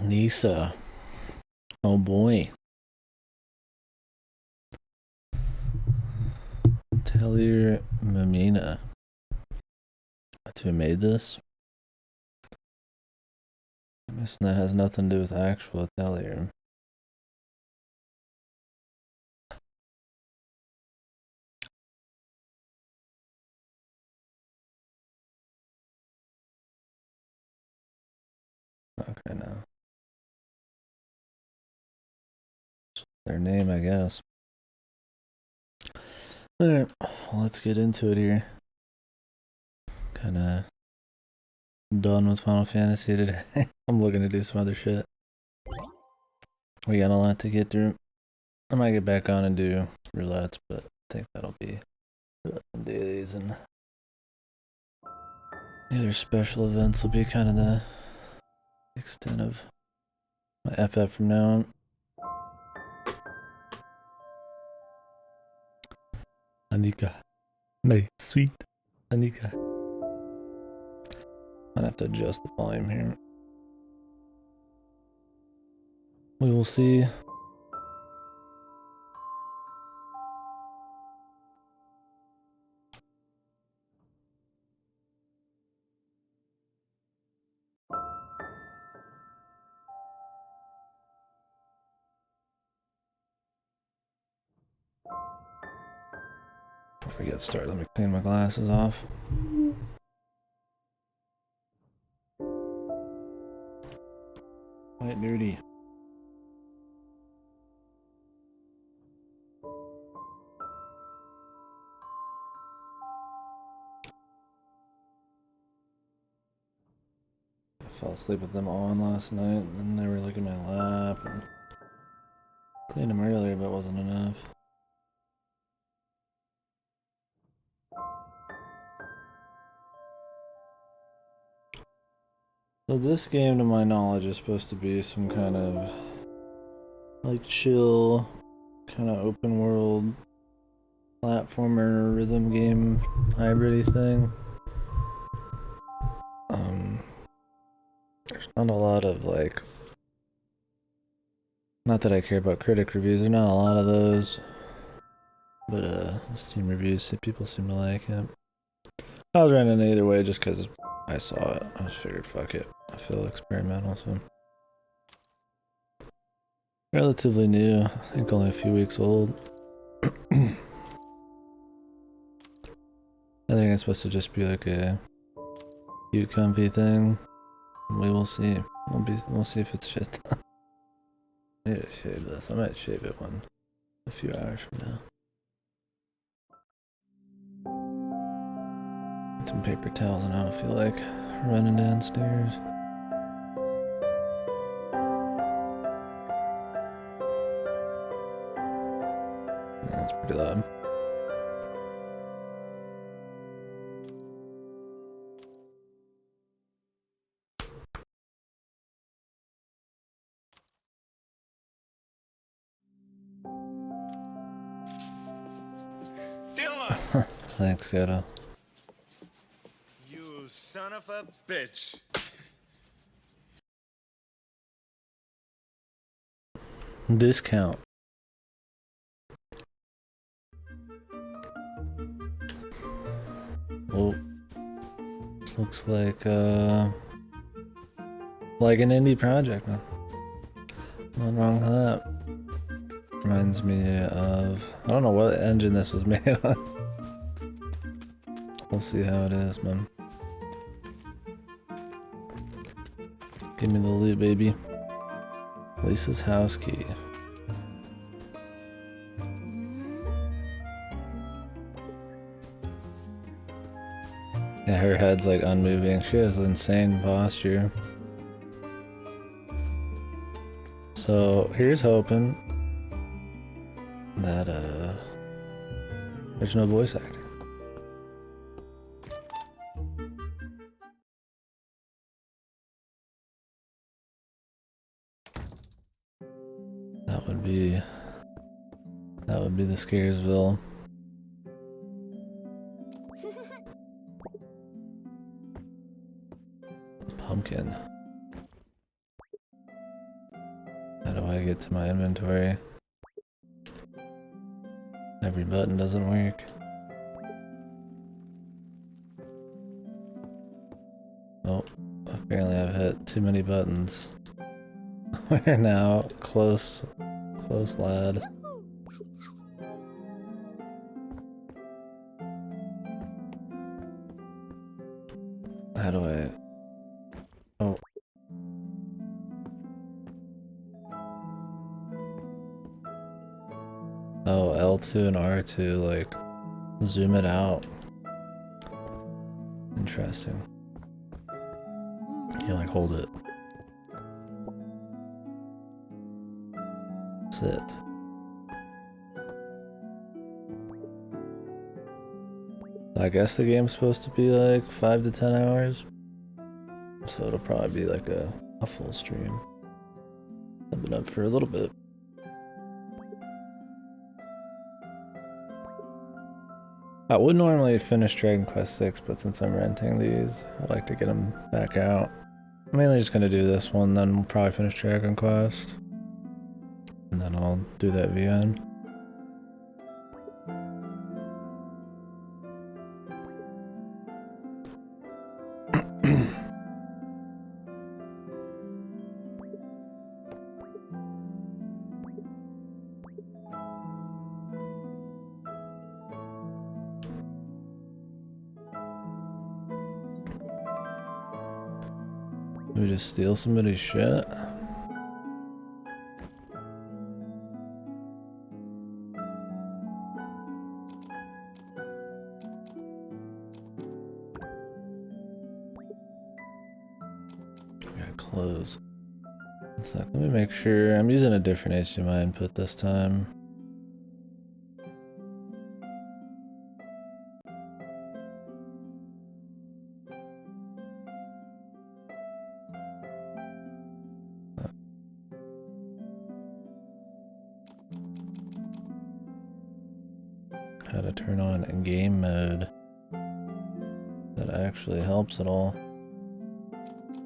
Nisa. Oh boy. Taylor Mamina. That's who made this? I'm guessing that has nothing to do with actual Taylor. Okay, now. Their name, I guess. Alright, let's get into it here. Kinda done with Final Fantasy today. I'm looking to do some other shit. We got a lot to get through. I might get back on and do roulettes, but I think that'll be dailies, and the other special events will be kind of the extent of my FF from now on. Annika. My sweet Annika. Might have to adjust the volume here. We will see. Before we get started, let me clean my glasses off. Quite dirty. I fell asleep with them on last night, and then they were like in my lap, and cleaned them earlier, but it wasn't enough. So this game, to my knowledge, is supposed to be some kind of like chill, kind of open world platformer rhythm game hybridy thing. There's not a lot of like, not that I care about critic reviews, there's not a lot of those, but Steam reviews, people seem to like it. I was running it either way just because I saw it. I just figured, fuck it. I feel experimental, so. Relatively new, I think only a few weeks old. I think it's supposed to just be like a cute, comfy thing. We will see. We'll see if it's shit. I need to shave this. I might shave it a few hours from now. Get some paper towels, and I don't feel like running downstairs. That's pretty loud. Dylan! Thanks, Gato. You son of a bitch. Discount. Oh, this looks like an indie project, man. Nothing wrong with that. Reminds me of, I don't know what engine this was made on. We'll see how it is, man. Give me the loot, baby. Lisa's house key. Yeah, her head's like unmoving. She has insane posture. So here's hoping that there's no voice acting. That would be the Scaresville. Pumpkin. I get to my inventory. Every button doesn't work. Oh, apparently I've hit too many buttons. We're now close, lad. How do I... Oh. Oh, L2 and R2, like, zoom it out. Interesting. You like hold it. Sit. I guess the game's supposed to be like 5 to 10 hours. So it'll probably be like a full stream. I've been up for a little bit. I would normally finish Dragon Quest VI, but since I'm renting these, I'd like to get them back out. I'm mainly just gonna do this one, then we'll probably finish Dragon Quest. And then I'll do that VN. We just steal somebody's shit. Got clothes. It's like, let me make sure I'm using a different HDMI input this time. How to turn on game mode. That actually helps at all.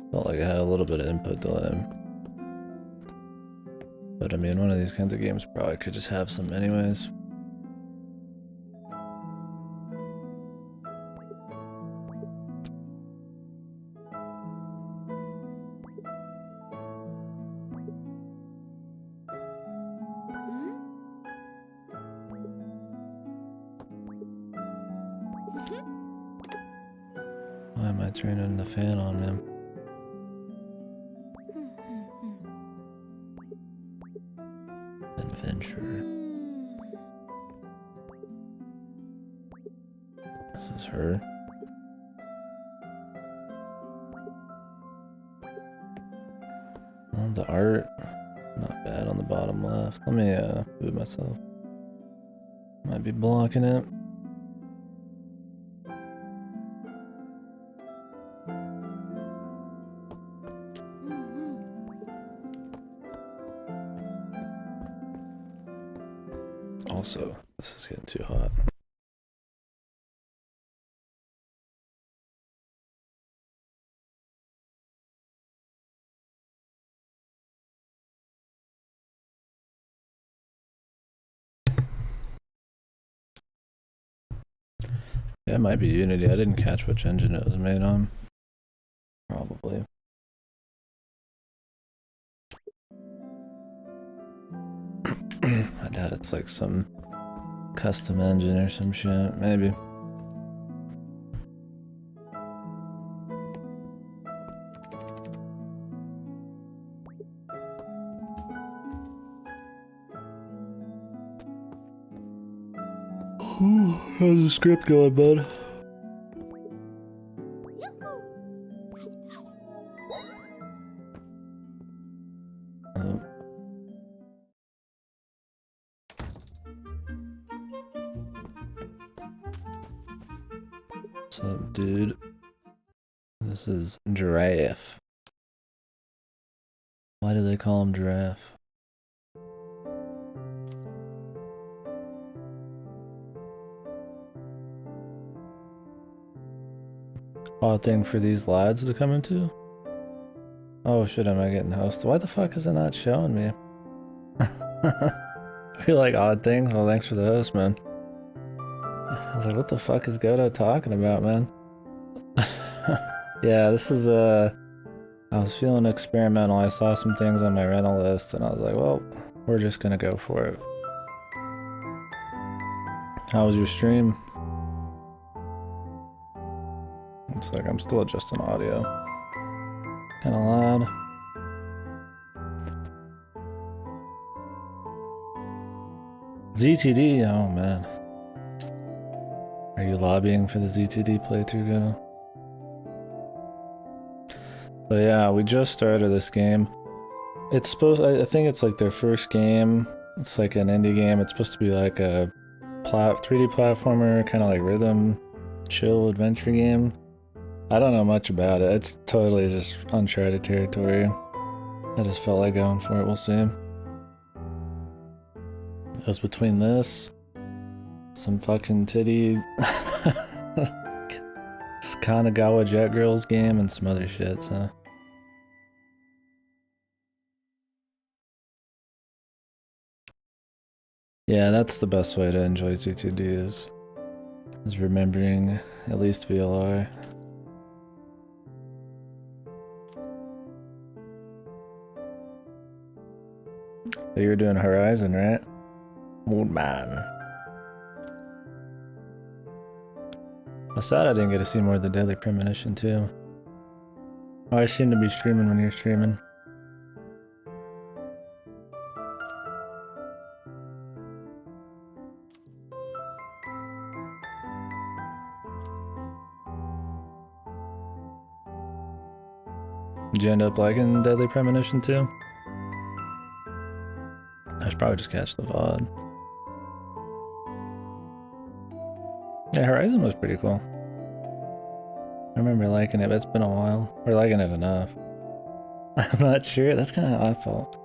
Felt like I had a little bit of input delay. But I mean, one of these kinds of games probably could just have some anyways. Why am I turning the fan on him? Adventure. This is her. Oh, the art, not bad on the bottom left. Let me boot myself. Might be blocking it. Also, this is getting too hot. Yeah, it might be Unity. I didn't catch which engine it was made on. Probably. I doubt it's like some custom engine or some shit. Maybe. How's the script going, bud? Oh. What's up, dude? This is Giraffe. Why do they call him Giraffe? Odd thing for these lads to come into? Oh shit, am I getting hosted? Why the fuck is it not showing me? You like odd things? Well, thanks for the host, man. I was like, what the fuck is Godo talking about, man? Yeah, this is, I was feeling experimental. I saw some things on my rental list, and I was like, well, we're just gonna go for it. How was your stream? Looks like I'm still adjusting audio. Kinda loud. ZTD, oh man. Are you lobbying for the ZTD playthrough, Godo? But yeah, we just started this game. It's supposed, I think it's like their first game. It's like an indie game. It's supposed to be like a 3D platformer, kind of like rhythm, chill adventure game. I don't know much about it. It's totally just uncharted territory. I just felt like going for it. We'll see. It was between this, some fucking titty Kanagawa Jet Girls game, and some other shit, so. Yeah, that's the best way to enjoy ZTD is remembering at least VLR. So you were doing Horizon, right? Old man. I'm sad I didn't get to see more of the Daily Premonition too. Oh, I seem to be streaming when you're streaming. Did you end up liking Deadly Premonition too? I should probably just catch the VOD. Yeah, Horizon was pretty cool. I remember liking it, but it's been a while. Or liking it enough. I'm not sure. That's kind of how I felt.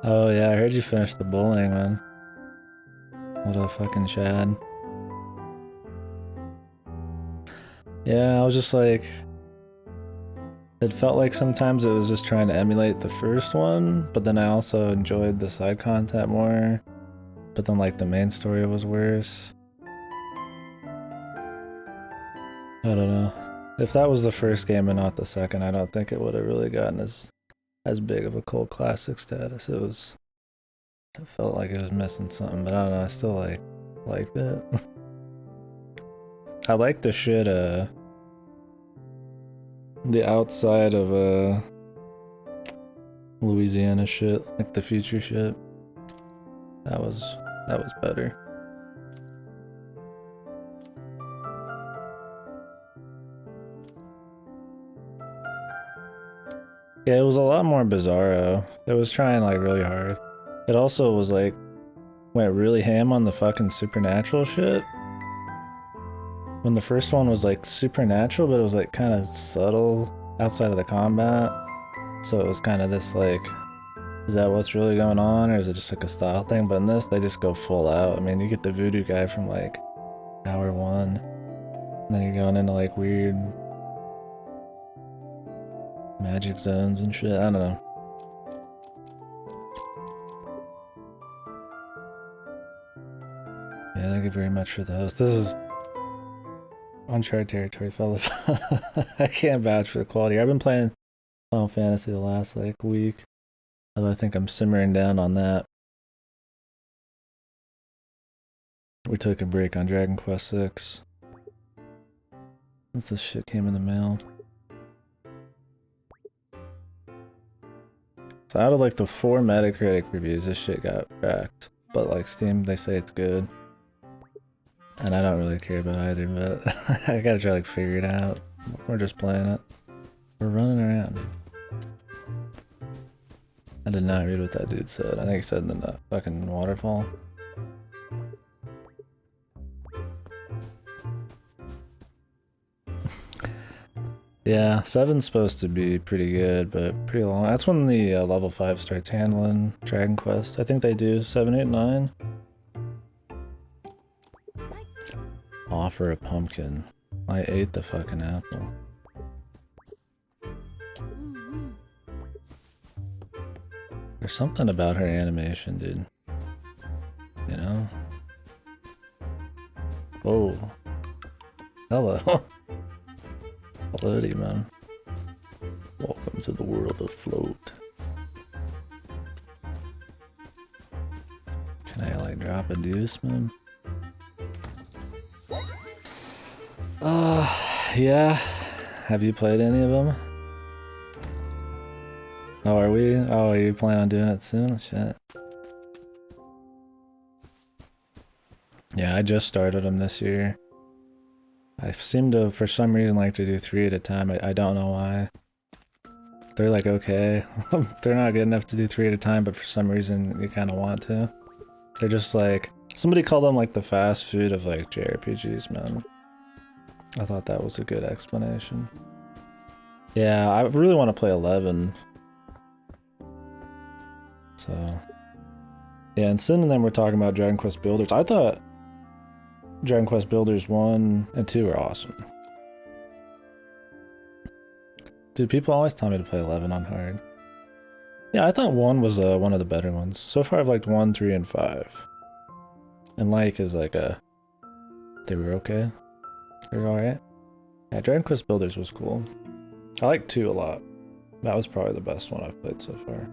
Oh yeah, I heard you finished the bowling, man. What a fucking Chad. Yeah, I was just like... It felt like sometimes it was just trying to emulate the first one, but then I also enjoyed the side content more. But then like the main story was worse. I don't know. If that was the first game and not the second, I don't think it would have really gotten as big of a cult classic status. It felt like it was missing something, but I don't know, I still liked it. I like the shit, the outside of Louisiana shit, like the future shit. That was better. Yeah, it was a lot more bizarro. It was trying like really hard. It also was like went really ham on the fucking supernatural shit. When the first one was like supernatural, but it was like kind of subtle outside of the combat. So it was kind of this like, is that what's really going on, or is it just like a style thing? But in this, they just go full out. I mean, you get the voodoo guy from like hour one, and then you're going into like weird magic zones and shit. I don't know. Yeah, thank you very much for the host. This is uncharted territory, fellas. I can't vouch for the quality. I've been playing Final Fantasy the last like week, although I think I'm simmering down on that. We took a break on Dragon Quest VI. Once this shit came in the mail. So out of like the 4 Metacritic reviews, this shit got backed. But like Steam, they say it's good. And I don't really care about either, but I gotta try to like figure it out. We're just playing it. We're running around. I did not read what that dude said. I think he said in the fucking waterfall. Yeah, 7's supposed to be pretty good, but pretty long. That's when the level 5 starts handling Dragon Quest. I think they do 7, 8, 9. Offer a pumpkin. I ate the fucking apple. There's something about her animation, dude. You know? Whoa. Hello. Hello, man. Welcome to the world of float. Can I like drop a deuce, man? Yeah. Have you played any of them? Oh, are we? Oh, are you planning on doing it soon? Shit. Yeah, I just started them this year. I seem to, for some reason, like to do 3 at a time. I don't know why. They're like okay. They're not good enough to do 3 at a time, but for some reason you kind of want to. They're just like, somebody called them like the fast food of like JRPGs, man. I thought that was a good explanation. Yeah, I really want to play 11. So, yeah, and Sin and them were talking about Dragon Quest Builders. I thought Dragon Quest Builders 1 and 2 are awesome. Dude, people always tell me to play 11 on hard. Yeah, I thought 1 was one of the better ones. So far I've liked 1, 3, and 5. And like is like a... They were okay. They were alright. Yeah, Dragon Quest Builders was cool. I like 2 a lot. That was probably the best one I've played so far.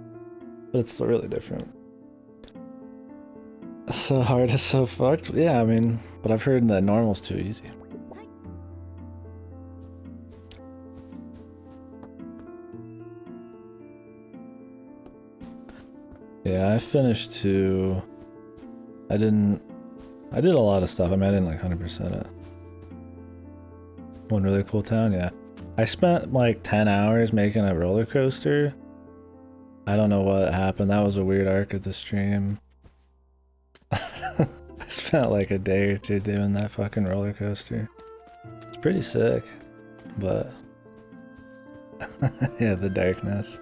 But it's still really different. So hard is so fucked? Yeah, I mean, but I've heard that normal's too easy. Yeah, I finished 2. I did a lot of stuff. I mean, I didn't like 100% it. One really cool town, yeah. I spent like 10 hours making a roller coaster. I don't know what happened. That was a weird arc of the stream. I spent like a day or 2 doing that fucking roller coaster. It's pretty sick, but yeah, the darkness.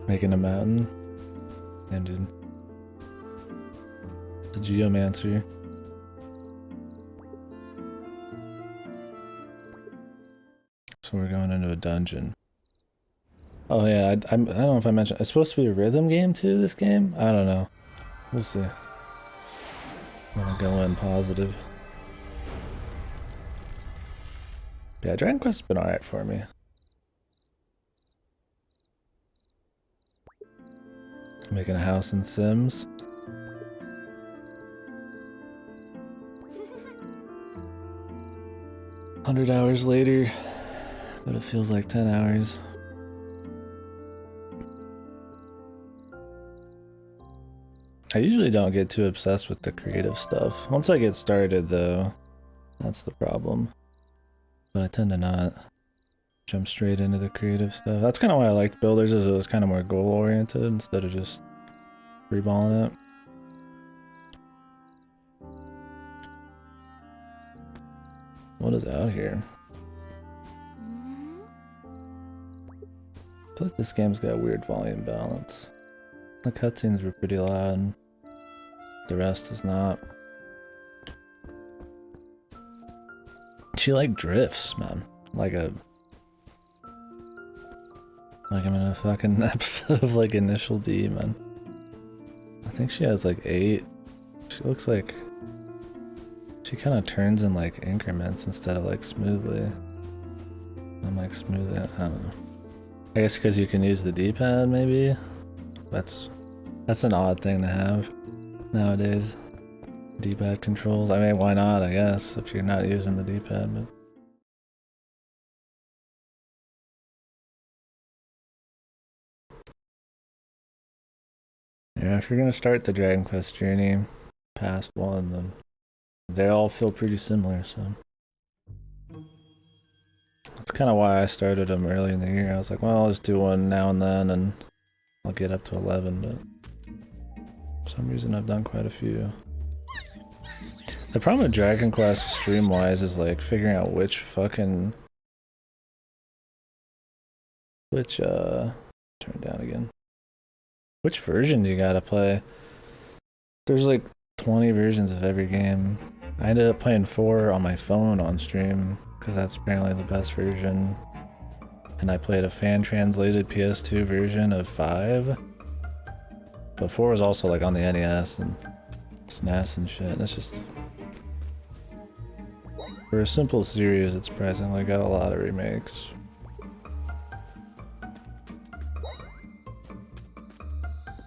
Making a mountain. And dude. The geomancer. So we're going into a dungeon. Oh yeah, I don't know if I mentioned, it's supposed to be a rhythm game too, this game? I don't know. We'll see. I'm gonna go in positive. Yeah, Dragon Quest's been alright for me. Making a house in Sims. "100 hours later, but it feels like 10 hours. I usually don't get too obsessed with the creative stuff. Once I get started though, that's the problem. But I tend to not jump straight into the creative stuff. That's kind of why I liked Builders, is it was kind of more goal oriented instead of just freeballing it. What is out here? I feel like this game's got a weird volume balance. The cutscenes were pretty loud. The rest is not. She like drifts, man. Like I'm in a fucking episode of like Initial D, man. I think she has like 8. She looks like she kind of turns in like increments instead of like smoothly. I'm like smoothly, I don't know. I guess because you can use the D-pad maybe? That's an odd thing to have nowadays. D-pad controls. I mean, why not, I guess, if you're not using the D-pad, but... Yeah, if you're gonna start the Dragon Quest journey past 1, then they all feel pretty similar, so... That's kind of why I started them early in the year. I was like, well, I'll just do one now and then, and I'll get up to 11, but... For some reason I've done quite a few. The problem with Dragon Quest stream-wise is like figuring out which fucking... turn down again. Which version do you gotta play? There's like 20 versions of every game. I ended up playing 4 on my phone on stream, because that's apparently the best version. and I played a fan-translated PS2 version of 5. But 4 was also like on the NES and SNES and shit. And it's just... For a simple series, it surprisingly got a lot of remakes.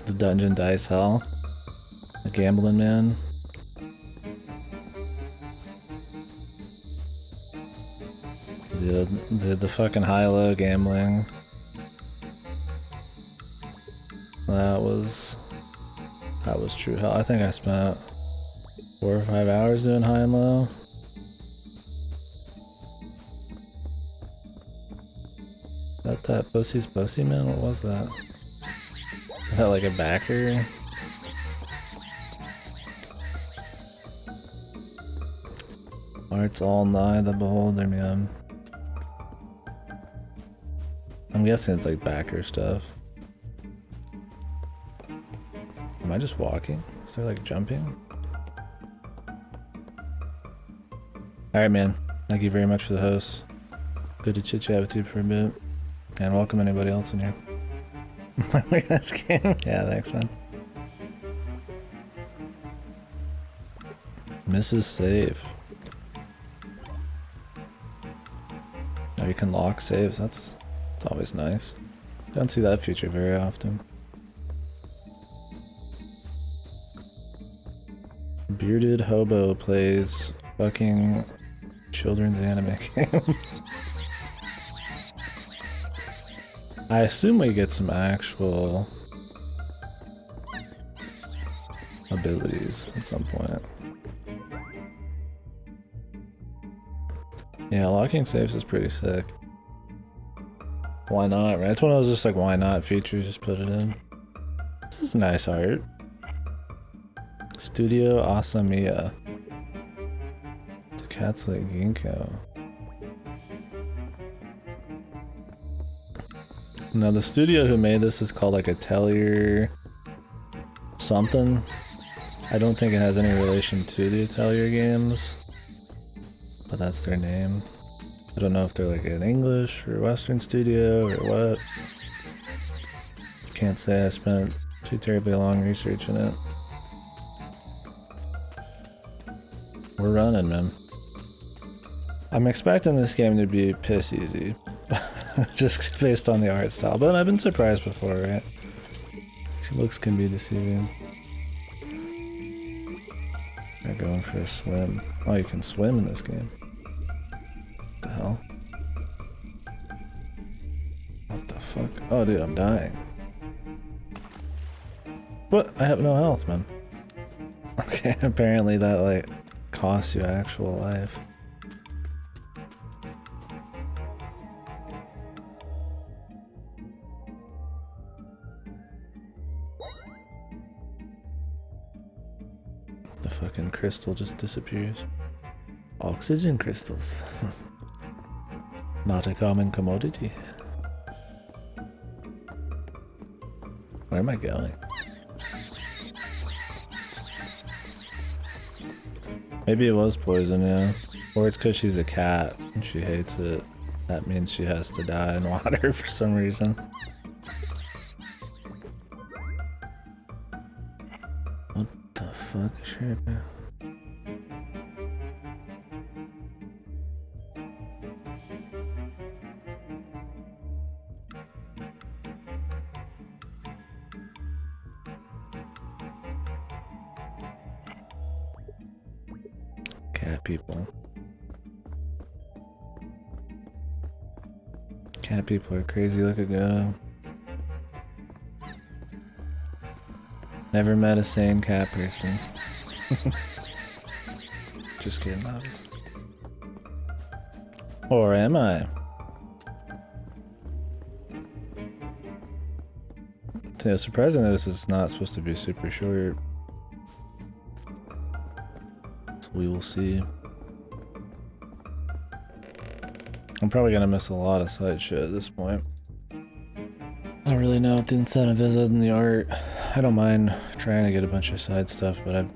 The Dungeon Dice Hell. The Gambling Man. The fucking high-low gambling. That was true hell. I think I spent 4 or 5 hours doing high and low. That Pussy's Pussy Man? What was that? Is that like a backer? Art's all nigh the beholder, man. I'm guessing it's like backer stuff. Am I just walking? Is there like jumping? Alright, man. Thank you very much for the host. Good to chit chat with you for a bit. And welcome anybody else in here. We're gonna scam. Yeah, thanks, man. Mrs. Save. Oh, you can lock saves. That's always nice. Don't see that feature very often. Bearded hobo plays fucking children's anime game. I assume we get some actual abilities at some point. Yeah, locking saves is pretty sick. Why not, right? It's one of those just like why not features, just put it in. This is nice art. Studio Asamiya. Takatsu Ginkgo. Now the studio who made this is called like Atelier something. I don't think it has any relation to the Atelier games, but that's their name. I don't know if they're like an English or Western studio or what. Can't say I spent too terribly long researching it. We're running, man. I'm expecting this game to be piss easy. Just based on the art style, but I've been surprised before, right? Looks can be deceiving. They're going for a swim. Oh, you can swim in this game. What the hell? What the fuck? Oh, dude, I'm dying. What? I have no health, man. Okay, apparently that, like, costs you actual life. The fucking crystal just disappears. Oxygen crystals. Not a common commodity. Where am I going? Maybe it was poison, yeah. Or it's because she's a cat and she hates it. That means she has to die in water for some reason. What the fuck is happening? Cat people. Cat people are crazy. Look at go. Never met a sane cat person. Just kidding, obviously. Or am I? So surprisingly, this is not supposed to be super short. So we will see. I'm probably gonna miss a lot of side shit at this point. I don't really know what the incentive is other than the art. I don't mind trying to get a bunch of side stuff, but I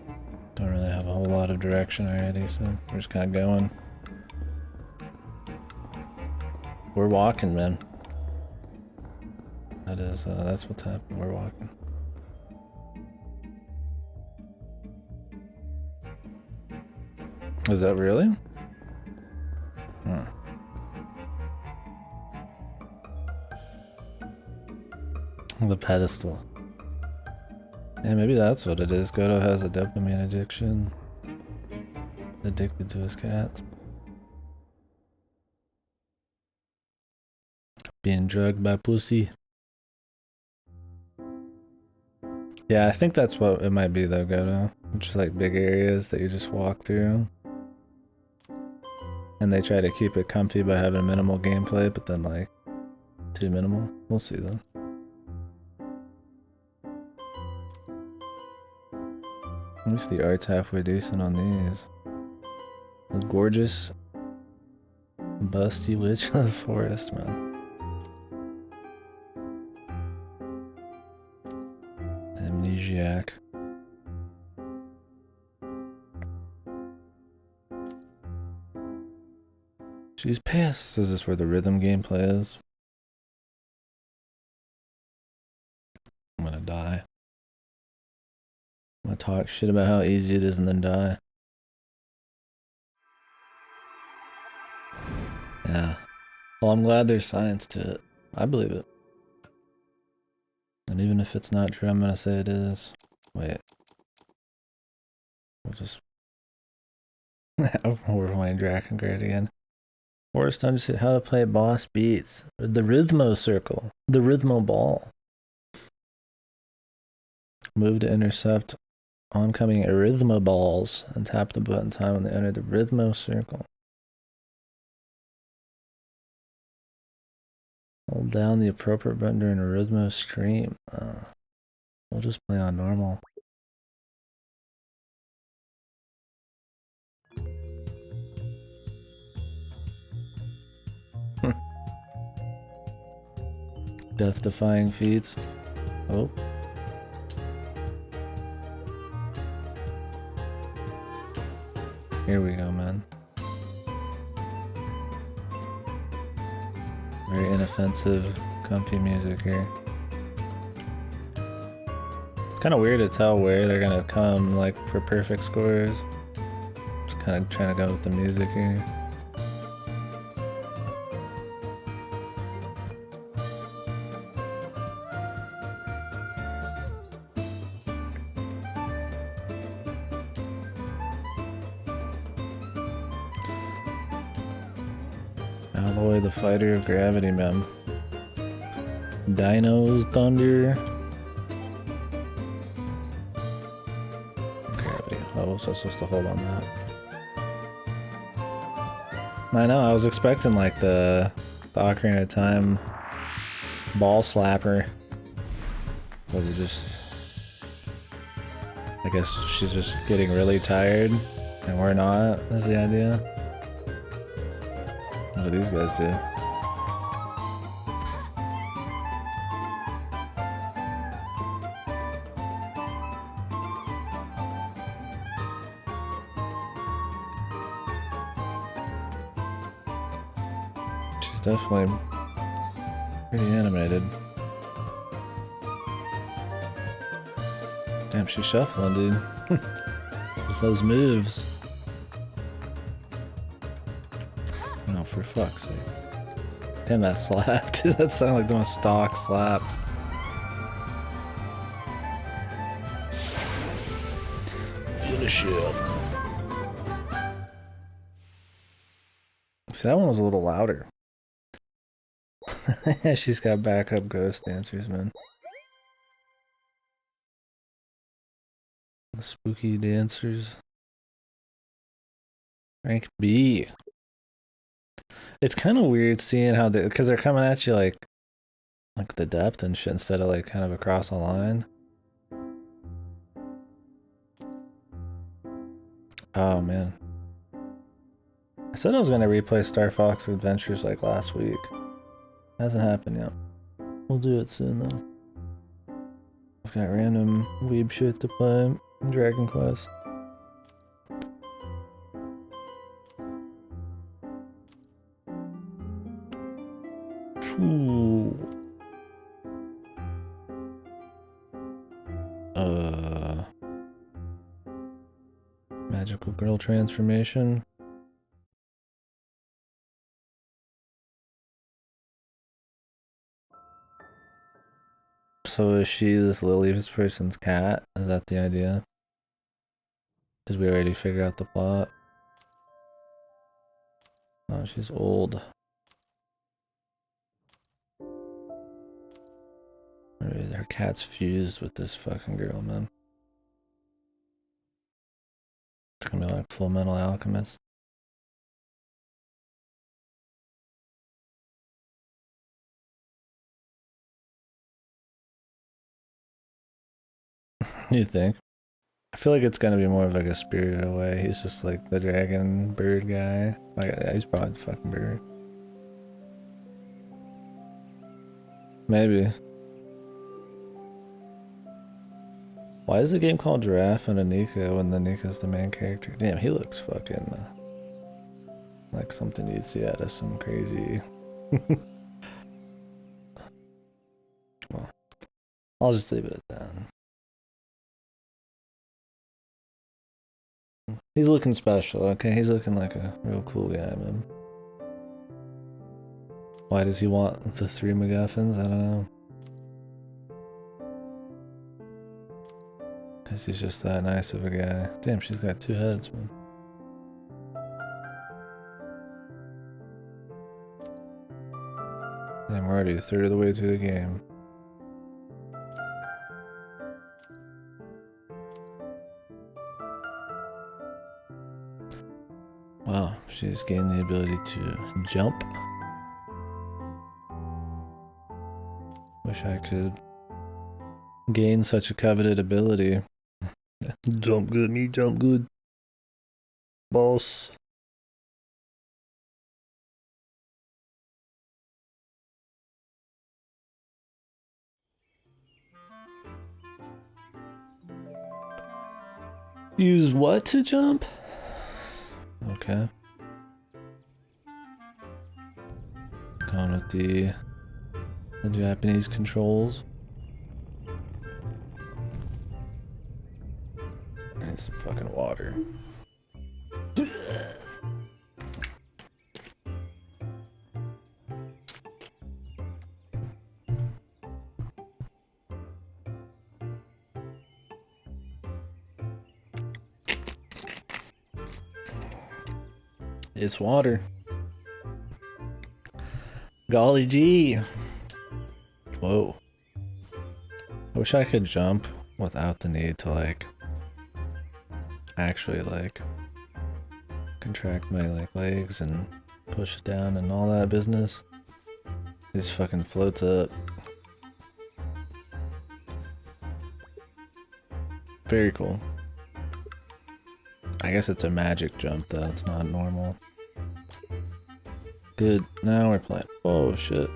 don't really have a whole lot of direction already, so we're just kind of going. We're walking, man. That is, that's what's happening. We're walking. Is that really? Hmm. The pedestal. Yeah, maybe that's what it is. Goto has a dopamine addiction. Addicted to his cat. Being drugged by pussy. Yeah, I think that's what it might be though, Goto. Just like big areas that you just walk through. And they try to keep it comfy by having minimal gameplay, but then like too minimal. We'll see though. At least the art's halfway decent on these. The gorgeous busty witch of the forest, man. Amnesiac. She's pissed. Is this where the rhythm gameplay is? I'm gonna die. I'm gonna talk shit about how easy it is and then die. Yeah. Well, I'm glad there's science to it. I believe it. And even if it's not true, I'm gonna say it is. Wait. We'll just... We're playing Dragon Grade again. Forest understood how to play boss beats. The Rhythmo circle. The Rhythmo ball. Move to intercept oncoming Rhythmo balls and tap the button time when they enter the Rhythmo circle. Hold down the appropriate button during a Rhythmo stream. We'll just play on normal. Death-defying feats. Oh. Here we go, man. Very inoffensive, comfy music here. It's kind of weird to tell where they're gonna come, like, for perfect scores. Just kind of trying to go with the music here. Alloy, the fighter of gravity, man. Dinos, thunder. Gravity. Oh, was I supposed to hold on that? I know, I was expecting like the Ocarina of Time ball slapper. But we just... I guess she's just getting really tired and we're not, is the idea. What do these guys do? She's definitely pretty animated. Damn, she's shuffling, dude. With those moves. No, for fuck's sake. Damn, that slapped. That sounded like doing a stock slap. Finish it. See, that one was a little louder. She's got backup ghost dancers, man. The spooky dancers. Rank B. It's kind of weird seeing how they, because they're coming at you like the depth and shit instead of like kind of across the line. Oh man. I said I was gonna replay Star Fox Adventures like last week. Hasn't happened yet. We'll do it soon though. I've got random weeb shit to play in Dragon Quest. Ooh. Magical girl transformation. So is she this this person's cat? Is that the idea? Did we already figure out the plot? Oh, she's old. Her cat's fused with this fucking girl, man. It's gonna be like Full Metal Alchemist. You think? I feel like it's gonna be more of like a Spirited Away. He's just like the dragon bird guy. Like, yeah, he's probably the fucking bird. Maybe. Why is the game called Giraffe and Annika when the Annika's the main character? Damn, he looks fucking like something you'd see out of some crazy. Well, I'll just leave it at that. He's looking special, okay? He's looking like a real cool guy, man. Why does he want the 3 MacGuffins? I don't know. Because he's just that nice of a guy. Damn, she's got 2 heads, man. Damn, we're already a third of the way through the game. Wow, she's gained the ability to jump. Wish I could gain such a coveted ability. Jump good, me jump good. Boss. Use what to jump? Okay. Going with the Japanese controls. And some fucking water. It's water. Golly gee. Whoa. I wish I could jump without the need to like actually like contract my like legs and push it down and all that business. It just fucking floats up. Very cool. I guess it's a magic jump though, it's not normal. Good, now we're playing. Oh shit.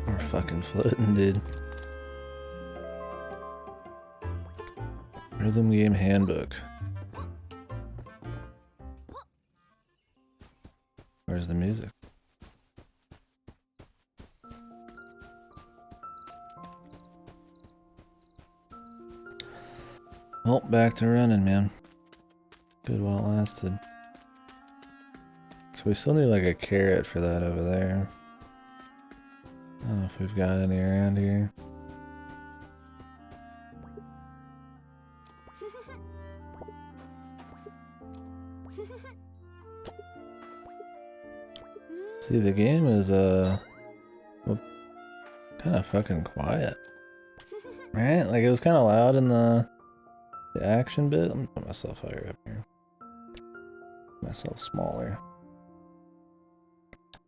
We're fucking floating, dude. Rhythm game handbook. Where's the music? Well, back to running, man. Good while it lasted. So we still need like a carrot for that over there. I don't know if we've got any around here. See, the game is well, kind of fucking quiet, right? Like it was kind of loud in the action bit. Let me put myself higher up here. Myself smaller.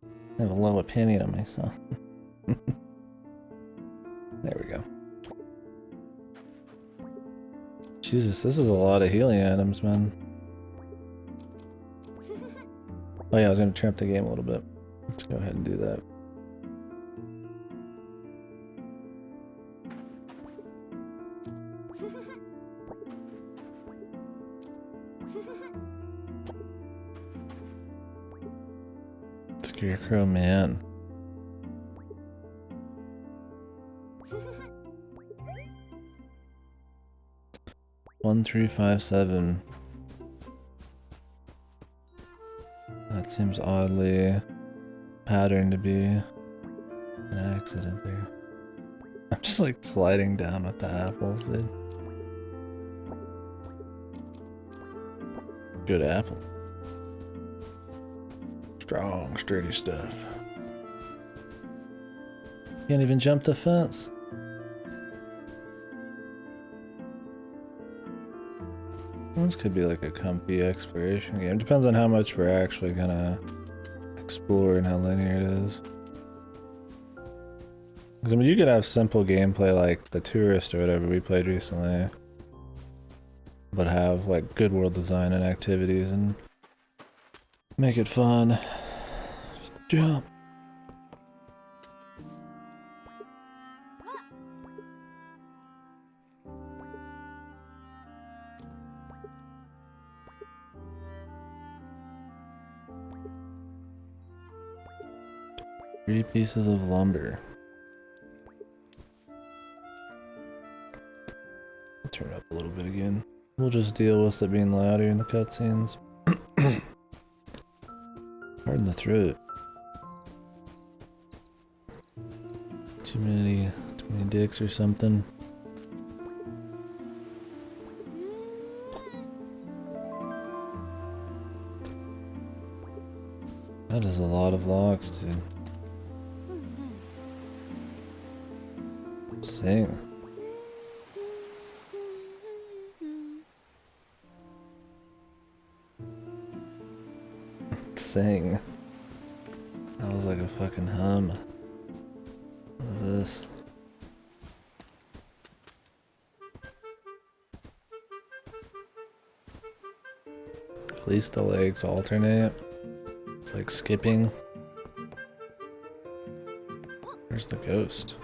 I have a low opinion of myself. There we go. Jesus, this is a lot of healing items, man. Oh yeah, I was gonna tramp the game a little bit. Let's go ahead and do that. Scarecrow man. 1357. That seems oddly patterned to be an accident there. I'm just like sliding down with the apples, dude. Good apple. Strong, sturdy stuff. Can't even jump the fence. This could be like a comfy exploration game. Depends on how much we're actually gonna explore and how linear it is. Because I mean, you could have simple gameplay like The Tourist or whatever we played recently, but have like good world design and activities and make it fun. Jump. Three pieces of lumber. I'll turn it up a little bit again. We'll just deal with it being louder in the cutscenes. Pardon the throat. Too many dicks or something. That is a lot of logs, dude. Sing. Sing. That was like a fucking hum. What is this? At least the legs alternate. It's like skipping. Where's the ghost?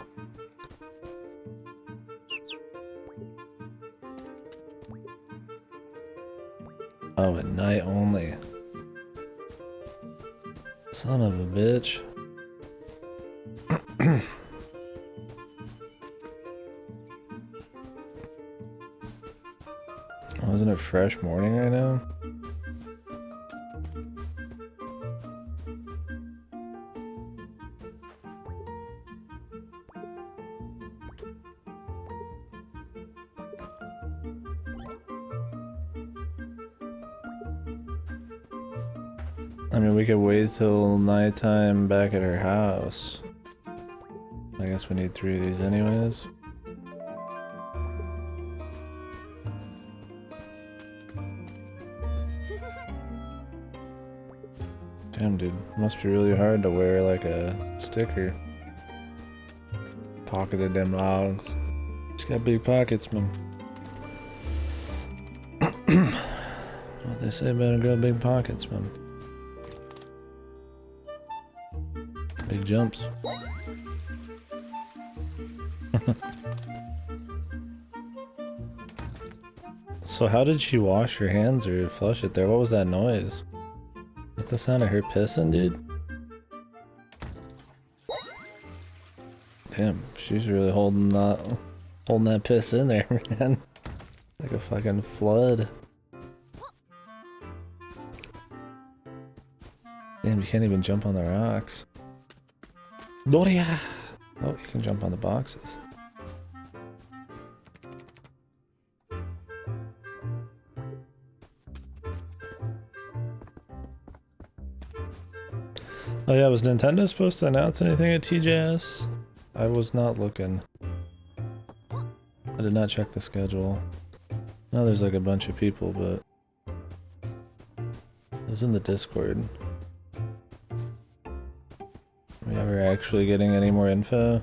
Oh, at night only. Son of a bitch. Wasn't it fresh morning right now? I mean, we could wait till nighttime back at her house. I guess we need 3 of these anyways. Damn, dude. Must be really hard to wear like a sticker. Pocketed them logs. She's got big pockets, man. What they say about a girl, big pockets, man. Big jumps. So how did she wash her hands or flush it there? What was that noise? What's the sound of her pissing, dude? Damn, she's really holding that piss in there, man. Like a fucking flood. Damn, you can't even jump on the rocks. Doria! Oh, you can jump on the boxes. Oh yeah, was Nintendo supposed to announce anything at TJS? I was not looking. I did not check the schedule. I know there's like a bunch of people, but it was in the Discord. Are we ever actually getting any more info?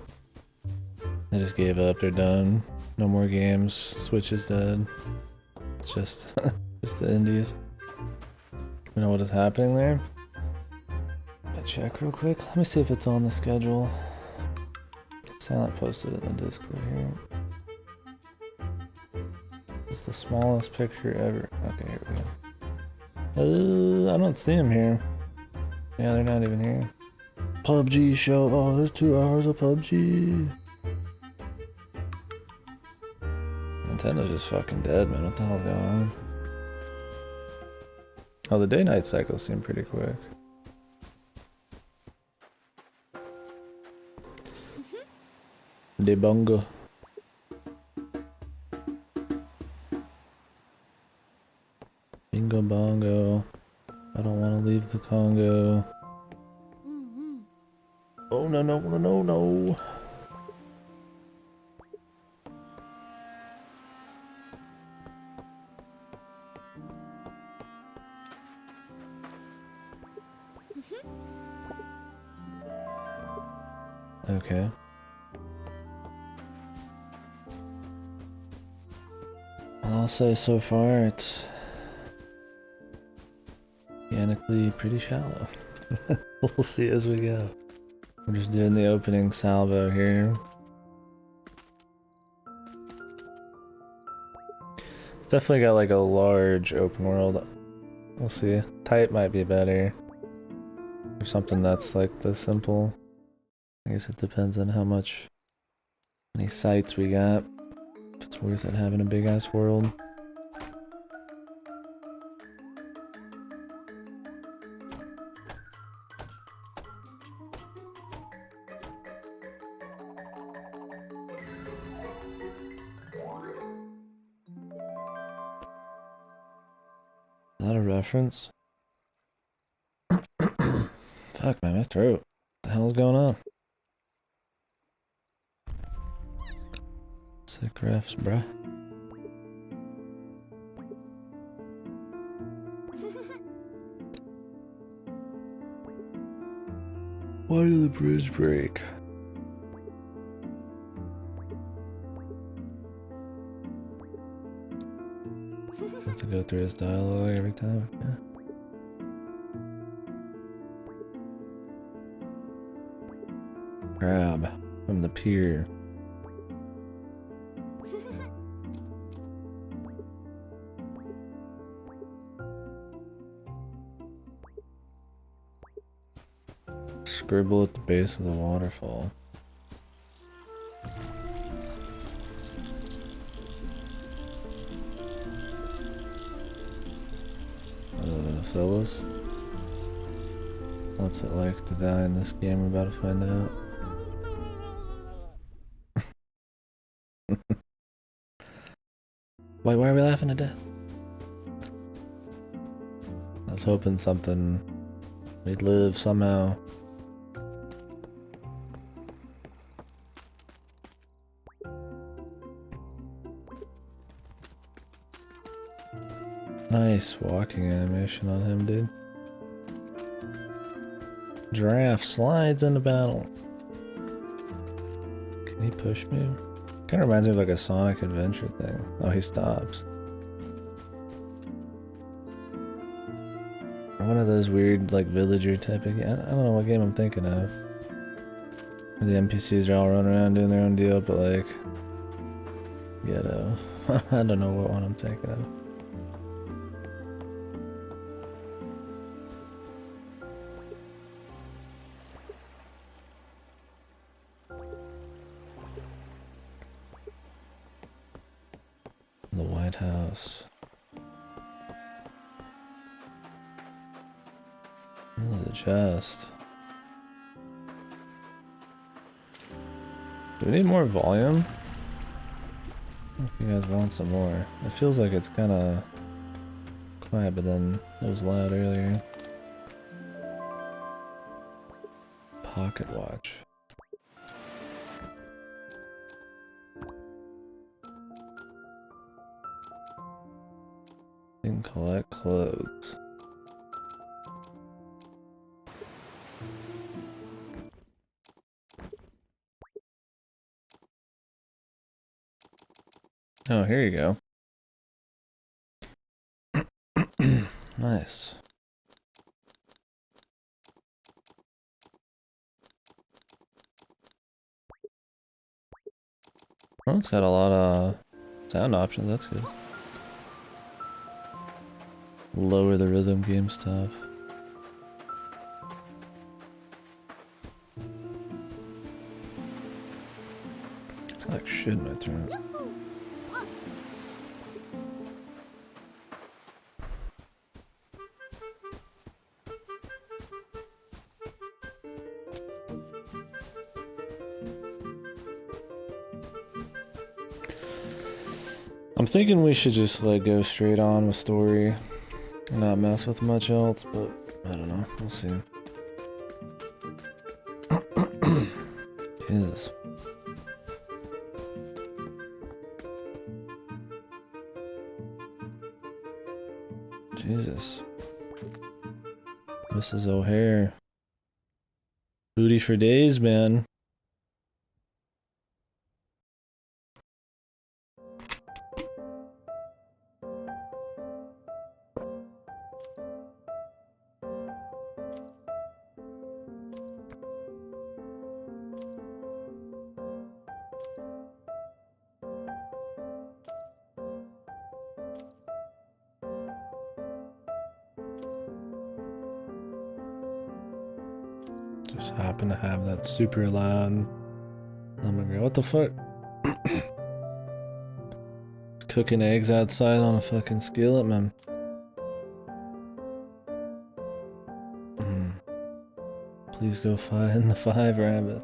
They just gave up, they're done. No more games, Switch is dead. It's just, just the indies. You know what is happening there? Check real quick. Let me see if it's on the schedule. Silent posted it in the Discord here. It's the smallest picture ever. Okay, here we go. I don't see him here. Yeah, they're not even here. PUBG show. Oh, there's 2 hours of PUBG. Nintendo's just fucking dead, man. What the hell's going on? Oh, the day-night cycles seem pretty quick. Debunga. Bingo bongo. I don't want to leave the Congo. Oh no no no no no. Okay. I'll say so far it's organically pretty shallow. We'll see as we go. We're just doing the opening salvo here. It's definitely got like a large open world. We'll see. Tight might be better. Or something that's like this simple. I guess it depends on how many sites we got. If it's worth it having a big ass world. Is that a reference? Fuck, man, my throat. What the hell's going on? Sick refs, bruh. Why did the bridge break? Have to go through his dialogue every time. Yeah. Crab from the pier. Scribble at the base of the waterfall. Fellas, what's it like to die in this game? We're about to find out. Why are we laughing to death? I was hoping we'd live somehow. Nice walking animation on him, dude. Giraffe slides into battle. Can he push me? Kind of reminds me of like a Sonic Adventure thing. Oh, he stops. Or one of those weird like villager type of game. I don't know what game I'm thinking of. Where the NPCs are all running around doing their own deal, but like ghetto. I don't know what one I'm thinking of. The White House. Oh, the chest. Do we need more volume? I don't know if you guys want some more. It feels like it's kind of quiet, but then it was loud earlier. Pocket watch. You can collect clothes. Oh, here you go. Nice. Oh, it's got a lot of sound options, that's good. Lower the rhythm game stuff. It's like shit in my throat. I'm thinking we should just like go straight on with story and not mess with much else, but I don't know. We'll see. Jesus. Jesus. Mrs. O'Hare. Booty for days, man. Just happen to have that super loud. I'm gonna go, what the fuck? Cooking eggs outside on a fucking skillet, man. Please go find the 5 rabbit.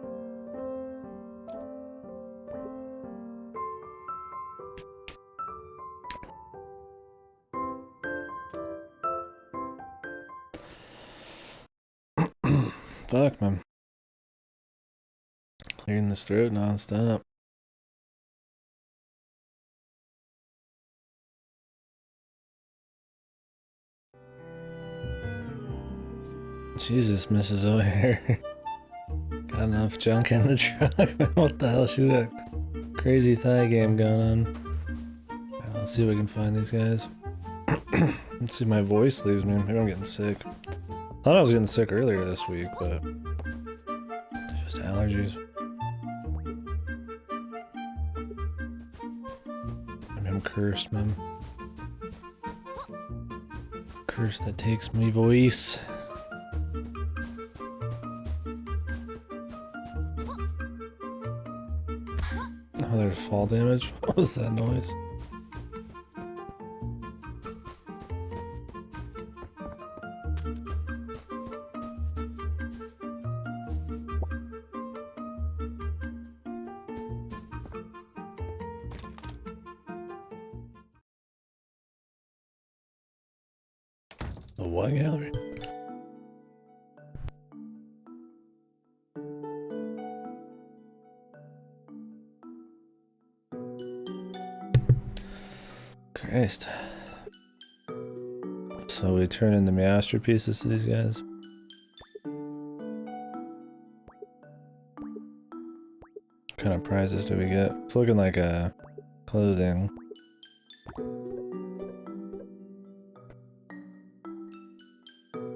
Fuck, man. Clearing this throat non-stop. Jesus, Mrs. O'Hare. Got enough junk in the truck. What the hell? She's got a crazy thigh game going on. Let's see if we can find these guys. Let's see if my voice leaves me. Maybe I'm getting sick. Thought I was getting sick earlier this week, but it's just allergies. I'm cursed, man. Curse that takes my voice. Oh, there's fall damage. What was that noise? The what gallery? Christ. So we turn in the masterpieces to these guys? What kind of prizes do we get? It's looking like a clothing.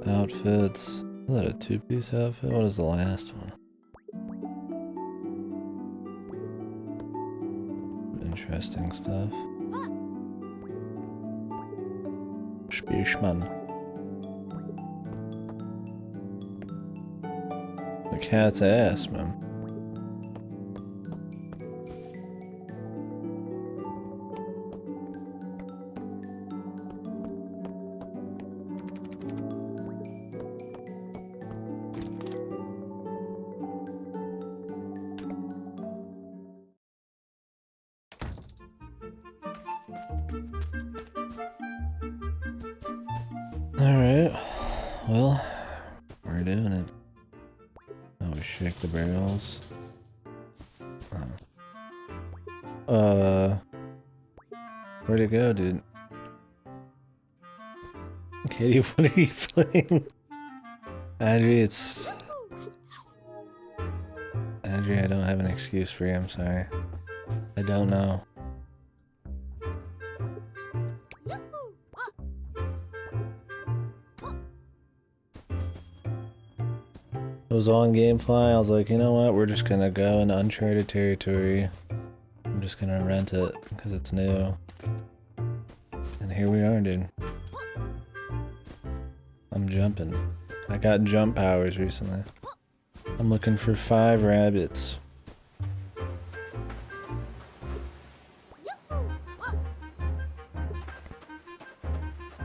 Outfits. Is that a 2-piece outfit? What is the last one? Interesting stuff. Spielmann. The cat's ass, man. Alright, well, we're doing it. Oh, we shake the barrels. Where'd it go, dude? Katie, what are you playing? Andrea, Andrea, I don't have an excuse for you, I'm sorry. I don't know. It was on Gamefly. I was like, you know what? We're just gonna go into uncharted territory. I'm just gonna rent it because it's new. And here we are, dude. I'm jumping. I got jump powers recently. I'm looking for 5 rabbits.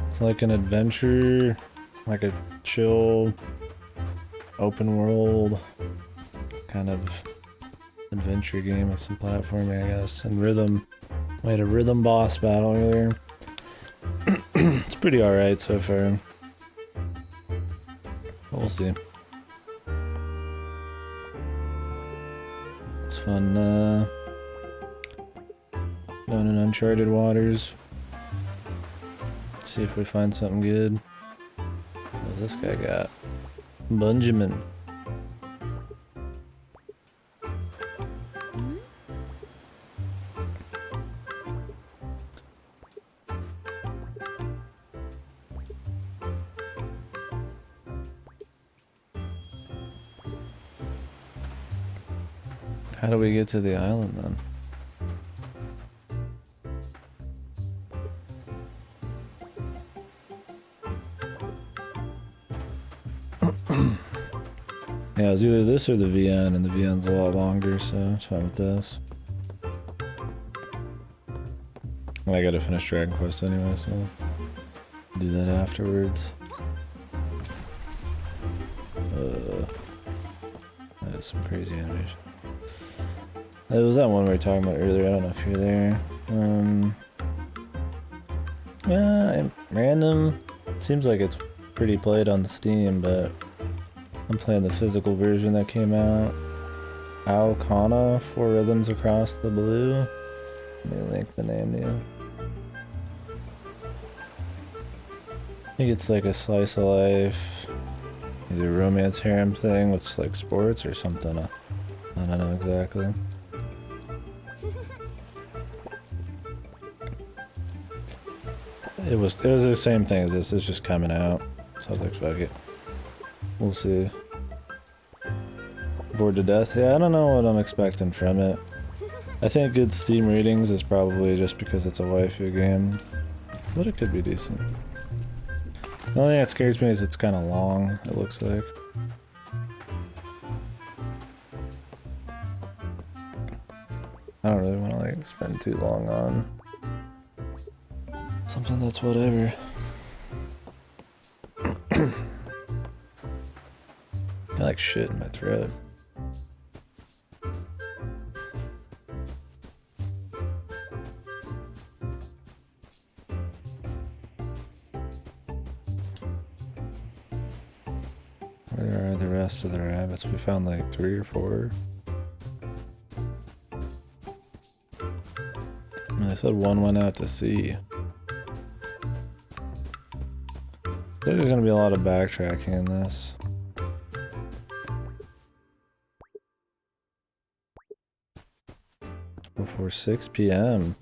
It's like an adventure, like a chill, open world kind of adventure game with some platforming, I guess, and rhythm We had a rhythm boss battle earlier. It's pretty alright so far. But we'll see. It's fun, going in uncharted waters. See if we find something good. What's this guy got? Benjamin. How do we get to the island then? Yeah, it was either this or the VN, and the VN's a lot longer, so it's fine with this. I gotta finish Dragon Quest anyway, so I'll do that afterwards. That is some crazy animation. It was that one we were talking about earlier, I don't know if you're there. Yeah, random. Seems like it's pretty played on the Steam, but I'm playing the physical version that came out. Aokana, 4 Rhythms Across the Blue. Let me link the name to you. I think it's like a slice of life, either romance harem thing with like sports or something. I don't know exactly. It was the same thing as this. It's just coming out, so I was like, fuck it. We'll see. Bored to death? Yeah, I don't know what I'm expecting from it. I think good Steam ratings is probably just because it's a waifu game, but it could be decent. The only thing that scares me is it's kind of long, it looks like. I don't really want to like spend too long on something that's whatever. I like shit in my throat. Where are the rest of the rabbits? We found like 3 or 4. And they said one went out to sea. There's gonna be a lot of backtracking in this. Before 6 p.m.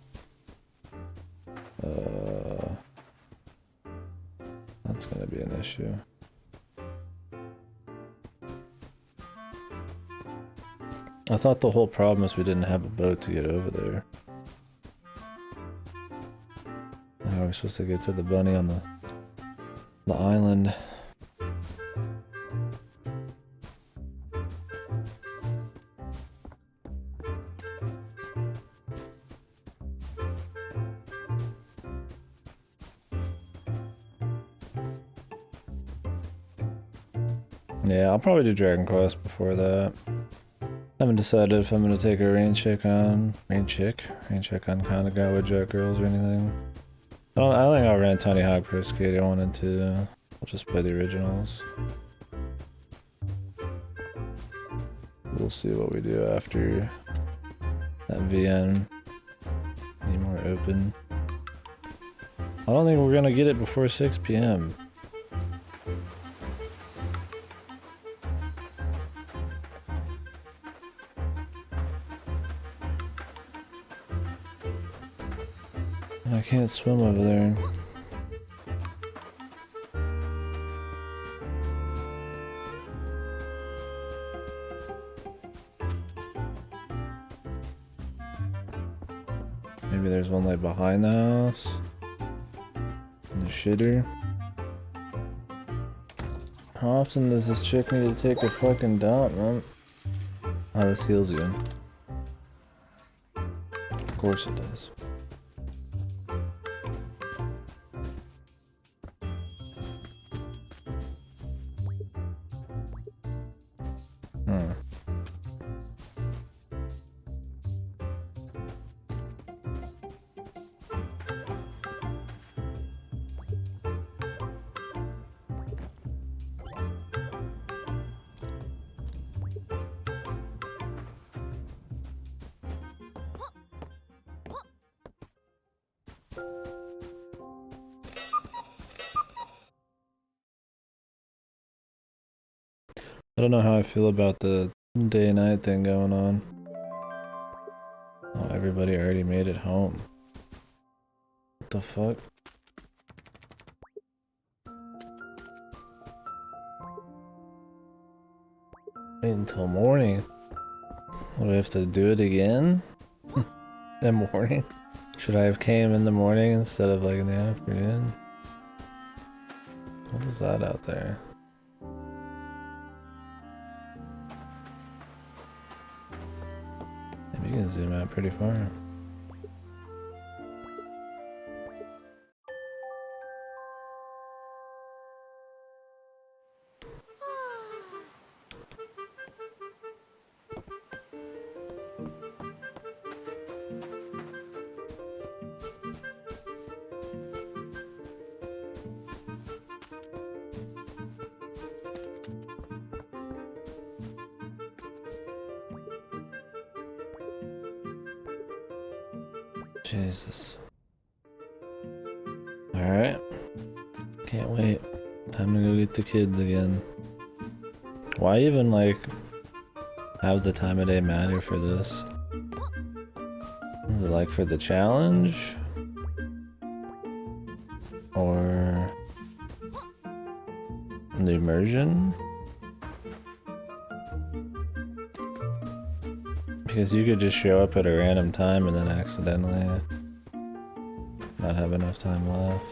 That's gonna be an issue. I thought the whole problem was we didn't have a boat to get over there. How are we supposed to get to the bunny on the island? Yeah, I'll probably do Dragon Quest before that. I haven't decided if I'm gonna take a rain check on Kanagawa Jet Girls or anything. I don't think I'll rent Tony Hawk Pro Skate. I wanted to. I'll just play the originals. We'll see what we do after that VN. Need more open. I don't think we're gonna get it before 6 p.m. I can't swim over there. Maybe there's one like behind the house. In the shitter. How often does this chick need to take a fucking dump, man? Oh, this heals you. Of course it does. I don't know how I feel about the day and night thing going on. Oh, everybody already made it home. What the fuck? Wait until morning. What, do I have to do it again? In the morning? Should I have came in the morning instead of like in the afternoon? What is that out there? Maybe you can zoom out pretty far. Jesus. Alright. Can't wait. Time to go get the kids again. Why even, like, have the time of day matter for this? Is it like for the challenge? Or the immersion? Because you could just show up at a random time and then accidentally not have enough time left.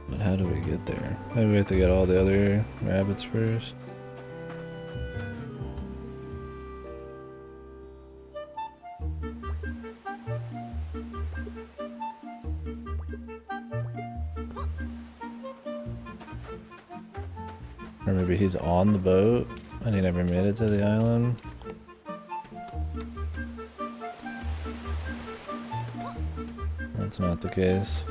But how do we get there? Maybe we have to get all the other rabbits first. Or maybe he's on the boat and he never made it to the island. That's not the case.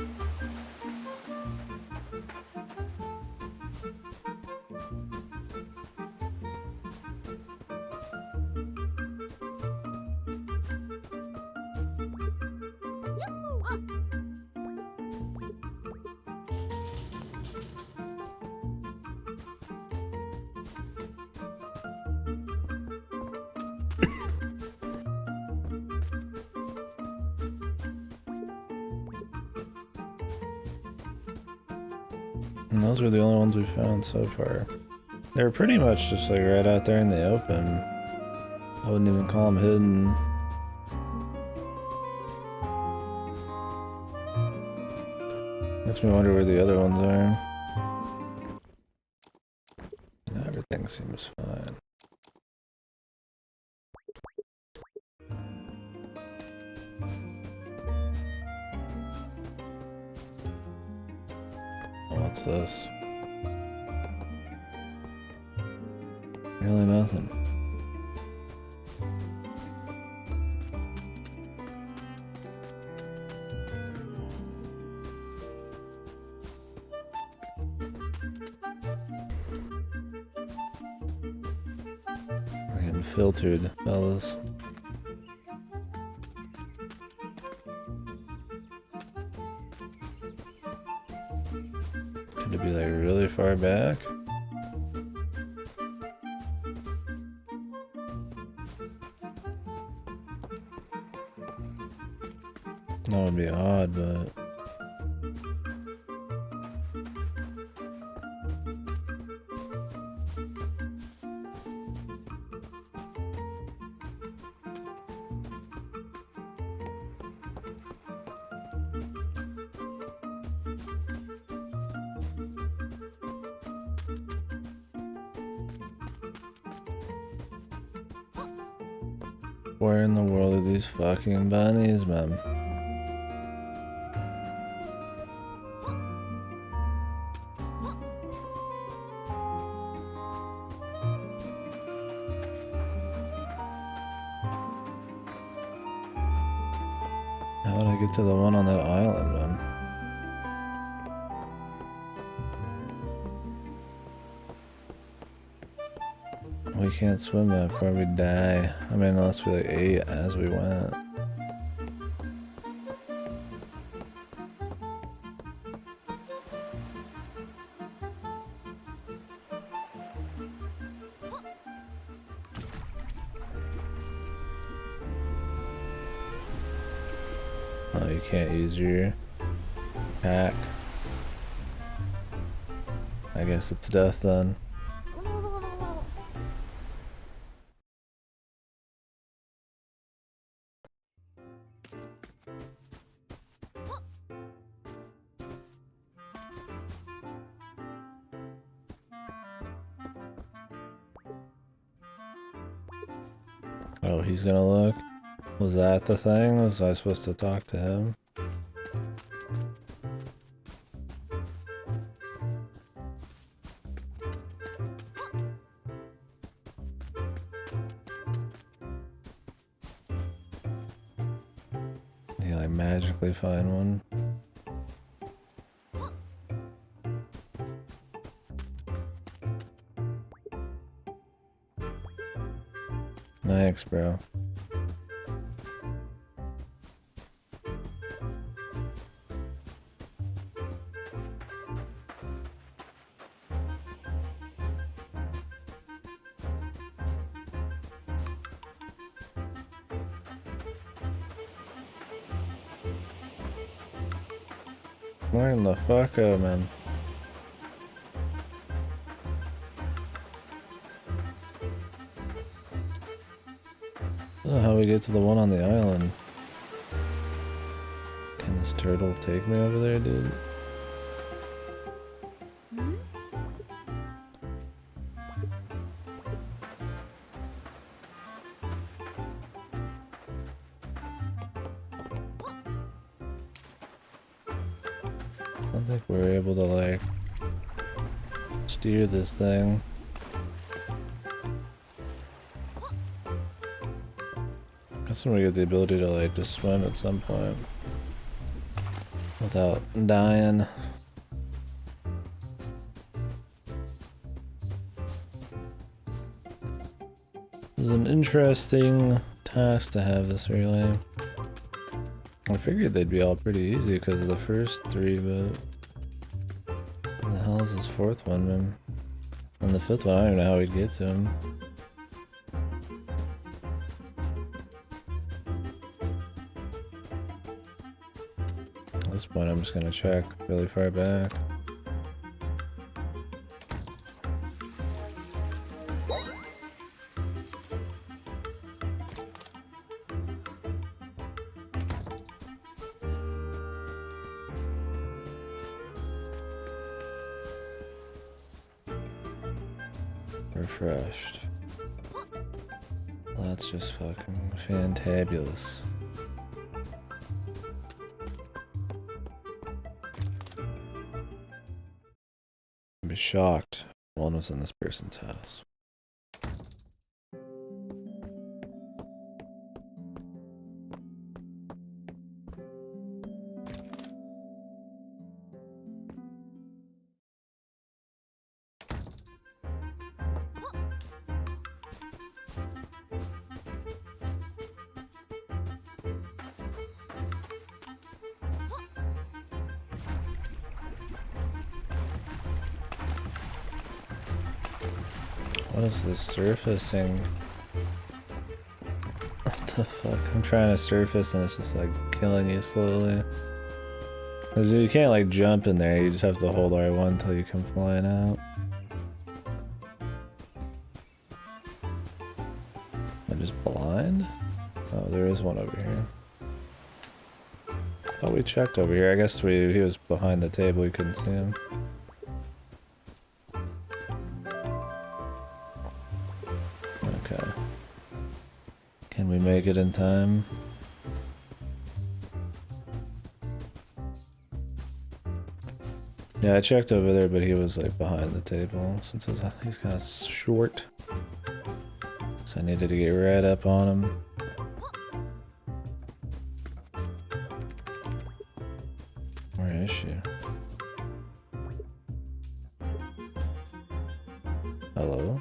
And those were the only ones we found so far. They were pretty much just like right out there in the open. I wouldn't even call them hidden. Makes me wonder where the other ones are. Everything seems fine. What's this? Really nothing. We're getting filtered, fellas. Could it be like really far back? That would be odd, but... Where in the world are these fucking bunnies, man? How would I get to the one on that island, man? We can't swim that far, we die. I mean, unless we like ate as we went. Oh, you can't use your pack. I guess it's death then. Oh, he's gonna look. Was that the thing? Was I supposed to talk to him? Did he like magically find one? Thanks, bro. Where in the fuck up, man? I don't know how we get to the one on the island. Can this turtle take me over there, dude? I don't think we're able to like steer this thing. I guess when we get the ability to like just swim at some point without dying. This is an interesting task to have this early. I figured they'd be all pretty easy because of the first three, but what the hell is this fourth one, man? And the fifth one, I don't even know how we'd get to him. At this point, I'm just gonna check really far back. Refreshed. Well, that's just fucking fantabulous. I'd be shocked if one was in this person's house. What is this surfacing? What the fuck? I'm trying to surface and it's just like killing you slowly. Cause you can't like jump in there, you just have to hold R1 until you come flying out. I'm just blind? Oh, there is one over here. I thought we checked over here. I guess he was behind the table, we couldn't see him. Okay. Can we make it in time? Yeah, I checked over there, but he was like behind the table since he's kind of short. So I needed to get right up on him. Where is she? Hello?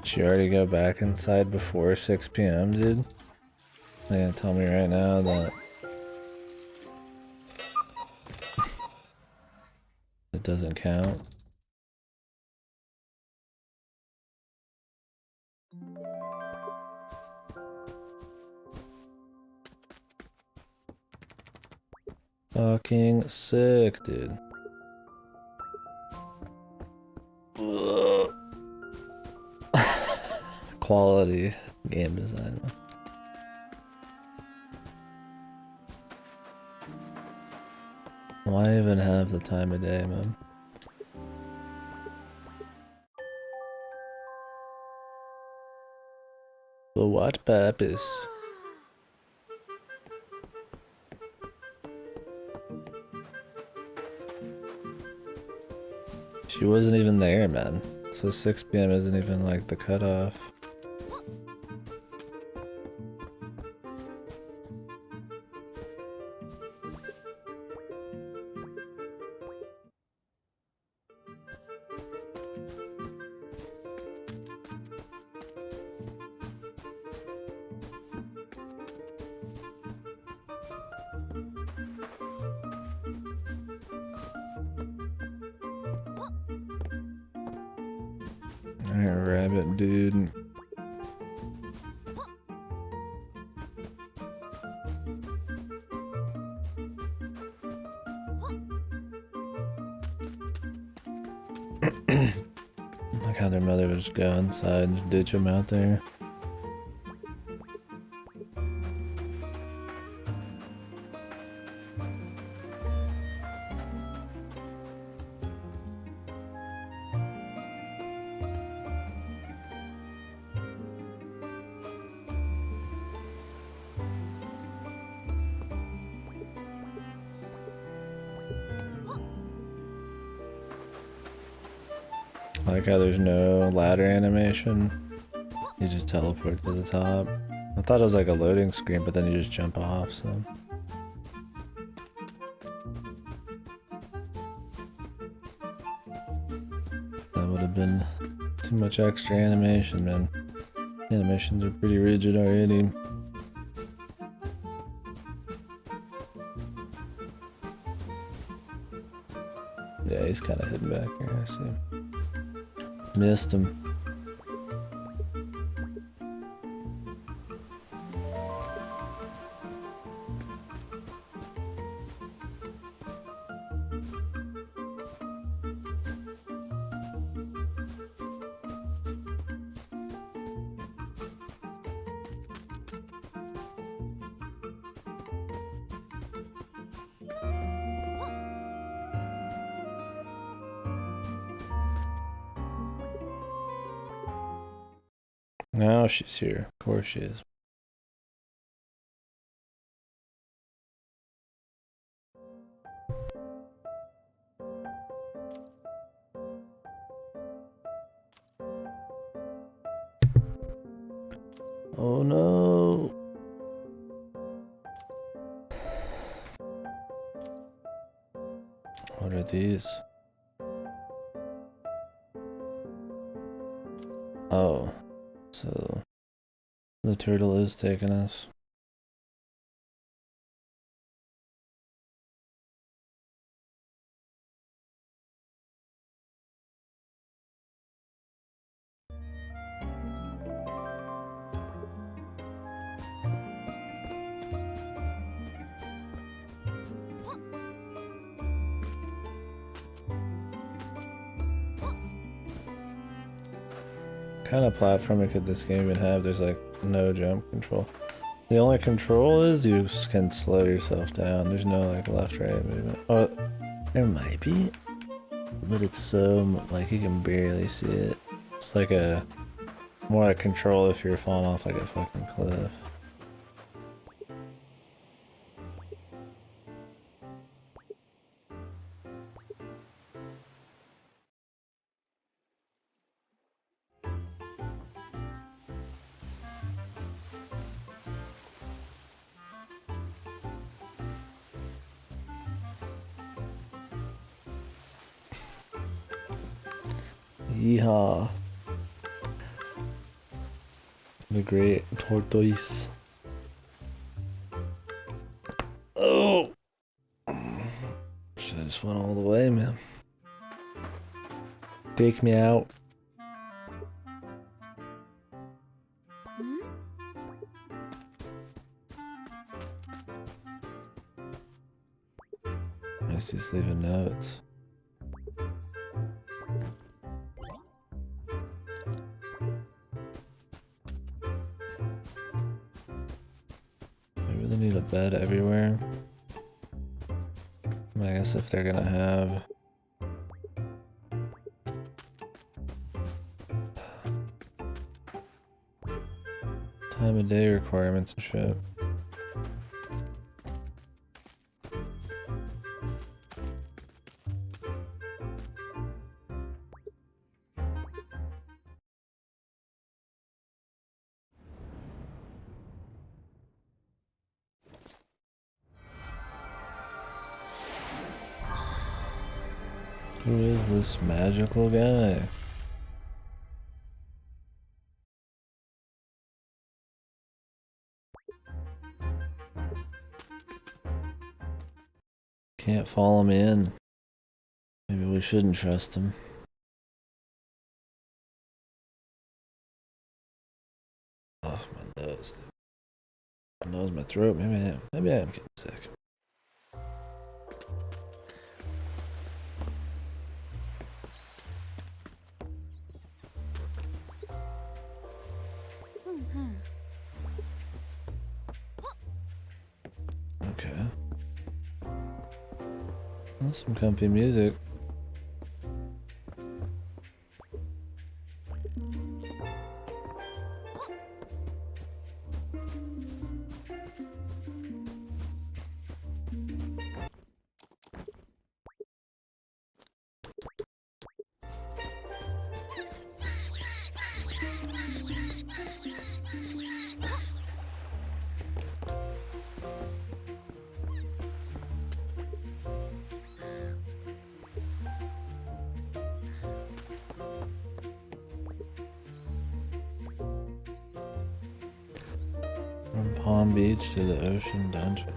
She already go back inside before 6 p.m., dude? They're gonna tell me right now that it doesn't count. Fucking sick, dude. Quality game design. Why even have the time of day, man? For what purpose? She wasn't even there, man. So 6 p.m. isn't even like the cutoff. Alright, rabbit dude. Like how their mother would just go inside and just ditch him out there. I like how there's no ladder animation. You just teleport to the top. I thought it was like a loading screen, but then you just jump off, so. That would have been too much extra animation, man. Animations are pretty rigid already. Yeah, he's kind of hidden back here, I see. Missed him. Now she's here. Of course she is. Oh no. What are these? Oh. So the turtle is taking us. What kind of platforming could this game even have? There's like no jump control. The only control is you can slow yourself down. There's no like left right movement. Oh, there might be, but it's so like you can barely see it. It's like a more like control if you're falling off like a fucking cliff. Yeehaw. The great tortoise. Oh! Should've just went all the way, man. Take me out. Nice, just leaving notes. I really need a bed everywhere. I guess if they're gonna have time of day requirements and shit. Who is this magical guy? Can't follow me in. Maybe we shouldn't trust him. Oh, my nose. My nose, my throat. Maybe I am getting sick. Okay. Well, some comfy music. From Palm Beach to the Ocean Dungeon.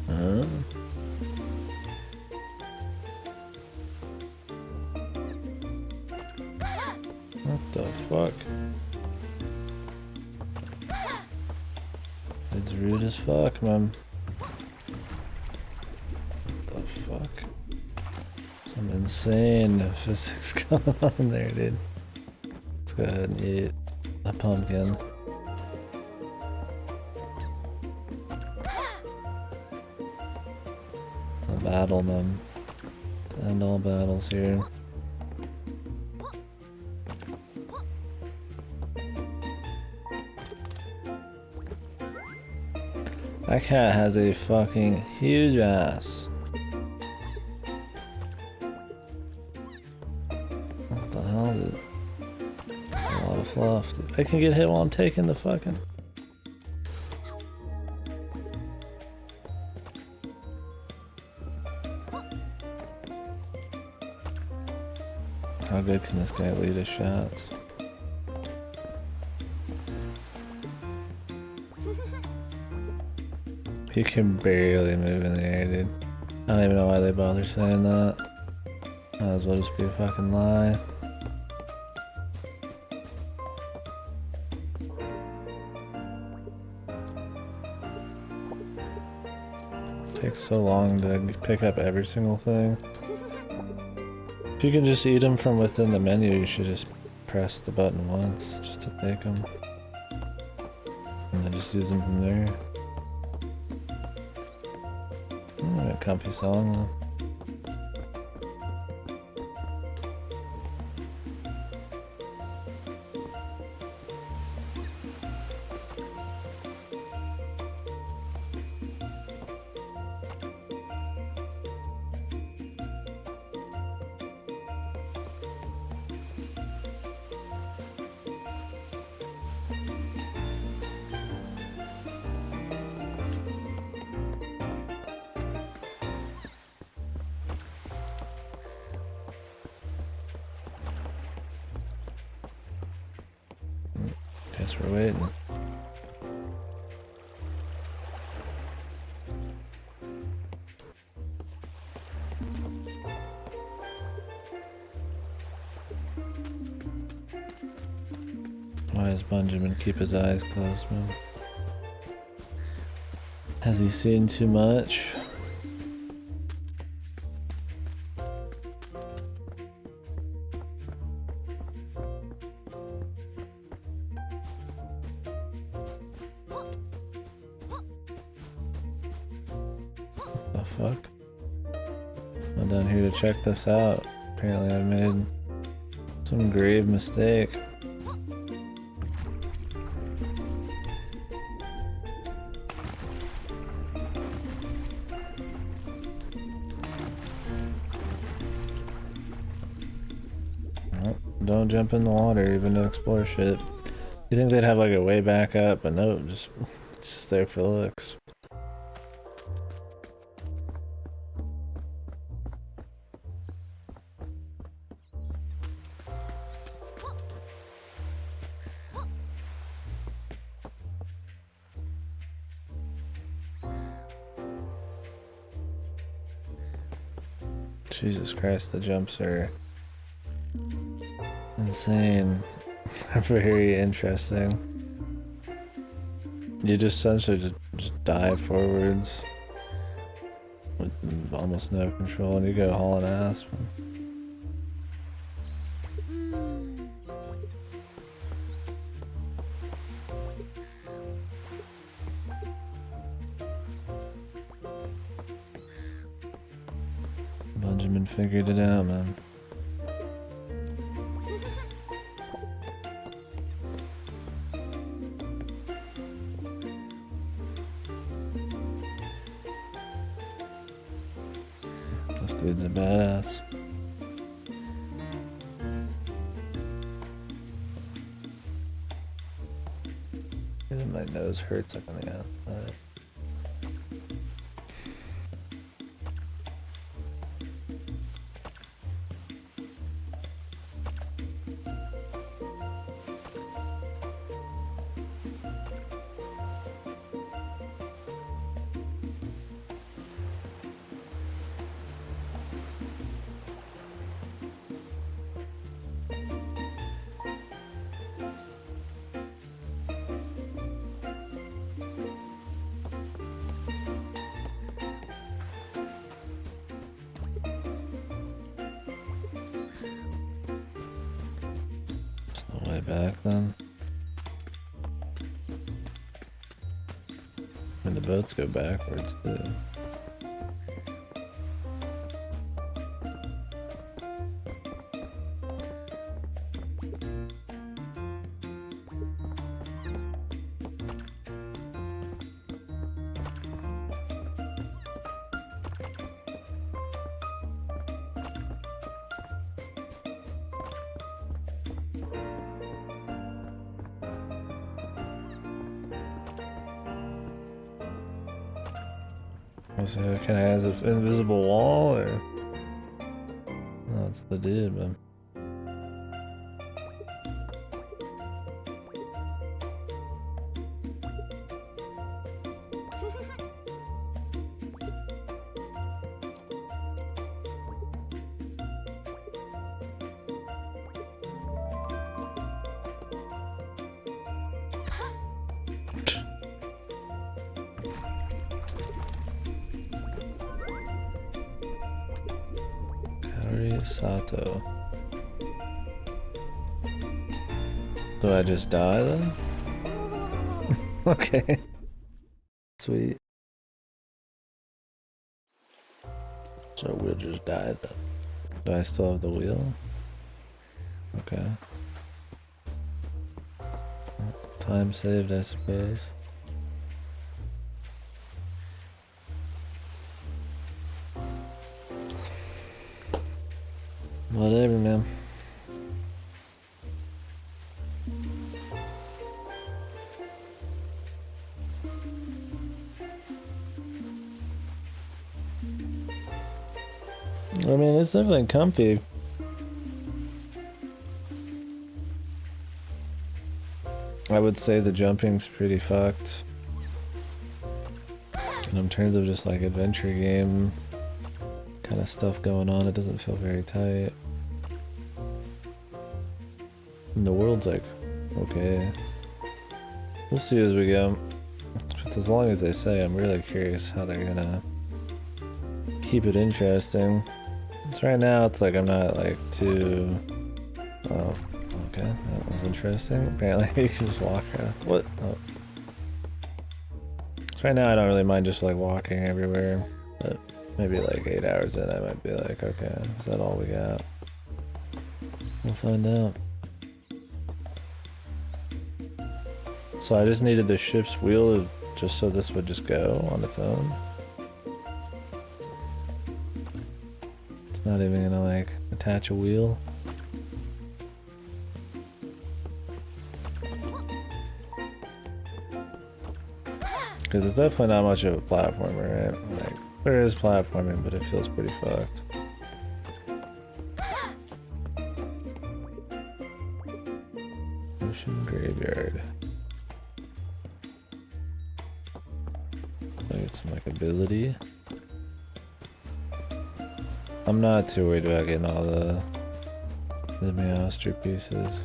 Huh? What the fuck? It's rude as fuck, man. What the fuck? Some insane physics going on there, dude. Let's go ahead and eat a pumpkin. A battle them. To end all battles here. That cat has a fucking huge ass. What the hell is it? It's a lot of fluff, dude. I can get hit while I'm taking the fucking... How good can this guy lead his shots? He can barely move in the air, dude. I don't even know why they bother saying that. Might as well just be a fucking lie. Takes so long to pick up every single thing. If you can just eat them from within the menu, you should just press the button once just to take them. And then just use them from there. A comfy song though. Guess we're waiting. Why does Benjamin keep his eyes closed, man? Has he seen too much? The fuck? I'm down here to check this out. Apparently I made some grave mistake. Don't jump in the water even to explore shit. You think they'd have like a way back up, but no, it's just there for looks. Jesus Christ, the jumps are insane. Very interesting. You just essentially just dive forwards with almost no control, and you go hauling ass. Benjamin figured it out, man. This dude's a badass. My nose hurts like on the outside. Way back then. And the boats go backwards too. So can I have an invisible wall, or no? It's the dude, man. Sato. Do I just die then? Okay. Sweet. So we'll just die then. Do I still have the wheel? Okay. Time saved, I suppose. Whatever, man. I mean, it's definitely comfy. I would say the jumping's pretty fucked. And in terms of just like adventure game kind of stuff going on, it doesn't feel very tight. And the world's like, okay. We'll see as we go. But as long as they say, I'm really curious how they're gonna keep it interesting. So right now it's like I'm not like too... Oh, okay, that was interesting. Apparently you can just walk around. What? Oh. So right now I don't really mind just like walking everywhere, but maybe like 8 hours in I might be like, okay, is that all we got? We'll find out. So I just needed the ship's wheel just so this would just go on its own. It's not even gonna like attach a wheel. Because it's definitely not much of a platformer, right? Like, there is platforming, but it feels pretty fucked. Ocean Graveyard. I get some like ability. I'm not too worried about getting all the Meowster pieces.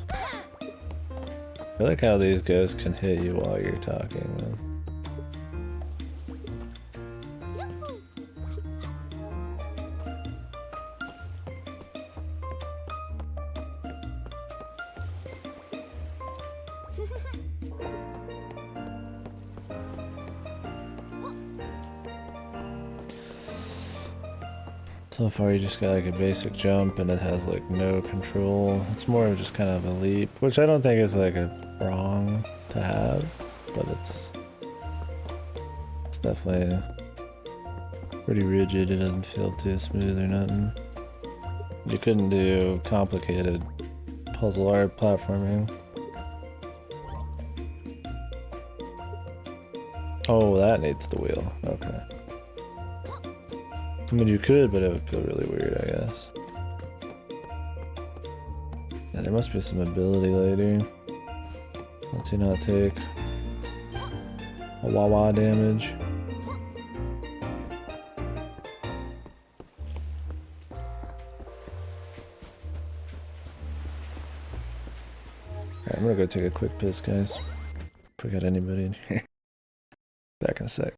I like how these ghosts can hit you while you're talking, man. So far you just got like a basic jump and it has like no control. It's more of just kind of a leap, which I don't think is like a wrong to have, but it's definitely pretty rigid. It doesn't feel too smooth or nothing. You couldn't do complicated puzzle art platforming. Oh, that needs the wheel. Okay. I mean, you could, but it would feel really weird, I guess. Yeah, there must be some ability later. Let's see not take a wah-wah damage. Alright, I'm gonna go take a quick piss, guys. If we got anybody in here. Back in a sec.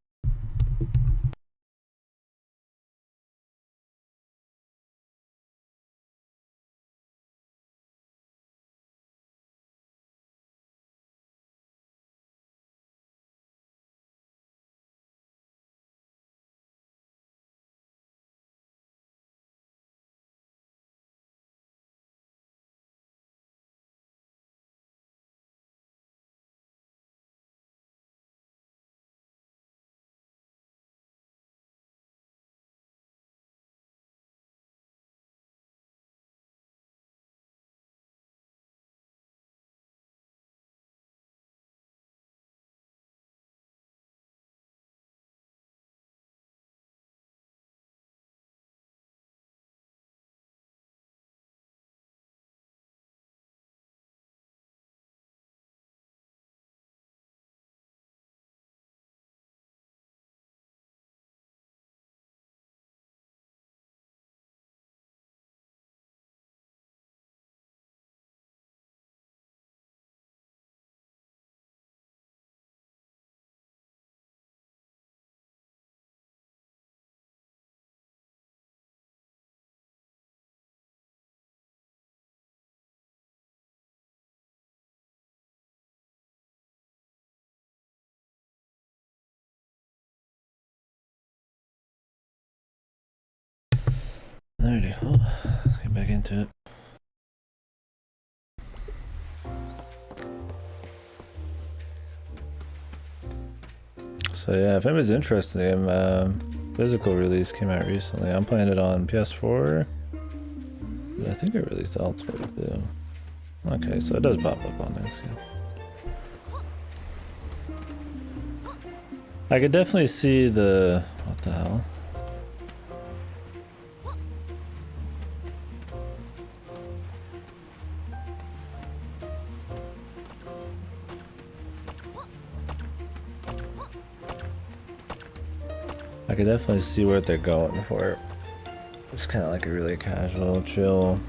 Alrighty, well, let's get back into it. So yeah, if anybody's interested in the physical release came out recently. I'm playing it on PS4. But I think it released elsewhere too. Okay, so it does pop up on this, yeah. I could definitely see the... what the hell? I could definitely see what they're going for. It's kind of like a really casual, chill,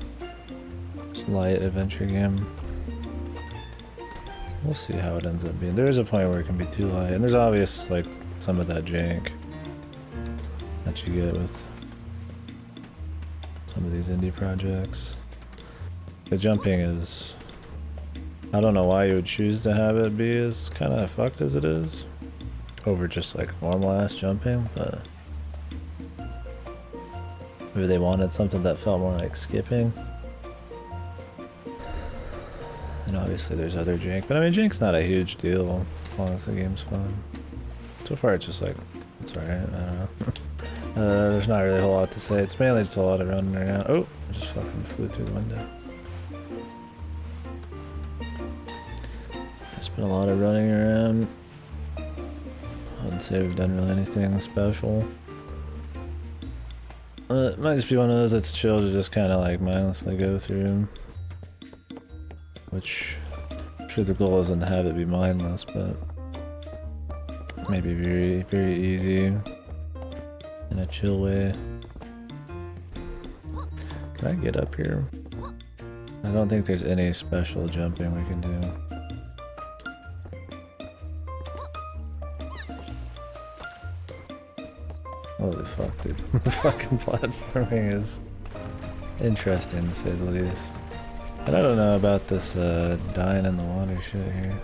just light adventure game. We'll see how it ends up being. There is a point where it can be too light, and there's obvious like some of that jank that you get with some of these indie projects. The jumping is... I don't know why you would choose to have it be as kind of fucked as it is over just like normal ass jumping, but maybe they wanted something that felt more like skipping. And obviously there's other jank, but I mean jank's not a huge deal as long as the game's fun. So far it's just like, it's alright, I don't know. There's not really a whole lot to say, it's mainly just a lot of running around. Oh, I just fucking flew through the window. There's been a lot of running around. I wouldn't say we've done really anything special. It might just be one of those that's chill to just kind of like mindlessly go through. Which, I'm sure the goal isn't to have it be mindless, but maybe very, very easy in a chill way. Can I get up here? I don't think there's any special jumping we can do. Holy fuck, dude. The fucking platforming is interesting to say the least. And I don't know about this dying in the water shit here.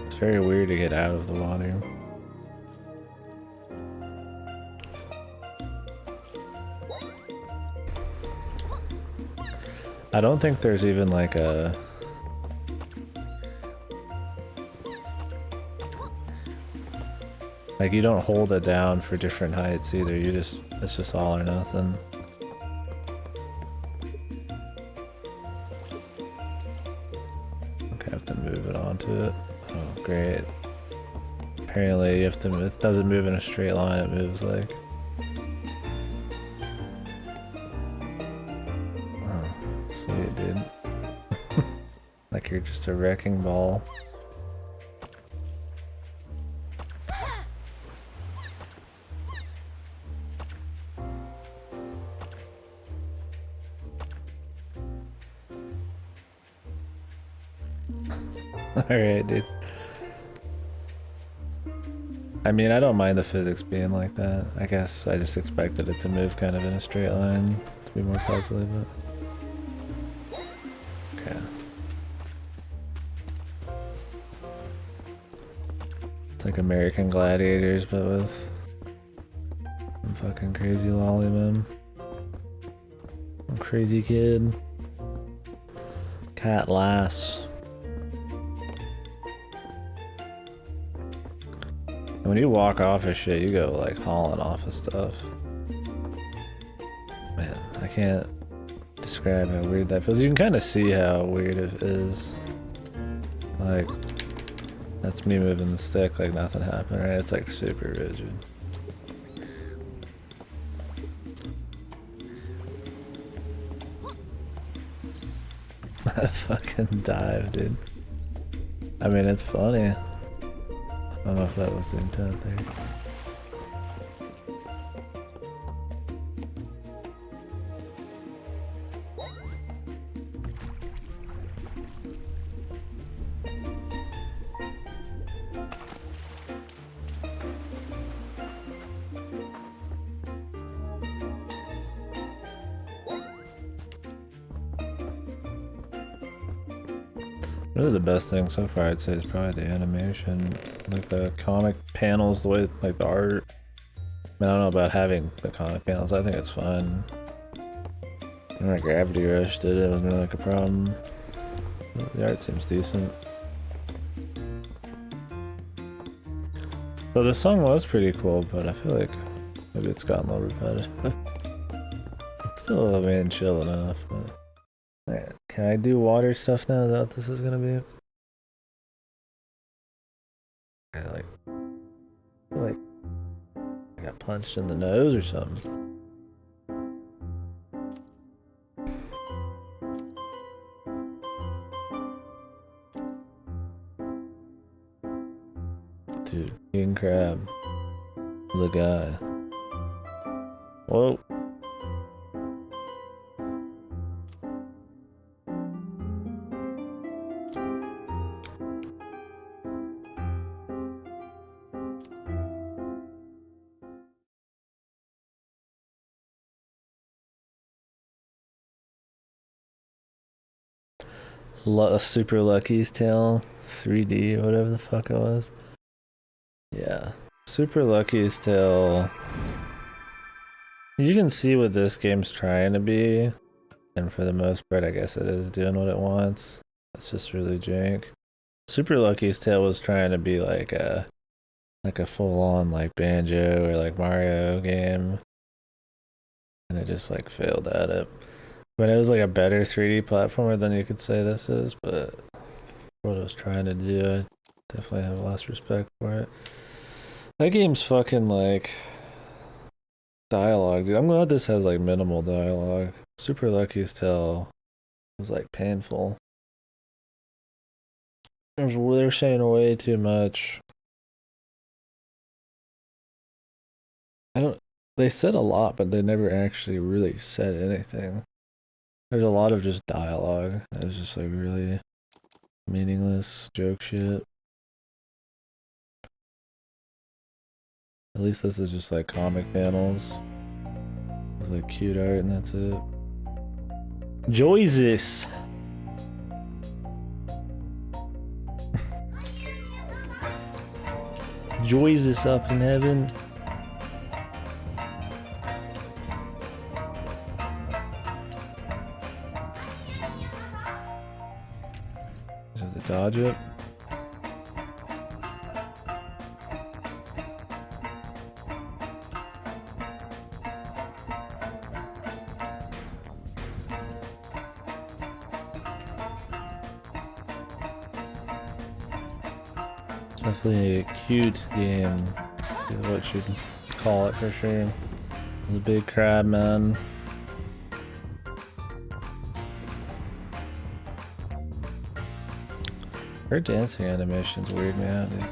It's very weird to get out of the water. I don't think there's even like a... Like you don't hold it down for different heights either, you just... It's just all or nothing. Okay, I have to move it onto it. Oh, great. Apparently you have to... It doesn't move in a straight line, it moves like... Oh, sweet, dude. Like you're just a wrecking ball. Alright, dude. I mean, I don't mind the physics being like that. I guess I just expected it to move kind of in a straight line to be more puzzly, but... Okay. It's like American Gladiators, but with some fucking crazy lollyman. Some crazy kid. Cat lass. When you walk off of shit, you go like hauling off of stuff. Man, I can't describe how weird that feels. You can kind of see how weird it is. Like, that's me moving the stick like nothing happened, right? It's like super rigid. That fucking dive, dude. I mean, it's funny. I don't know if that was the intent there. Really the best thing so far I'd say is probably the animation. Like the comic panels, the way, like the art. I mean, I don't know about having the comic panels, I think it's fun. When Gravity Rush did it, it wasn't really like a problem. The art seems decent. So the song was pretty cool, but I feel like maybe it's gotten a little repetitive. It's still, I mean, chill enough, but... Alright, can I do water stuff now? Is that what this is gonna be? I feel like I got punched in the nose or something. Dude, king crab. the guy. Whoa. Super Lucky's Tale 3D, whatever the fuck it was. Yeah. Super Lucky's Tale. You can see what this game's trying to be, and for the most part, I guess it is doing what it wants. It's just really jank. Super Lucky's Tale was trying to be like a full-on like Banjo or like Mario game, and it just like failed at it. But it was like a better 3D platformer than you could say this is, but what it was trying to do, I definitely have less respect for it. That game's fucking like dialogue, dude. I'm glad this has like minimal dialogue. Super Lucky's Tale was like painful. They're saying way too much. They said a lot, but they never actually really said anything. There's a lot of just dialogue. It was just like really meaningless joke shit. At least this is just like comic panels. It's like cute art and that's it. Jesus! Jesus up in heaven. Is it the dodge it? Definitely a cute game, is what you'd call it for sure. The big crab man. Her dancing animations weird me out, dude.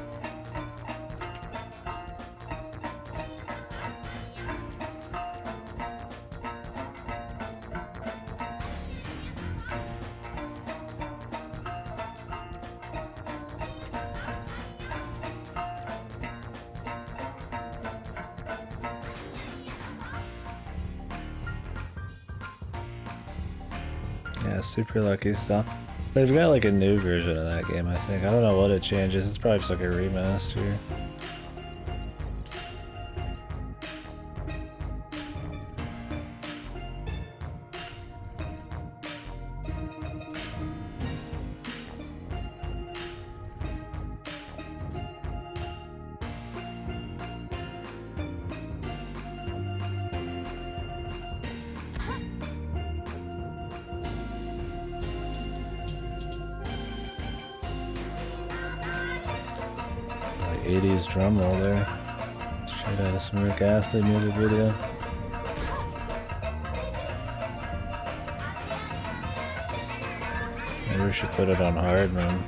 Yeah, super lucky stuff. They've got like a new version of that game, I think. I don't know what it changes. It's probably just like a remaster. Like 80s drum roll there. Straight out of some Rick Astley music video. Maybe we should put it on hard, man.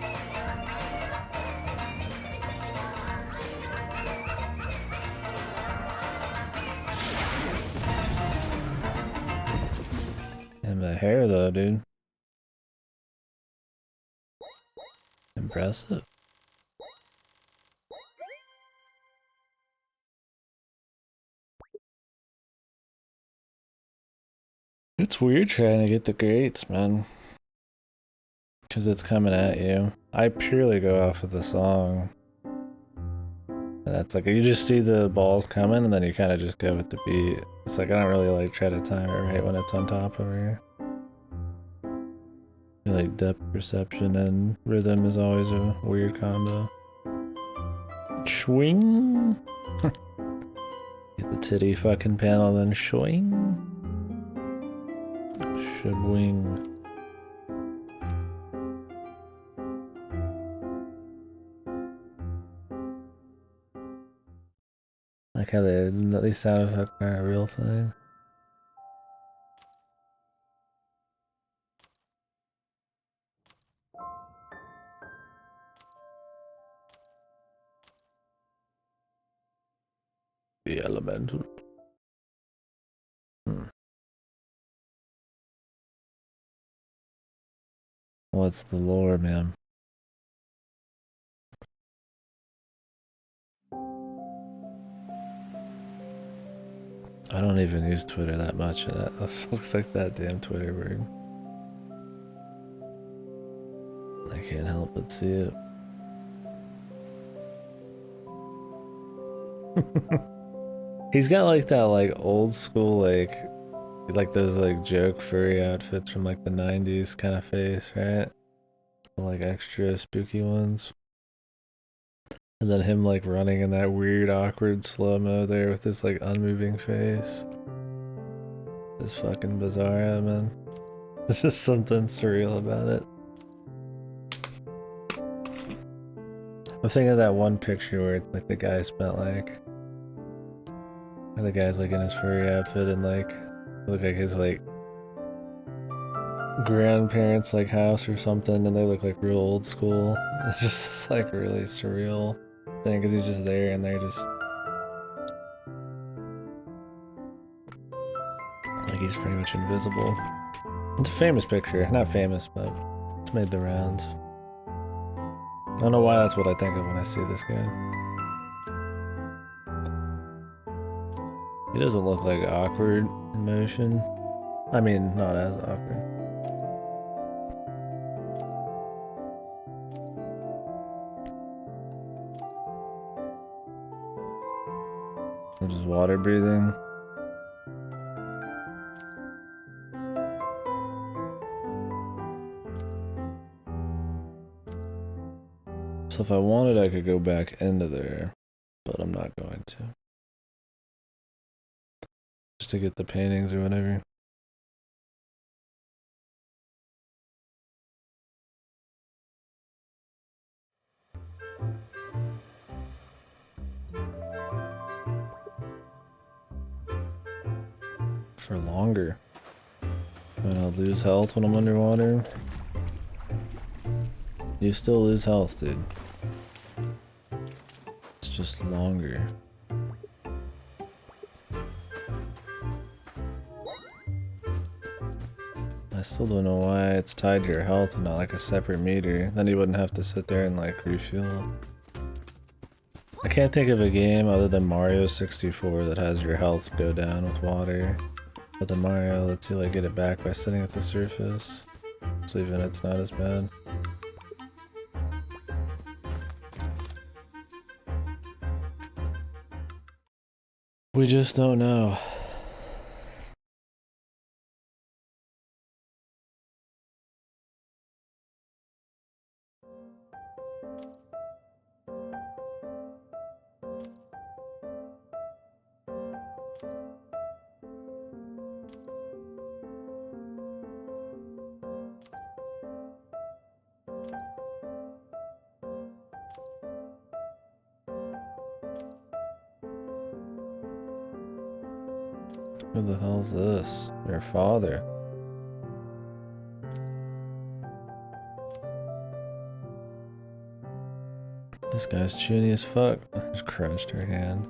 And the hair though, dude. Impressive. It's weird trying to get the greats, man. Because it's coming at you. I purely go off of the song. And that's like, you just see the balls coming and then you kind of just go with the beat. It's like, I don't really like try to time it right when it's on top over here. I feel like depth perception and rhythm is always a weird combo. Swing! Get the titty fucking panel, then swing. Shabwing. Like how these sound effects are a real thing. The elemental. What's the lore, man? I don't even use Twitter that much. That looks like that damn Twitter bird. I can't help but see it. He's got like that like old school like those like joke furry outfits from like the 90s kind of face, right? The, like extra spooky ones. And then him like running in that weird awkward slow-mo there with his like unmoving face. It's fucking bizarre, man. There's just something surreal about it. I'm thinking of that one picture where like the guy spent like, where the guy's like in his furry outfit and like look like his like grandparents like house or something, and they look like real old school. It's just this like really surreal thing because he's just there and they're just like he's pretty much invisible. It's a famous picture, not famous, but it's made the rounds. I don't know why that's what I think of when I see this guy. He doesn't look like awkward in motion. I mean, not as awkward. I'm just water breathing. So if I wanted, I could go back into there, but I'm not going to. Just to get the paintings or whatever. For longer. And I'll lose health when I'm underwater. You still lose health, dude. It's just longer. I still don't know why it's tied to your health and not like a separate meter. Then you wouldn't have to sit there and like refuel. I can't think of a game other than Mario 64 that has your health go down with water. But then Mario lets you like get it back by sitting at the surface. So even it's not as bad. We just don't know. Who the hell's this? Your father. This guy's chuny as fuck. Just crunched her hand.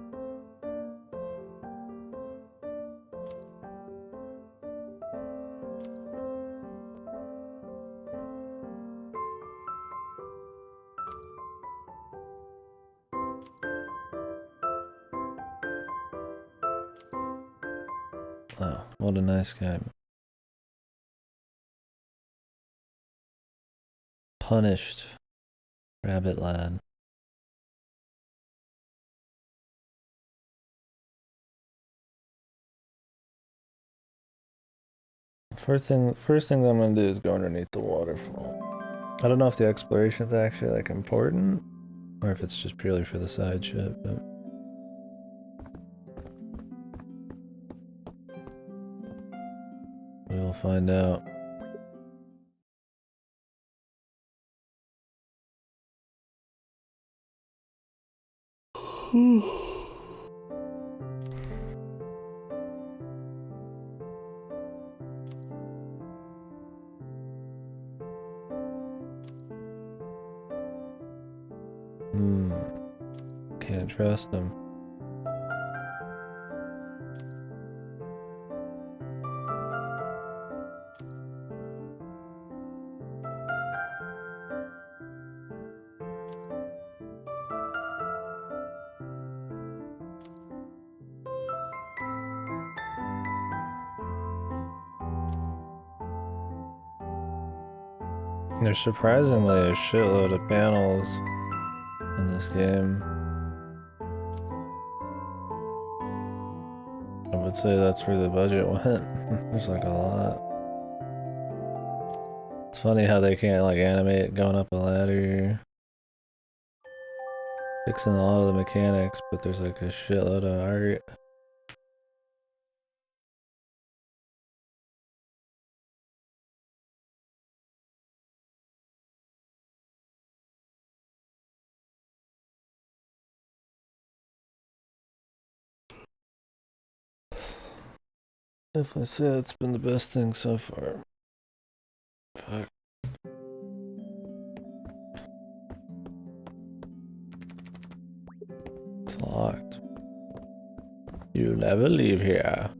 Oh, what a nice guy. Punished. Rabbit lad. First thing I'm gonna do is go underneath the waterfall. I don't know if the exploration's actually like important or if it's just purely for the side shit, but we'll find out. Can't trust him. There's surprisingly a shitload of panels in this game. I would say that's where the budget went. There's like a lot. It's funny how they can't like animate going up a ladder. Fixing a lot of the mechanics, but there's like a shitload of art. Definitely say it's been the best thing so far. Fuck. It's locked. You never leave here.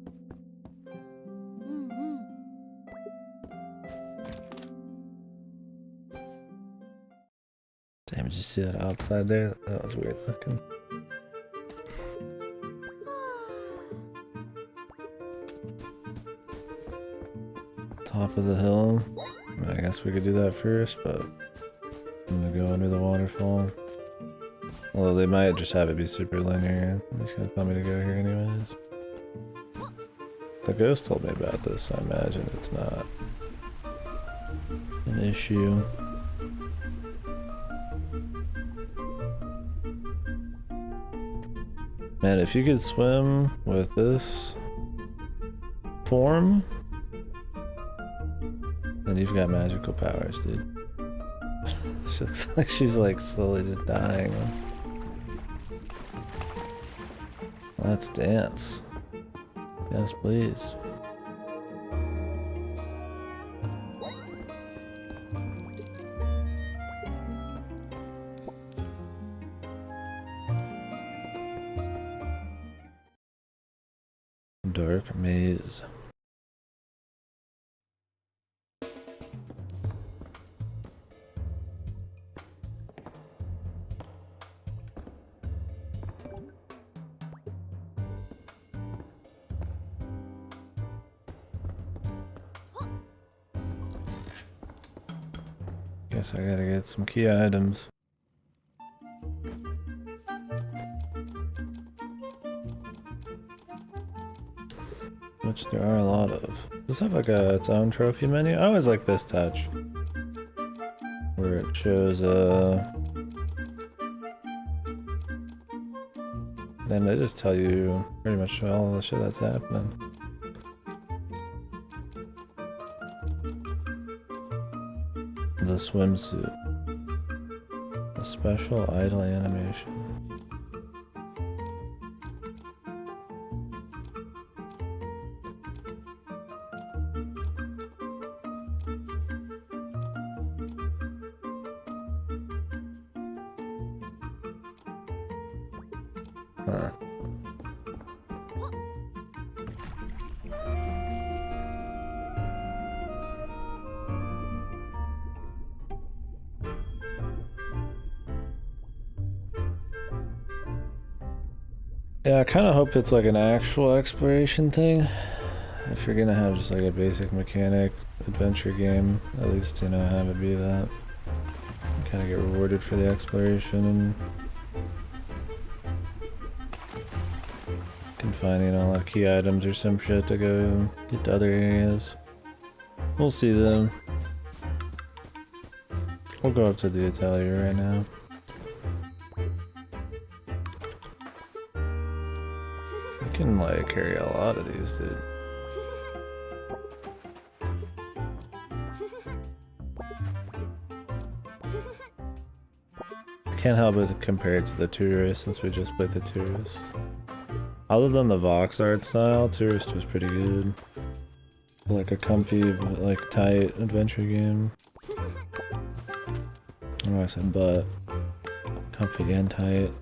Damn, did you see that outside there? That was weird looking. Top of the hill. I guess we could do that first, but I'm gonna go under the waterfall. Although they might just have it be super linear. He's gonna tell me to go here anyways. The ghost told me about this, so I imagine it's not an issue. Man, if you could swim with this form, then you've got magical powers, dude. She looks like she's like slowly just dying. Let's dance. Yes, please. Dark maze. Guess I gotta get some key items. Which there are a lot of. Does this have like its own trophy menu? I always like this touch. Where it shows then they just tell you pretty much all the shit that's happening. The swimsuit. The special idle animation. Huh. Yeah, I kind of hope it's like an actual exploration thing. If you're gonna have just like a basic mechanic adventure game, at least, you know, have it be that. Kind of get rewarded for the exploration and can find, you know, like key items or some shit to go get to other areas. We'll see them. We'll go up to the atelier right now. I can like carry a lot of these, dude. Can't help but compare it to the Tourist since we just played the Tourist. Other than the Vox art style, Tourist was pretty good. Like a comfy, but like tight adventure game. I don't know why I said but. Comfy and tight.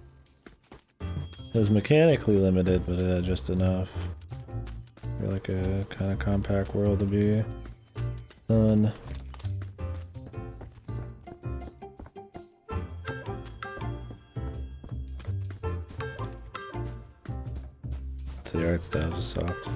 It was mechanically limited, but it had just enough for like a kind of compact world to be fun. The art style just sucked.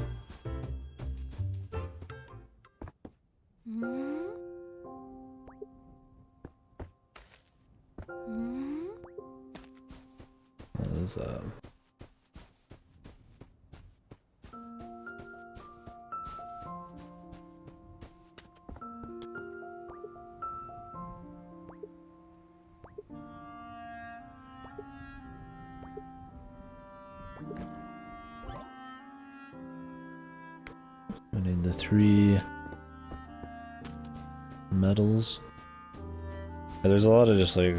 What is I need the 3 metals. There's a lot of just like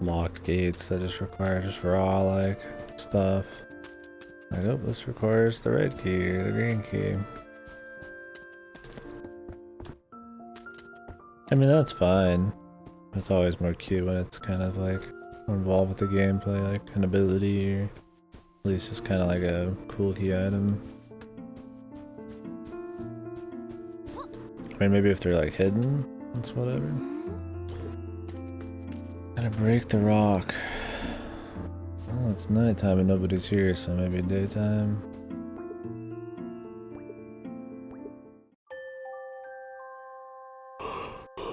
locked gates that just require just raw like stuff. Like, oh, this requires the red key or the green key. I mean, that's fine. It's always more cute when it's kind of like more involved with the gameplay, like an ability or at least just kind of like a cool key item. I mean, maybe if they're like hidden, it's whatever. Gotta break the rock. Well, it's nighttime and nobody's here, so maybe daytime.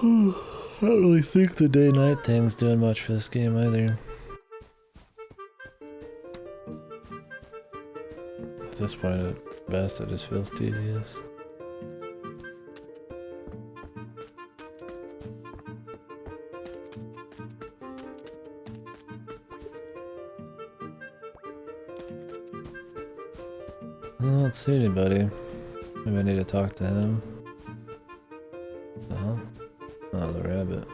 I don't really think the day-night thing's doing much for this game either. At this point, at best, it just feels tedious. I don't see anybody. Maybe I need to talk to him. What the hell? Oh, the rabbit.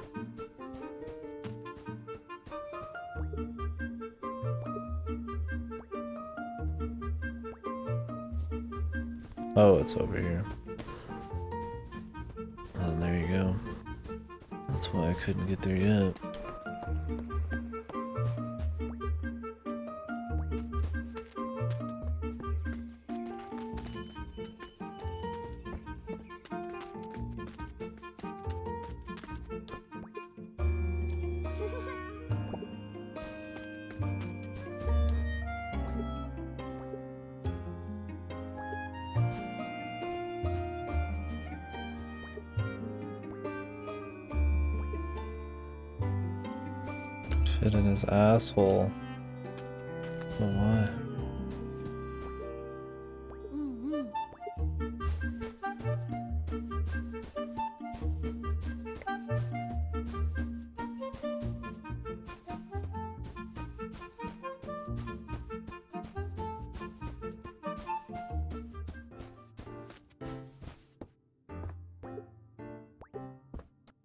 Oh, it's over here. Oh, there you go. That's why I couldn't get there yet. Fit in his asshole. But why?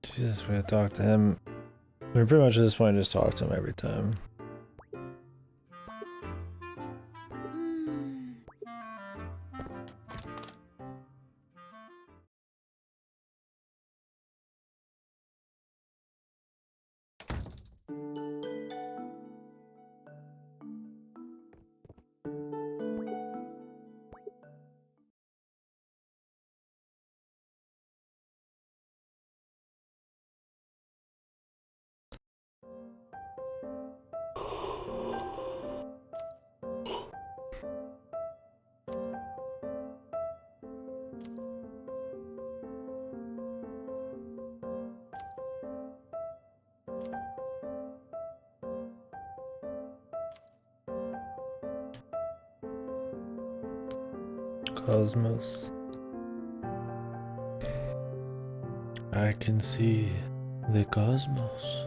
Jesus, we gotta talk to him. We're pretty much at this point just talk to him every time. Cosmos. I can see the cosmos.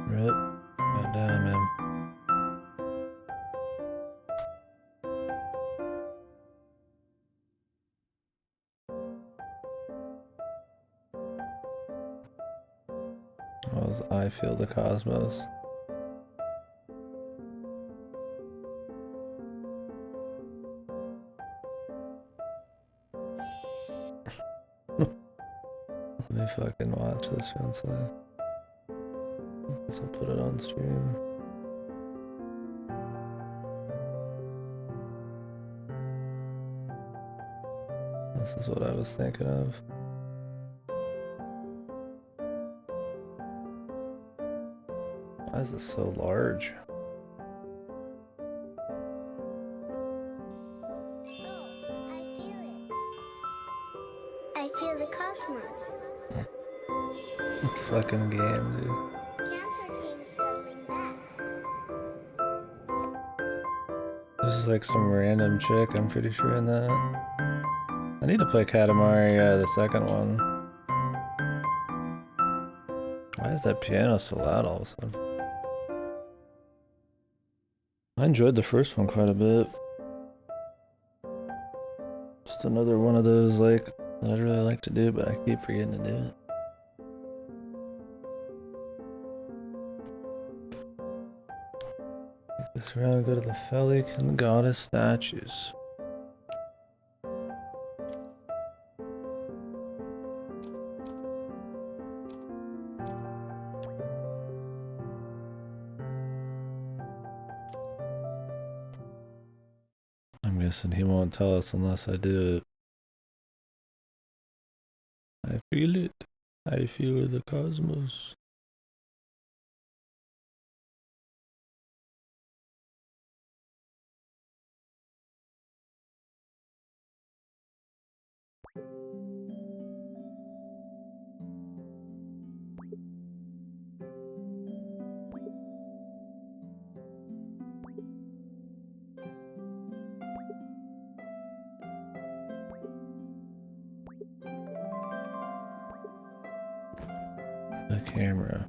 Rip. Right down, man. I feel the cosmos. Let me fucking watch this one slide. Guess I'll put it on stream. This is what I was thinking of. Why is this so large? I feel the cosmos. Fucking game, dude. Cancer came scuttling back. This is like some random chick, I'm pretty sure, in that. I need to play Katamari, the second one. Why is that piano so loud all of a sudden? I enjoyed the first one quite a bit. Just another one of those, like, that I'd really like to do, but I keep forgetting to do it. Take this around, go to the phallic and the goddess statues. I'm guessing he won't tell us unless I do it. I feel it. I feel the cosmos. The camera.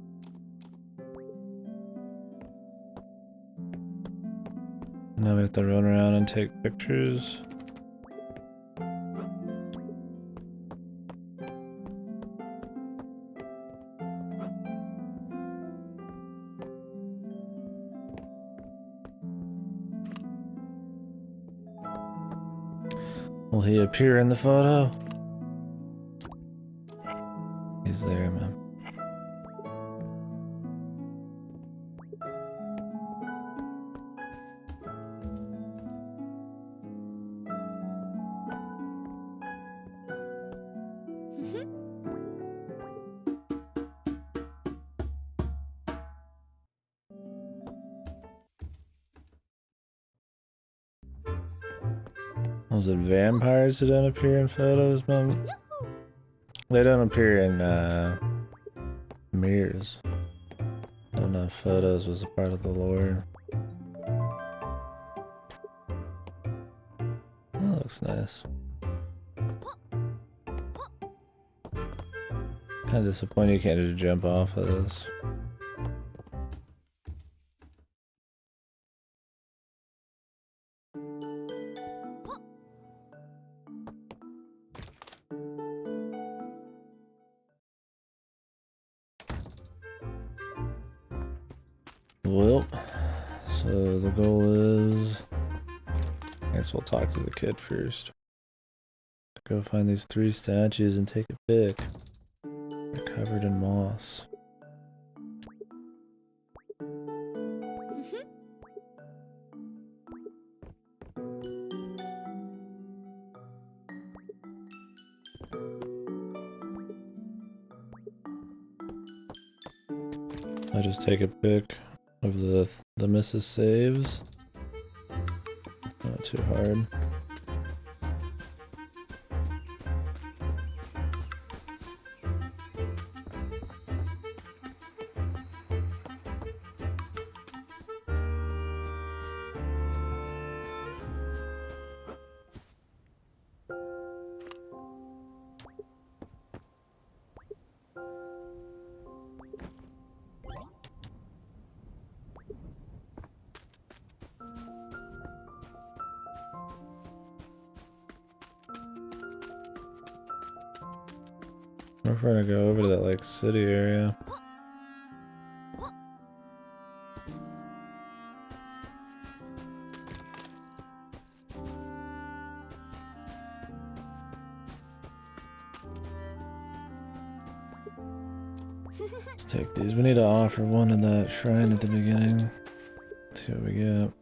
Now we have to run around and take pictures. Will he appear in the photo? He's there, man. Was it vampires that don't appear in photos, man? They don't appear in mirrors. I don't know if photos was a part of the lore. That looks nice. Kind of disappointed you can't just jump off of this. Well, so the goal is, I guess we'll talk to the kid first. Go find these 3 statues and take a pic. They're covered in moss. I just take a pic of the Mrs. Saves. Not too hard. We're gonna go over to that like city area. Let's take these. We need to offer one in that shrine at the beginning. Let's see what we get.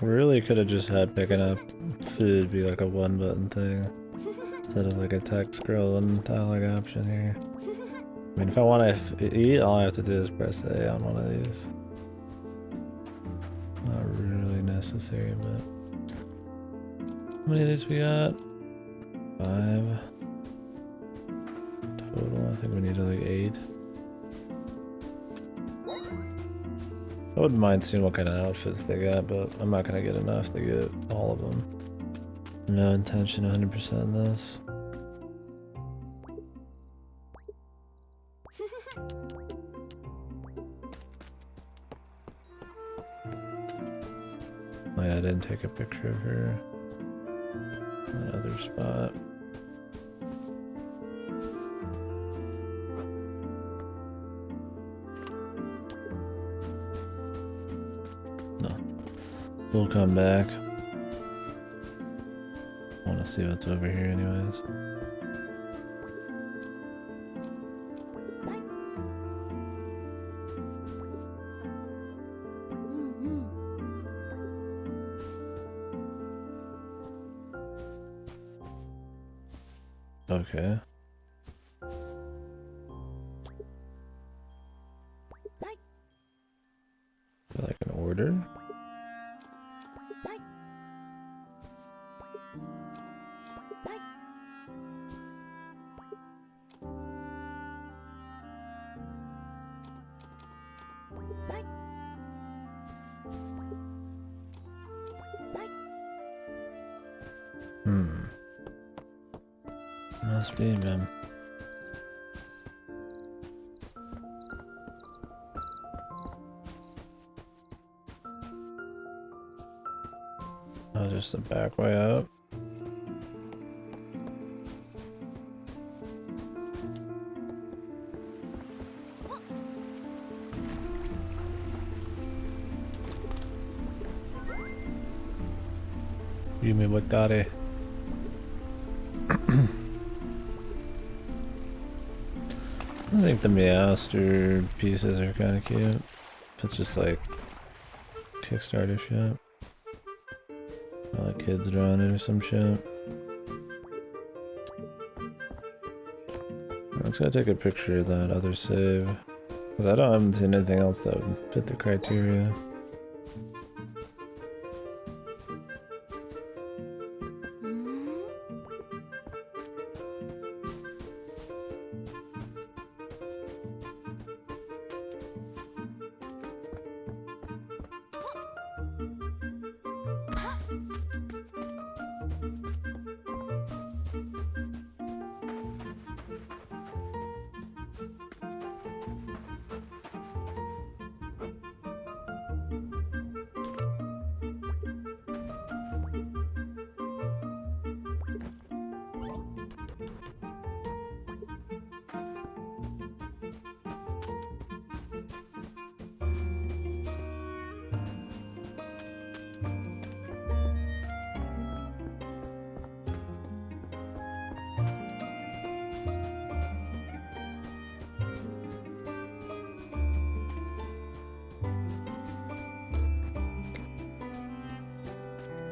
Really could have just had picking up food be like a one button thing instead of like a text scroll and dialogue option here. I mean, if I want to eat, all I have to do is press A on one of these. Not really necessary, but how many of these we got? 5 total. I think we need like 8. I wouldn't mind seeing what kind of outfits they got, but I'm not gonna get enough to get all of them. No intention 100% in this. Oh yeah, I didn't take a picture of her. Another spot. No. We'll come back. I want to see what's over here anyways. Okay. Like an order? Must be, man. Oh, just the back way up. You mean what, Daddy? I think the Meowster pieces are kind of cute. It's just like Kickstarter shit. Or like kids drawing it or some shit. Let's go take a picture of that other save. Because I haven't seen anything else that would fit the criteria.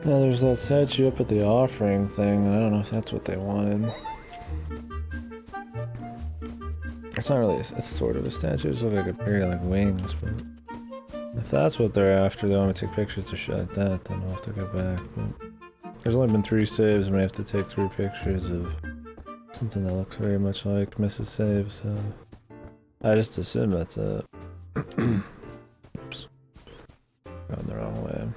Now there's that statue up at the offering thing, and I don't know if that's what they wanted. It's not really, it's sort of a statue, it's like a pair of like wings, but if that's what they're after, they want me to take pictures of shit like that, then I'll have to go back. But there's only been 3 saves, and we have to take 3 pictures of something that looks very much like Mrs. Save, so I just assume that's it. Oops. Going the wrong way.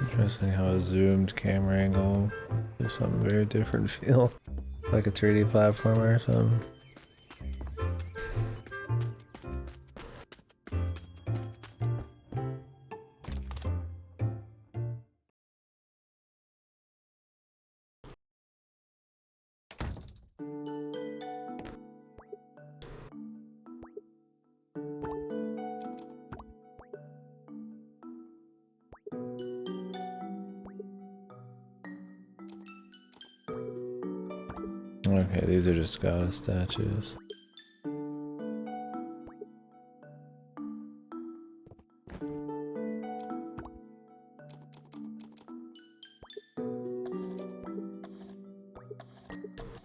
Interesting how a zoomed camera angle gives something very different feel. Like a 3D platformer or something. Okay, these are just goddess statues.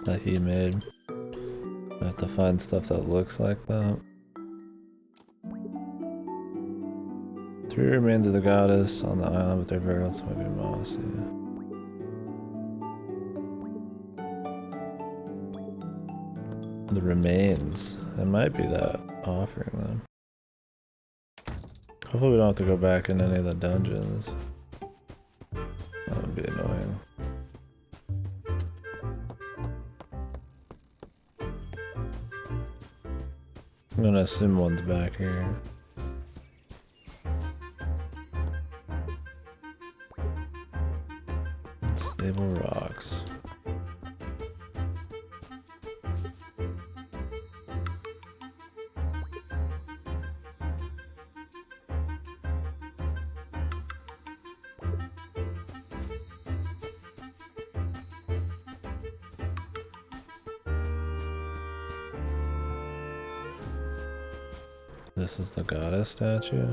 That he made. I have to find stuff that looks like that. 3 remains of the goddess on the island, but their burials might be mossy. The remains. It might be that offering them. Hopefully we don't have to go back in any of the dungeons. That would be annoying. I'm gonna assume one's back here. Stable rocks. This is the goddess statue.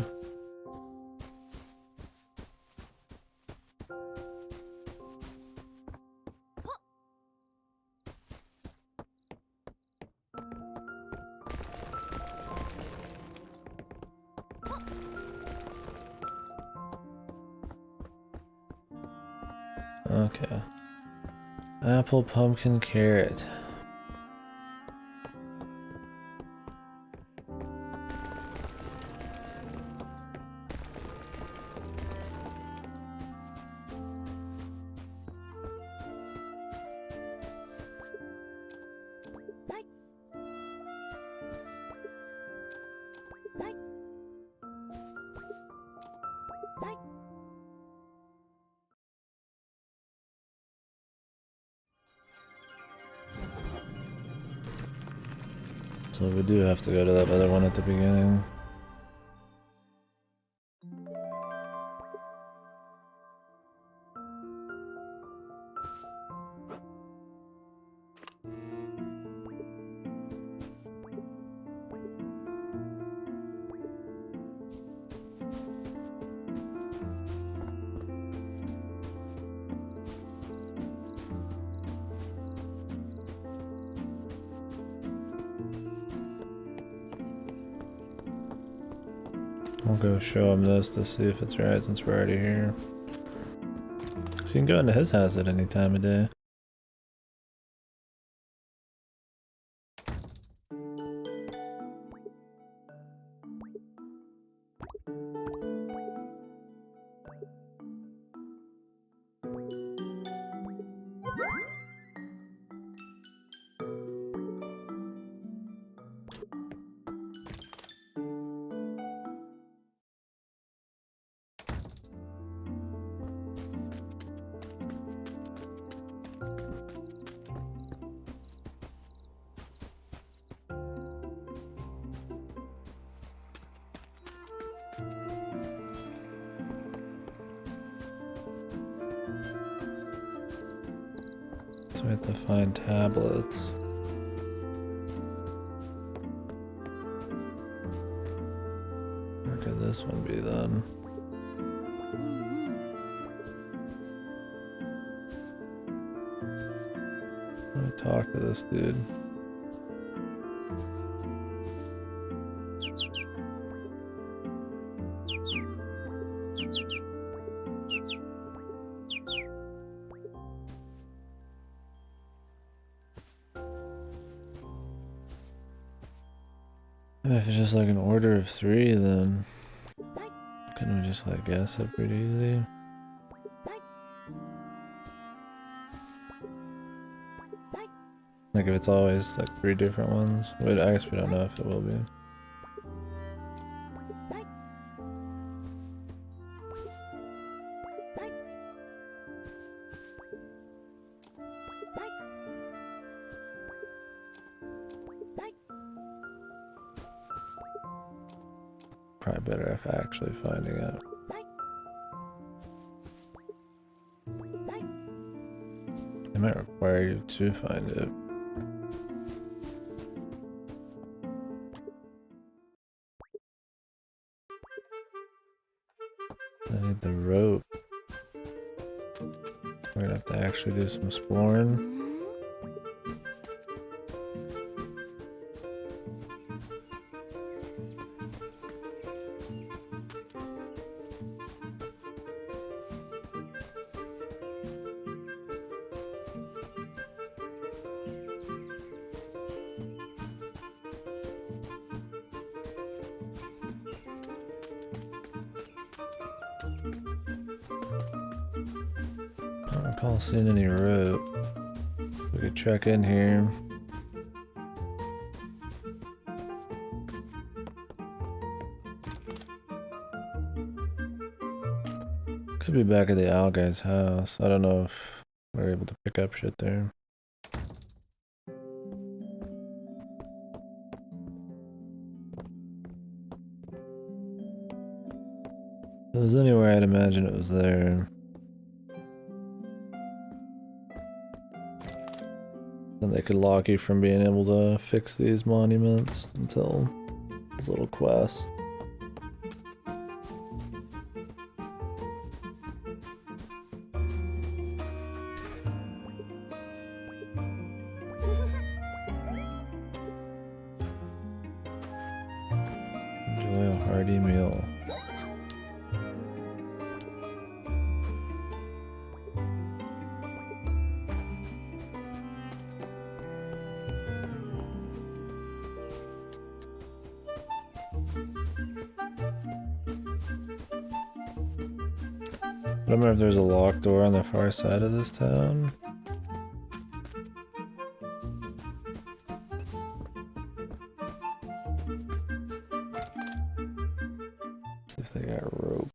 Okay. Apple, pumpkin, carrot. So we do have to go to that other one at the beginning. I'll go show him this to see if it's right since we're already here. So you can go into his house at any time of day. So we have to find tablets. Where could this one be then? Let me talk to this dude. If it's just like an order of 3, then couldn't we just like guess it pretty easy? Like if it's always like 3 different ones. Wait, I guess we don't know if it will be. Probably better if actually finding it. It might require you to find it. the rope. We're gonna have to actually do some exploring. I don't recall seeing any rope. We could check in here. Could be back at the owl guy's house. I don't know if we're able to pick up shit there. If it was anywhere, I'd imagine it was there. Then they could lock you from being able to fix these monuments until this little quest. Enjoy a hearty meal. I don't remember if there's a locked door on the far side of this town. See if they got rope.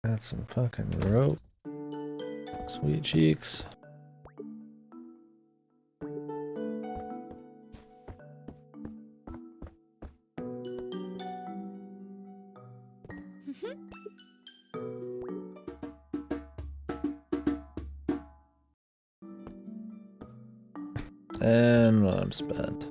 Got some fucking rope. Sweet cheeks. And well, I'm spent.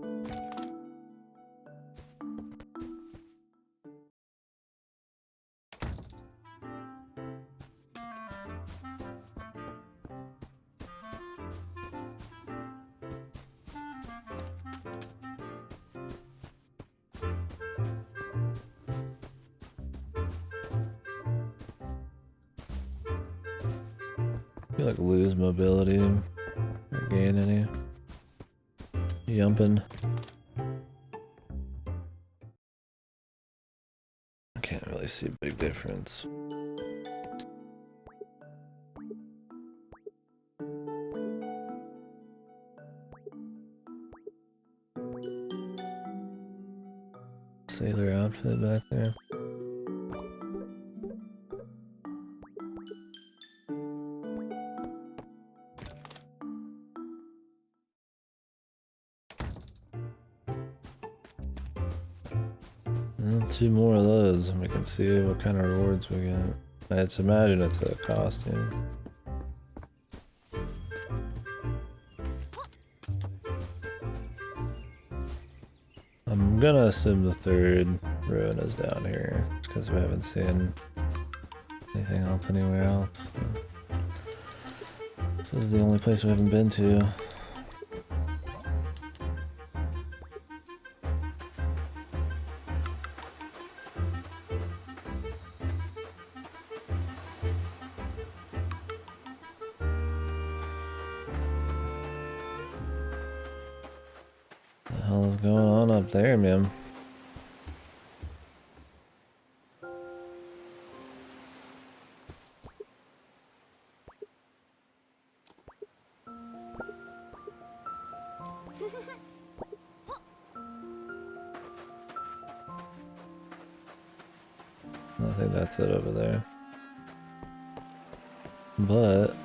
I feel like lose mobility or gain any. Yumping. I can't really see a big difference. Sailor outfit back there. And 2 more of those, and we can see what kind of rewards we get. I'd imagine it's a costume. I'm gonna assume the 3rd ruin is down here, because we haven't seen anything else anywhere else. So this is the only place we haven't been to. What the hell is going on up there, man? I think that's it over there. But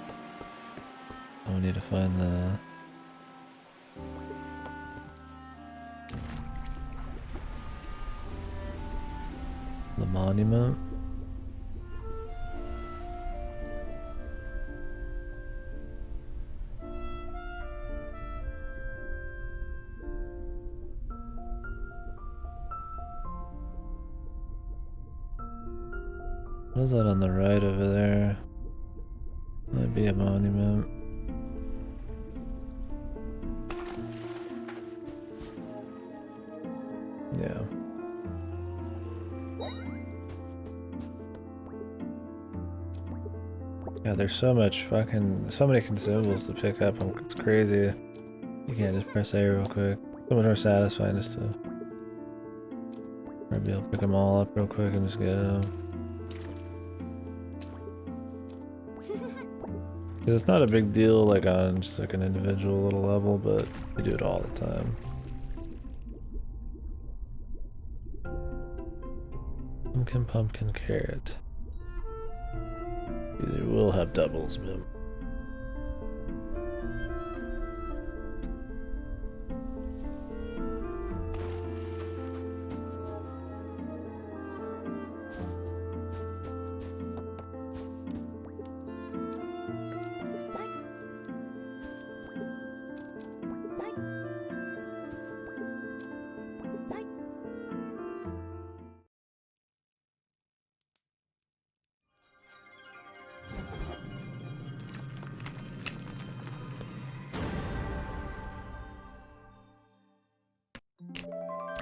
we need to find the monument. What is that on the right over there? Might be a monument. Yeah. Yeah, there's so many consumables to pick up. It's crazy. You can't just press A real quick. So much more satisfying just to be able to pick them all up real quick and just go. Because it's not a big deal like on just like an individual little level, but you do it all the time. Pumpkin, carrot. Either will have doubles, man.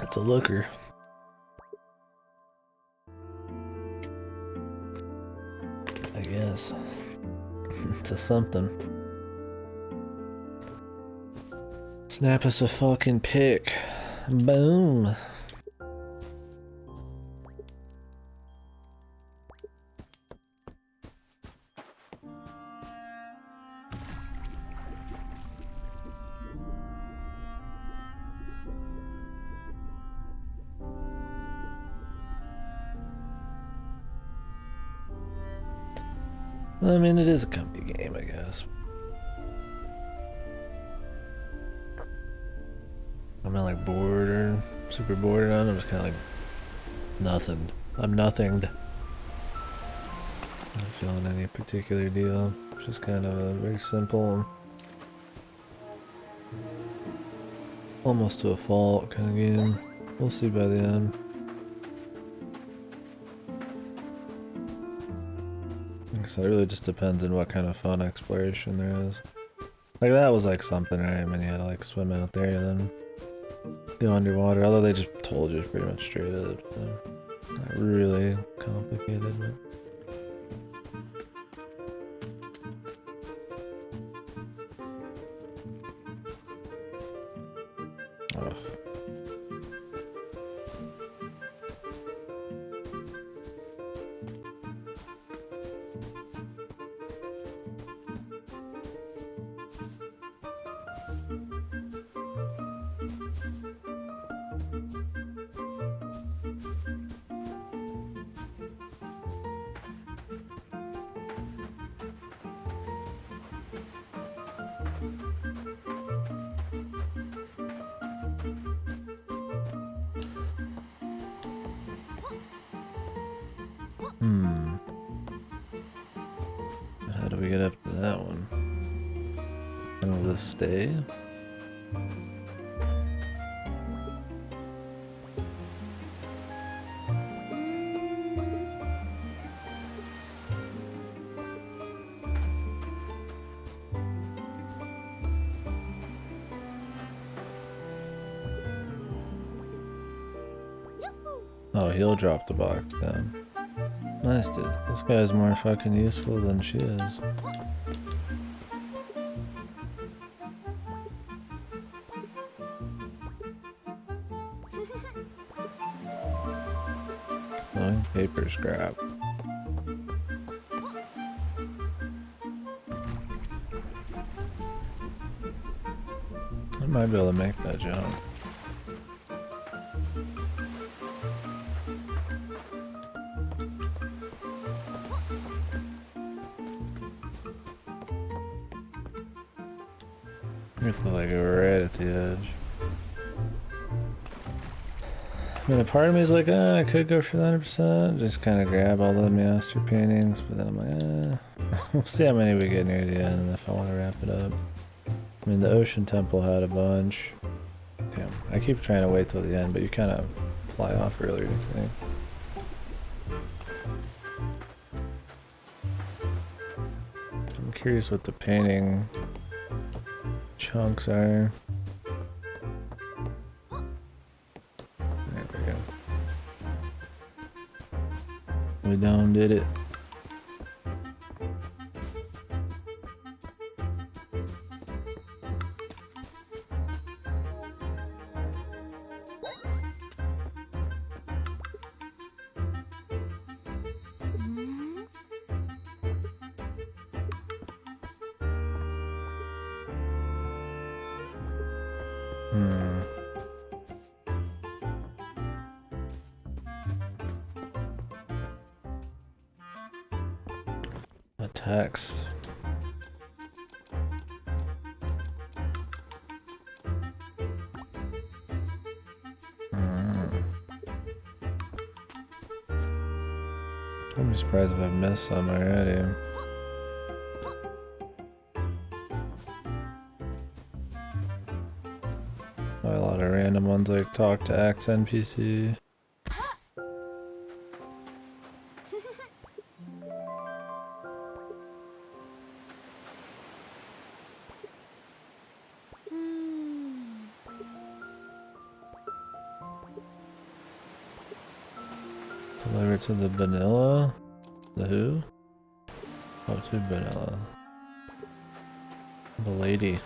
It's a looker. I guess. It's a something. Snap us a fucking pic. Boom. I mean, it is a comfy game, I guess. I'm not like bored or super bored or nothing. I'm just kind of like nothing. I'm nothinged. Not feeling any particular deal. It's just kind of a very simple, almost to a fault kind of game. We'll see by the end. So it really just depends on what kind of fun exploration there is. Like that was like something, right? I mean, you had to like swim out there and then go underwater. Although they just told you pretty much straight up. So not really complicated, but. Ugh. How do we get up to that one? And will this stay? Oh, he'll drop the box down. Nice, dude. This guy's more fucking useful than she is. Throwing paper scrap. I might be able to make that jump. Like right at the edge. I mean, a part of me is like, I could go for 100%, just kind of grab all the master paintings, but then I'm like, we'll see how many we get near the end and if I want to wrap it up. I mean, the Ocean Temple had a bunch. Damn, I keep trying to wait till the end, but you kind of fly off earlier, you think. Curious what the painting chunks are. There we go. We done did it. A text. I'm surprised if I've missed some already. A lot of random ones like talk to X NPC. Deliver to the vanilla? The who? Oh, to vanilla. The lady.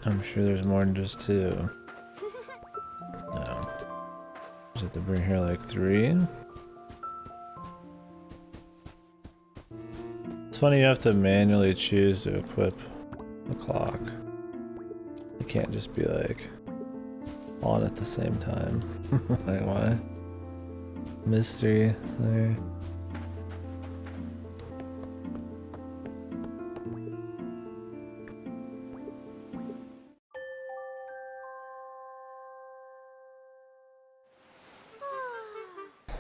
I'm sure there's more than just two. No. Just have to bring here like 3. It's funny you have to manually choose to equip the clock. It can't just be like on at the same time. Like why? Mystery there.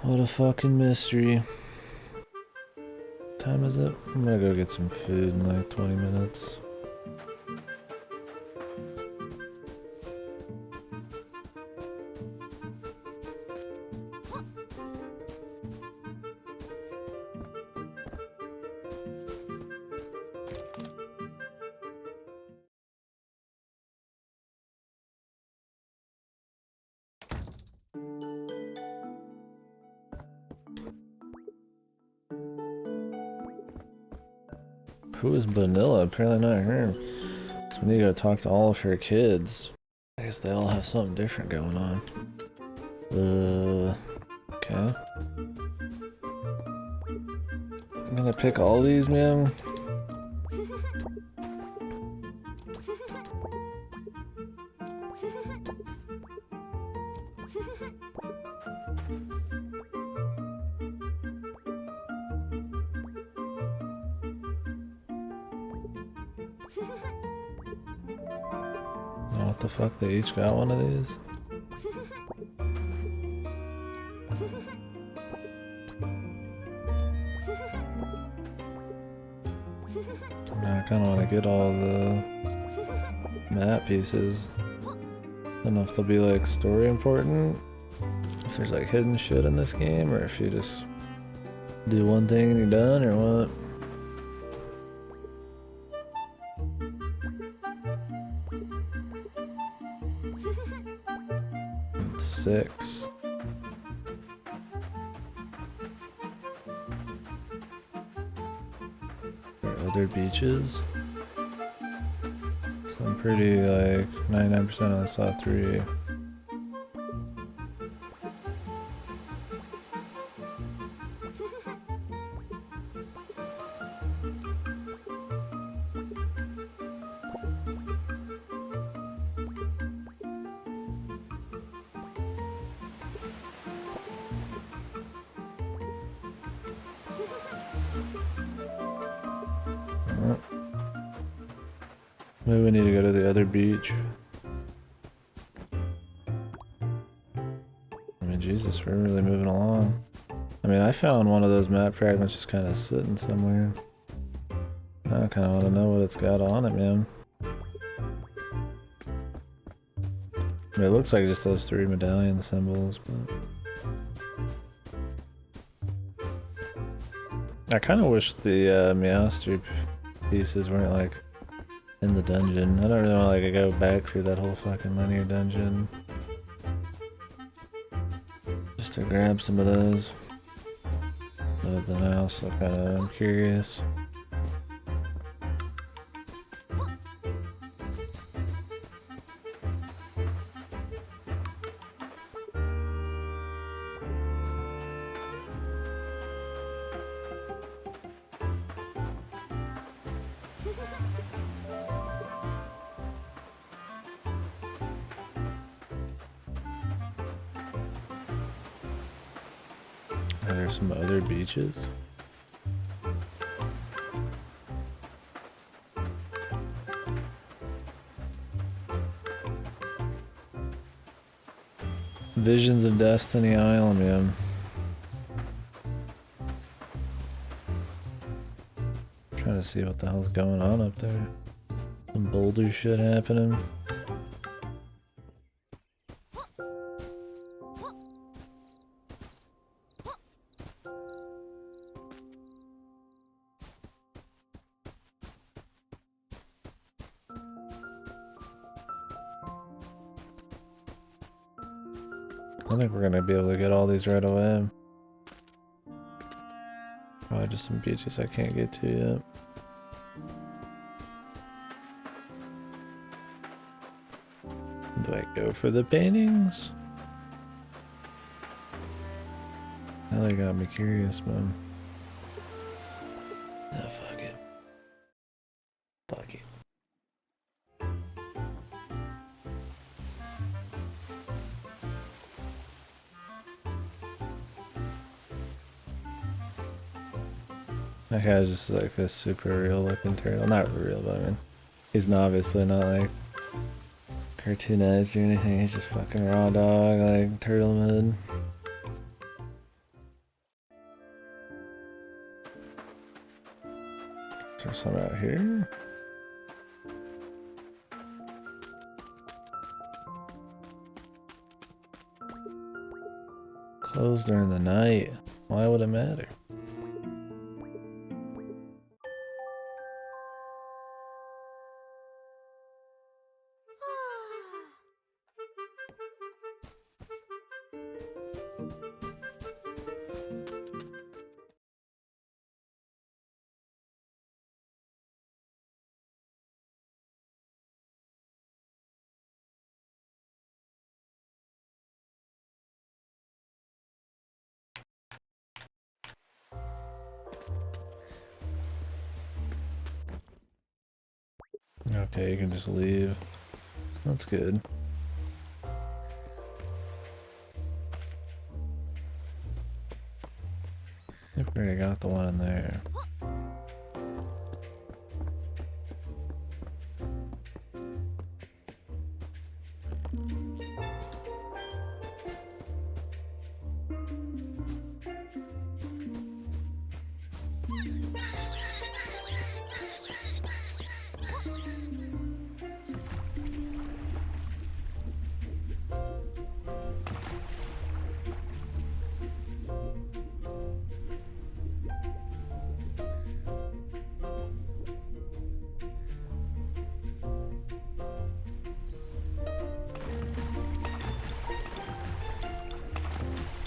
What a fucking mystery. What time is it? I'm gonna go get some food in like 20 minutes. Who is Vanilla? Apparently not her. So we need to go talk to all of her kids. I guess they all have something different going on. Okay. I'm gonna pick all these, man. What the fuck? They each got one of these? I kinda wanna get all the map pieces. I don't know if they'll be like story important. If there's like hidden shit in this game, or if you just do one thing and you're done, or what. 6. There are other beaches. So I'm pretty like 99% I saw 3. Maybe we need to go to the other beach. I mean, Jesus, we're really moving along. I mean, I found one of those map fragments just kind of sitting somewhere. I kind of want to know what it's got on it, man. I mean, it looks like just those 3 medallion symbols, but... I kind of wish the Meowster pieces weren't like in the dungeon. I don't really want to like go back through that whole fucking linear dungeon just to grab some of those. But then I also kind of am curious. Are there some other beaches? Visions of Destiny Island, man. Trying to see what the hell's going on up there. Some boulder shit happening. I think we're gonna be able to get all these right away. Probably just some beaches I can't get to yet. Do I go for the paintings? Now they got me curious, man. Ah, fuck it. Fuck it. That guy's just like a super real looking turtle. Not real, but I mean, he's obviously not like cartoonized or anything. He's just fucking raw dog, like turtle mud. Is there some out here? Closed during the night. Why would it matter? Okay, you can just leave. That's good. I think we already got the one in there.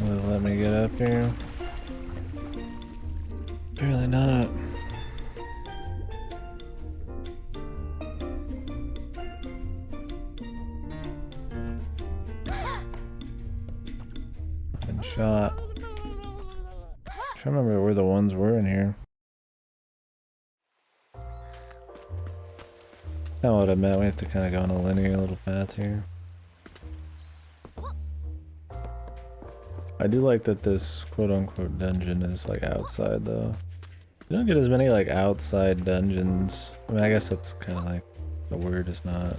Will it let me get up here? Apparently not. Been shot. I'm trying to remember where the ones were in here. Not what I meant. We have to kind of go on a linear little path here. I do like that this quote-unquote dungeon is like outside though. You don't get as many like outside dungeons. I mean, I guess that's kind of like the word is not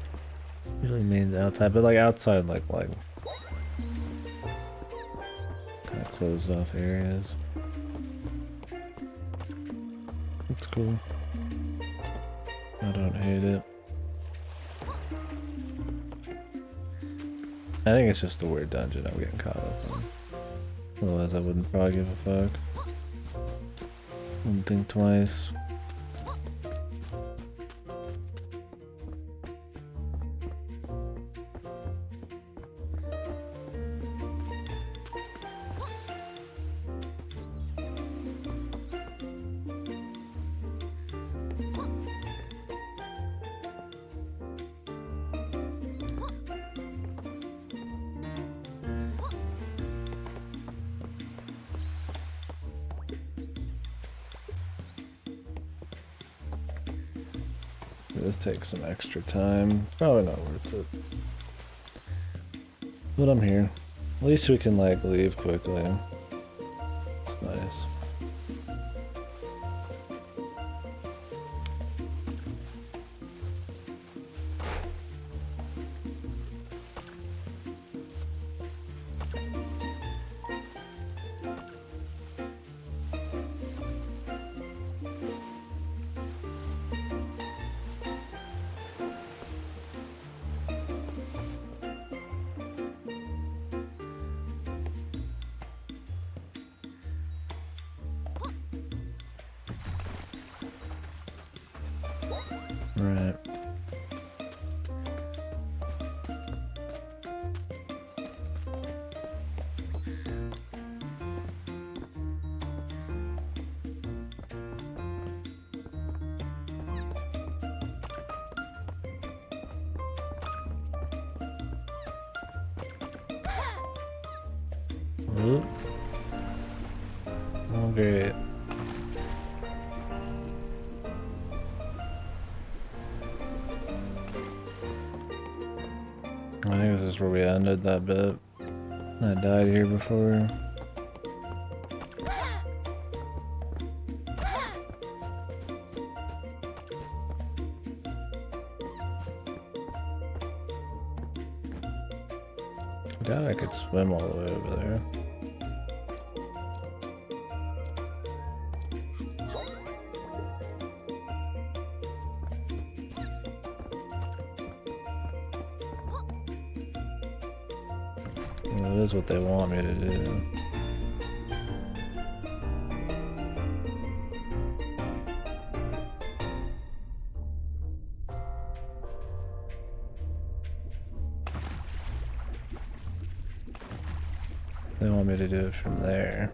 usually means outside, but like outside like kind of closed off areas. It's cool. I don't hate it. I think it's just a weird dungeon I'm getting caught up in. Otherwise I wouldn't probably give a fuck. Wouldn't think twice. This takes some extra time. Probably not worth it. But I'm here. At least we can like leave quickly. It's nice. Right. Oop. Oh, great. I think this is where we ended that bit. I died here before. I doubt I could swim all the way over there. Well, that is what they want me to do. They want me to do it from there.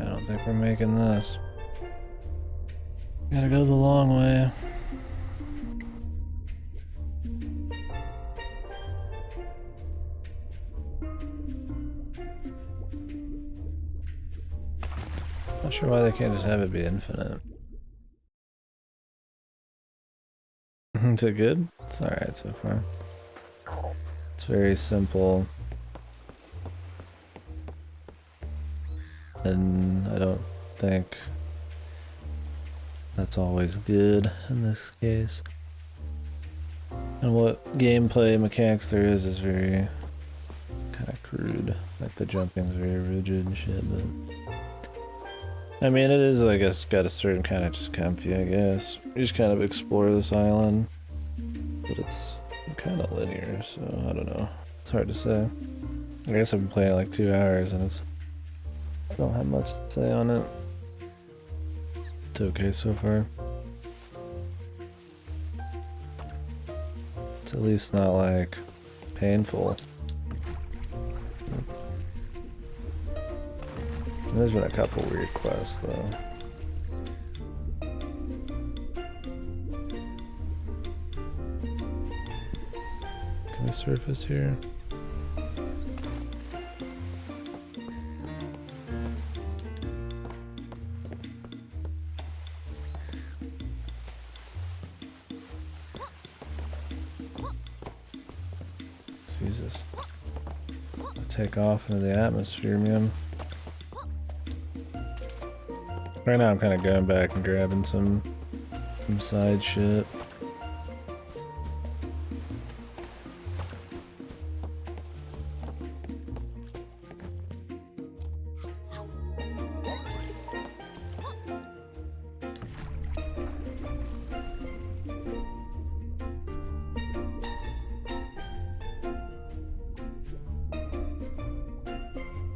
I don't think we're making this. Gotta go the long way. Not sure why they can't just have it be infinite. Is it good? It's alright so far. It's very simple. And I don't think that's always good in this case. And what gameplay mechanics there is very kind of crude. Like the jumping's very rigid and shit, but I mean, it is, I guess, got a certain kind of just comfy, I guess. You just kind of explore this island, but it's kind of linear, so I don't know. It's hard to say. I guess I've been playing like 2 hours and I don't have much to say on it. It's okay so far. It's at least not like painful. There's been a couple weird quests though. Can we surface here? Jesus. Take off into the atmosphere, man. Right now I'm kind of going back and grabbing some side shit.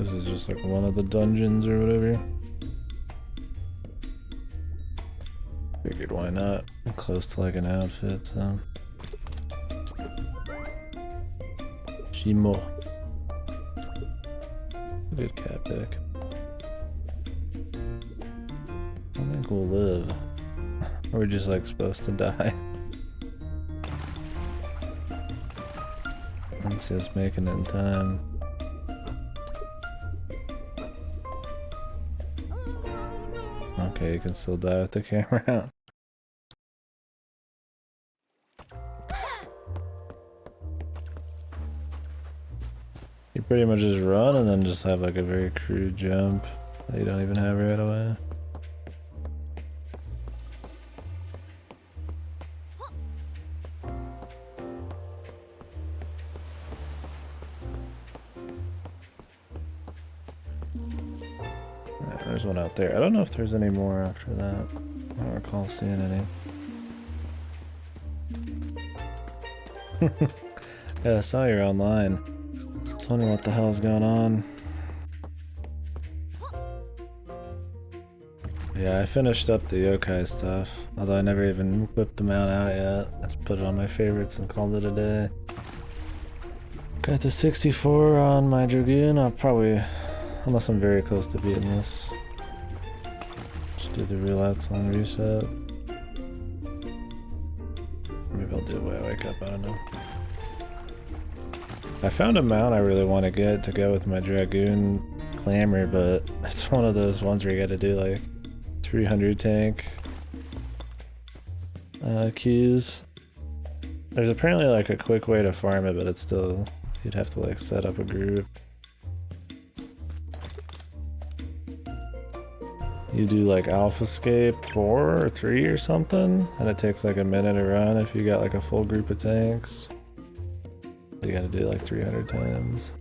this is just like one of the dungeons or whatever. Figured why not? I'm close to like an outfit, so. Shimo. Good cat pick. I think we'll live. Or we're just like supposed to die. Let's just making it in time. Okay, you can still die with the camera out. You pretty much just run and then just have like a very crude jump that you don't even have right away. There's one out there. I don't know if there's any more after that. I don't recall seeing any. Yeah, I saw you're online. I was wondering what the hell's going on. Yeah, I finished up the yokai stuff. Although I never even whipped them out yet. I just put it on my favorites and called it a day. Got the 64 on my Dragoon. I'll probably, unless I'm very close to beating this, just do the reloads on reset. Maybe I'll do it when I wake up, I don't know. I found a mount I really want to get to go with my Dragoon Clamor, but it's one of those ones where you gotta do like 300 tank queues. There's apparently like a quick way to farm it, but it's still, you'd have to like set up a group. You do like Alpha Escape 4 or 3 or something, and it takes like a minute to run if you got like a full group of tanks. You gotta do like 300 times.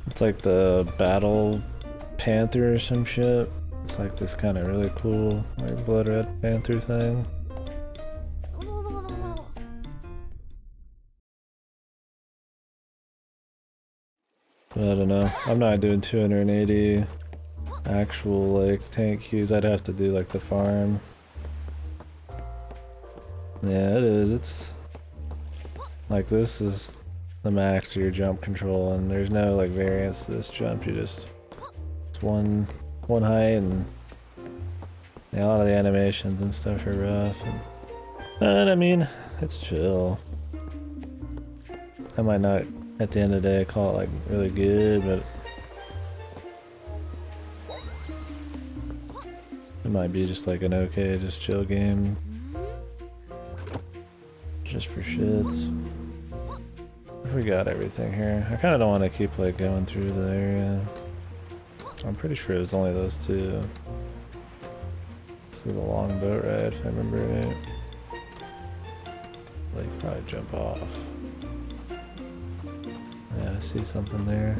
It's like the Battle Panther or some shit. It's like this kind of really cool like blood red panther thing. But I don't know. I'm not doing 280 actual like tank queues. I'd have to do like the farm. Yeah, it is. It's like this is the max of your jump control, and there's no like variance to this jump. You just one height, and yeah, a lot of the animations and stuff are rough, and I mean it's chill. I might not at the end of the day call it like really good, but it might be just like an okay, just chill game, just for shits. We got everything here. I kind of don't want to keep like going through the area. I'm pretty sure it was only those two. This is a long boat ride, if I remember right. Like, probably jump off. Yeah, I see something there.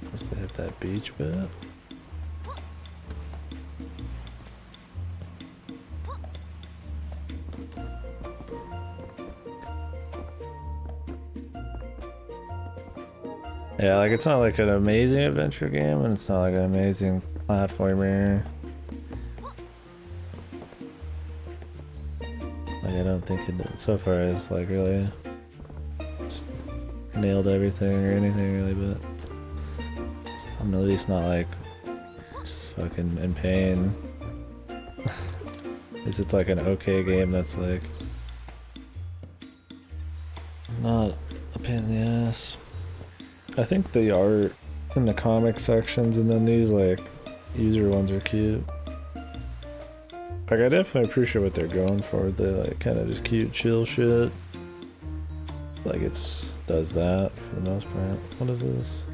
Supposed to hit that beach bit. Yeah, like it's not like an amazing adventure game, and it's not like an amazing platformer. Like I don't think it so far is like really just nailed everything or anything really, but I'm at least not like just fucking in pain. At least it's like an okay game that's like not a pain in the ass. I think the art in the comic sections and then these like user ones are cute. Like, I definitely appreciate what they're going for. They like kind of just cute, chill shit. Like, does that for the most part. What is this?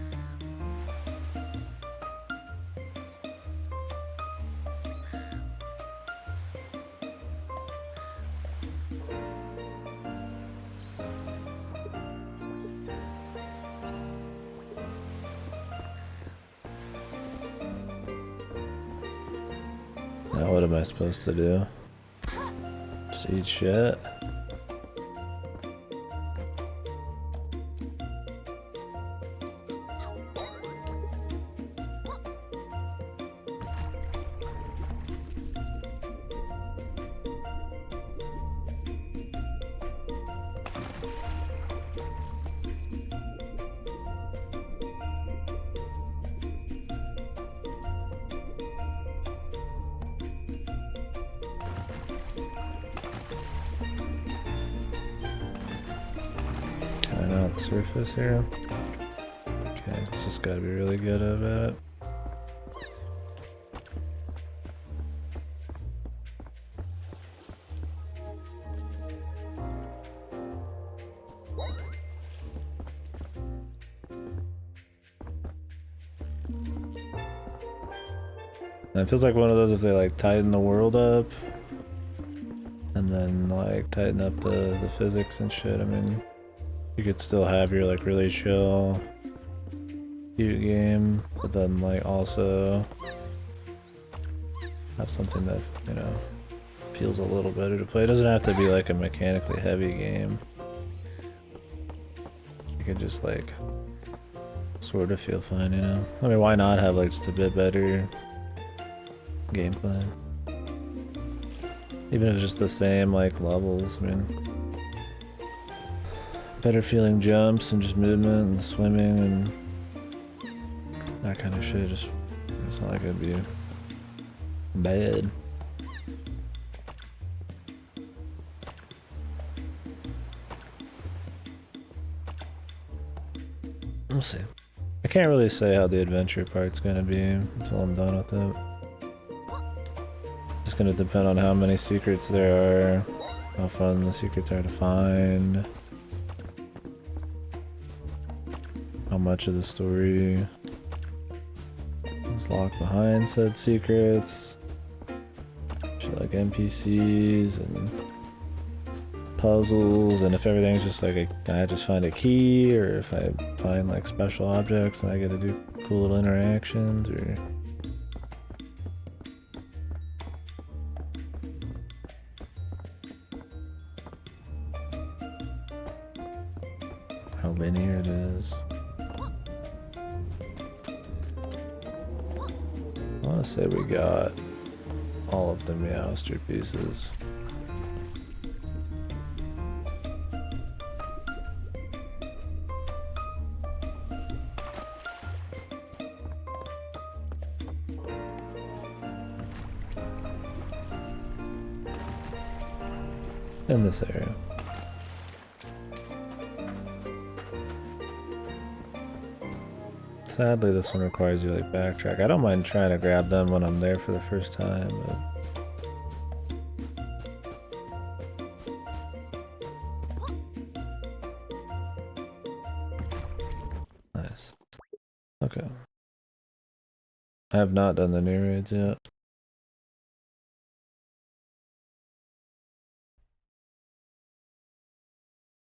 Now what am I supposed to do? Just eat shit? Surface here. Okay, just gotta be really good about it. And it feels like one of those if they like tighten the world up and then like tighten up the physics and shit. I mean, you could still have your like really chill, cute game, but then like also have something that, you know, feels a little better to play. It doesn't have to be like a mechanically heavy game. You can just like sort of feel fine, you know? I mean, why not have like just a bit better gameplay? Even if it's just the same like levels, I mean, better feeling jumps and just movement and swimming and that kind of shit. Just, it's not like it'd be bad. We'll see. I can't really say how the adventure part's gonna be until I'm done with it. It's gonna depend on how many secrets there are, how fun the secrets are to find, how much of the story is locked behind said secrets, shit like NPCs and puzzles, and if everything's just like I just find a key, or if I find like special objects and I get to do cool little interactions, or how linear it is. I want to say we got all of the Meowster pieces. In this area. Sadly, this one requires you like backtrack. I don't mind trying to grab them when I'm there for the first time, but nice. Okay. I have not done the new raids yet.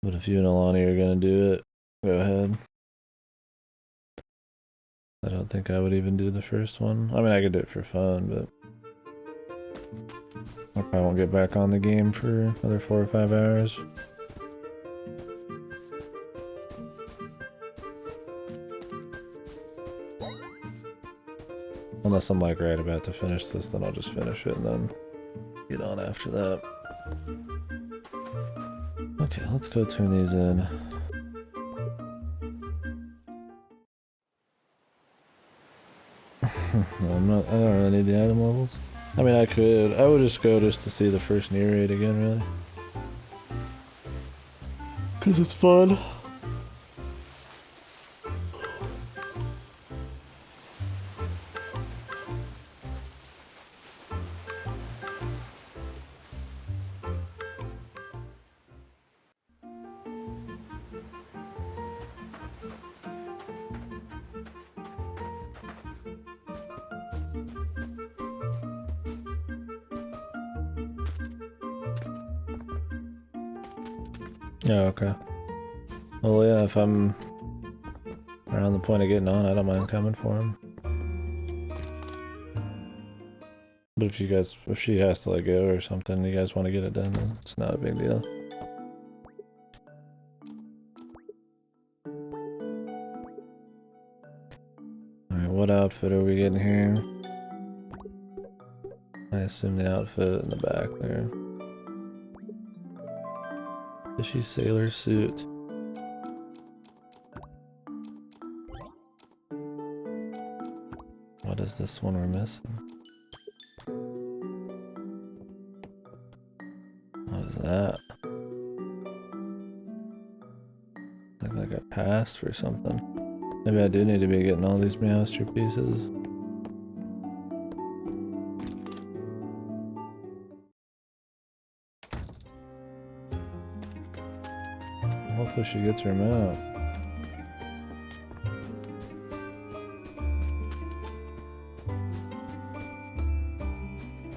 But if you and Alani are gonna do it, go ahead. I don't think I would even do the first one. I mean, I could do it for fun, but I probably won't get back on the game for another 4 or 5 hours. Unless I'm like right about to finish this, then I'll just finish it and then get on after that. Okay, let's go turn these in. No, I don't really need the item levels. I mean, I would just go just to see the first near raid again, really. Cause it's fun. Yeah, okay. Well, yeah, if I'm around the point of getting on, I don't mind coming for him. But if she has to let go or something, you guys want to get it done, then it's not a big deal. Alright, what outfit are we getting here? I assume the outfit in the back there. Fishy sailor suit. What is this one we're missing? What is that? Look like I passed for something. Maybe I do need to be getting all these Meowster pieces. Hopefully she gets her mouth.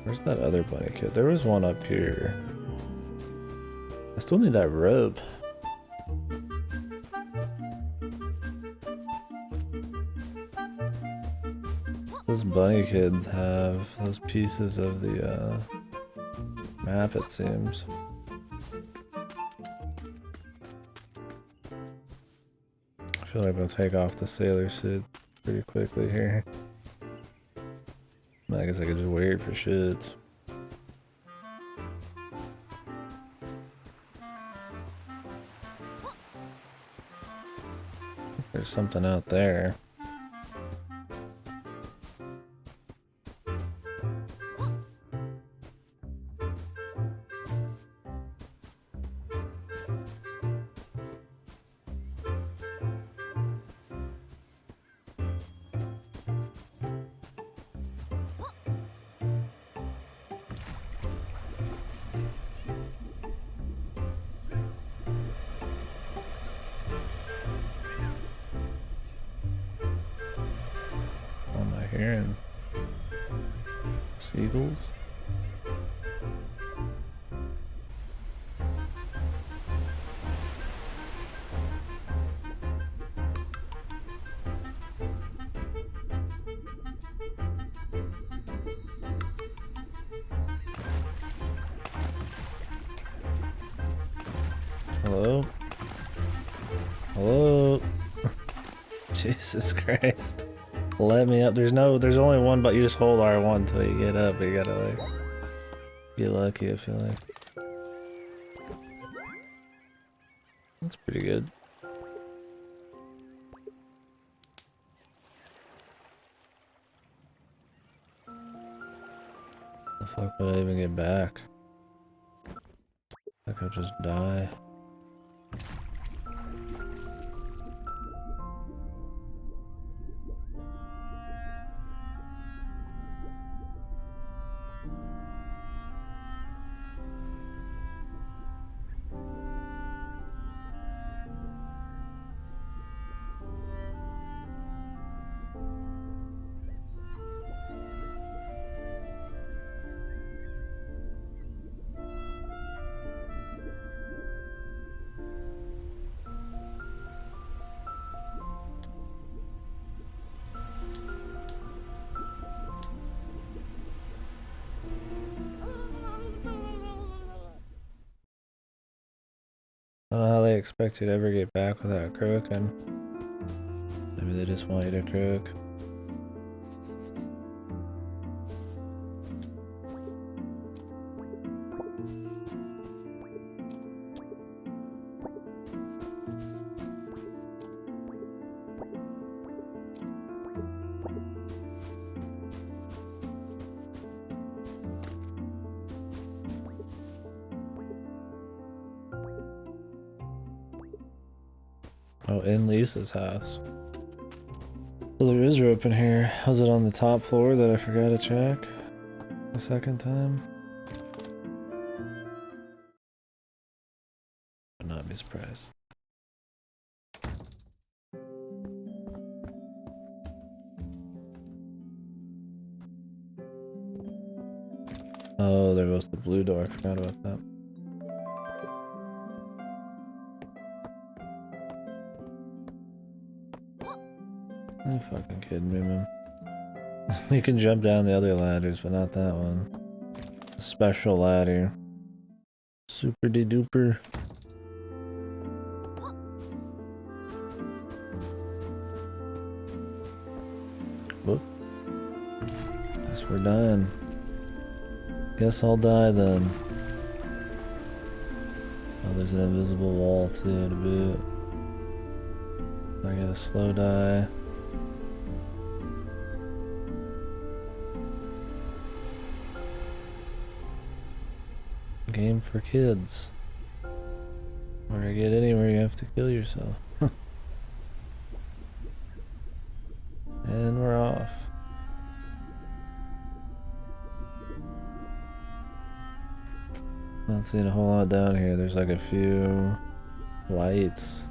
Where's that other bunny kid? There was one up here. I still need that rope. Those bunny kids have those pieces of the map, it seems. I feel like I'm gonna take off the sailor suit pretty quickly here. I guess I could just wear it for shits. There's something out there. Hearing seagulls. Hello? Hello? Jesus Christ. Let me up. There's only one, but you just hold R1 until you get up. You gotta like get lucky, I feel like. That's pretty good. The fuck would I even get back? I could just die. I don't know how they expect you to ever get back without croaking. Maybe they just want you to croak. Oh, in Lisa's house. Well, there is rope in here. Was it on the top floor that I forgot to check the second time? I'd not be surprised. Oh, there was the blue door. I forgot about that. fucking kidding me, man? You can jump down the other ladders, but not that one. Special ladder. Super de duper. Whoop. Guess we're dying. Guess I'll die then. Oh, there's an invisible wall too to boot. I get a slow die. Game for kids. Where I get anywhere you have to kill yourself. And we're off. Not seeing a whole lot down here. There's like a few lights.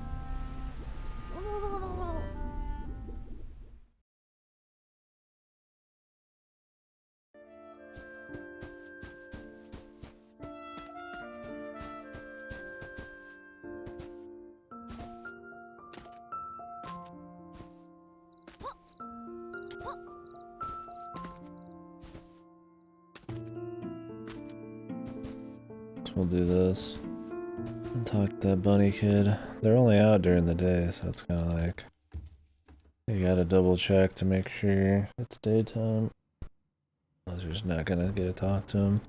We'll do this and talk to that bunny kid. They're only out during the day, so it's kind of like you gotta double check to make sure it's daytime. Otherwise, you're just not gonna get to talk to them.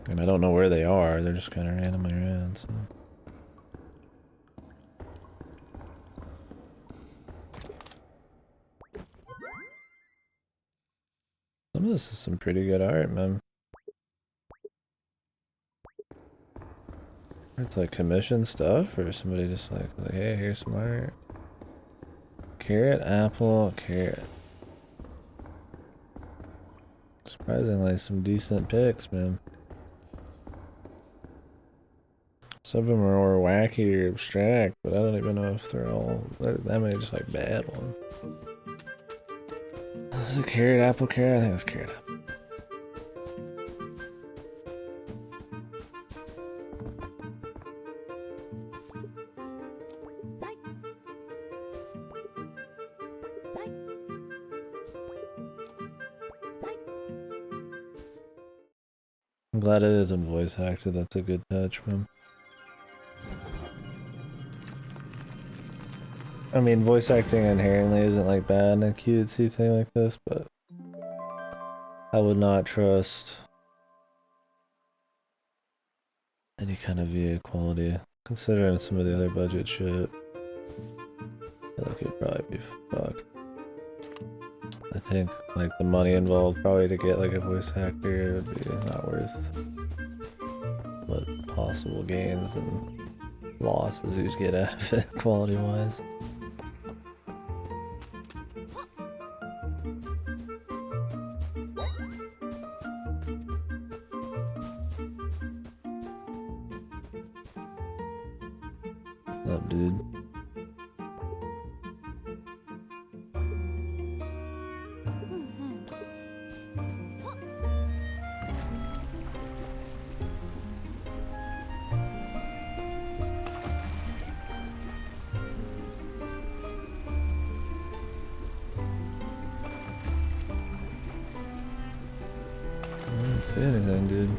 And I don't know where they are. They're just kind of randomly around. So. Some of this is some pretty good art, man. It's like commission stuff, or somebody just like, hey, here's some art. Carrot, apple, carrot. Surprisingly, some decent picks, man. Some of them are more wacky or abstract, but I don't even know if they're all that many just like bad ones. Is it carrot, apple, carrot? I think it's carrot, apple. I'm glad it isn't voice acted. That's a good touch, man. I mean, voice acting inherently isn't like bad in a cutesy thing like this, but I would not trust any kind of VA quality, considering some of the other budget shit. I feel like it'd probably be fucked. I think like the money involved probably to get like a voice actor would be not worth what possible gains and losses you get out of it quality wise. What's up, dude? I didn't see anything, dude.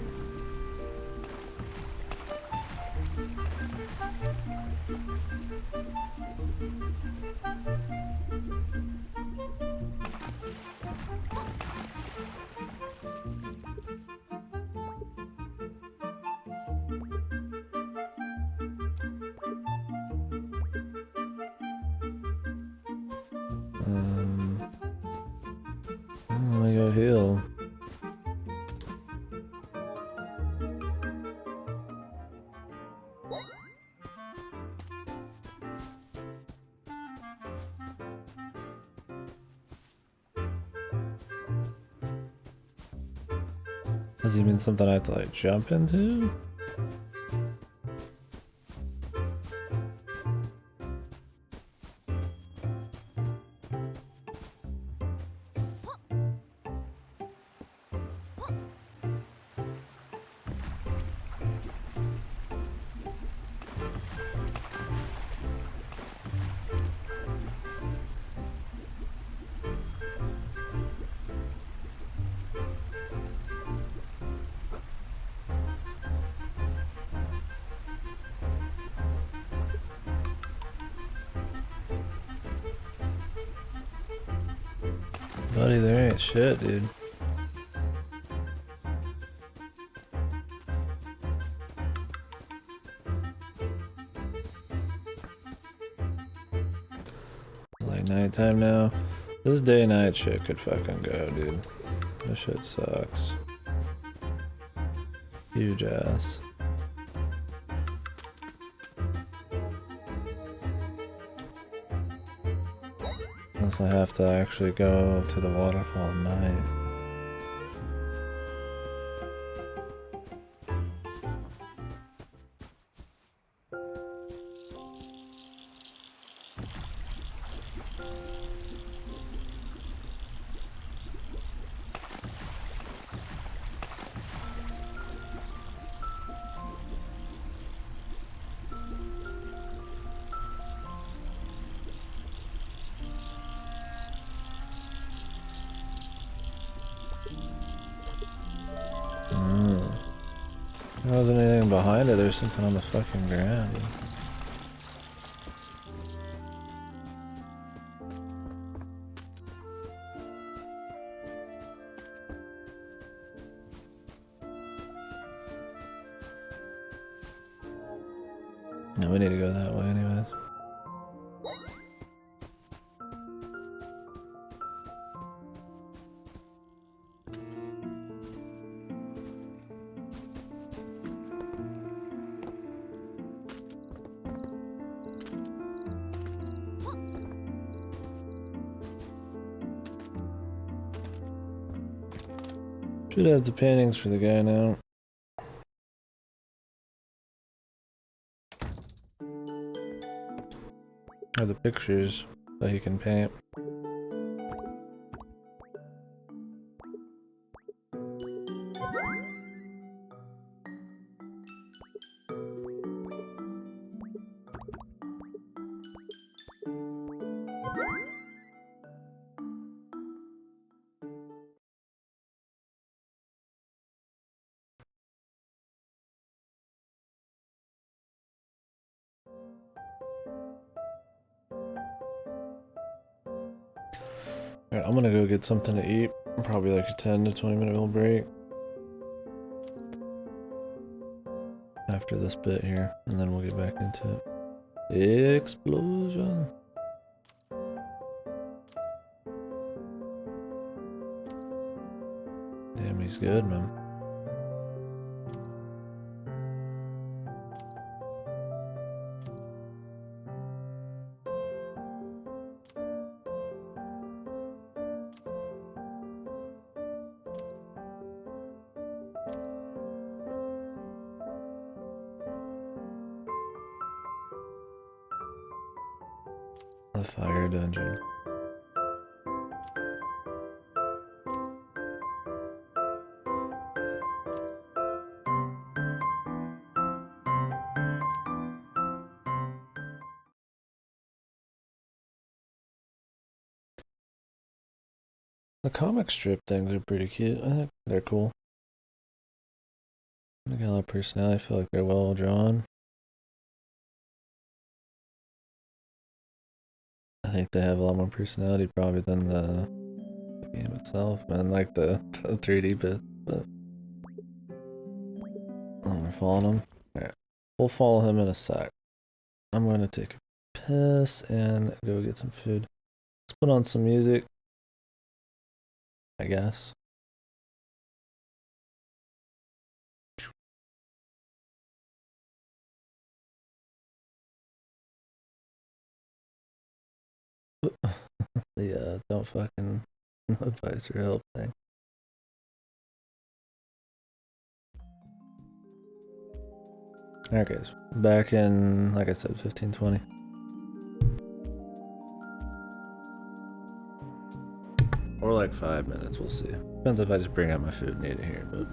I'm gonna go heal. Does he mean something I have to like jump into? Buddy, there ain't shit, dude. Like nighttime now. This day-night shit could fucking go, dude. This shit sucks. Huge ass. Unless I have to actually go to the waterfall at night. There wasn't anything behind it, there's something on the fucking ground. No, we need to go that way anyways. Should have the paintings for the guy now. Or the pictures that he can paint. Alright, I'm gonna go get something to eat. Probably like a 10 to 20 minute little break. After this bit here, and then we'll get back into it. Explosion! Damn, he's good, man. The fire dungeon. The comic strip things are pretty cute. I think they're cool. They got a lot of personality. I feel like they're well drawn. I think they have a lot more personality probably than the game itself, man. Like the 3D bit, but oh, we're following him. Alright, we'll follow him in a sec. I'm gonna take a piss and go get some food. Let's put on some music, I guess. The don't fucking no advice or help thing. Alright guys, back in, like I said, 15-20. Or like 5 minutes, we'll see. Depends if I just bring out my food and eat it here, but...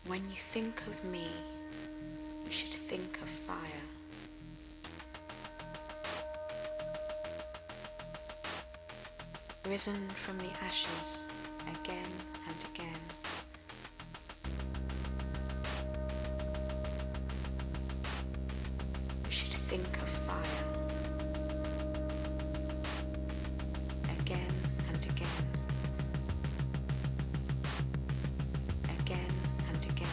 When you think of me, you should think of fire. Risen from the ashes again and again. You should think of fire. Again and again. Again and again.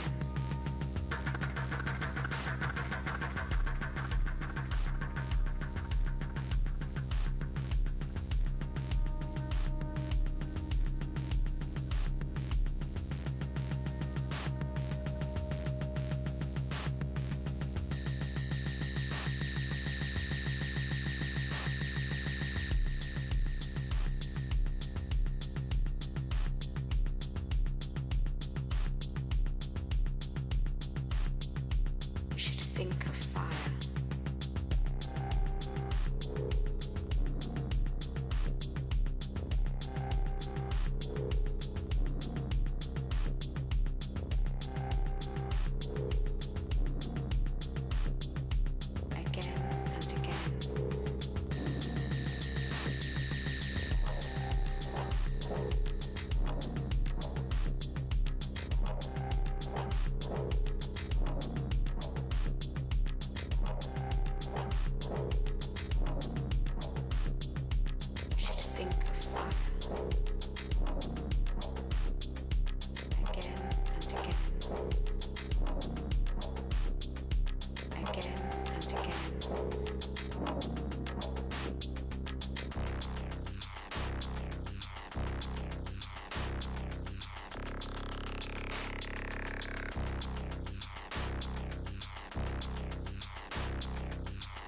You should think of fire. Again and again. You should think of fire. Again and again. Again and again.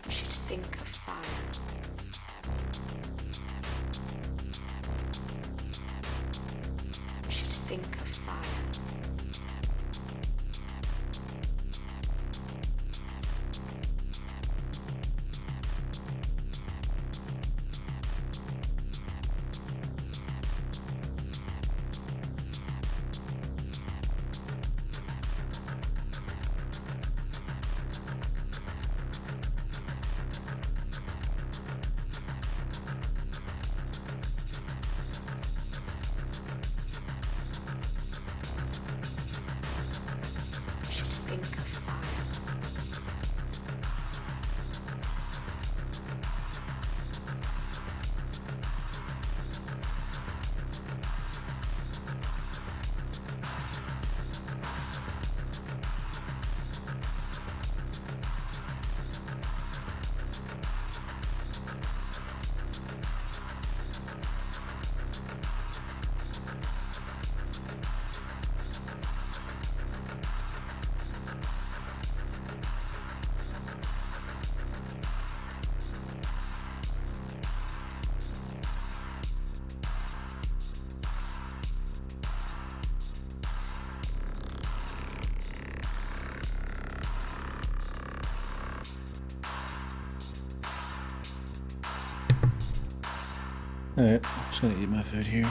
You should think of fire. You should think of fire. You should think of fire. Alright, I'm just gonna eat my food here.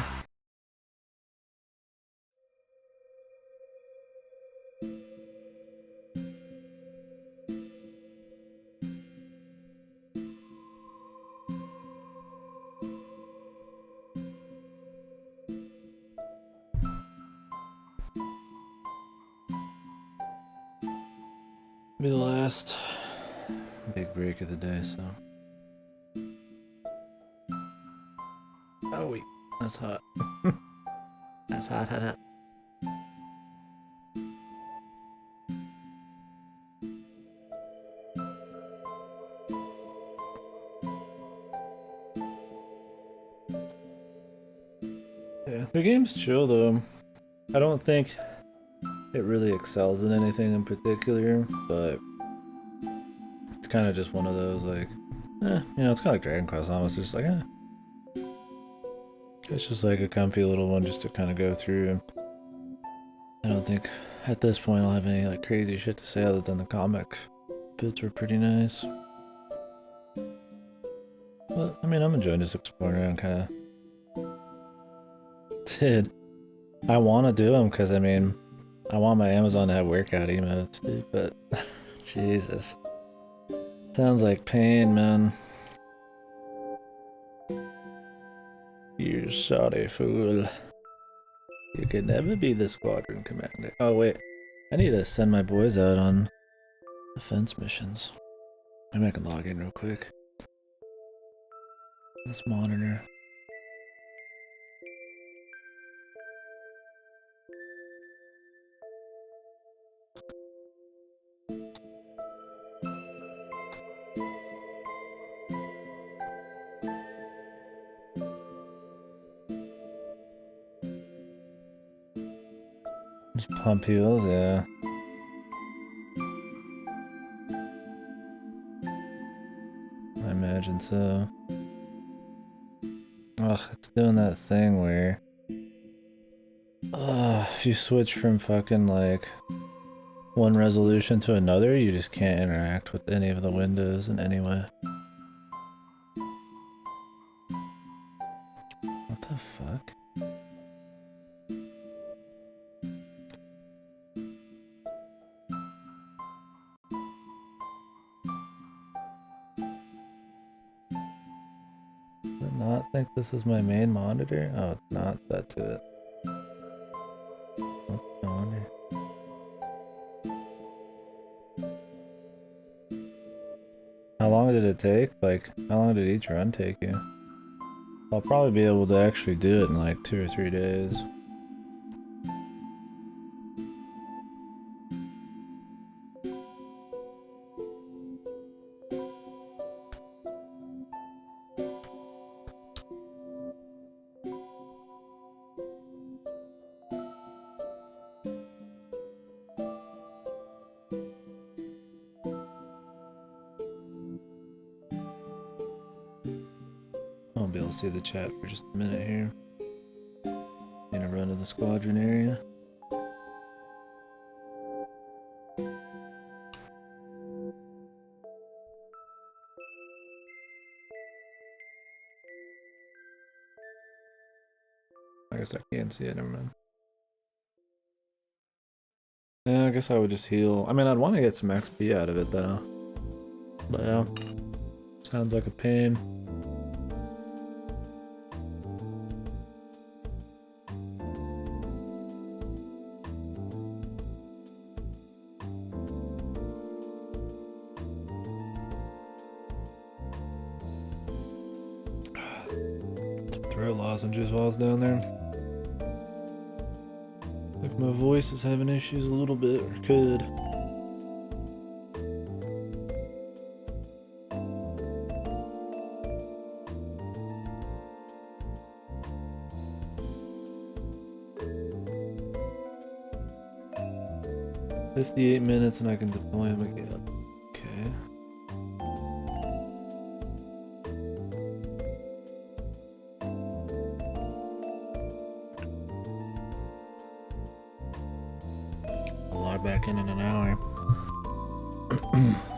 Be the last big break of the day, so. Oh wait, that's hot. That's hot, hot, hot. Yeah, the game's chill though. I don't think it really excels in anything in particular, but it's kind of just one of those like, it's kind of like Dragon Quest almost. It's just like, it's just like a comfy little one just to kind of go through. I don't think at this point I'll have any like crazy shit to say other than the comic bits were pretty nice. But I mean, I'm enjoying just exploring around, kind of. Dude, I want to do them because I mean, I want my Amazon to have workout emotes, dude, but Jesus. Sounds like pain, man. You sorry fool. You can never be the squadron commander. Oh wait, I need to send my boys out on defense missions. Maybe I can log in real quick. This monitor. Just pump heals, yeah. I imagine so. Ugh, it's doing that thing where if you switch from fucking like one resolution to another, you just can't interact with any of the windows in any way. What the fuck? Did I not think this is my main monitor? Oh, it's not set to it. No wonder. How long did it take? Like, how long did each run take you? I'll probably be able to actually do it in like 2 or 3 days. I'll be able to see the chat for just a minute here. Gonna run to the squadron area. I guess I can't see it, never mind. Yeah, I guess I would just heal. I mean, I'd want to get some XP out of it though. But yeah, sounds like a pain. Throw lozenges while I was down there. Like my voice is having issues a little bit, or could. "58 minutes and I can deploy him again." Okay. I'll log back in an hour.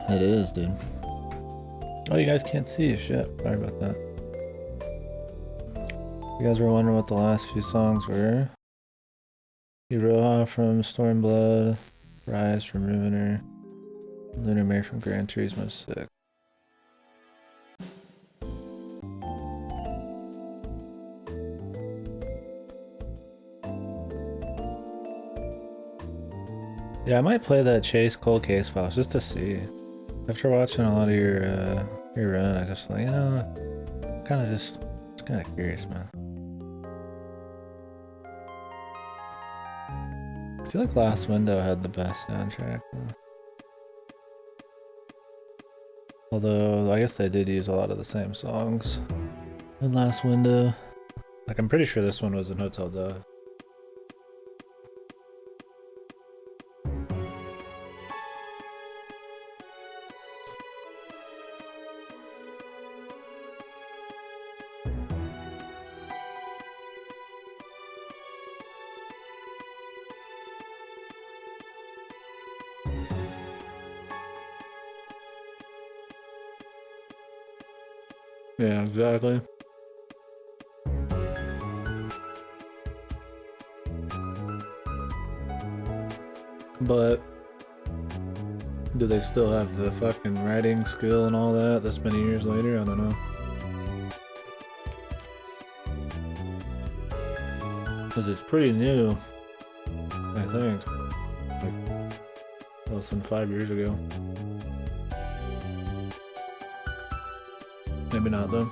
It is, dude. Oh, you guys can't see. Shit. Sorry about that. You guys were wondering what the last few songs were. Iroha from Stormblood, Rise from Ruiner, Lunar Mare from Gran Turismo 6. Yeah, I might play that Chase Cold Case Files just to see. After watching a lot of your run, I just like, you know, it's kind of curious, man. I feel like Last Window had the best soundtrack, though. Although, I guess they did use a lot of the same songs in Last Window. Like, I'm pretty sure this one was in Hotel Dusk. Yeah, exactly. But do they still have the fucking writing skill and all that this many years later? I don't know. Because it's pretty new, I think. Like, less than 5 years ago. Maybe not though.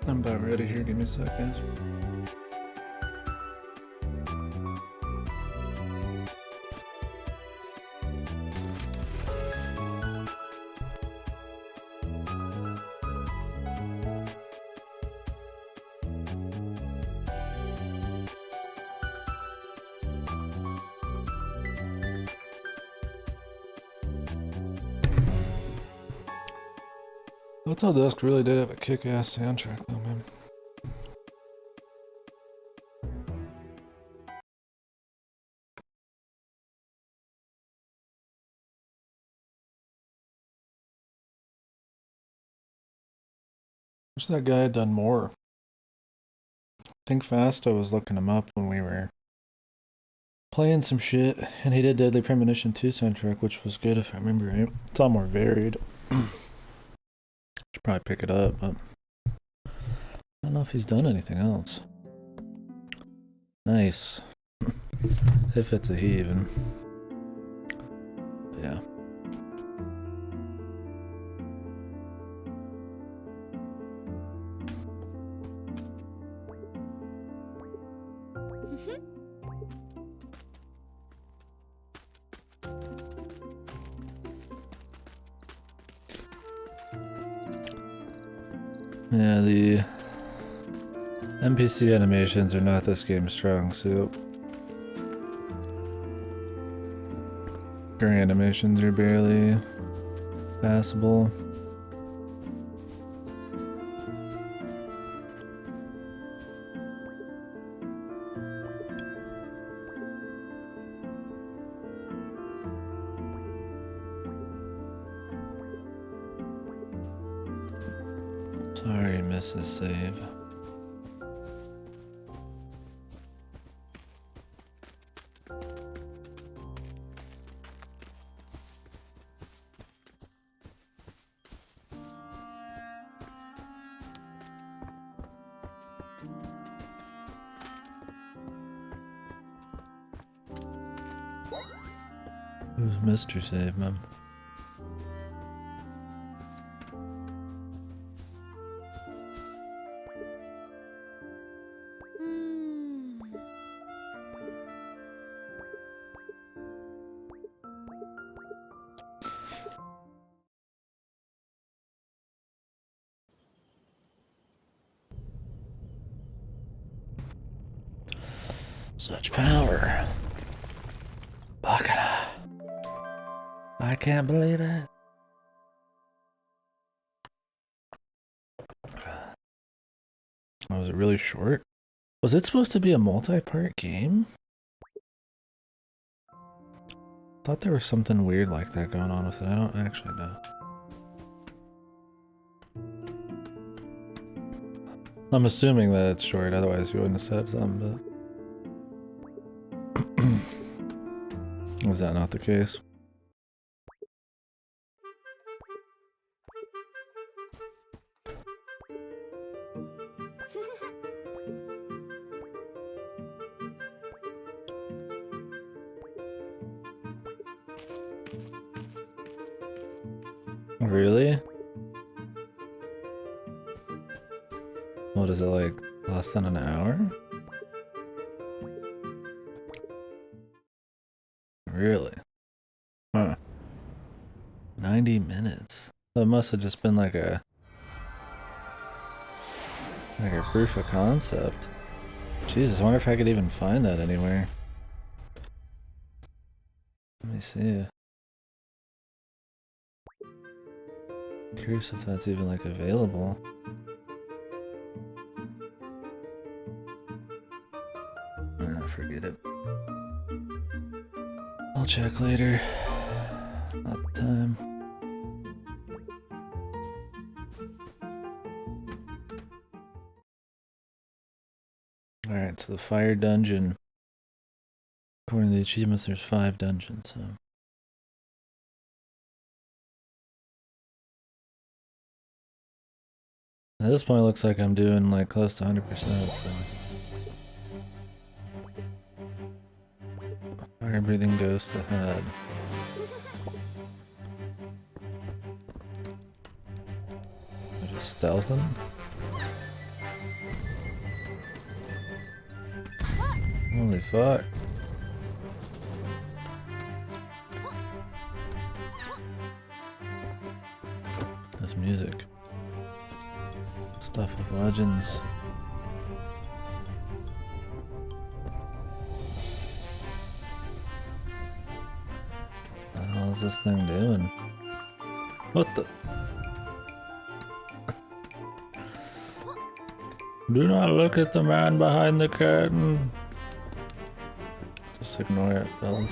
I'm about ready here. Give me a sec, guys. Hotel Dusk really did have a kick-ass soundtrack though, man. Wish that guy had done more. Think Fast, I was looking him up when we were playing some shit, and he did Deadly Premonition 2 soundtrack, which was good if I remember right. It's all more varied. Should probably pick it up, but I don't know if he's done anything else. Nice. If it's a he even. But yeah. Yeah, the NPC animations are not this game's strong suit. Your animations are barely passable. Sorry, Mrs. Save. Who's Mr. Save, man? Such power. Bacana. I can't believe it. Oh, was it really short? Was it supposed to be a multi-part game? Thought there was something weird like that going on with it. I don't actually know. I'm assuming that it's short, otherwise you wouldn't have said something, but... Was that not the case? Really? What is it like? Less than an hour? Really? Huh. 90 minutes. So it must have just been like a proof of concept. Jesus, I wonder if I could even find that anywhere. Let me see. Curious if that's even like available. Forget it. I'll check later. Not the time. Alright, so the fire dungeon. According to the achievements, there's 5 dungeons, so. At this point, it looks like I'm doing like close to 100%, so. Fire breathing ghost ahead. I'm just stealthing. Holy fuck. This music. Stuff of legends. What the hell is this thing doing? What the? Do not look at the man behind the curtain. Just ignore it, fellas.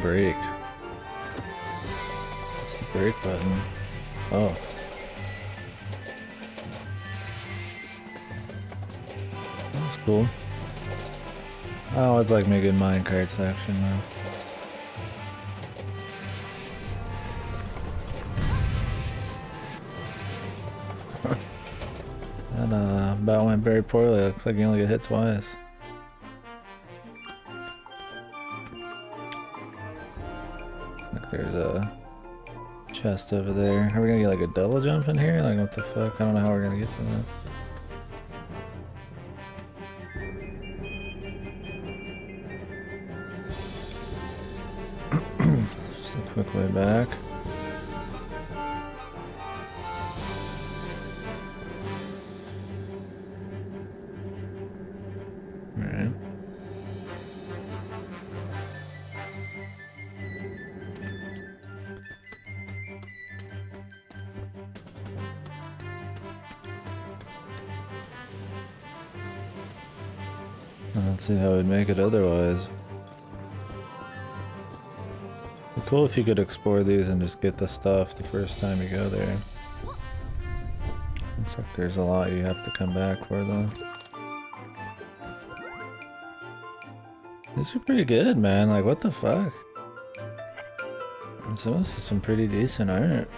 Break. What's the break button? Oh. That's cool. I always like making minecart section though. That about went very poorly. Looks like you only get hit twice. Looks like there's a chest over there. Are we gonna get like a double jump in here? Like what the fuck? I don't know how we're gonna get to that. Just a quick way back. Alright. I don't see how we'd make it otherwise. It'd be cool if you could explore these and just get the stuff the first time you go there. Looks like there's a lot you have to come back for though. These are pretty good, man. Like, what the fuck? And so this is some pretty decent art.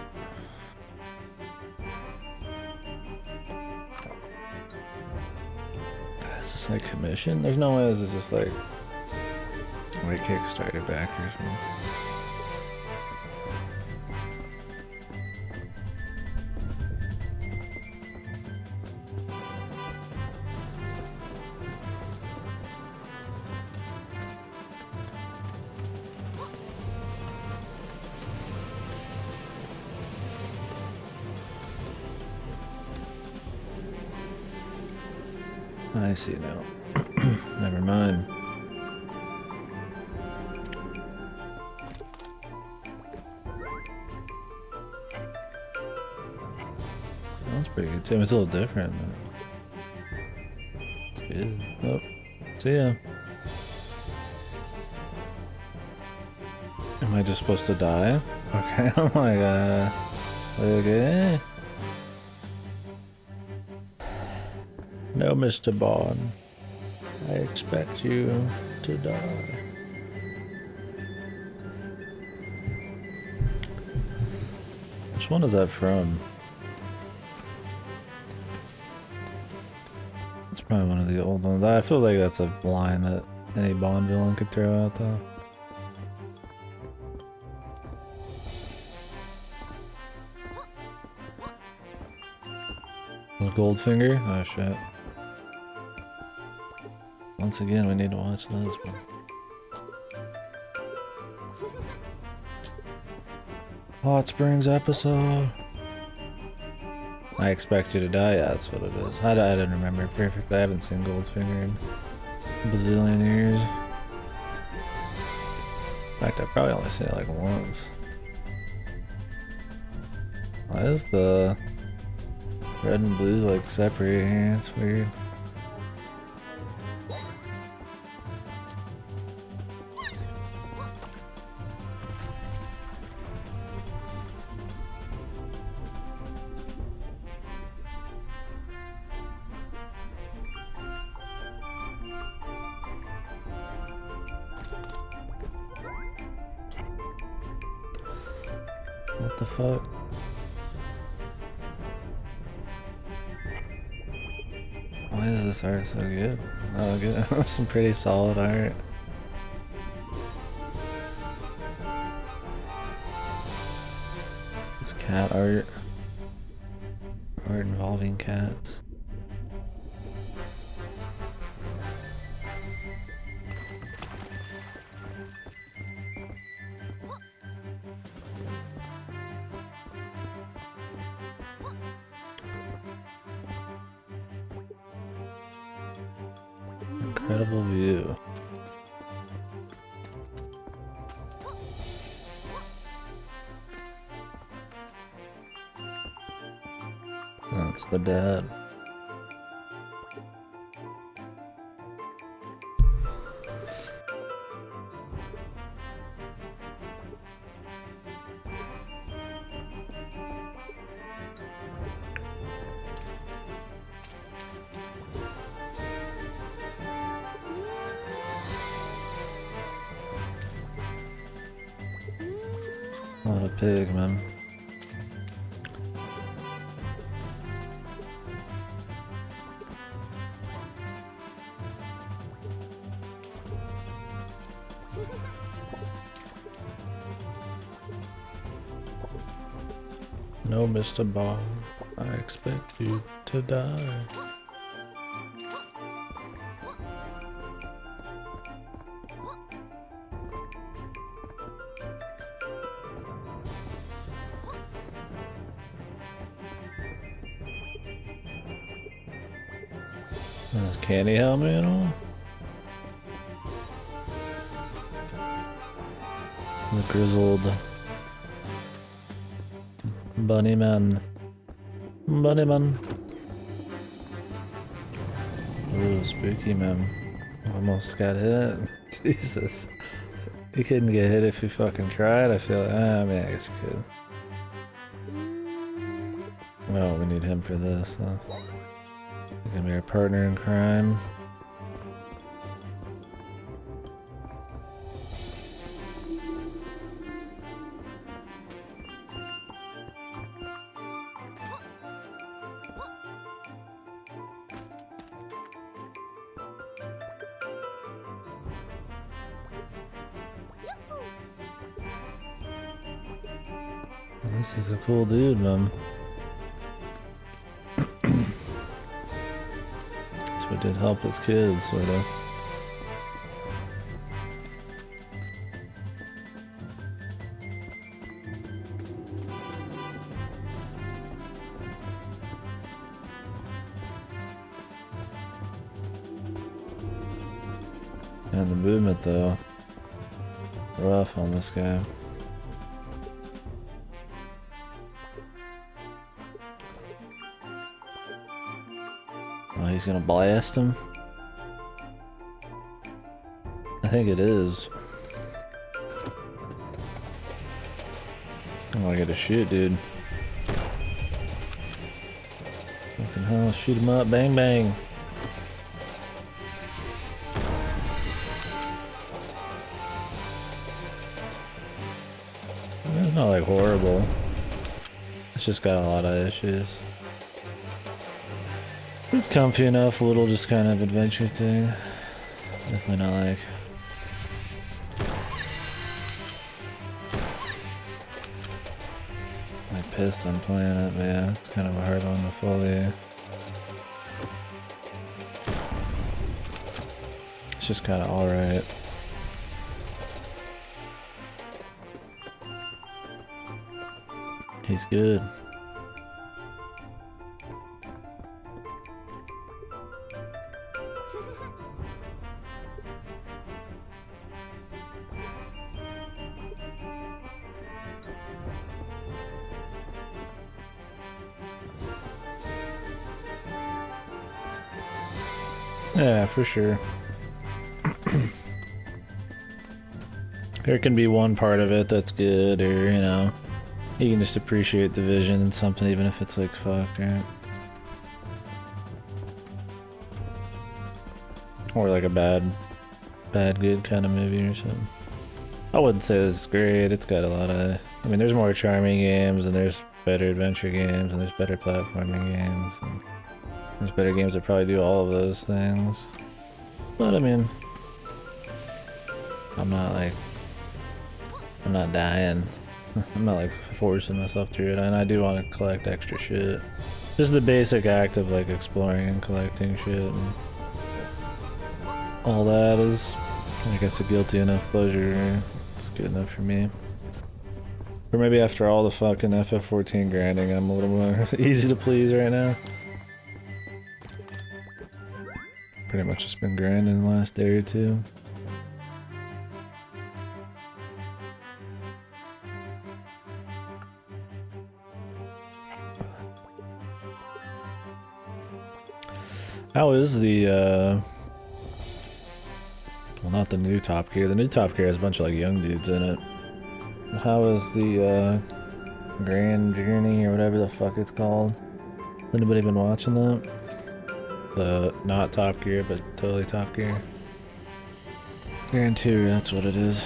Is this like commission? There's no way this is just like Kickstarter backers, man. I see now. Never mind. That's pretty good too. It's a little different, but it's good. Oh, see ya. Am I just supposed to die? Okay, oh my god. Okay. No, Mr. Bond. I expect you to die. Which one is that from? It's probably one of the old ones. I feel like that's a line that any Bond villain could throw out though. Was Goldfinger? Oh shit. Once again, we need to watch those. Hot Springs episode. I expect you to die. Yeah, that's what it is. I didn't remember it perfectly. I haven't seen Goldfinger in a bazillion years. In fact, I've probably only seen it like once. Why is the red and blue like separate here? It's weird. What the fuck? Why is this art so good? Oh, good. Some pretty solid art. This cat art. Art involving cats. Incredible view. That's the dad. What a pig, man. No, Mr. Bob, I expect you to die. There's candy helmet on. The grizzled bunny man. Bunny man. Ooh, spooky man. Almost got hit. Jesus. You couldn't get hit if you fucking tried, I feel like. I mean, I guess you could. Well, we need him for this, huh? He's gonna be our partner in crime. At least he's a cool dude, man. So we did help his kids, sort of. And the movement, though, rough on this guy. Oh, he's gonna blast him? I think it is. Oh, I gotta shoot, dude. Fucking hell, shoot him up, bang bang. It's not like horrible. It's just got a lot of issues. It's comfy enough, a little just kind of adventure thing. Definitely not like pissed I'm playing it, but yeah, it's kind of a hard one to fully just kind of alright. He's good. Yeah, for sure. There can be one part of it that's good, or, you know, you can just appreciate the vision in something even if it's like fucked, right? Or like a bad good kind of movie or something. I wouldn't say it's great, it's got a lot of... I mean, there's more charming games, and there's better adventure games, and there's better platforming games, and there's better games that probably do all of those things. But I mean, I'm not dying. I'm not like forcing myself through it, and I do want to collect extra shit. Just the basic act of like exploring and collecting shit and all that is, I guess, a guilty enough pleasure. It's good enough for me. Or maybe after all the fucking FF14 grinding, I'm a little more easy to please right now. Pretty much just been grinding the last day or two. How is the, well, not the new Top Gear. The new Top Gear has a bunch of like young dudes in it. How is the, Grand Journey or whatever the fuck it's called? Has anybody been watching that? The not Top Gear, but totally Top Gear. Grand Tour, that's what it is.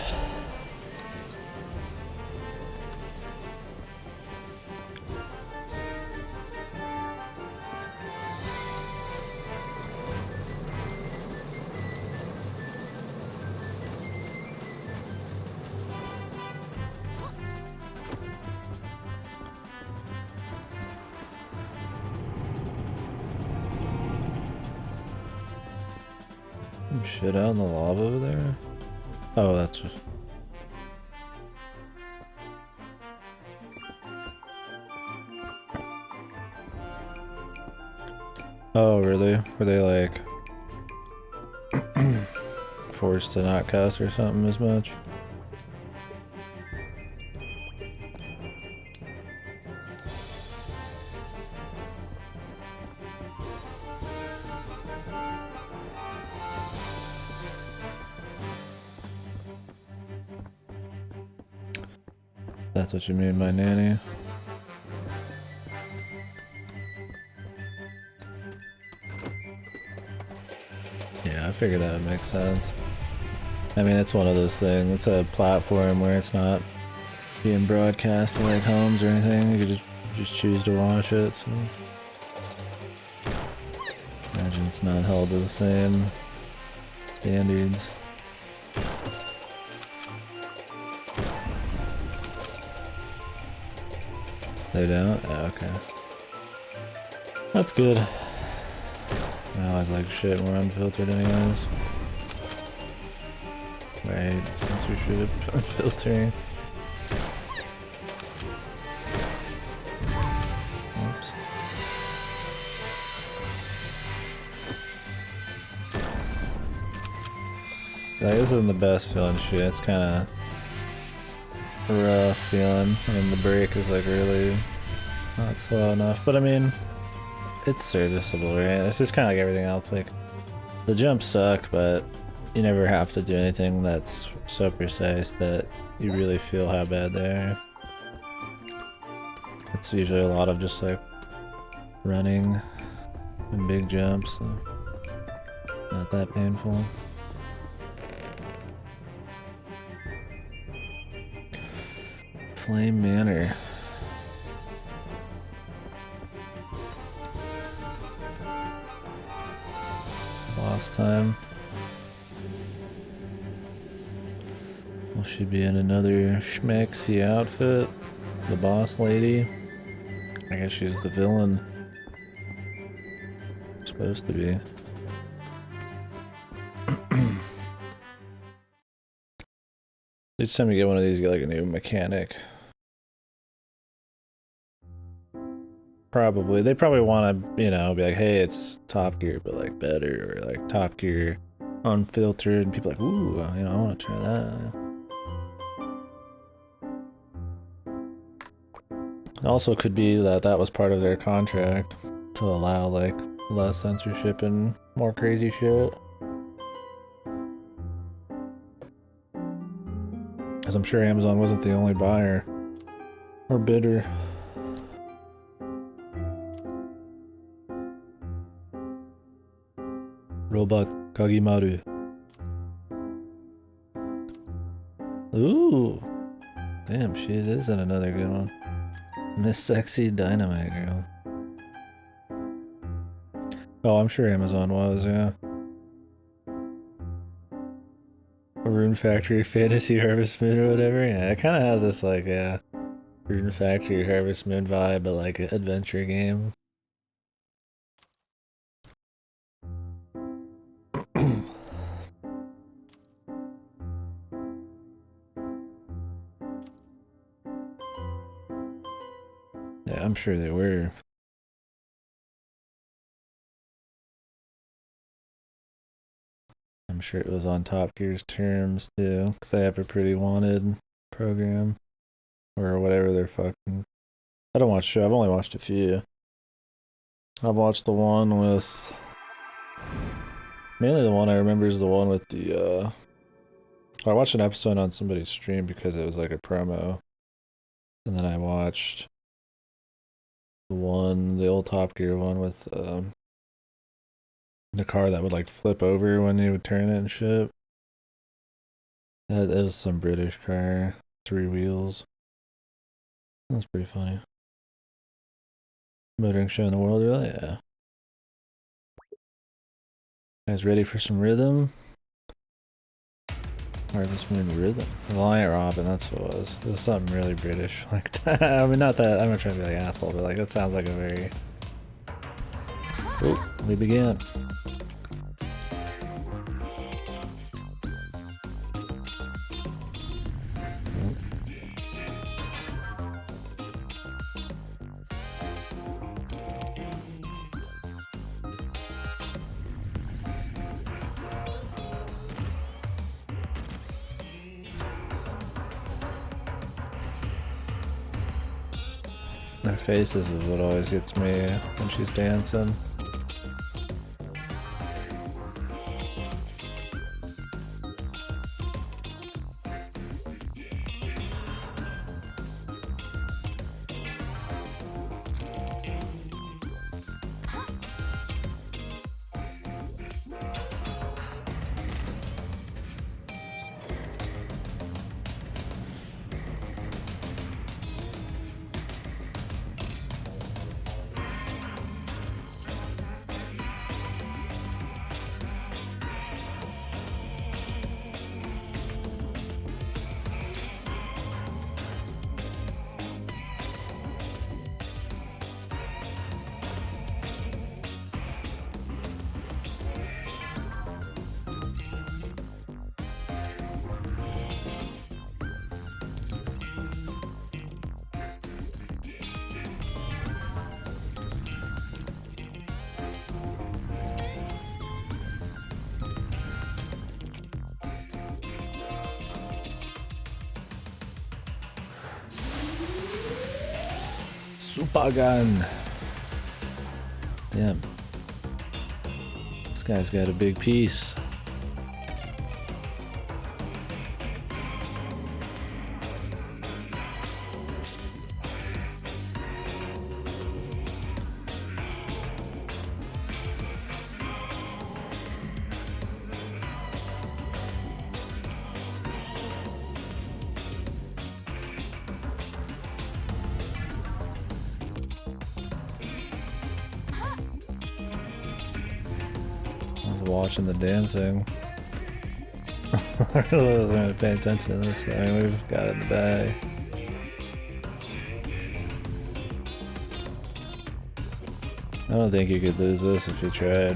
Shit out in the lava over there? Oh, that's just... Oh, really? Were they like forced to not cuss or something as much? That's what you mean by nanny. Yeah, I figured that would make sense. I mean, it's one of those things. It's a platform where it's not being broadcast to like homes or anything. You could just choose to watch it. So imagine it's not held to the same standards. They don't? Oh, okay. That's good. I always like shit more unfiltered anyways. Wait, censorship, unfiltering. Oops. Like, this isn't the best feeling shit, it's kinda rough feeling. I mean, the brake is like really not slow enough, but I mean, it's serviceable, right? It's just kind of like everything else. Like, the jumps suck, but you never have to do anything that's so precise that you really feel how bad they are. It's usually a lot of just like running and big jumps, so not that painful. Flame Manor. Boss time. Will she be in another schmexy outfit? The boss lady? I guess she's the villain. Supposed to be. Each time you get one of these, you get like a new mechanic. Probably. They probably want to, you know, be like, hey, it's Top Gear, but like better, or like Top Gear unfiltered, and people are like, ooh, you know, I want to try that. It also could be that that was part of their contract to allow like less censorship and more crazy shit. Because I'm sure Amazon wasn't the only buyer or bidder. Robot Kagimaru. Ooh. Damn, she is in another good one. Miss Sexy Dynamite Girl. Oh, I'm sure Amazon was, yeah. Rune Factory Fantasy Harvest Moon or whatever. Yeah, it kind of has this like, yeah, Rune Factory Harvest Moon vibe, but like an adventure game. Yeah, I'm sure they were. I'm sure it was on Top Gear's terms too, because they have a pretty wanted program. Or whatever they're fucking. I don't watch show, I've only watched a few. I've watched the one with. Mainly the one I remember is the one with the, I watched an episode on somebody's stream because it was like a promo. And then I watched the one, the old Top Gear one with, the car that would like flip over when you would turn it and shit. That is some British car. 3 wheels. That's pretty funny. Motoring show in the world, really? Yeah. Guys ready for some rhythm? Harvest Moon Rhythm. Reliant Robin, that's what it was. It was something really British like that. I mean, not that, I'm not trying to be like asshole, but like that sounds like a very... Oh, we began. Their faces is what always gets me when she's dancing. Supergun. Damn. This guy's got a big piece. Watching the dancing. I really wasn't going to pay attention to this. I mean, we've got it in the bag. I don't think you could lose this if you tried.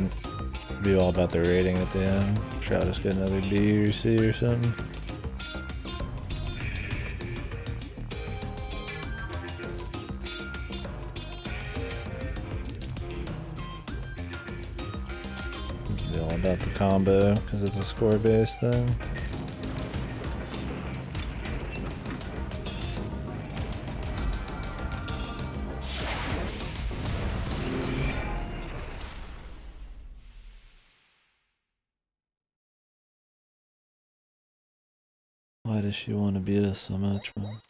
It'd be all about the rating at the end. Try to just get another B or C or something. be all about the combo because it's a score-based thing. Why does she want to beat us so much, man?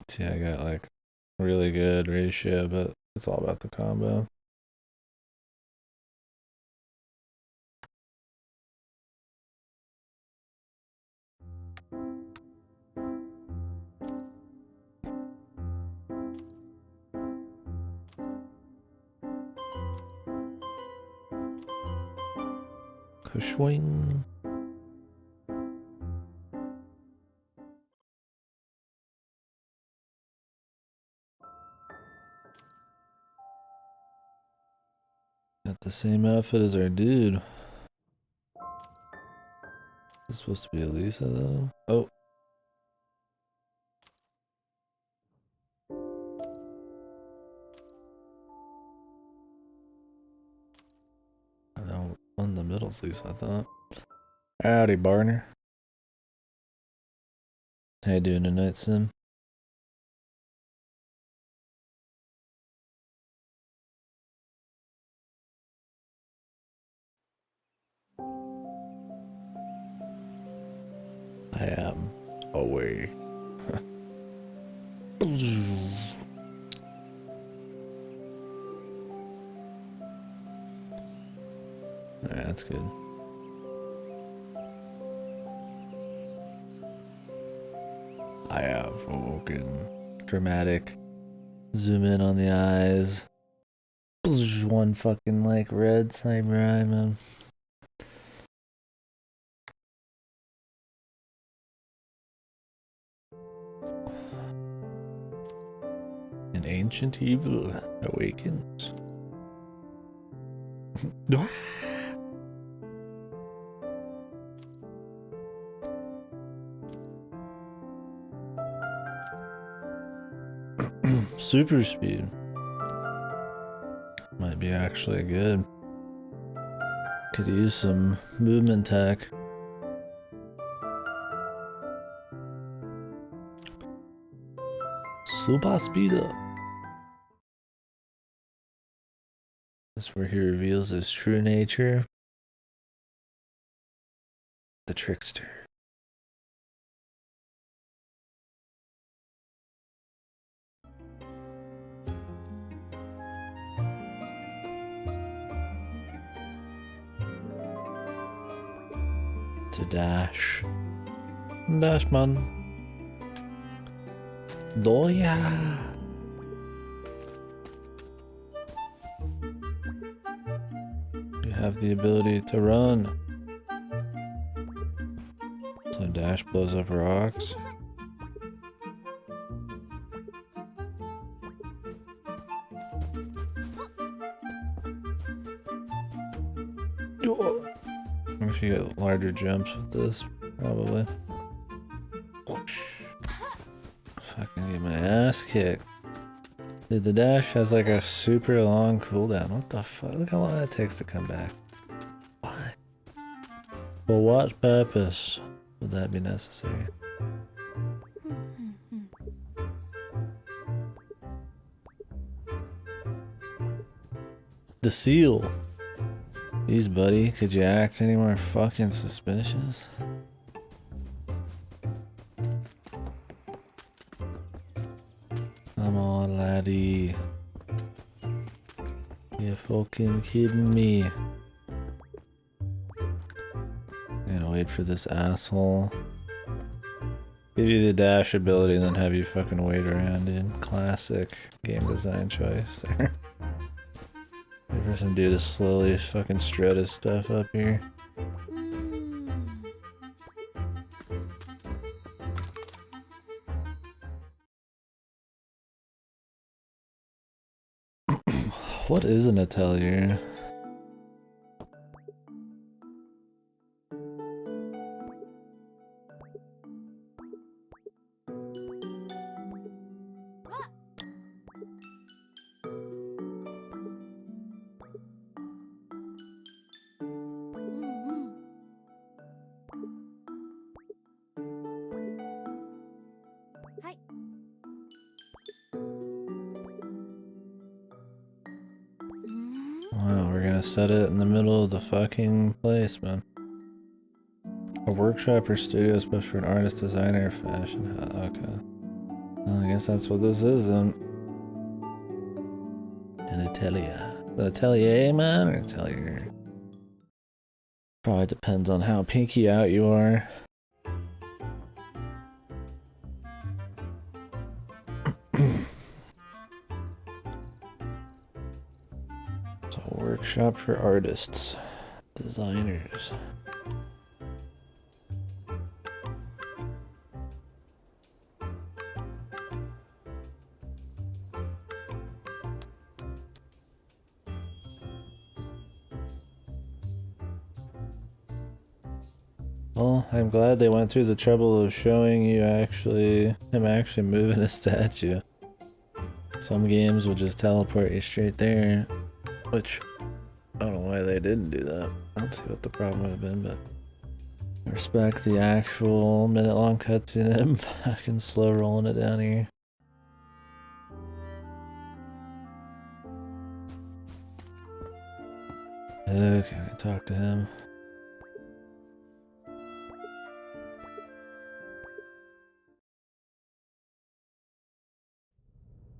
See, I got like really good ratio, but it's all about the combo. Swing. Got the same outfit as our dude. Is this supposed to be Elisa though? Oh. No, on the middle's Lisa, I thought. Howdy, partner. How you doing tonight, Sim? I am away. Alright, that's good. I have fucking dramatic zoom in on the eyes. One fucking like red sniper eye, man. An ancient evil awakens. Super speed might be actually good. Could use some movement tech. Super speed up. That's where he reveals his true nature. The trickster. To dash. Dash man. Doya. You have the ability to run. So dash blows up rocks. If you get larger jumps with this, probably. Fucking get my ass kicked. Dude, the dash has like a super long cooldown. What the fuck? Look how long that takes to come back. Why? For what purpose would that be necessary? The seal. Jeez, buddy, could you act any more fucking suspicious? Come on, laddie. You fucking kidding me? I'm gonna wait for this asshole. Give you the dash ability and then have you fucking wait around, dude. Classic game design choice there. Wait for some dude to slowly fucking strut his stuff up here. What is an atelier? set it in the middle of the fucking place, man. A workshop or studio is supposed for an artist, designer, fashion. Okay. Well, I guess that's what this is then. An atelier. The atelier, man, or atelier? Probably depends on how pinky out you are. It's a workshop for artists, designers. Well, I'm glad they went through the trouble of showing you him actually moving a statue. Some games will just teleport you straight there, which I don't know why they didn't do that. I don't see what the problem would have been, but I respect the actual minute-long cutscene and fucking slow rolling it down here. Okay, I can talk to him.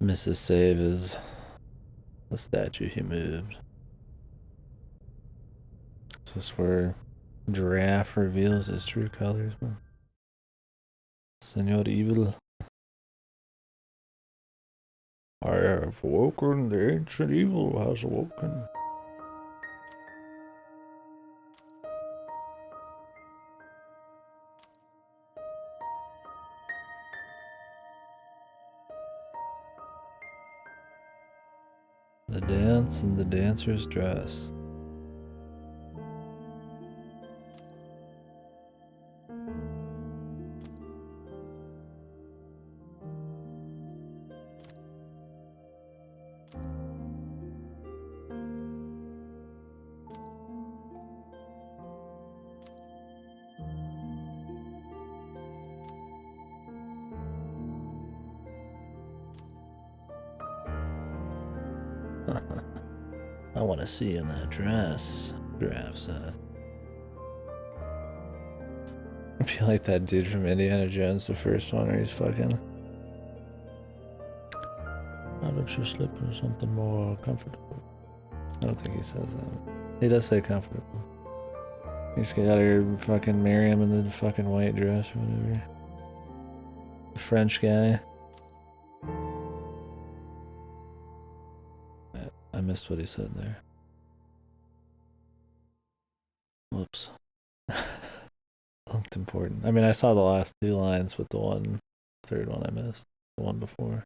Mrs. Save is the statue he moved. Is this where Giraffe reveals his true colors? Senor Evil. I have awoken, the ancient evil has awoken. The dance and the dancer's dress. I want to see in that dress. Giraffe said. I feel like that dude from Indiana Jones, the first one, where he's fucking. Why don't you slip into something more comfortable? I don't think he says that. He does say comfortable. He's gotta fucking marry him in the fucking white dress or whatever. The French guy. I missed what he said there. Whoops. Looked important. I mean, I saw the last two lines, but the third one I missed. The one before.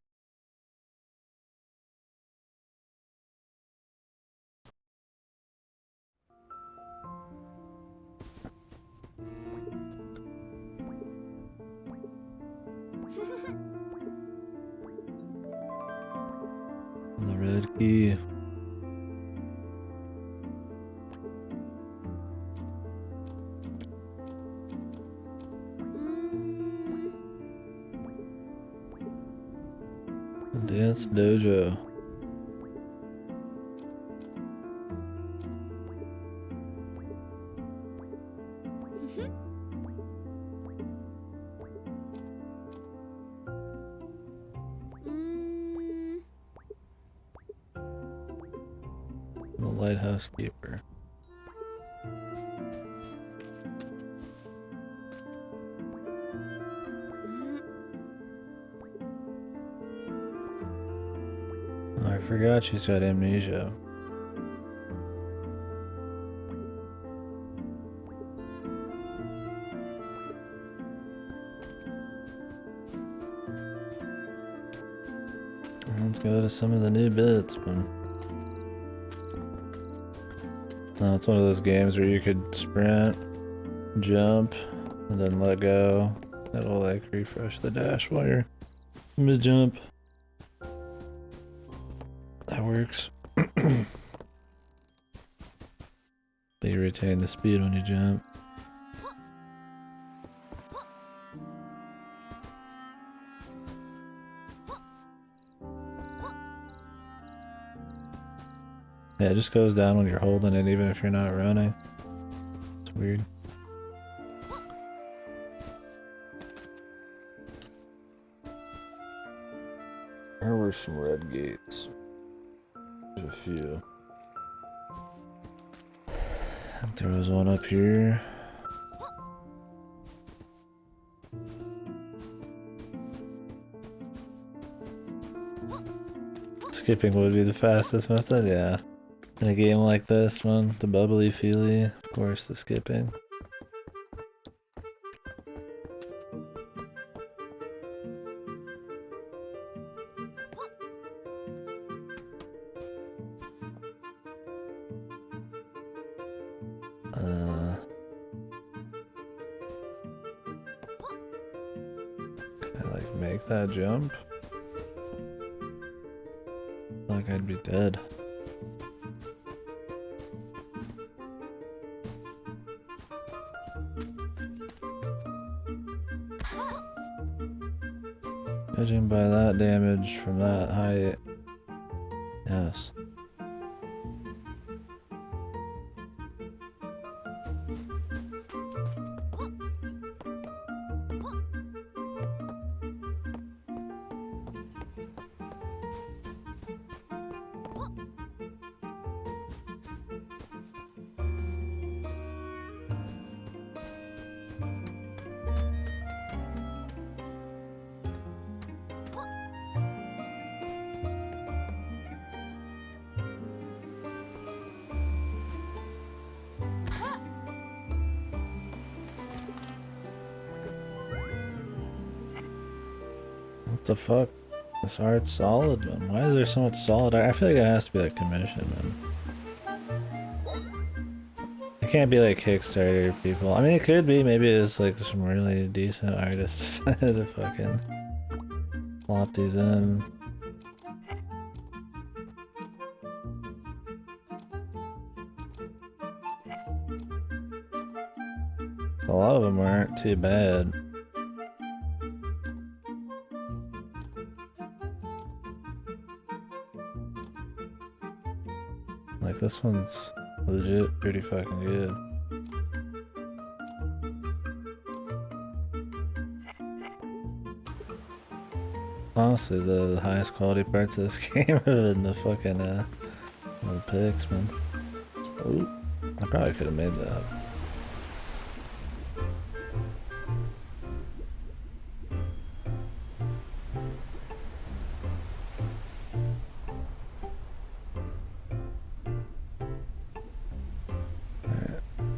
The red key. Dance dojo. The lighthouse keeper. Oh, I forgot she's got amnesia. Let's go to some of the new bits, man. No, it's one of those games where you could sprint, jump, and then let go. It'll like refresh the dash while you're mid-jump. That works. But you retain the speed when you jump. Yeah, it just goes down when you're holding it, even if you're not running. It's weird. There were some red gates. There's a few. I think there was one up here. Skipping would be the fastest method, yeah. In a game like this one, the bubbly feely, of course the skipping. Can I like make that jump? Like I'd be dead. Judging by that damage from that height, yes. What the fuck? This art's solid, man. Why is there so much solid art? I feel like it has to be like commission, man. It can't be like Kickstarter people. I mean, it could be. Maybe it's like some really decent artists to fucking plop these in. A lot of them aren't too bad. Like this one's legit pretty fucking good. Honestly, the highest quality parts of this game have been the fucking little pics, man. Ooh, I probably could have made that.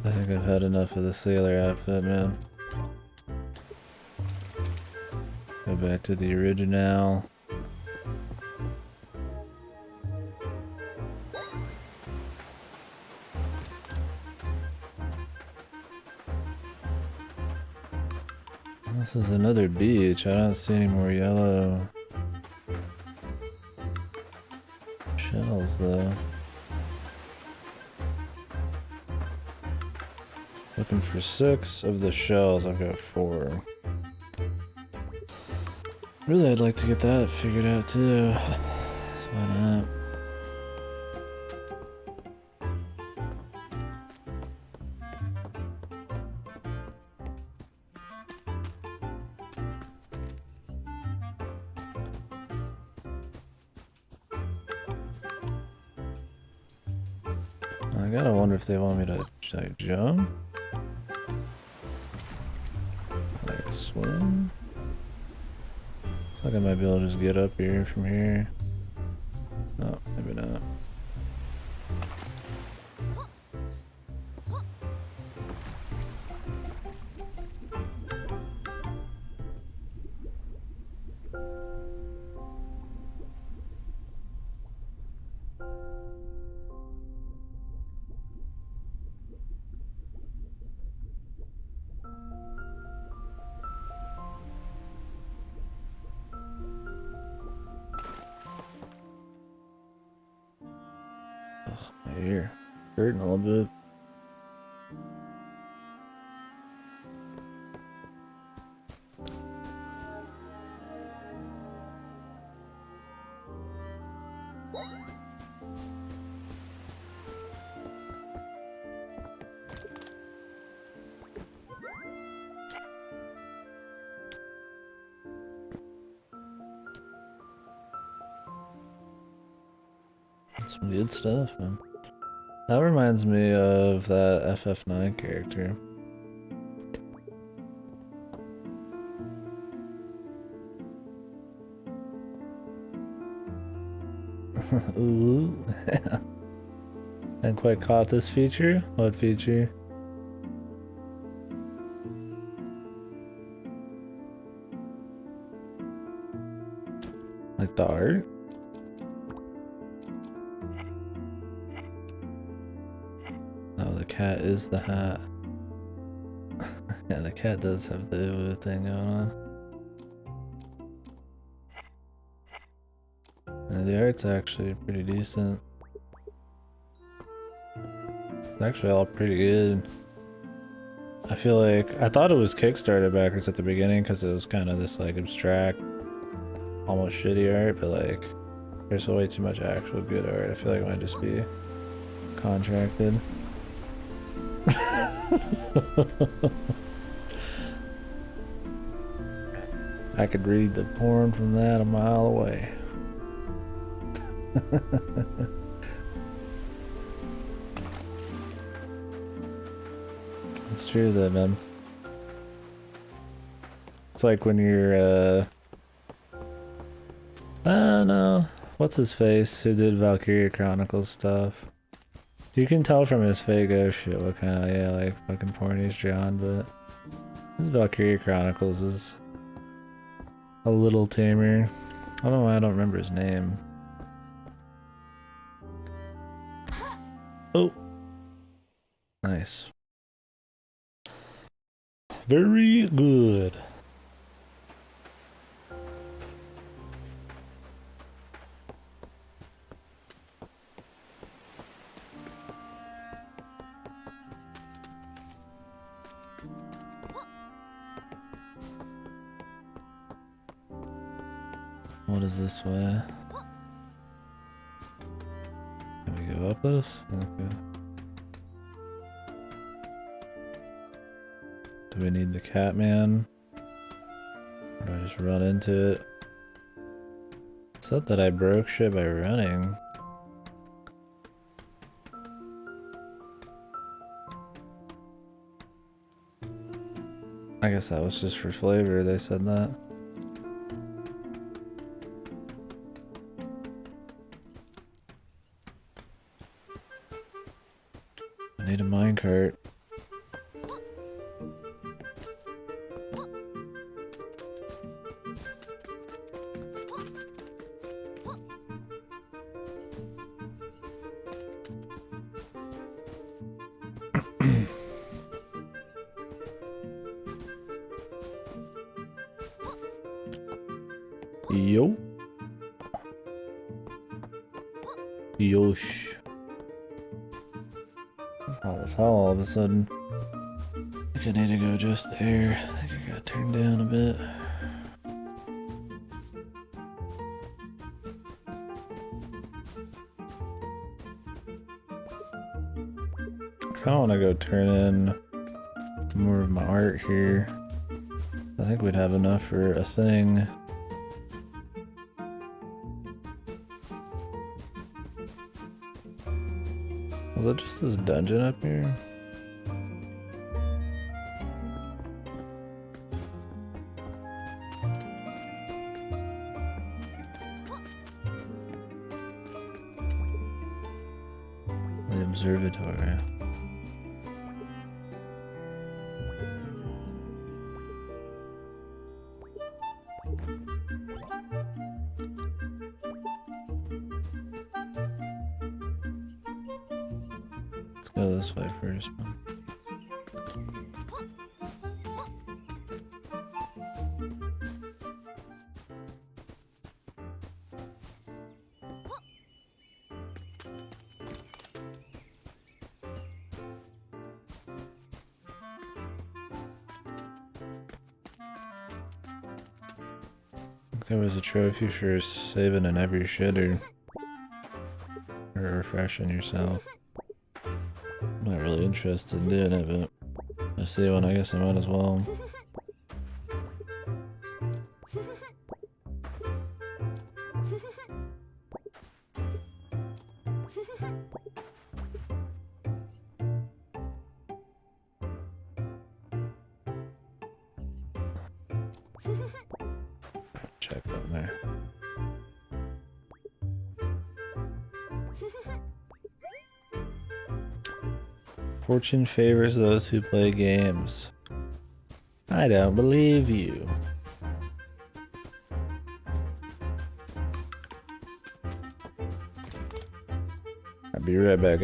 I think I've had enough of the sailor outfit, man. Go back to the original. This is another beach. I don't see any more yellow shells, though. Looking for 6 of the shells. I've got 4. Really, I'd like to get that figured out too. So why not? I gotta wonder if they want me to like, jump? Like swim? Looks like I might be able to just get up here from here. No, maybe not. My ear hurting a little bit. Some good stuff, man. That reminds me of that FF9 character. Ooh. Hadn't quite caught this feature. What feature? Like the art? Oh, the cat is the hat. Yeah, the cat does have the Uwu thing going on. Yeah, the art's actually pretty decent. It's actually all pretty good. I feel like I thought it was Kickstarted backwards at the beginning because it was kind of this like abstract, almost shitty art, but like there's way too much actual good art. I feel like it might just be contracted. I could read the porn from that a mile away. It's true though, man. It's like when you're no. What's his face who did Valkyria Chronicles stuff? You can tell from his fake shit what kind of, yeah, like fucking porn he's drawn, but his Valkyria Chronicles is a little tamer. I don't know why I don't remember his name. Oh. Nice. Very good. What is this way? Can we go up this? Okay. Do we need the Catman? Or do I just run into it? It said that I broke shit by running. I guess that was just for flavor, they said that. I need a minecart. Yo. Yosh. That's hot as hell all of a sudden. I think I need to go just there. I think I got turned down a bit. I kinda wanna go turn in more of my art here. I think we'd have enough for a thing. Was that just this dungeon up here? The observatory. Let's go this way first, man. There was a trophy for saving in every shitter. Or refreshing yourself. I'm not really interested in doing it, but I see one, I guess I might as well. Fortune favors those who play games. I don't believe you. I'll be right back.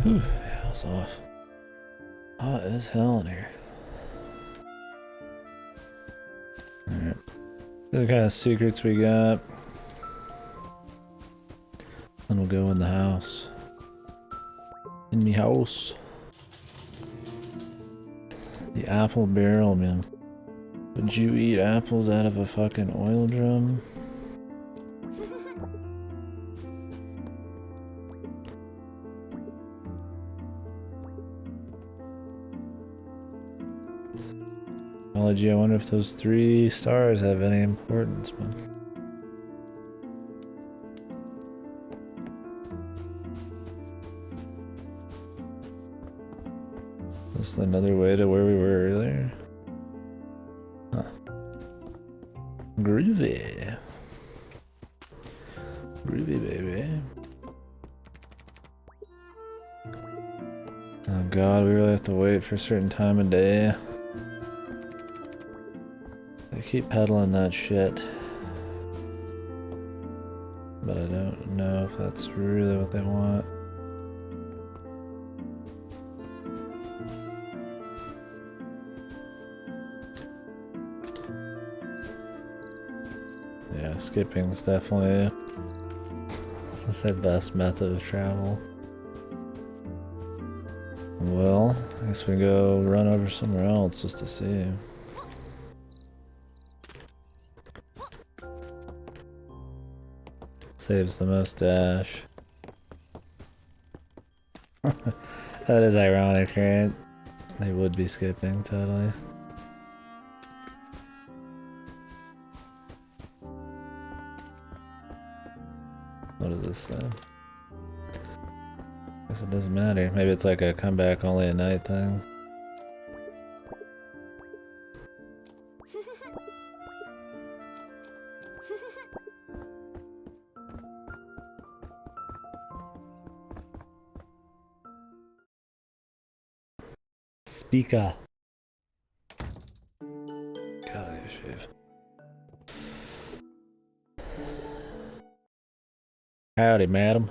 Whew, yeah, it's off. Hot as hell in here. Alright. The kind of secrets we got. Then we'll go in the house. In the house. The apple barrel, man. Would you eat apples out of a fucking oil drum? Technology, I wonder if those 3 stars have any importance, man. This is another way to where we were earlier. Huh. Groovy. Groovy, baby. Oh god, we really have to wait for a certain time of day. They keep peddling that shit. But I don't know if that's really what they want. Yeah, skipping's definitely the best method of travel. Well, I guess we go run over somewhere else just to see. Saves the mustache. That is ironic, right? They would be skipping, totally. What does this say? Guess it doesn't matter. Maybe it's like a comeback only at night thing. Speaker. God, I need to shave. Howdy, madam.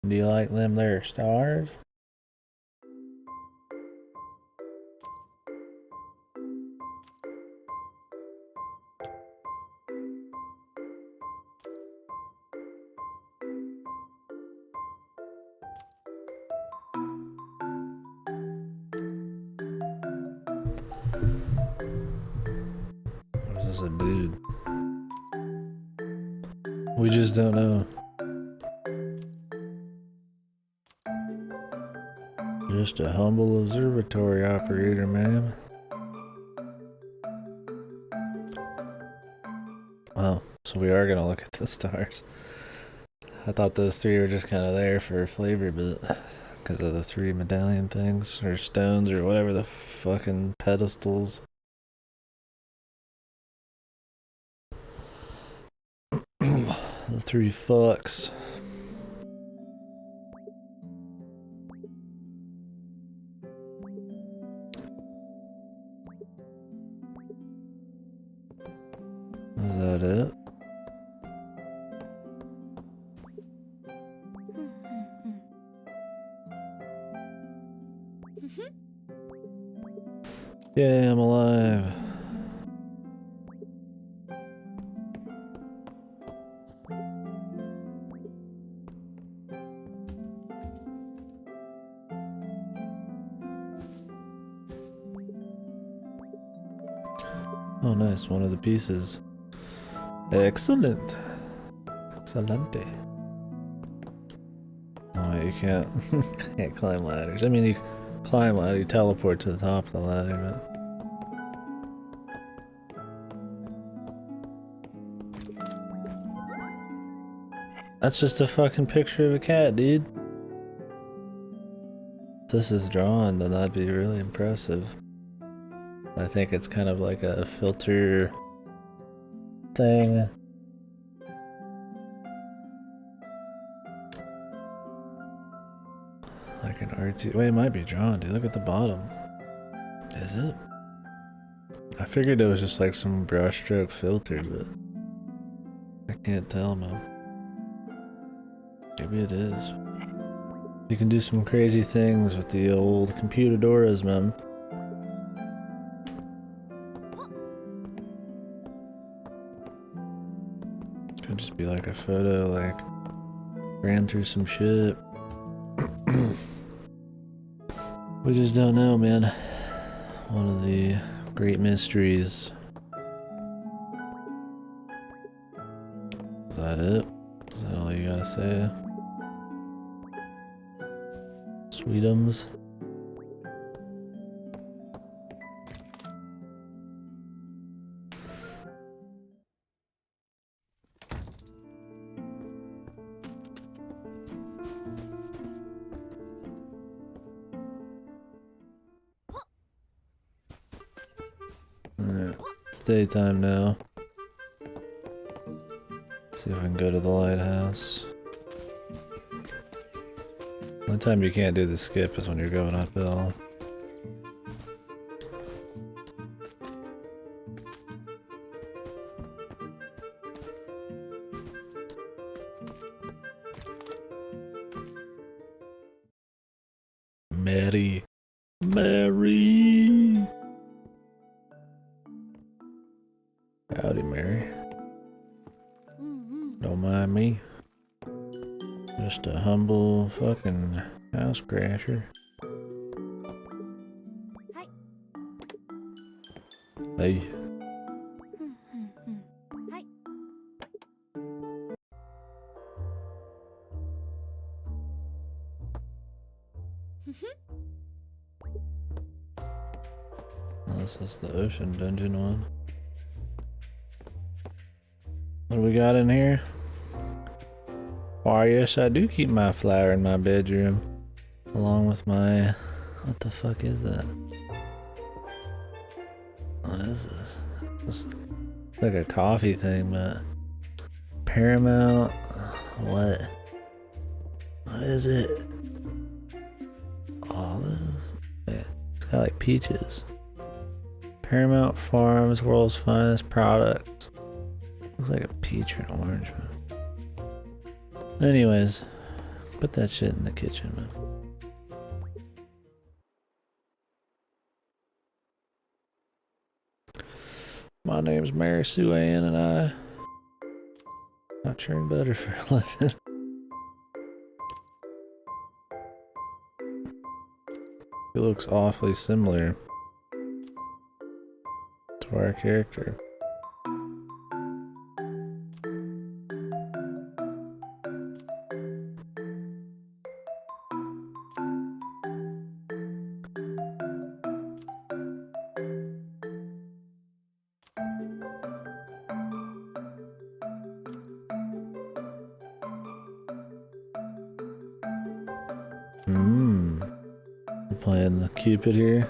Do you like them there stars? Or is this a dude? We just don't know. Just a humble observatory operator, ma'am. Oh, so we are gonna look at the stars. I thought those 3 were just kind of there for flavor, but because of the 3 medallion things or stones or whatever the fucking pedestals. The 3 fucks. Is that it? Yeah, I'm alive. Oh, nice. One of the pieces. Excellent. Excelente. Oh, wait, you can't climb ladders. I mean, you climb ladder, you teleport to the top of the ladder, but... That's just a fucking picture of a cat, dude. If this is drawn, then that'd be really impressive. I think it's kind of like a filter thing. Like an RT. Wait, it might be drawn, dude. Look at the bottom. Is it? I figured it was just like some brushstroke filter, but I can't tell, man. Maybe it is. You can do some crazy things with the old computer Doras, man. Could just be like a photo, like, ran through some shit. We just don't know, man. One of the great mysteries. Is that it? Is that all you gotta say? Sweetums. Alright, it's daytime now. See if we can go to the lighthouse. One time you can't do the skip is when you're going uphill. Mary. Mary! Howdy, Mary. Don't mind me. Just a humble fucking house crasher. Hi. Hey. Hi. Oh, this is the ocean dungeon one. What do we got in here? Why, yes, I do keep my flower in my bedroom. Along with my... What the fuck is that? What is this? It's like a coffee thing, but... Paramount... What? What is it? Olive? Wait, it's got like peaches. Paramount Farms, world's finest products. Looks like a peach or an orange, man. Anyways, put that shit in the kitchen, man. My name's Mary Sue Ann, and I churn butter for a living. He looks awfully similar to our character. We're playing the Cupid here.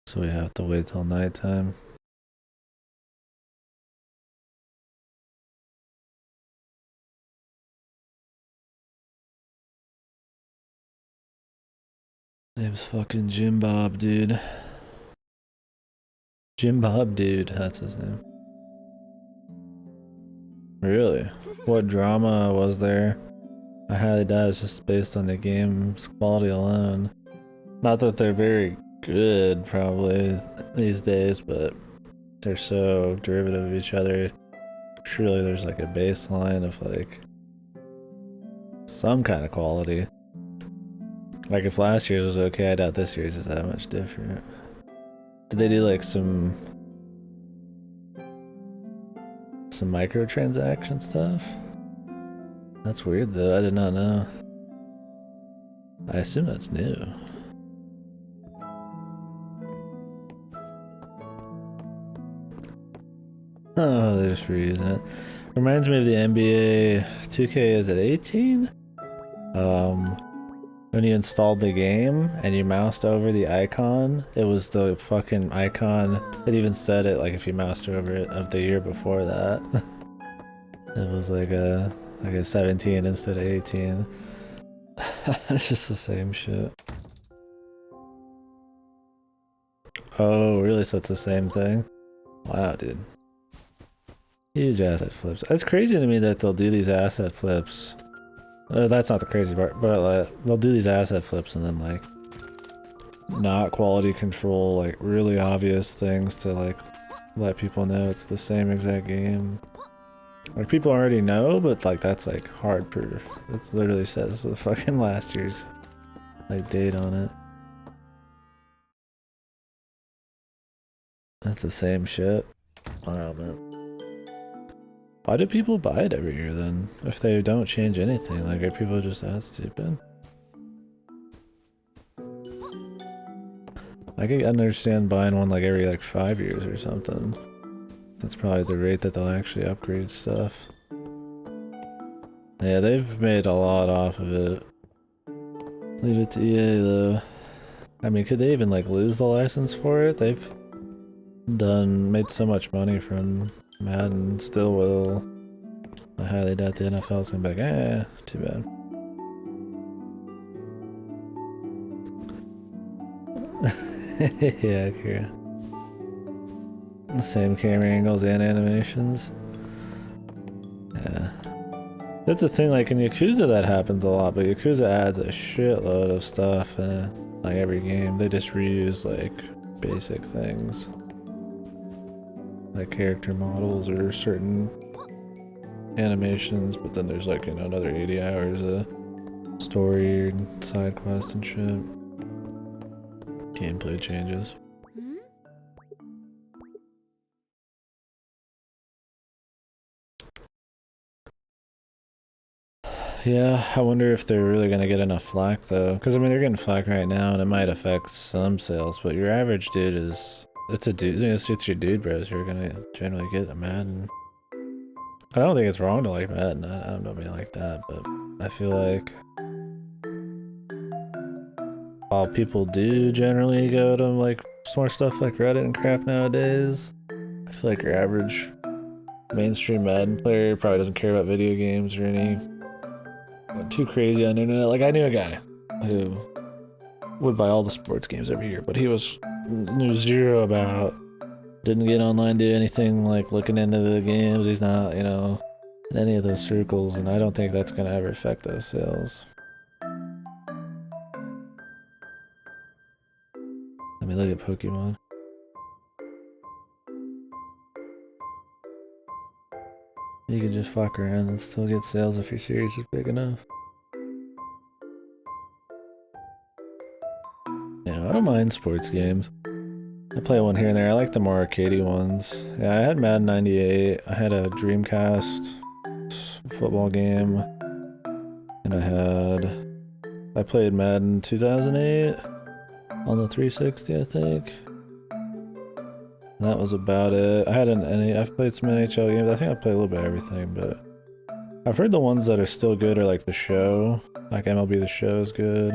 So we have to wait till nighttime. Name's fucking Jim Bob, dude. Jim Bob, dude, that's his name. Really? What drama was there I highly doubt it's just based on the game's quality alone. Not that they're very good, probably, these days, but they're so derivative of each other. Surely there's like a baseline of like some kind of quality. Like if last year's was okay, I doubt this year's is that much different. Did they do like some microtransaction stuff? That's weird though, I did not know. I assume that's new. Oh, they're just reusing it. Reminds me of the NBA 2K, is it 18? When you installed the game and you moused over the icon, it was the fucking icon. It even said it like if you moused over it of the year before that. It was like a 17 instead of 18. It's just the same shit. Oh, really? So it's the same thing? Wow, dude. Huge asset flips. It's crazy to me that they'll do these asset flips. That's not the crazy part, but they'll do these asset flips and then like not quality control like really obvious things to like let people know it's the same exact game. Like people already know, but like that's like hard proof. It literally says the fucking last year's like date on it. That's the same shit. Wow, man. Why do people buy it every year then? If they don't change anything, like are people just that stupid? I could understand buying one like every like 5 years or something. That's probably the rate that they'll actually upgrade stuff. Yeah, they've made a lot off of it. Leave it to EA though. I mean, could they even like lose the license for it? They've made so much money from Madden, still will. I highly doubt the NFL's gonna be like, eh, too bad. Yeah, Kira. The same camera angles and animations. Yeah. That's the thing, like in Yakuza that happens a lot, but Yakuza adds a shitload of stuff in like every game. They just reuse like basic things. Like character models or certain animations, but then there's like, you know, another 80 hours of story and side quest and shit. Gameplay changes. Yeah, I wonder if they're really gonna get enough flack though, because I mean they're getting flack right now, and it might affect some sales. But your average dude it's a dude, it's your dude bros. You're gonna generally get a Madden. I don't think it's wrong to like Madden. I don't know me like that, but I feel like while people do generally go to like more stuff like Reddit and crap nowadays, I feel like your average mainstream Madden player probably doesn't care about video games or any too crazy on the internet. Like I knew a guy who would buy all the sports games every year, but he knew zero about, didn't get online, do anything like looking into the games. He's not, you know, in any of those circles, and I don't think that's gonna ever affect those sales. I mean, look at Pokemon. You can just fuck around and still get sales if your series is big enough. Yeah, I don't mind sports games. I play one here and there. I like the more arcadey ones. Yeah, I had Madden 98. I had a Dreamcast football game. And I played Madden 2008 on the 360, I think. And that was about it. I've played some NHL games. I think I played a little bit of everything, but I've heard the ones that are still good are like The Show. Like MLB The Show is good.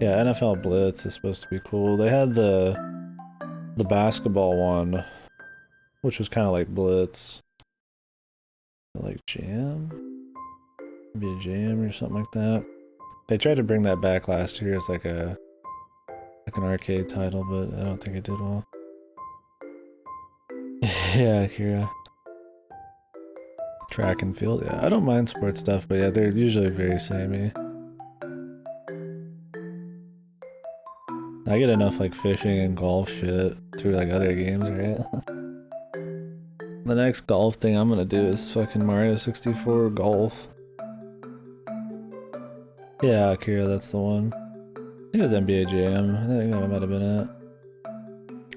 Yeah, NFL Blitz is supposed to be cool. They had the basketball one, which was kind of like Blitz. Like Jam? Maybe a Jam or something like that. They tried to bring that back last year as like an arcade title, but I don't think it did well. Yeah, Kira. Track and field, yeah. I don't mind sports stuff, but yeah, they're usually very samey. I get enough like fishing and golf shit through like other games, right? The next golf thing I'm gonna do is fucking Mario 64 golf. Yeah, Akira, that's the one. I think it was NBA Jam. I think that might have been it.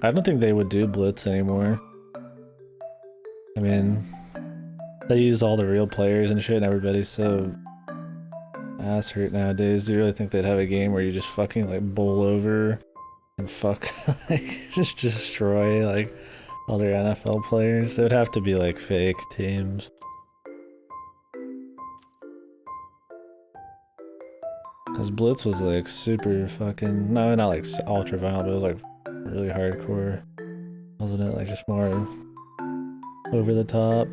I don't think they would do Blitz anymore. I mean, they use all the real players and shit, and everybody's so ass hurt nowadays. Do you really think they'd have a game where you just fucking like bowl over and fuck, like, just destroy like other NFL players? They would have to be like fake teams. Cause Blitz was like super fucking, no, not like ultra violent, but it was like really hardcore. Wasn't it like just more over the top?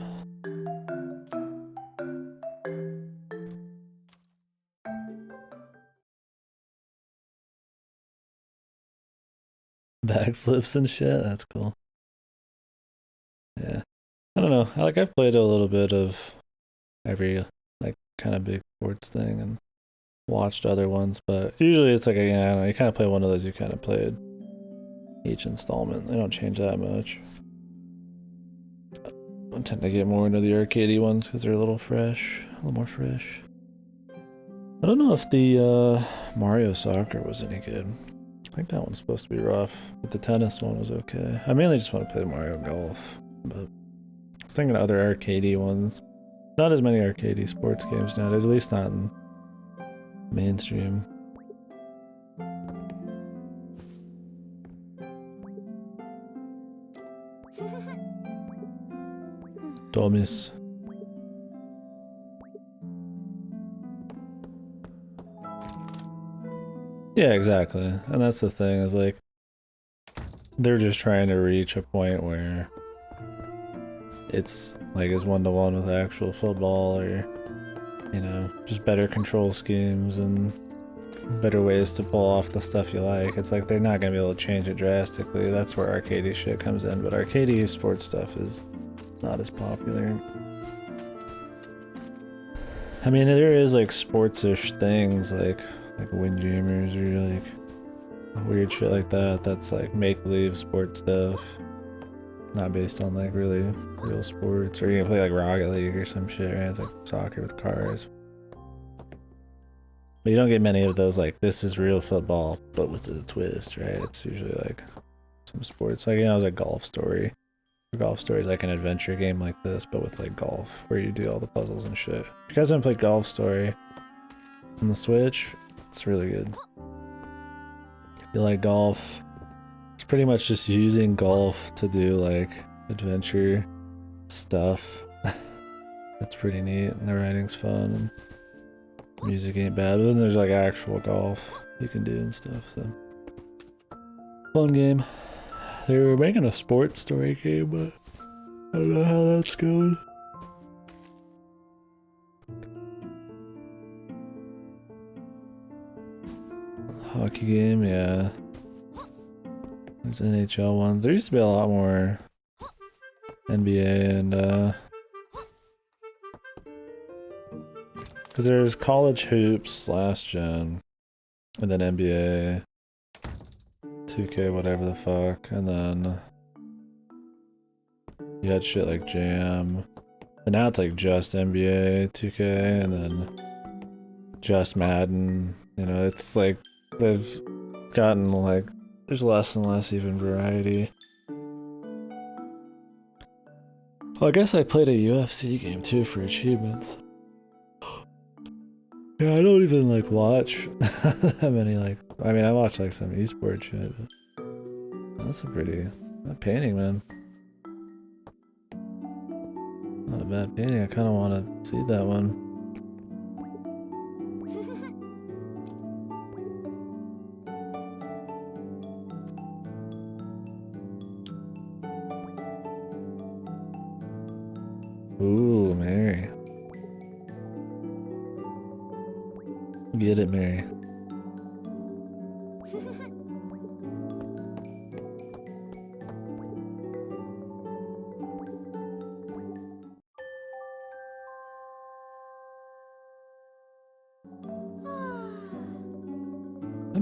Backflips and shit, that's cool. Yeah. I don't know. I've played a little bit of every like kind of big sports thing and watched other ones, but usually it's like, yeah, I don't know, you kind of play one of those, you kind of played each installment. They don't change that much. I tend to get more into the arcadey ones because they're a little more fresh. I don't know if the Mario Soccer was any good. I think that one's supposed to be rough, but the tennis one was okay. I mainly just want to play Mario Golf, but I was thinking of other arcadey ones. Not as many arcadey sports games nowadays, at least not in mainstream. Domis. Yeah, exactly. And that's the thing, is like, they're just trying to reach a point where it's like is one-to-one with actual football, or, you know, just better control schemes and better ways to pull off the stuff you like. It's like they're not gonna be able to change it drastically. That's where arcadey shit comes in, but arcadey sports stuff is not as popular. I mean, there is like sports-ish things like Windjammers or like weird shit like that. That's like make-believe sports stuff, not based on like really real sports. Or you can play like Rocket League or some shit, right? It's like soccer with cars. But you don't get many of those like, this is real football, but with a twist, right? It's usually like some sports. Like, you know, it was like Golf Story. Golf Story is like an adventure game like this, but with like golf, where you do all the puzzles and shit. If you guys haven't played Golf Story on the Switch, it's really good. If you like golf, it's pretty much just using golf to do like adventure stuff. It's pretty neat, and the writing's fun, and music ain't bad. But then there's like actual golf you can do and stuff, so fun game. They were making a sports story game, but I don't know how that's going. Hockey game, yeah. There's NHL ones. There used to be a lot more NBA and because there's college hoops last gen, and then NBA, 2K, whatever the fuck, and then you had shit like Jam, and now it's like just NBA, 2K, and then just Madden. You know, it's like they've gotten like, there's less and less even variety. Well, I guess I played a UFC game too for achievements. Yeah, I don't even like watch that many, like, I mean, I watch like some esports shit, but that's a pretty, that painting, man. Not a bad painting. I kind of want to see that one. Ooh, Mary. Get it, Mary.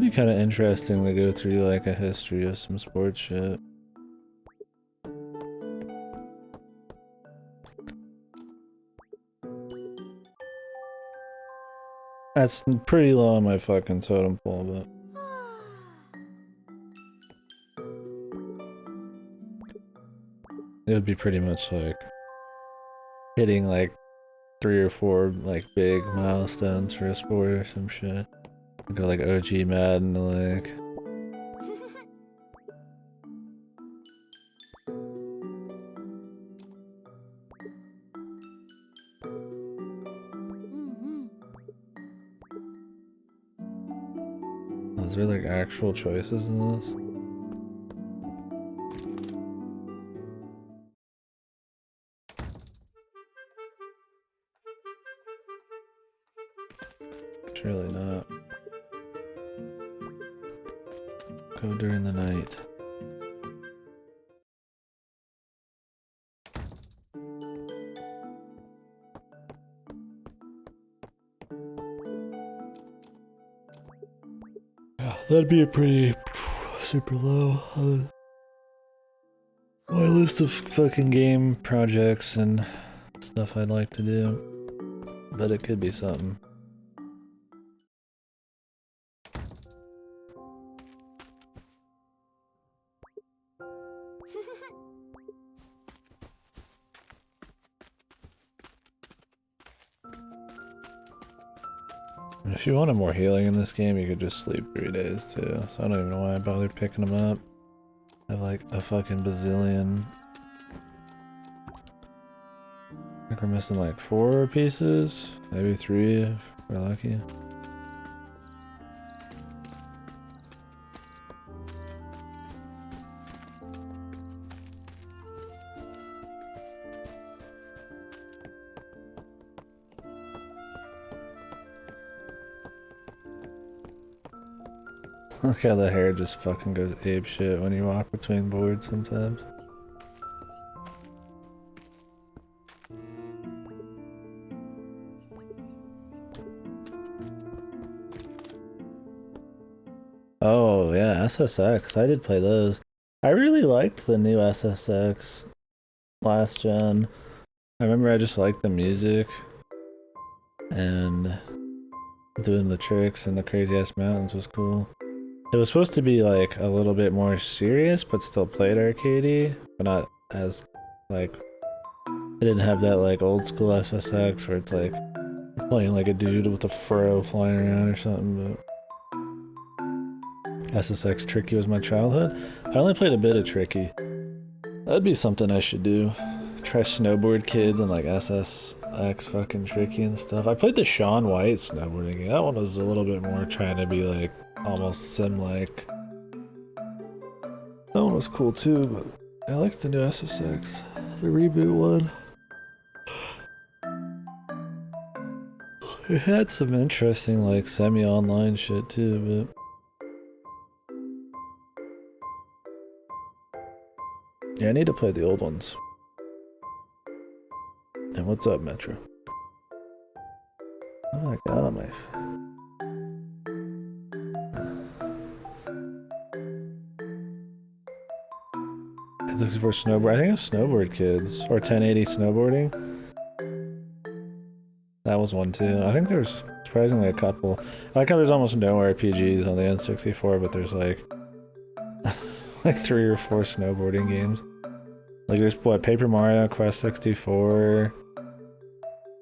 That'd be kind of interesting to go through like a history of some sports shit. That's pretty low on my fucking totem pole, but it would be pretty much like hitting like 3 or 4 like big milestones for a sport or some shit. Go like OG Madden, like. Is there like actual choices in this? Surely not. Go during the night. Yeah, that'd be a pretty super low on my list of fucking game projects and stuff I'd like to do. But it could be something. If you wanted more healing in this game, you could just sleep 3 days too. So I don't even know why I bothered picking them up. I have like a fucking bazillion. I think we're missing like 4 pieces, maybe 3 if we're lucky. Look how the hair just fucking goes ape shit when you walk between boards sometimes. Oh yeah, SSX. I did play those. I really liked the new SSX last gen. I remember I just liked the music and doing the tricks and the crazy ass mountains was cool. It was supposed to be like a little bit more serious, but still played arcadey, but not as like it didn't have that like old school SSX where it's like you're playing like a dude with a fro flying around or something. But SSX Tricky was my childhood. I only played a bit of Tricky. That'd be something I should do. Try Snowboard Kids and like SSX fucking Tricky and stuff. I played the Shaun White snowboarding game. That one was a little bit more trying to be like almost sim-like. That one was cool too, but I liked the new SSX. The reboot one. It had some interesting like semi-online shit too, but yeah, I need to play the old ones. And what's up, Metro? What do I got on my... It's for snowboard. I think it's Snowboard Kids or 1080 snowboarding. That was one too. I think there's surprisingly a couple. I like how there's almost no RPGs on the N64, but there's like like 3 or 4 snowboarding games. Like there's what, Paper Mario, Quest 64.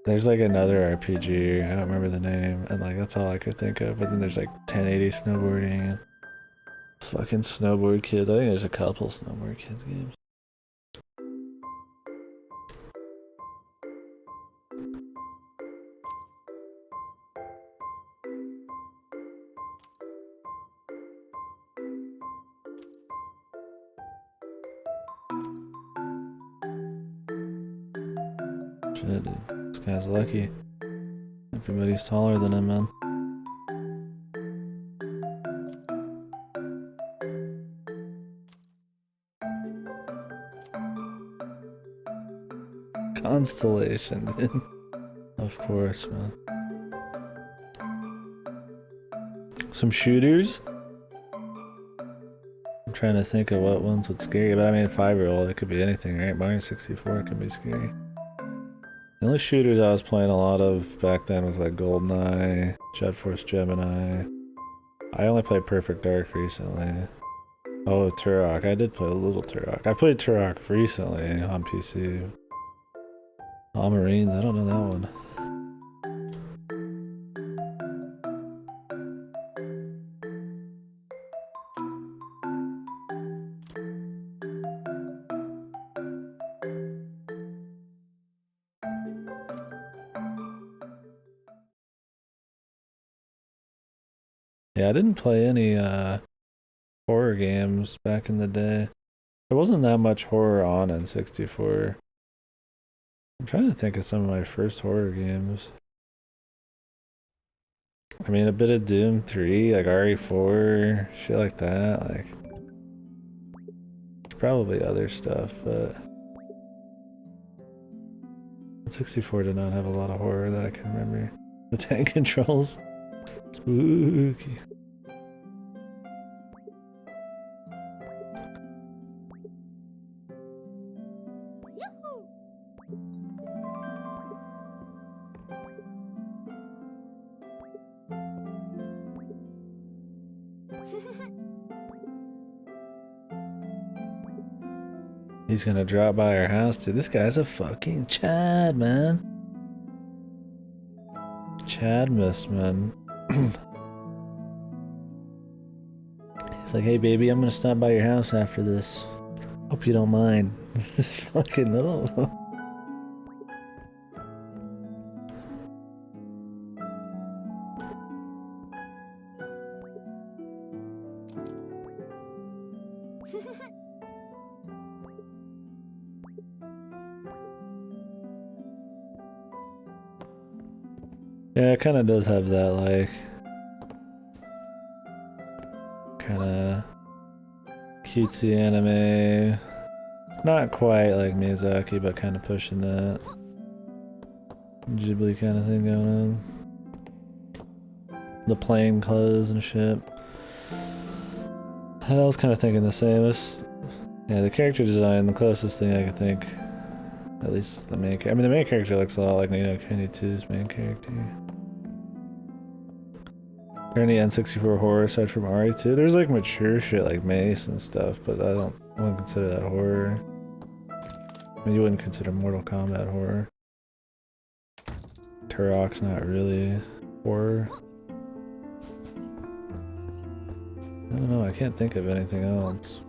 There's like another RPG. I don't remember the name, and like that's all I could think of. But then there's like 1080 snowboarding. And fucking Snowboard Kids. I think there's a couple Snowboard Kids games. Shit, dude. This guy's lucky. Everybody's taller than him, man. Constellation, dude. Of course, man. Some shooters? I'm trying to think of what ones would scare you, but I mean 5-year-old, it could be anything, right? Mario 64 can be scary. The only shooters I was playing a lot of back then was like GoldenEye, Jet Force Gemini. I only played Perfect Dark recently. Oh, Turok. I did play a little Turok. I played Turok recently on PC. All Marines, I don't know that one. Yeah, I didn't play any horror games back in the day. There wasn't that much horror on N64. I'm trying to think of some of my first horror games. I mean, a bit of Doom 3, like RE4, shit like that. Like, there's probably other stuff, but N64 did not have a lot of horror that I can remember. The tank controls, spooky. He's gonna drop by our house, dude. This guy's a fucking Chad, man. Chadmas, man. He's like, hey baby, I'm gonna stop by your house after this. Hope you don't mind. This fucking no. Yeah, it kind of does have that, like, kind of cutesy anime. Not quite like Miyazaki, but kind of pushing that Ghibli kind of thing going on. The plain clothes and shit. I was kind of thinking the same. Yeah, the character design, the closest thing I could think. At least the main character. I mean, the main character looks a lot like Ni no Kuni 2's main character. Is there any N64 horror aside from RE2? There's like mature shit like Mace and stuff, but I wouldn't consider that horror. I mean, you wouldn't consider Mortal Kombat horror. Turok's not really horror. I don't know, I can't think of anything else.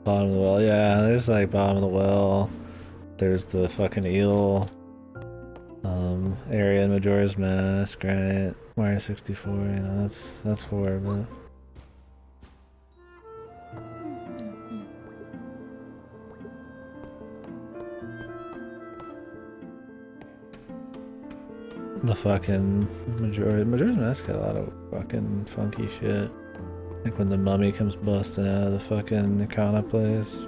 Bottom of the well, yeah, there's like bottom of the well. There's the fucking eel area in Majora's Mask, right? Mario 64, you know, that's horror, but the fucking Majora's Mask had a lot of fucking funky shit. Like when the mummy comes busting out of the fucking Nikana place.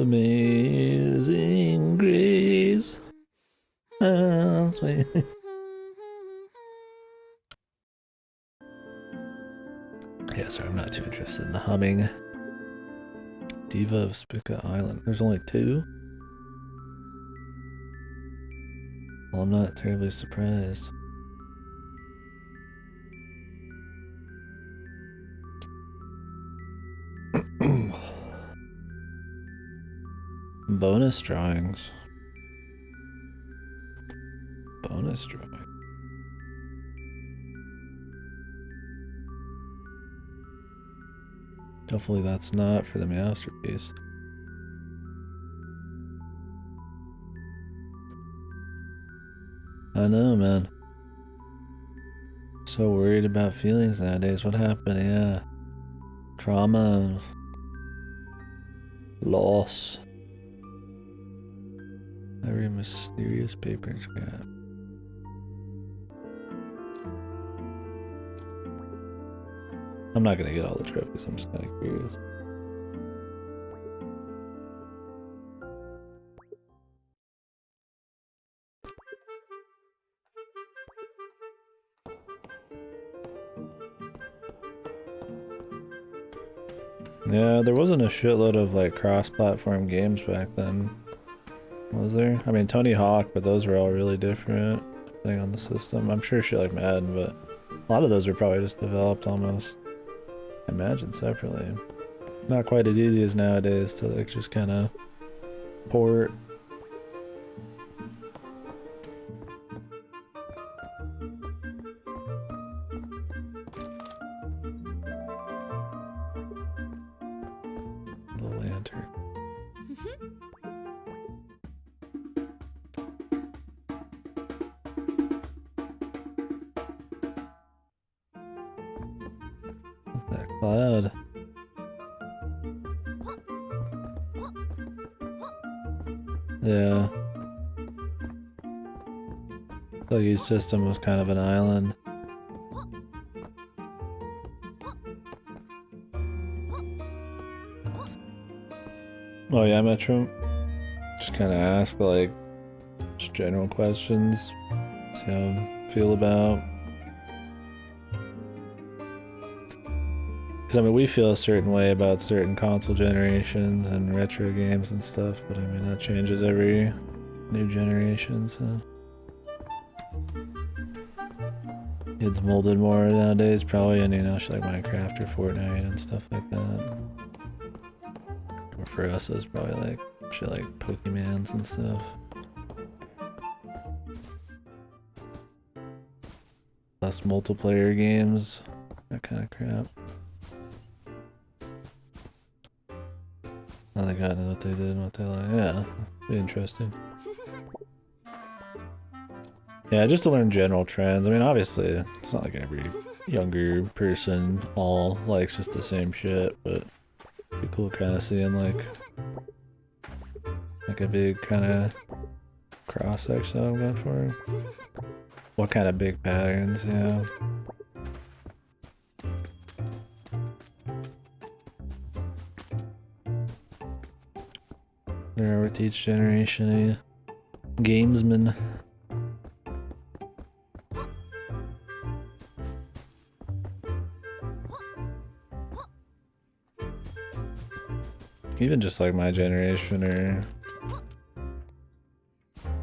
Amazing grace. Yeah, sorry, I'm not too interested in the humming. Diva of Spica Island. There's only 2? Well, I'm not terribly surprised. Bonus drawings. Bonus drawing. Hopefully that's not for the masterpiece. I know, man. So worried about feelings nowadays. What happened? Yeah. Trauma. Loss. Every mysterious paper and scrap. I'm not gonna get all the trophies, I'm just kinda curious. Yeah, there wasn't a shitload of like cross-platform games back then, was there? I mean, Tony Hawk, but those were all really different depending on the system. I'm sure shit like Madden, but a lot of those were probably just developed almost, I imagine, separately. Not quite as easy as nowadays to like just kind of port. The lantern. What's that cloud? Yeah. So each system was kind of an island. Oh yeah, Metro. Just kind of ask like just general questions. See how I feel about. Because I mean, we feel a certain way about certain console generations and retro games and stuff, but I mean that changes every new generation. So kids molded more nowadays, probably, and you know, shit like Minecraft or Fortnite and stuff like that. Or for us, it was probably like shit like Pokemans and stuff. Less multiplayer games, that kind of crap. Now they got into what they did and what they like. Yeah, be interesting. Yeah, just to learn general trends. I mean, obviously, it's not like every younger person all likes just the same shit, but it'd be cool kind of seeing like a big kind of cross section that I'm going for. What kind of big patterns, yeah. They're with each generation, a gamesman. Even just like my generation or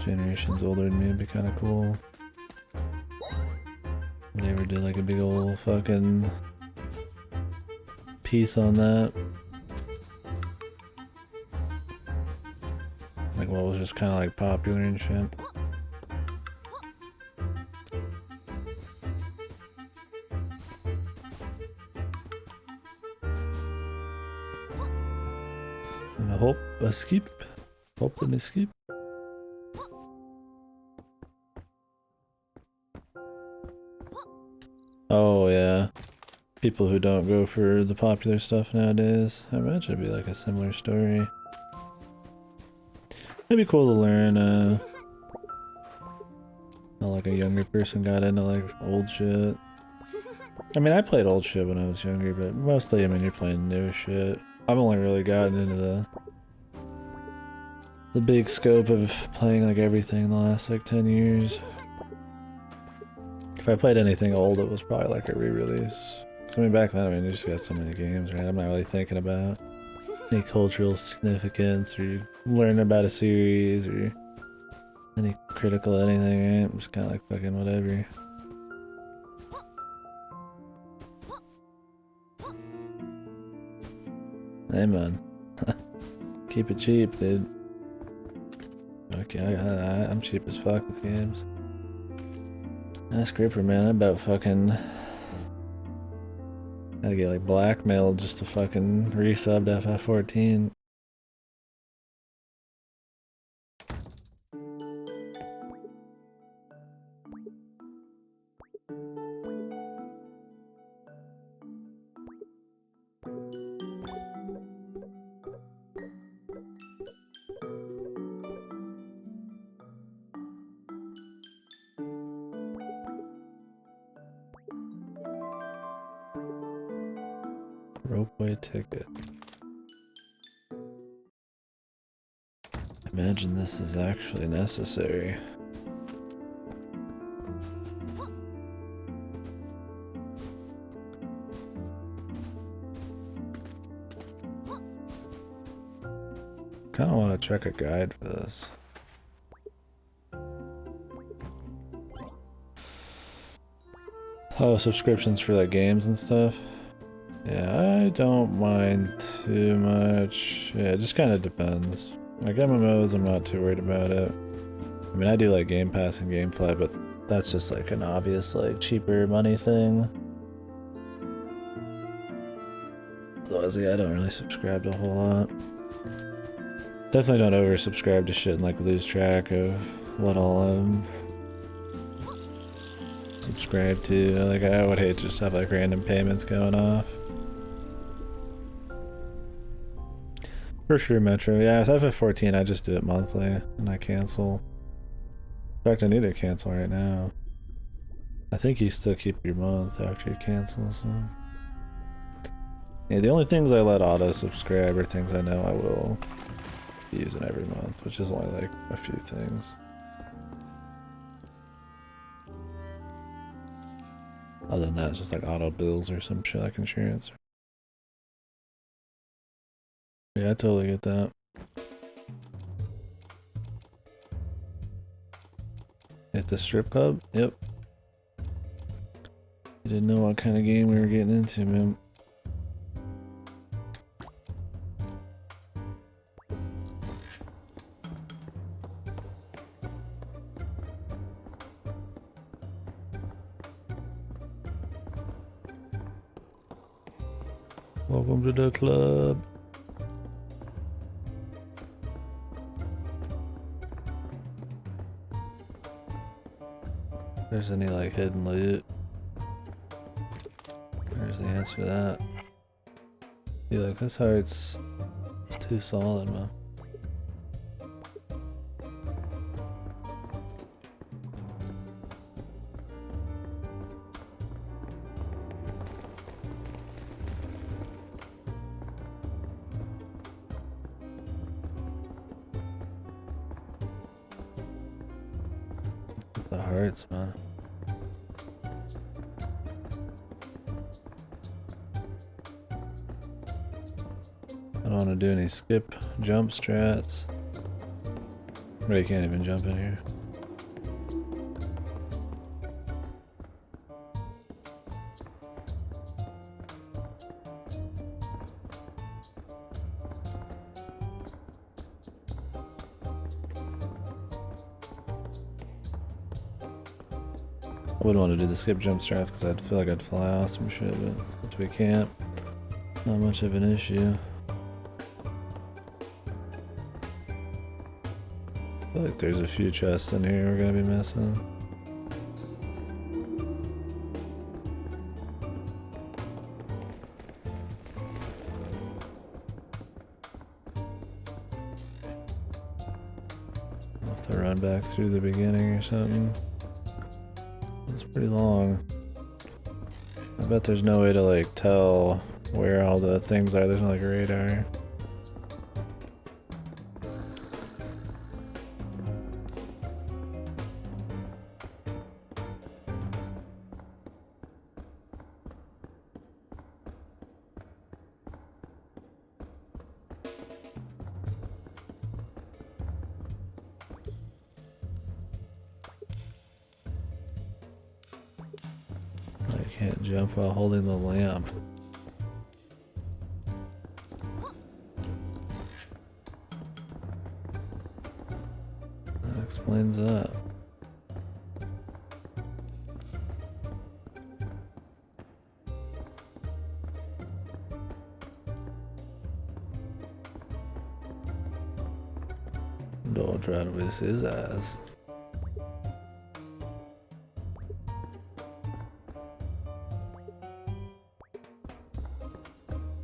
generations older than me would be kind of cool. They ever did like a big old fucking piece on that. Like what was just kind of like popular and shit. And I hope I skip. Hope and skip. Oh yeah. People who don't go for the popular stuff nowadays. I imagine it'd be like a similar story. It'd be cool to learn, how like a younger person got into like old shit. I mean, I played old shit when I was younger, but mostly, I mean, you're playing new shit. I've only really gotten into the big scope of playing like everything in the last like 10 years. If I played anything old, it was probably like a re-release. I mean, back then, I mean, you just got so many games, right? I'm not really thinking about any cultural significance or learning about a series or any critical anything, right? I'm just kind of like fucking whatever. Hey man, keep it cheap, dude. Okay, I'm cheap as fuck with games. Ask Ripper, man, I about fucking gotta get like blackmailed just to fucking resub to FF14. Ropeway ticket. Imagine this is actually necessary. Kinda wanna check a guide for this. Oh, subscriptions for like games and stuff? Yeah, I don't mind too much. Yeah, it just kind of depends. Like MMOs, I'm not too worried about it. I mean, I do like Game Pass and Gamefly, but that's just like an obvious, like, cheaper money thing. Otherwise, yeah, I don't really subscribe to a whole lot. Definitely don't oversubscribe to shit and like lose track of what I'll subscribe to. Like, I would hate to just have like random payments going off. For sure, Metro. Yeah, if I have 14, I just do it monthly and I cancel. In fact, I need to cancel right now. I think you still keep your month after you cancel, so. Yeah, the only things I let auto subscribe are things I know I will be using every month, which is only like a few things. Other than that, it's just like auto bills or some shit like insurance. Yeah, I totally get that. At the strip club? Yep. You didn't know what kind of game we were getting into, man. Welcome to the club. If there's any like hidden loot. There's the answer to that. Yeah, like this heart's too solid, man. The hearts, man. I don't want to do any skip jump strats. Or you can't even jump in here. I wouldn't want to do the skip jump strats because I'd feel like I'd fly off some shit, but since we can't, not much of an issue. I feel like there's a few chests in here we're gonna be missing. I'll have to run back through the beginning or something. It's pretty long. I bet there's no way to like tell where all the things are. There's no like radar. I can't jump while holding the lamp. That explains that. Don't try to miss his ass.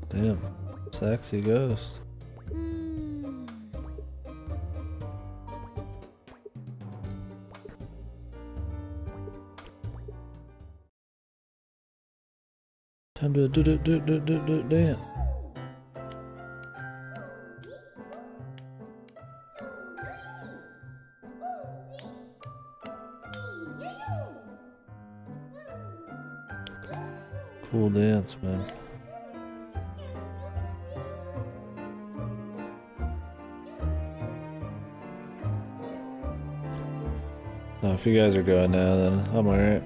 Damn, sexy ghost. Time to do dance. Cool dance, man. Oh, if you guys are going now, then I'm alright.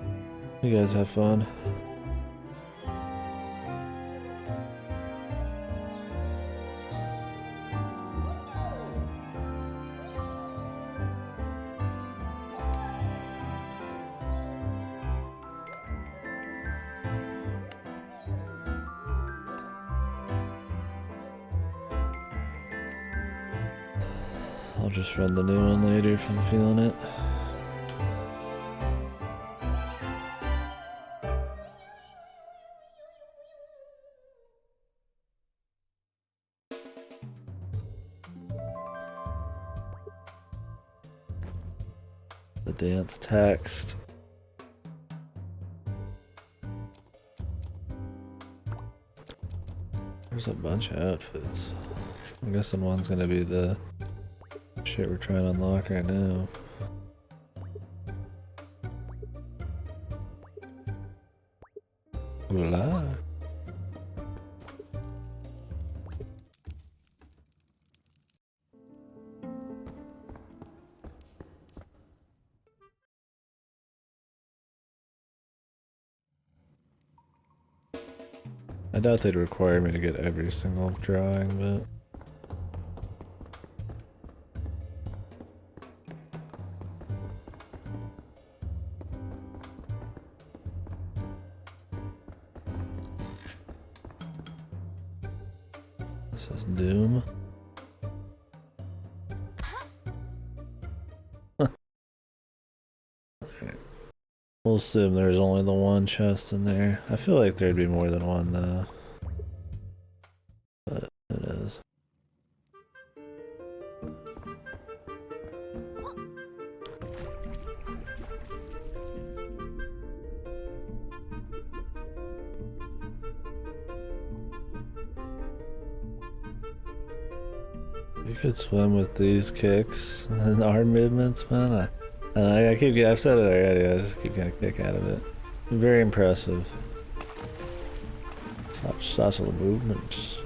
You guys have fun. I'll just run the new one later if I'm feeling it. The dance text. There's a bunch of outfits. I'm guessing one's gonna be the shit we're trying to unlock right now. Voila. I doubt they'd require me to get every single drawing, but this is Doom. We'll assume there's only the one chest in there. I feel like there'd be more than one though. But it is. You could swim with these kicks and arm movements, man. I've said it already, I just keep getting a kick out of it. Very impressive. Such subtle movements.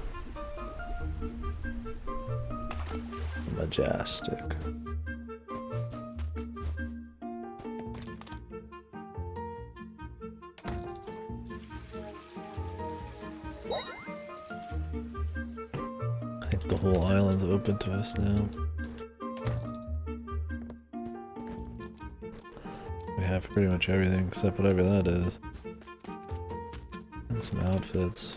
Majestic. I think the whole island's open to us now. We have pretty much everything except whatever that is. And some outfits.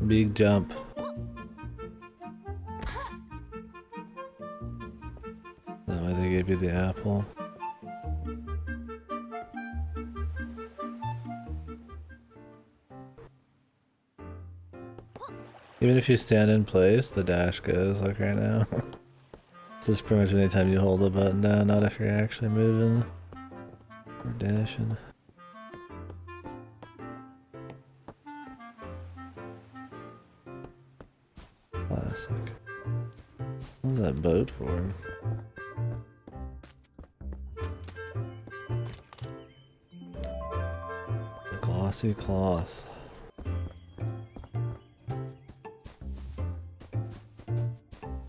Big jump. That why they gave you the apple. Even if you stand in place, the dash goes like right now. This is pretty much anytime you hold the button down, not if you're actually moving or dashing. Classic. What's that boat for? The glossy cloth.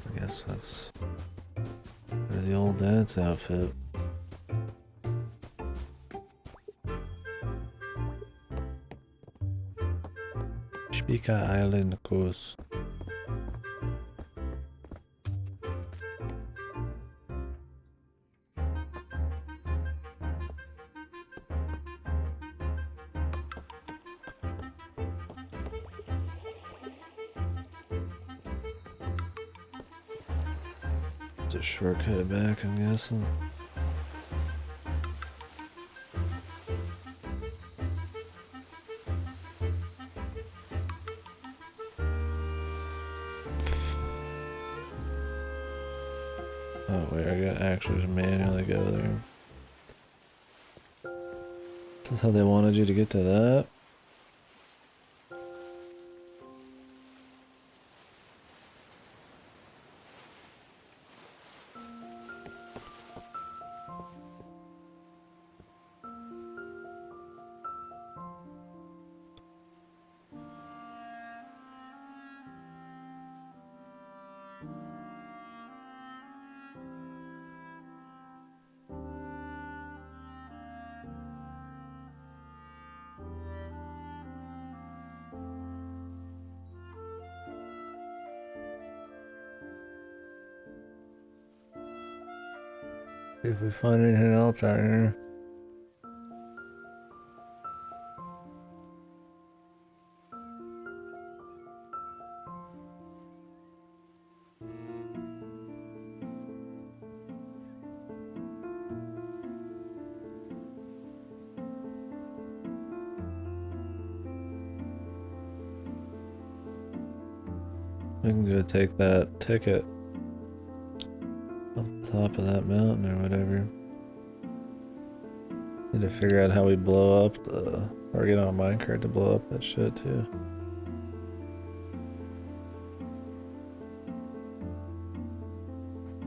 I guess that's the old dance outfit. Spika Island coast. a shortcut back, I'm guessing. Oh wait, I gotta actually just manually go there. This is how they wanted you to get to that? See if we find anything else out here. We can go take that ticket up the top of that mountain or whatever. Need to figure out how we blow up the, or get on a minecart to blow up that shit too.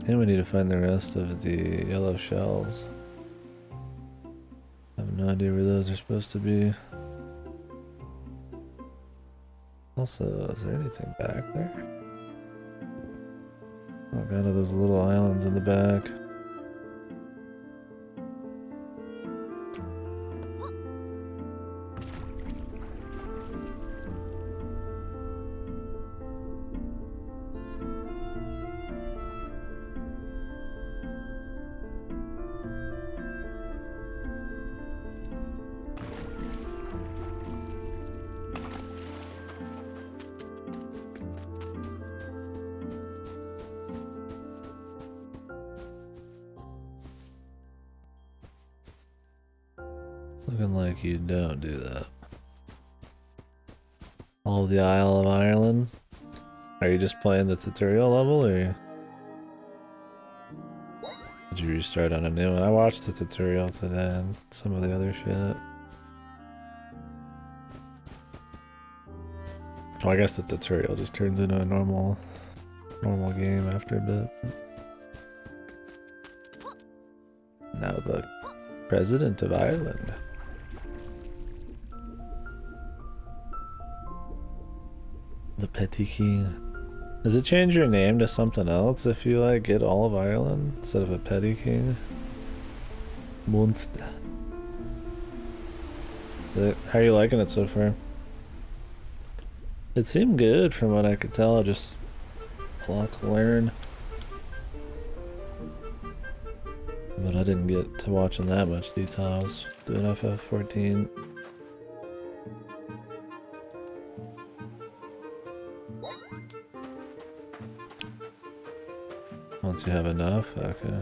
And we need to find the rest of the yellow shells. I have no idea where those are supposed to be. Also, is there anything back there? Oh god, are those little islands in the back? Looking like you don't do that. All of the Isle of Ireland? Are you just playing the tutorial level, or did you restart on a new one? I watched the tutorial today and some of the other shit. Well, I guess the tutorial just turns into a normal game after a bit. Now the President of Ireland. The Petty King. Does it change your name to something else if you like get all of Ireland instead of a Petty King? Monster. How are you liking it so far? It seemed good from what I could tell, just a lot to learn. But I didn't get to watching that much detail. I was doing FF14. Once you have enough, okay.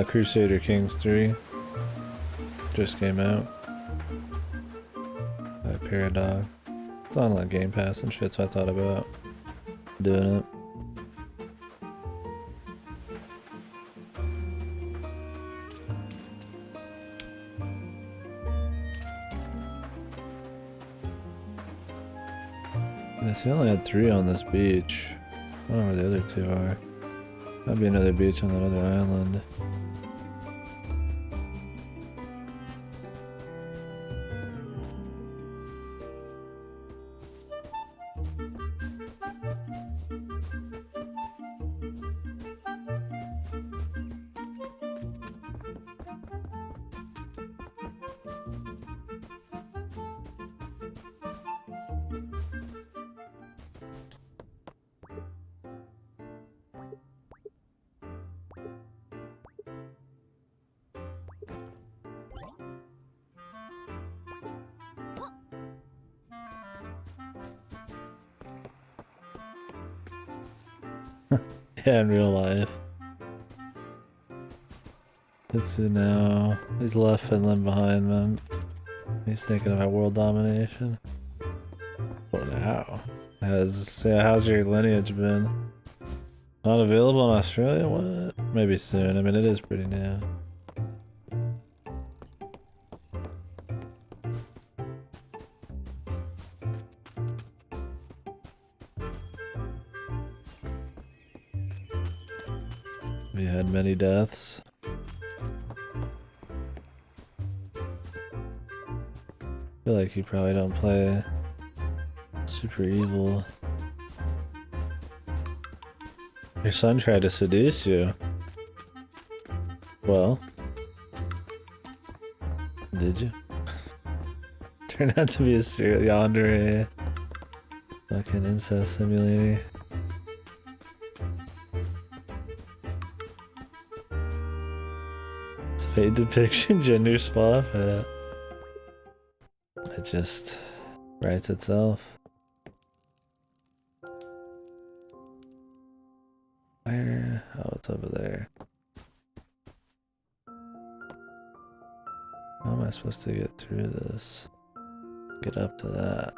Crusader Kings 3 just came out by Paradog. It's on like Game Pass and shit, so I thought about doing it. I see I only had 3 on this beach. I don't know where the other 2 are. Might be another beach on that other island. Yeah, in real life. Tetsu now. He's left Finland behind them. He's thinking about world domination. What now? How's your lineage been? Not available in Australia? What? Maybe soon. I mean, it is pretty new. Have you had many deaths? I feel like you probably don't play super evil. Your son tried to seduce you. Well, did you? Turned out to be a serial yandere. Fucking incest simulator. It's fate depiction, gender swap. It just writes itself. Where? Oh, it's over there. How am I supposed to get through this? Get up to that.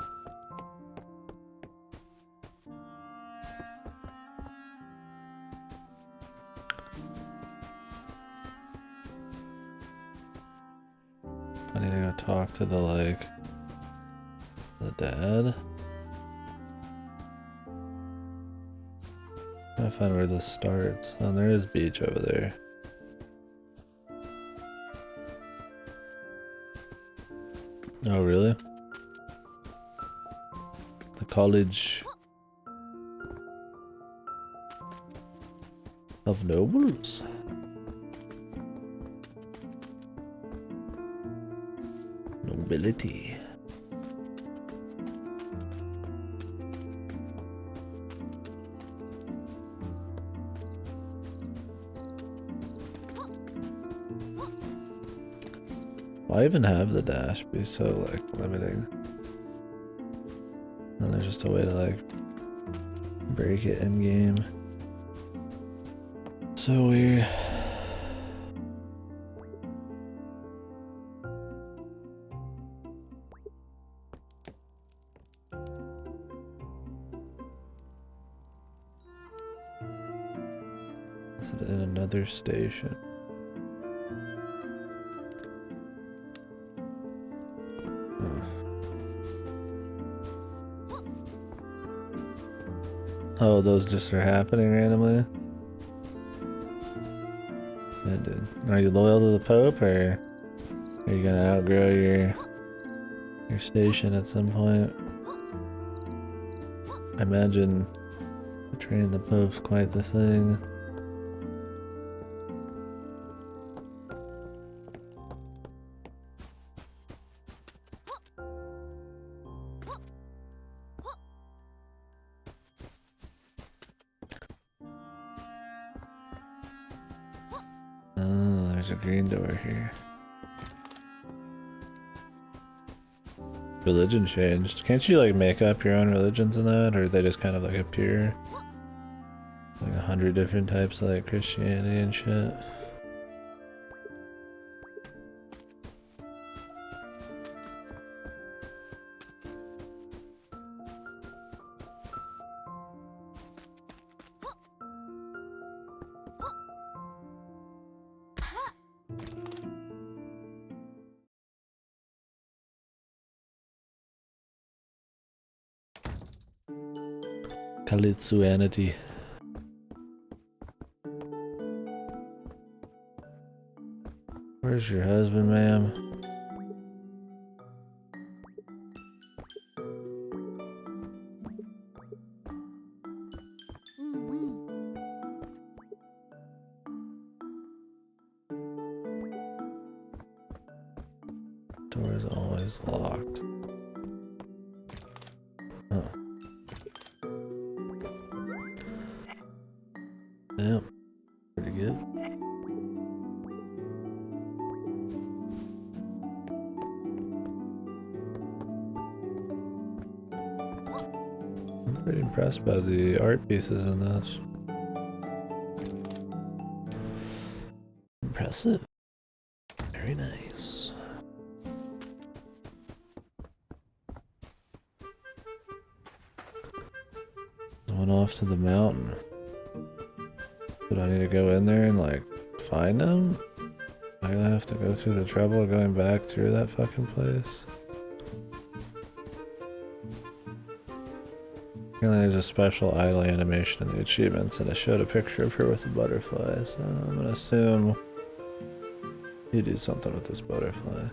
I need to go talk to the dad. I'm trying to find where this starts. Oh, there is beach over there. Oh, really? The College of Nobles? Nobility. Why even have the dash be so like limiting? And there's just a way to like break it in game. So weird. Is it in another station? Oh, those just are happening randomly? Yeah, dude. Are you loyal to the Pope, or are you gonna outgrow your station at some point? I imagine betraying the Pope's quite the thing. Oh, there's a green door here. Religion changed. Can't you like make up your own religions in that, or they just kind of like appear? Like 100 different types of like Christianity and shit. Kalitsuanity. Where's your husband, ma'am? Door is always locked. Oh. Yeah, pretty good. I'm pretty impressed by the art pieces in this. Impressive. Very nice. Went off to the mountain. But I need to go in there and like find him? I have to go through the trouble of going back through that fucking place. Apparently there's a special idle animation in the achievements and it showed a picture of her with a butterfly, so I'm gonna assume you do something with this butterfly.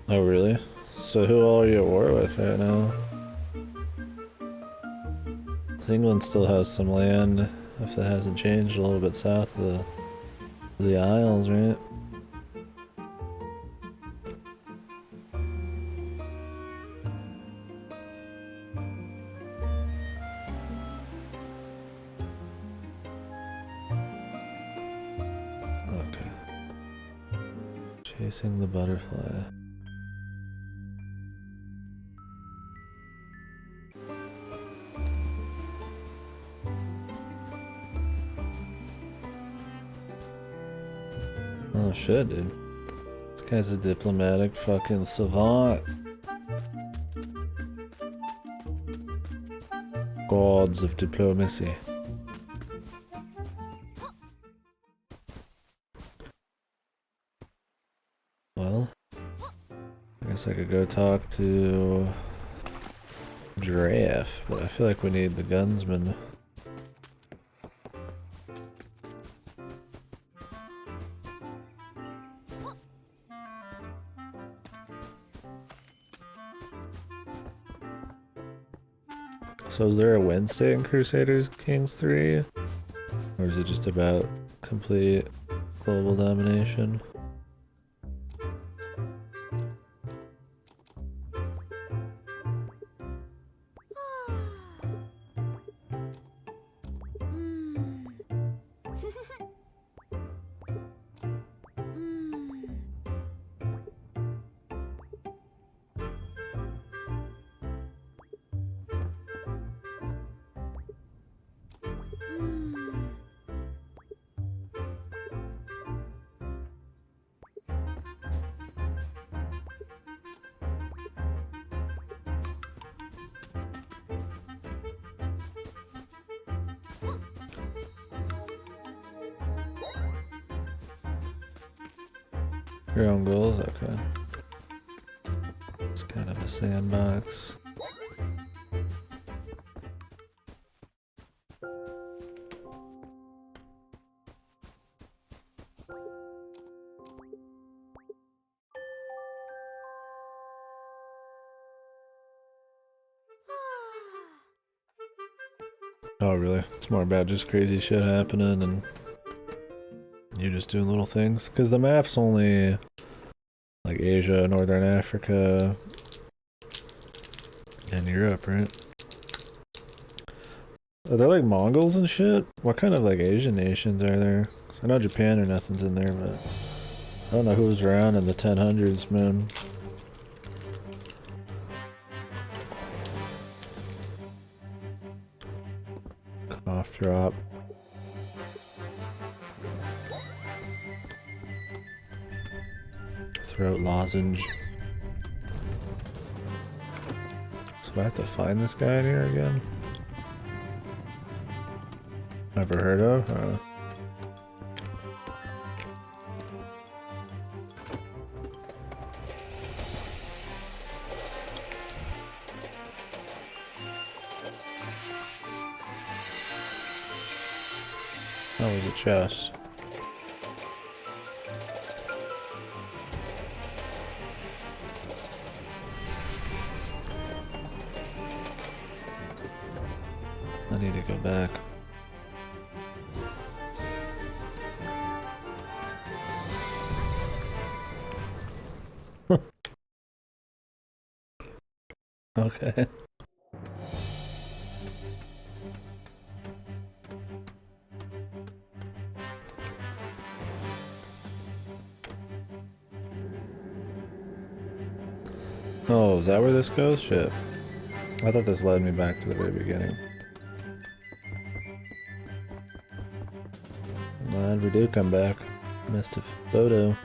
Oh really? So who all are you at war with right now? England still has some land, if it hasn't changed, a little bit south of the Isles, right? Okay. Chasing the butterfly. Oh shit, dude. This guy's a diplomatic fucking savant. Gods of diplomacy. Well, I guess I could go talk to Giraffe, but I feel like we need the gunsman. So is there a Wednesday in Crusaders Kings 3? Or is it just about complete global domination? Your own goals? Okay. It's kind of a sandbox. Oh really? It's more about just crazy shit happening and you just doing little things? Because the map's only like Asia, Northern Africa, and Europe, right? Are there like Mongols and shit? What kind of like Asian nations are there? I know Japan or nothing's in there, but I don't know who was around in the 1000s, man. Cough drop. Throat lozenge. So I have to find this guy in here again? Never heard of? That was a chest. I need to go back. Okay. Oh, is that where this goes? Shit. I thought this led me back to the very beginning. Glad we do come back. Missed a photo.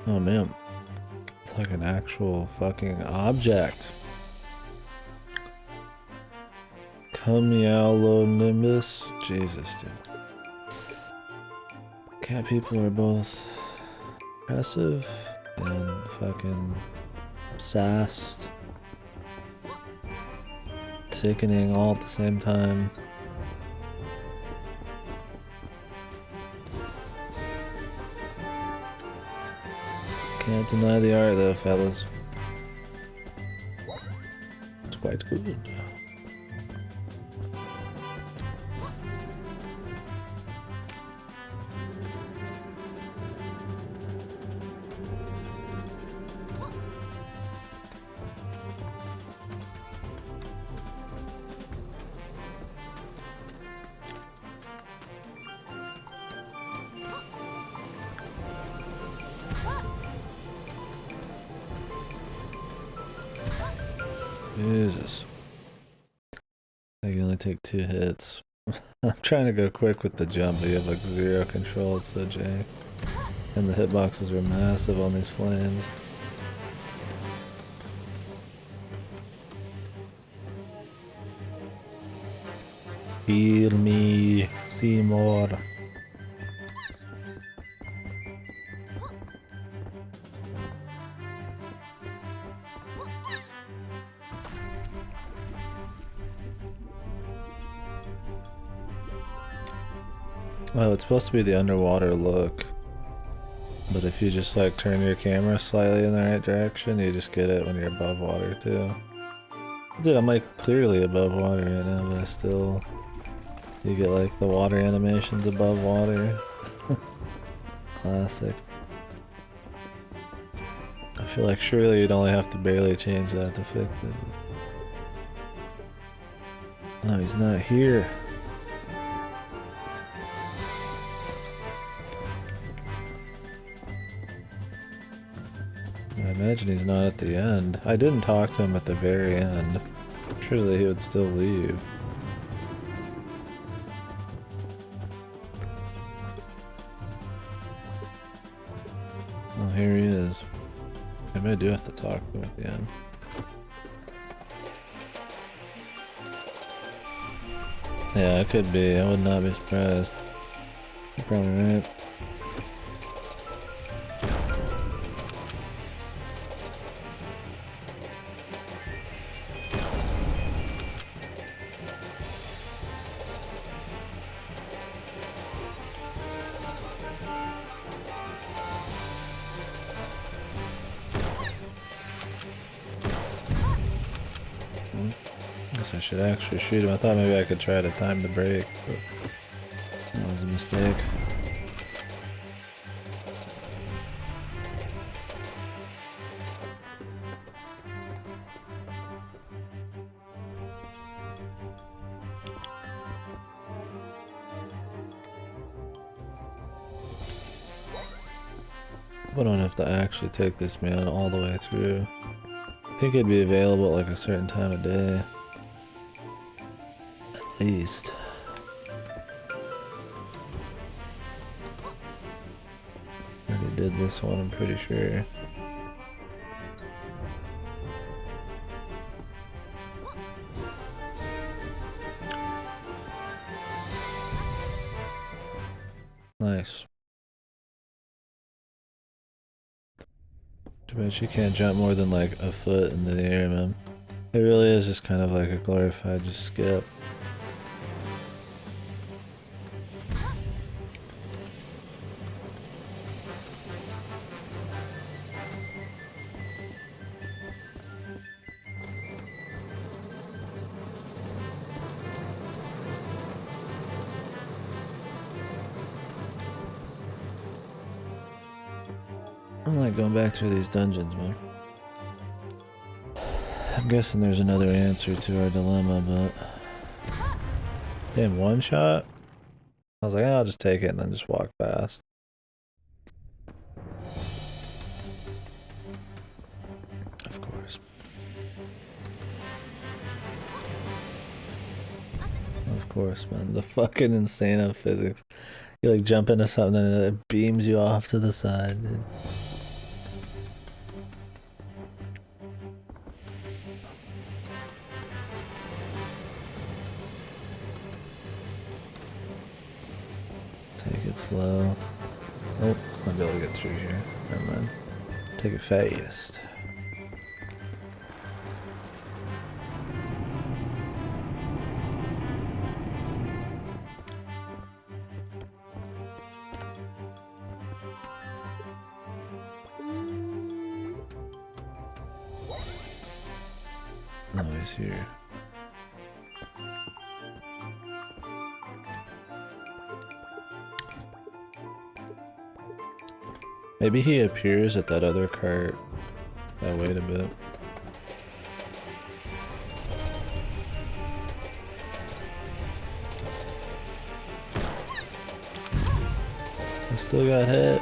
Oh man. It's like an actual fucking object. Nimbus. Jesus, dude. Cat people are both impressive and fucking obsessed. Sickening all at the same time. Can't deny the art though, fellas. It's quite good. Jesus. I can only take 2 hits. I'm trying to go quick with the jump, but you have like 0 control, it's so jank. And the hitboxes are massive on these flames. Heal me, see more. Oh, it's supposed to be the underwater look. But if you just like turn your camera slightly in the right direction, you just get it when you're above water too. Dude, I'm like clearly above water right now, but I still... You get like the water animations above water. Classic. I feel like surely you'd only have to barely change that to fix it. No, he's not here. I imagine he's not at the end. I didn't talk to him at the very end. Surely he would still leave. Oh, here he is. Maybe I do have to talk to him at the end. Yeah, it could be. I would not be surprised. You're probably right. Guess I should actually shoot him. I thought maybe I could try to time the break, but that was a mistake. I don't have to actually take this man all the way through. I think it'd be available at like a certain time of day. At least. Already did this one, I'm pretty sure. Nice. Too bad she can't jump more than like a foot into the air, man. It really is just kind of like a glorified just skip. I don't like going back through these dungeons, man. I'm guessing there's another answer to our dilemma, but... Damn, one shot? I was like, I'll just take it and then just walk past. Of course. Of course, man. The fucking insane of physics. You like jump into something and it beams you off to the side, dude. Take it slow. Oh, I'll be able to get through here. Never mind. Take it fast. Oh, he's here. Maybe he appears at that other cart. I wait a bit. I still got hit.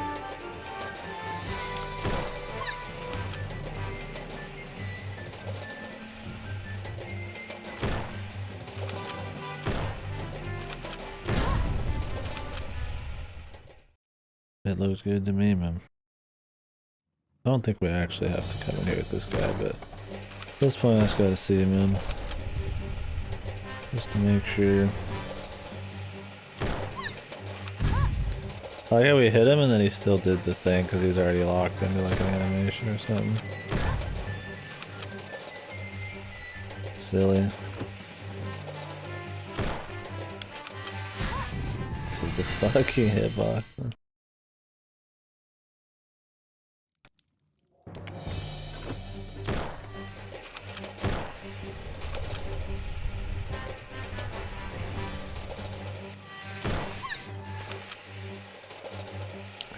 It looks good to me, man. I don't think we actually have to come in here with this guy, but at this point I just gotta see him in. Just to make sure. Oh yeah, we hit him and then he still did the thing because he's already locked into like an animation or something. Silly. Dude, the fucking hitbox.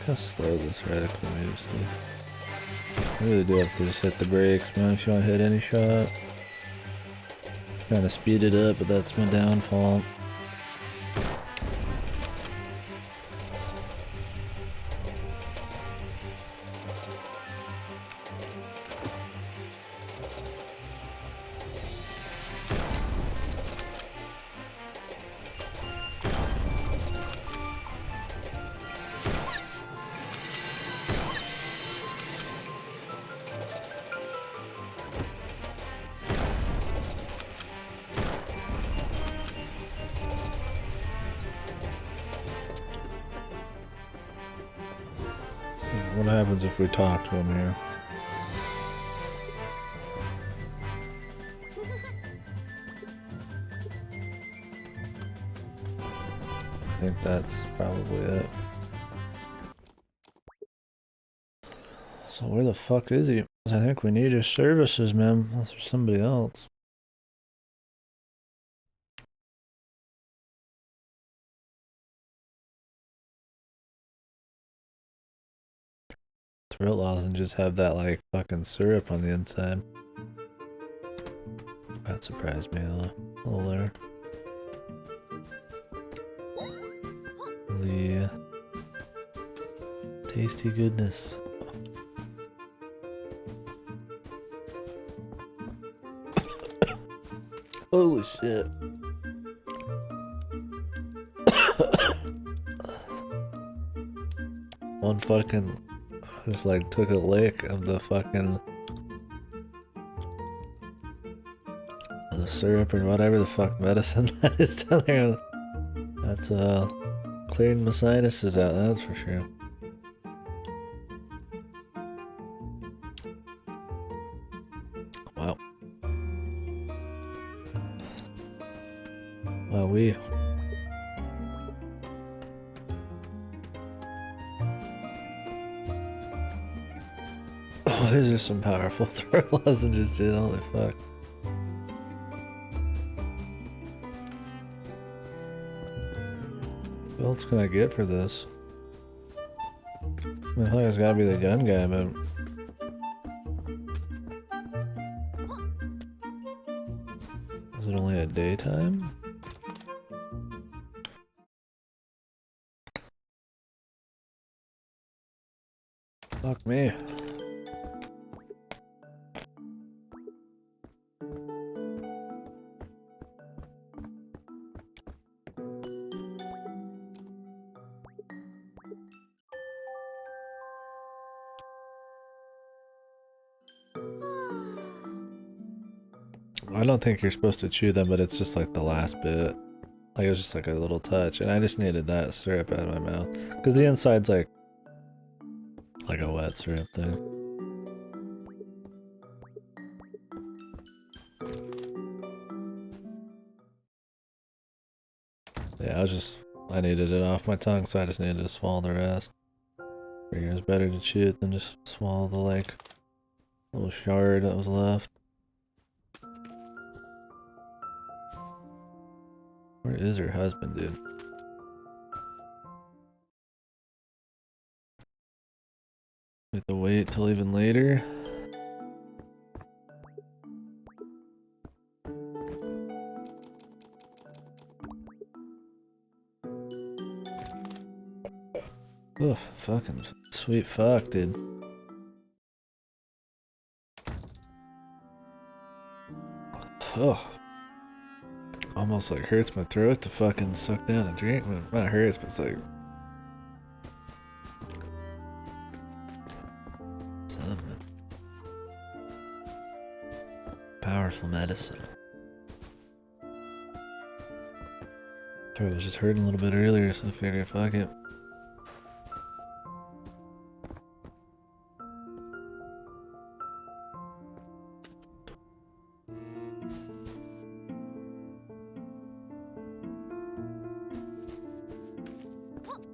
How slow this radical moves to. I really do have to just hit the brakes, man, if you want to hit any shot. Trying to speed it up, but that's my downfall. What happens if we talk to him here? I think that's probably it. So where the fuck is he? I think we need his services, man. Unless there's somebody else. Thrill doesn't just have that like fucking syrup on the inside. That surprised me a little there. The tasty goodness. Holy shit. One fucking just like took a lick of the fucking the syrup or whatever the fuck medicine that is down there. That's clearing my sinuses out, that's for sure. Wow. Wow, we. Oh, these are some powerful throw lozenges, dude. Holy fuck. What else can I get for this? I think it's gotta be the gun guy, but... Is it only at daytime? Fuck me. I don't think you're supposed to chew them, but it's just like the last bit. Like it was just like a little touch, and I just needed that syrup out of my mouth. Because the inside's like a wet syrup thing. Yeah, I needed it off my tongue, so I just needed to swallow the rest. Figured it was better to chew it than just swallow the like little shard that was left. Where is her husband, dude? We have to wait till even later. Oh, fucking sweet fuck, dude. Oh. Almost like hurts my throat to fucking suck down a drink. Well, not hurts, but it's like something. Powerful medicine. Throat was just hurting a little bit earlier, so I figured fuck it.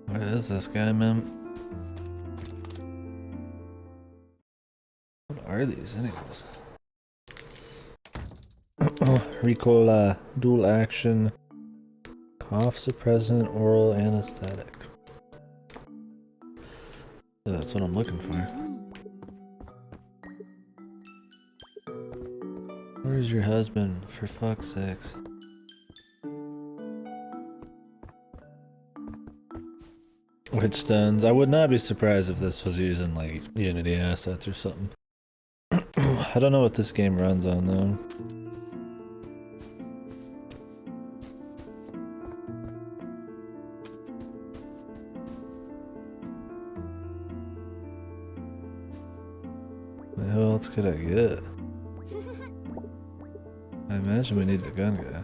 Where is this guy, man? What are these anyways? Recoil, dual action, cough suppressant, oral anesthetic. Yeah, that's what I'm looking for. Where's your husband, for fuck's sakes? Which stuns. I would not be surprised if this was using like Unity assets or something. I don't know what this game runs on though. What the hell else could I get? I imagine we need the gun guy.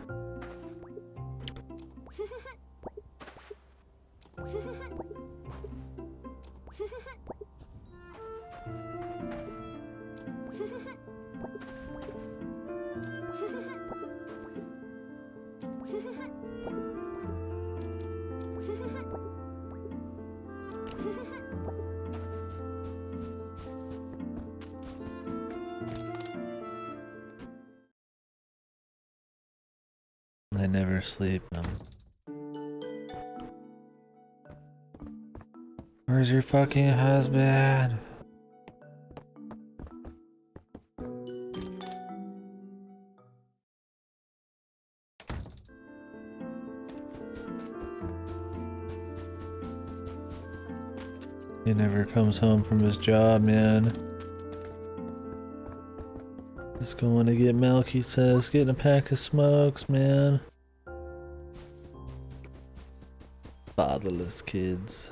I never sleep. Where's your fucking husband? He never comes home from his job, man. Just going to get milk, he says. Getting a pack of smokes, man. Fatherless kids.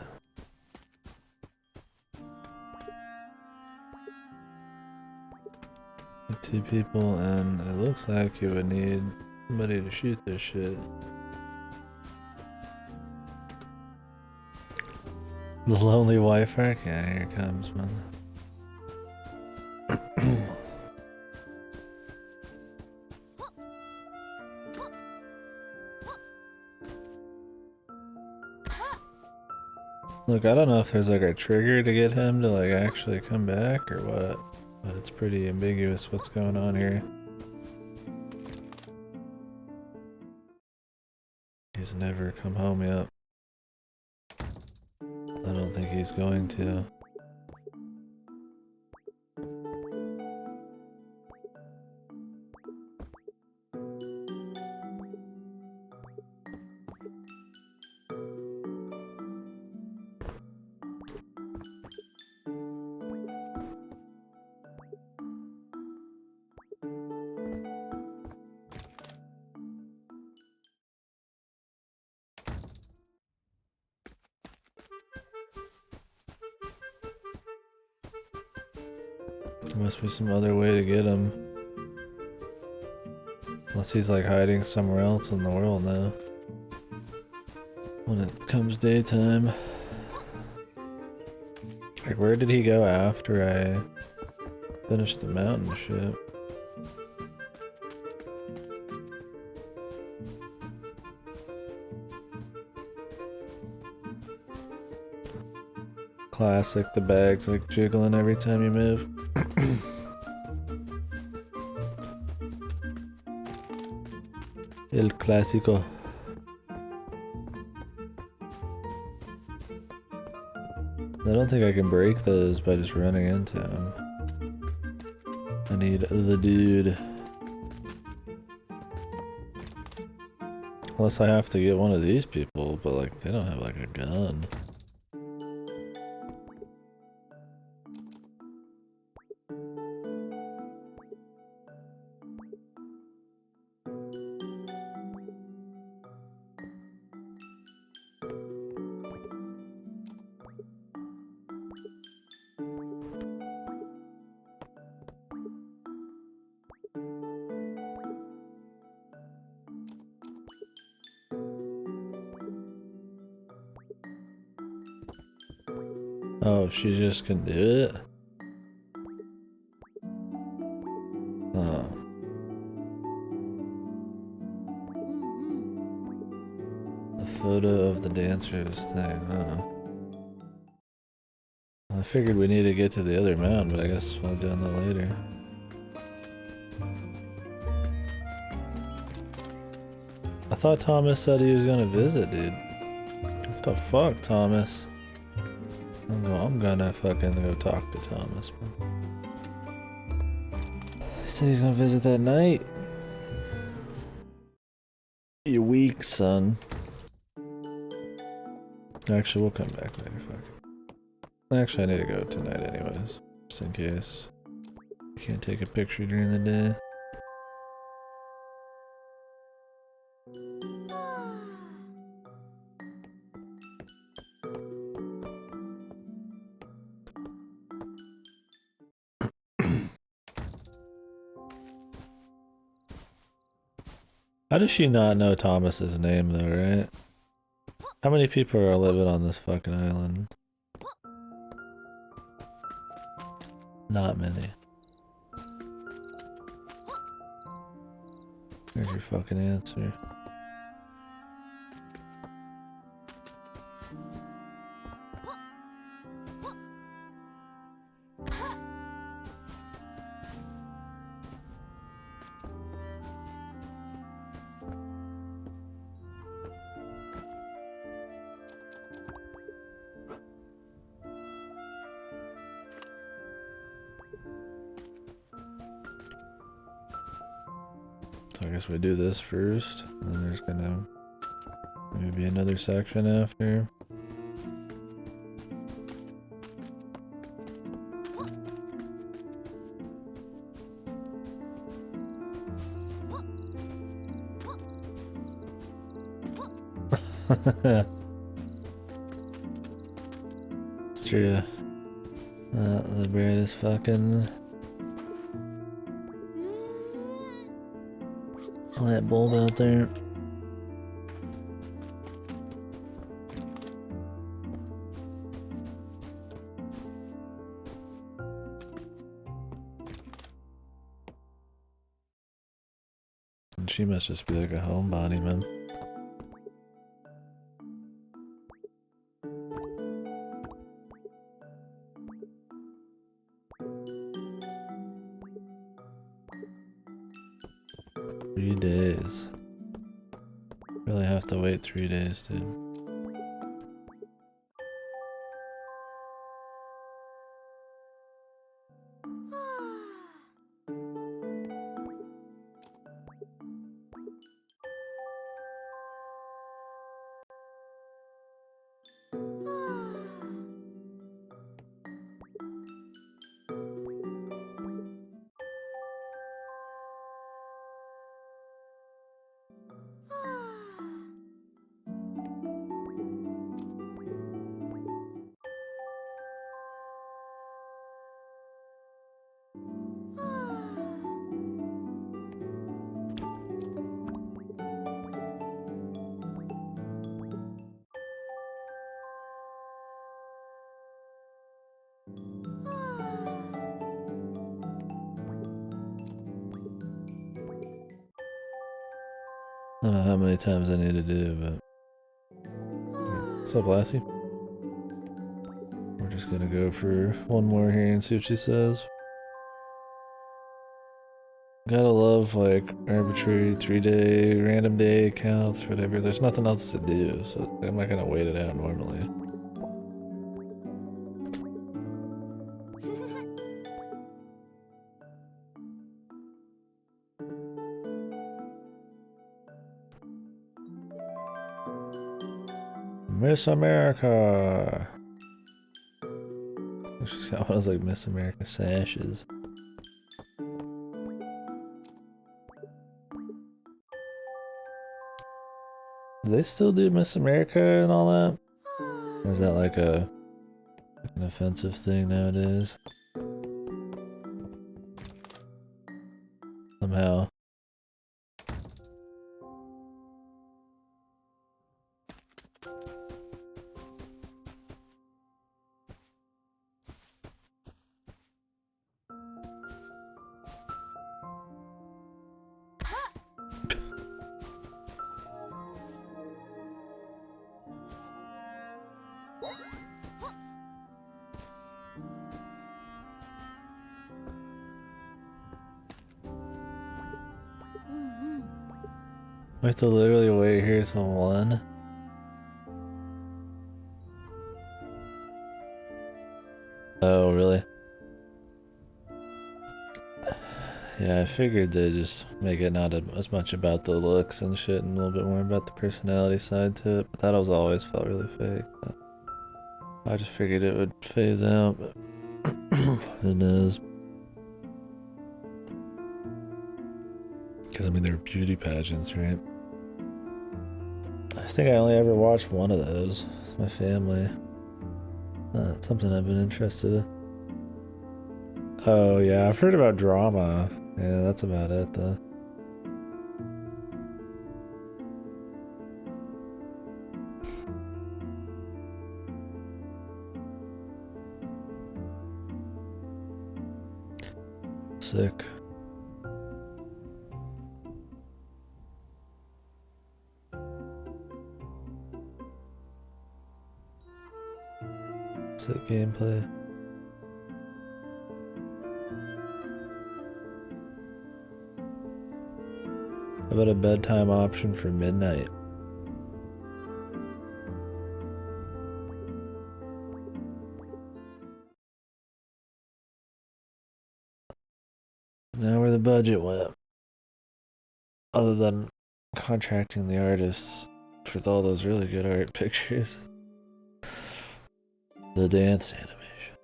Two people, and it looks like you would need somebody to shoot this shit. The lonely wife arc? Yeah, here it comes, man. Look, I don't know if there's like a trigger to get him to like actually come back or what, but it's pretty ambiguous what's going on here. He's never come home yet. I don't think he's going to. There must be some other way to get him. Unless he's like hiding somewhere else in the world now. When it comes daytime. Like, where did he go after I finished the mountain shit? Classic, the bag's like jiggling every time you move. El clásico. I don't think I can break those by just running into him. I need the dude. Unless I have to get one of these people, but like they don't have like a gun. Oh, she just can do it? Oh. The photo of the dancer's thing, oh. I figured we needed to get to the other mound, but I guess we'll do that later. I thought Thomas said he was gonna visit, dude. What the fuck, Thomas? I'm gonna fucking go talk to Thomas, bro. He said he's gonna visit that night. You weak, son. Actually, we'll come back later, fuck it. Actually, I need to go tonight anyways. Just in case. You can't take a picture during the day. How does she not know Thomas's name though, right? How many people are living on this fucking island? Not many. There's your fucking answer. So I guess we do this first, and then there's gonna maybe another section after. It's true. The bread is fucking... That bulb out there. And she must just be like a homebody, man. Days. Really have to wait 3 days, dude. don't know how many times I need to do, but... What's up, Lassie? We're just gonna go for one more here and see what she says. Gotta love, like, arbitrary 3-day, random day accounts, whatever. There's nothing else to do, so I'm not gonna wait it out normally. Miss America! She's got one of those, like, Miss America sashes. Do they still do Miss America and all that? Or is that like an offensive thing nowadays? Somehow. We have to literally wait here till 1. Oh, really? Yeah, I figured they'd just make it not as much about the looks and shit and a little bit more about the personality side to it, but that was always felt really fake. But I just figured it would phase out, but who knows? Because, I mean, they're beauty pageants, right? I think I only ever watched one of those with my family. It's something I've been interested in. Oh, yeah, I've heard about drama. Yeah, that's about it, though. Sick. Sick gameplay. How about a bedtime option for midnight? Now where the budget went. Other than contracting the artists for all those really good art pictures. The dance animation.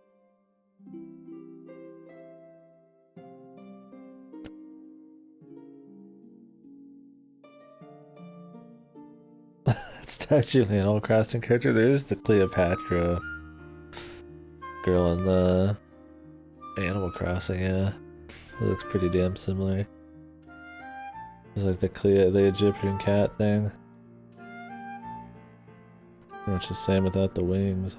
It's actually an old Crossing character. There's the Cleopatra girl in the Animal Crossing, yeah. It looks pretty damn similar. It's like the Egyptian cat thing. Pretty much the same without the wings.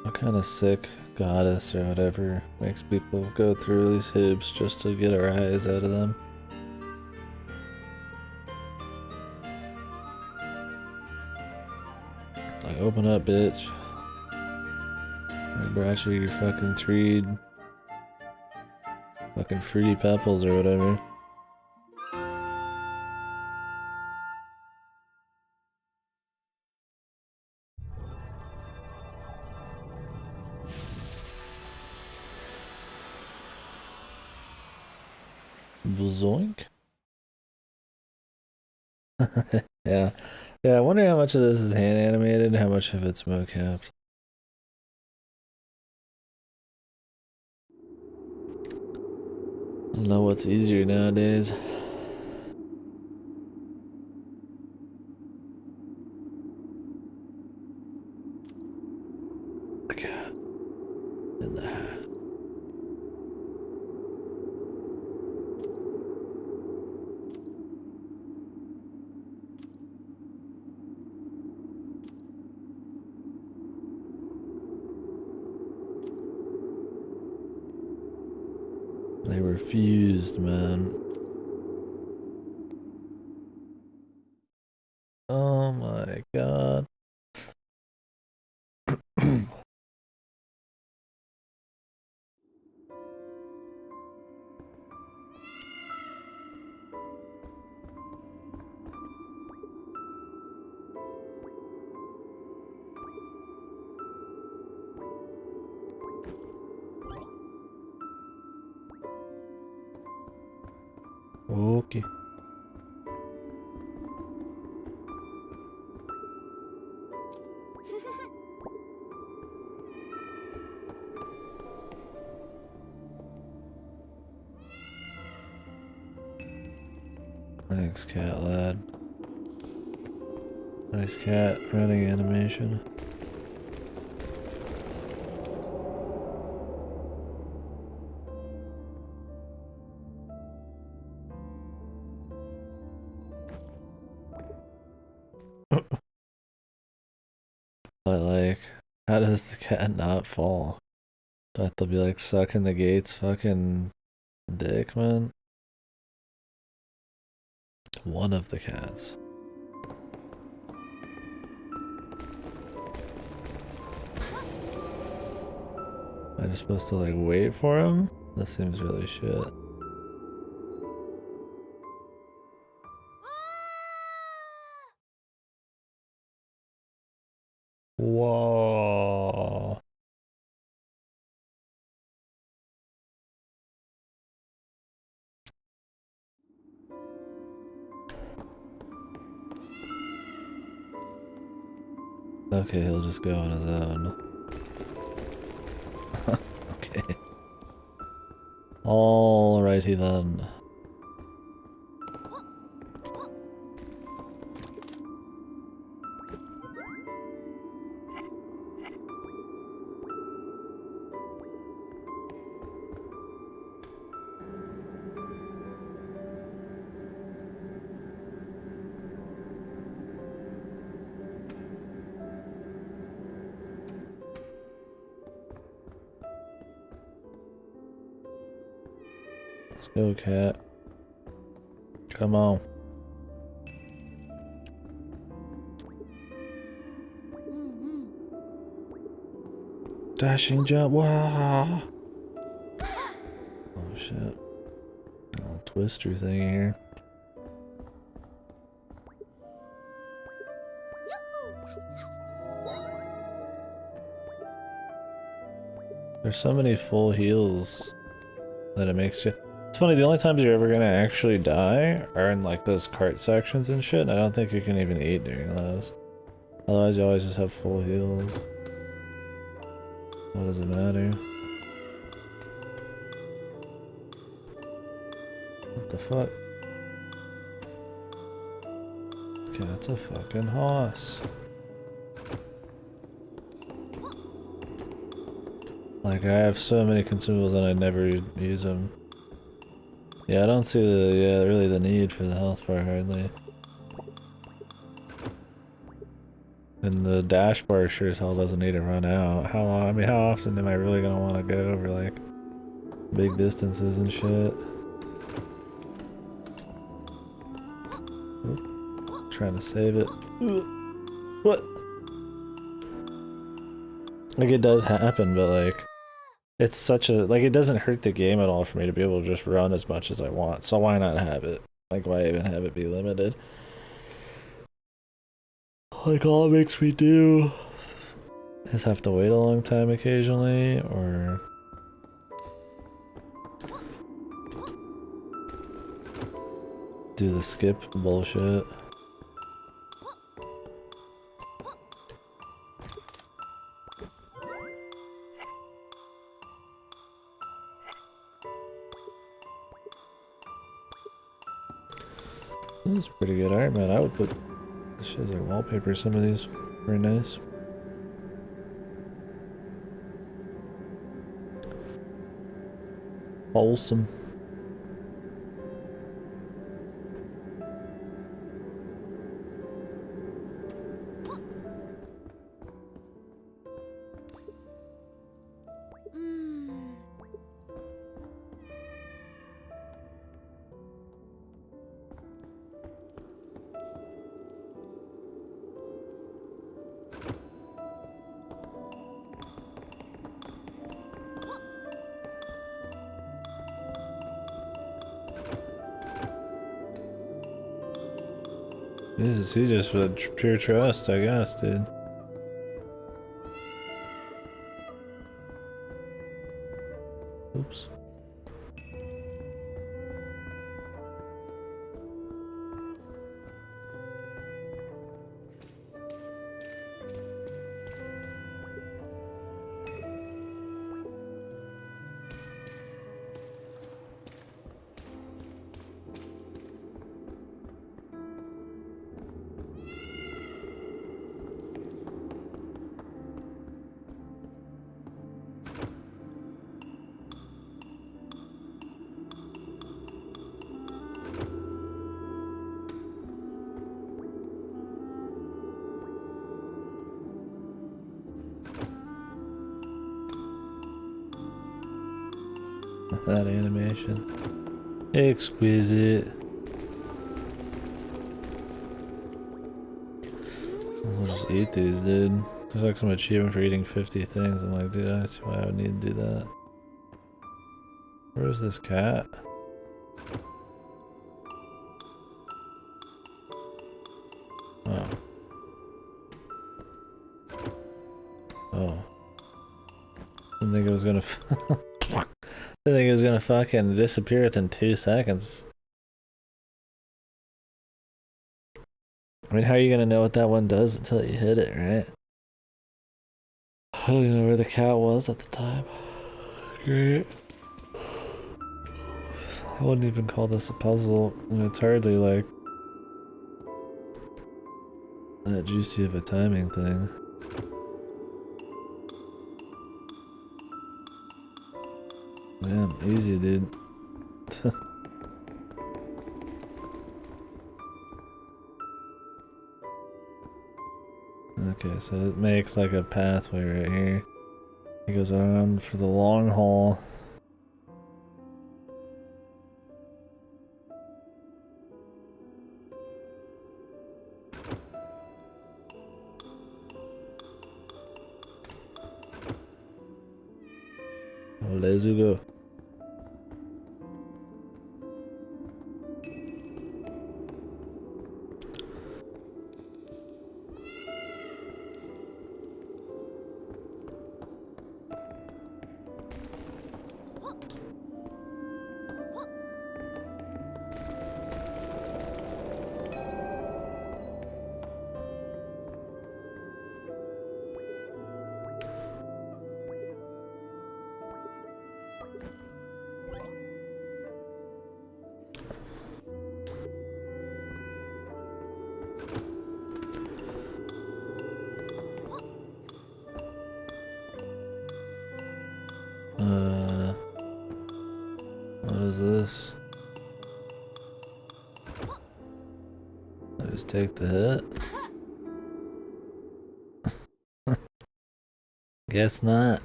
What kind of sick goddess or whatever makes people go through these hoops just to get our eyes out of them? Like, open up, bitch. I brought you your fucking 3 fucking fruity pebbles or whatever. Zoink. Yeah. Yeah, I wonder how much of this is hand animated and how much of it's mocapped. I don't know what's easier nowadays. The cat in the hat. They were fused, man. Oh my god. Okay. Thanks, cat lad. Nice cat running animation. But like, how does the cat not fall? Do I have to be like sucking the gate's fucking dick, man? One of the cats. Am I just supposed to like wait for him? That seems really shit. Whoa. Okay, he'll just go on his own. Okay. Alrighty then. Let's go, cat. Come on. Dashing jump. Wow. Oh shit. A little twister thing here. There's so many full heals that it makes you. It's funny, the only times you're ever gonna actually die are in like those cart sections and shit, and I don't think you can even eat during those. Otherwise you always just have full heals. What does it matter? What the fuck? Okay, that's a fucking hoss. Like, I have so many consumables and I never use them. Yeah, I don't see the, really the need for the health bar hardly. And the dash bar sure as hell doesn't need to run out. How long, I mean, how often am I really gonna want to go over, like, big distances and shit? Oop, trying to save it. What? Like, it does happen, but, like, it's such a, like, it doesn't hurt the game at all for me to be able to just run as much as I want, so why not have it? Like, why even have it be limited? Like, all it makes me do is have to wait a long time occasionally, or do the skip bullshit. This is pretty good art, man. I would put this shit as like wallpaper. Some of these very nice. Wholesome. Jesus, he just with pure trust, I guess, dude. Oops. That animation. Exquisite. I'll just eat these, dude. There's like some achievement for eating 50 things. I'm like, dude, I see why I would need to do that. Where is this cat? Oh. Oh. I didn't think it was gonna I think it was gonna fucking disappear within 2 seconds. I mean, how are you gonna know what that one does until you hit it, right? I don't even know where the cat was at the time. Great. I wouldn't even call this a puzzle. And it's hardly like that juicy of a timing thing. Damn, easy, dude. Okay, so it makes like a pathway right here. He goes around for the long haul. Let's go. What is this? I just take the hit? Guess not.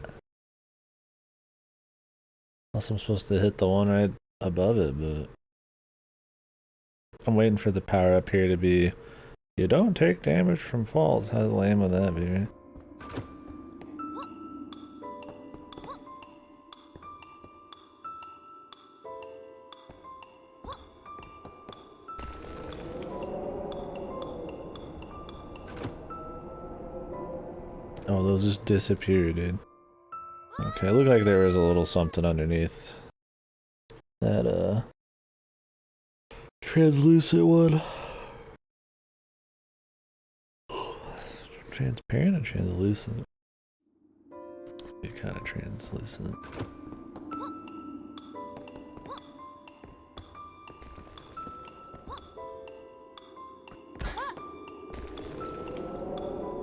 Unless I'm supposed to hit the one right above it, but I'm waiting for the power up here to be, you don't take damage from falls. How lame would that be, right? Oh, those just disappear, dude. Okay, it looked like there was a little something underneath that, translucent one. Transparent or translucent? Be kind of translucent.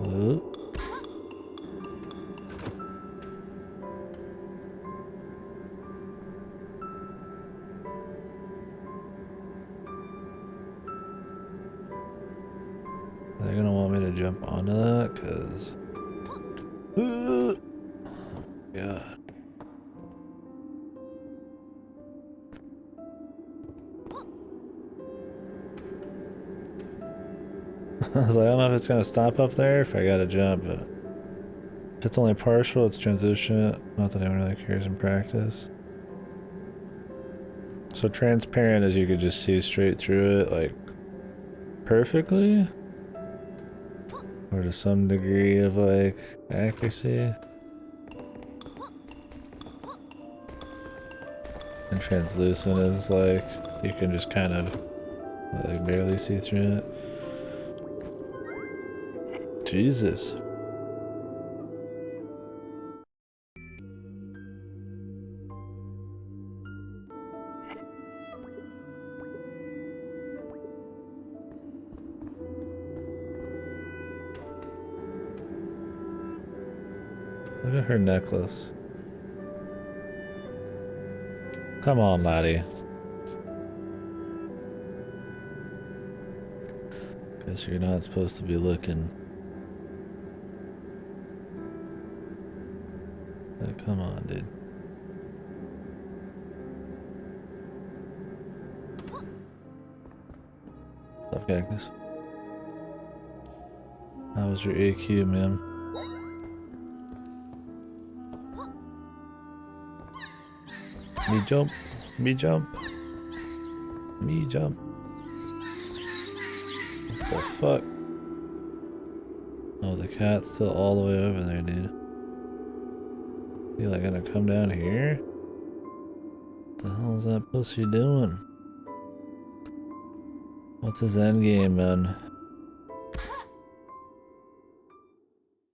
Oop. They're gonna want me to jump onto that, cause oh god. I was like, I don't know if it's gonna stop up there if I gotta jump, but if it's only partial, it's transition. Not that anyone really cares in practice. So So transparent as you could just see straight through it, like, perfectly? Or to some degree of, like, accuracy? And translucent is, like, you can just kind of, like, barely see through it. Jesus. Look at her necklace. Come on, laddie. Guess you're not supposed to be looking. Like, come on, dude. What's up, Cactus? How was your AQ, man? Me jump. Me jump. Me jump. What the fuck? Oh, the cat's still all the way over there, dude. You like gonna come down here? What the hell is that pussy doing? What's his end game, man?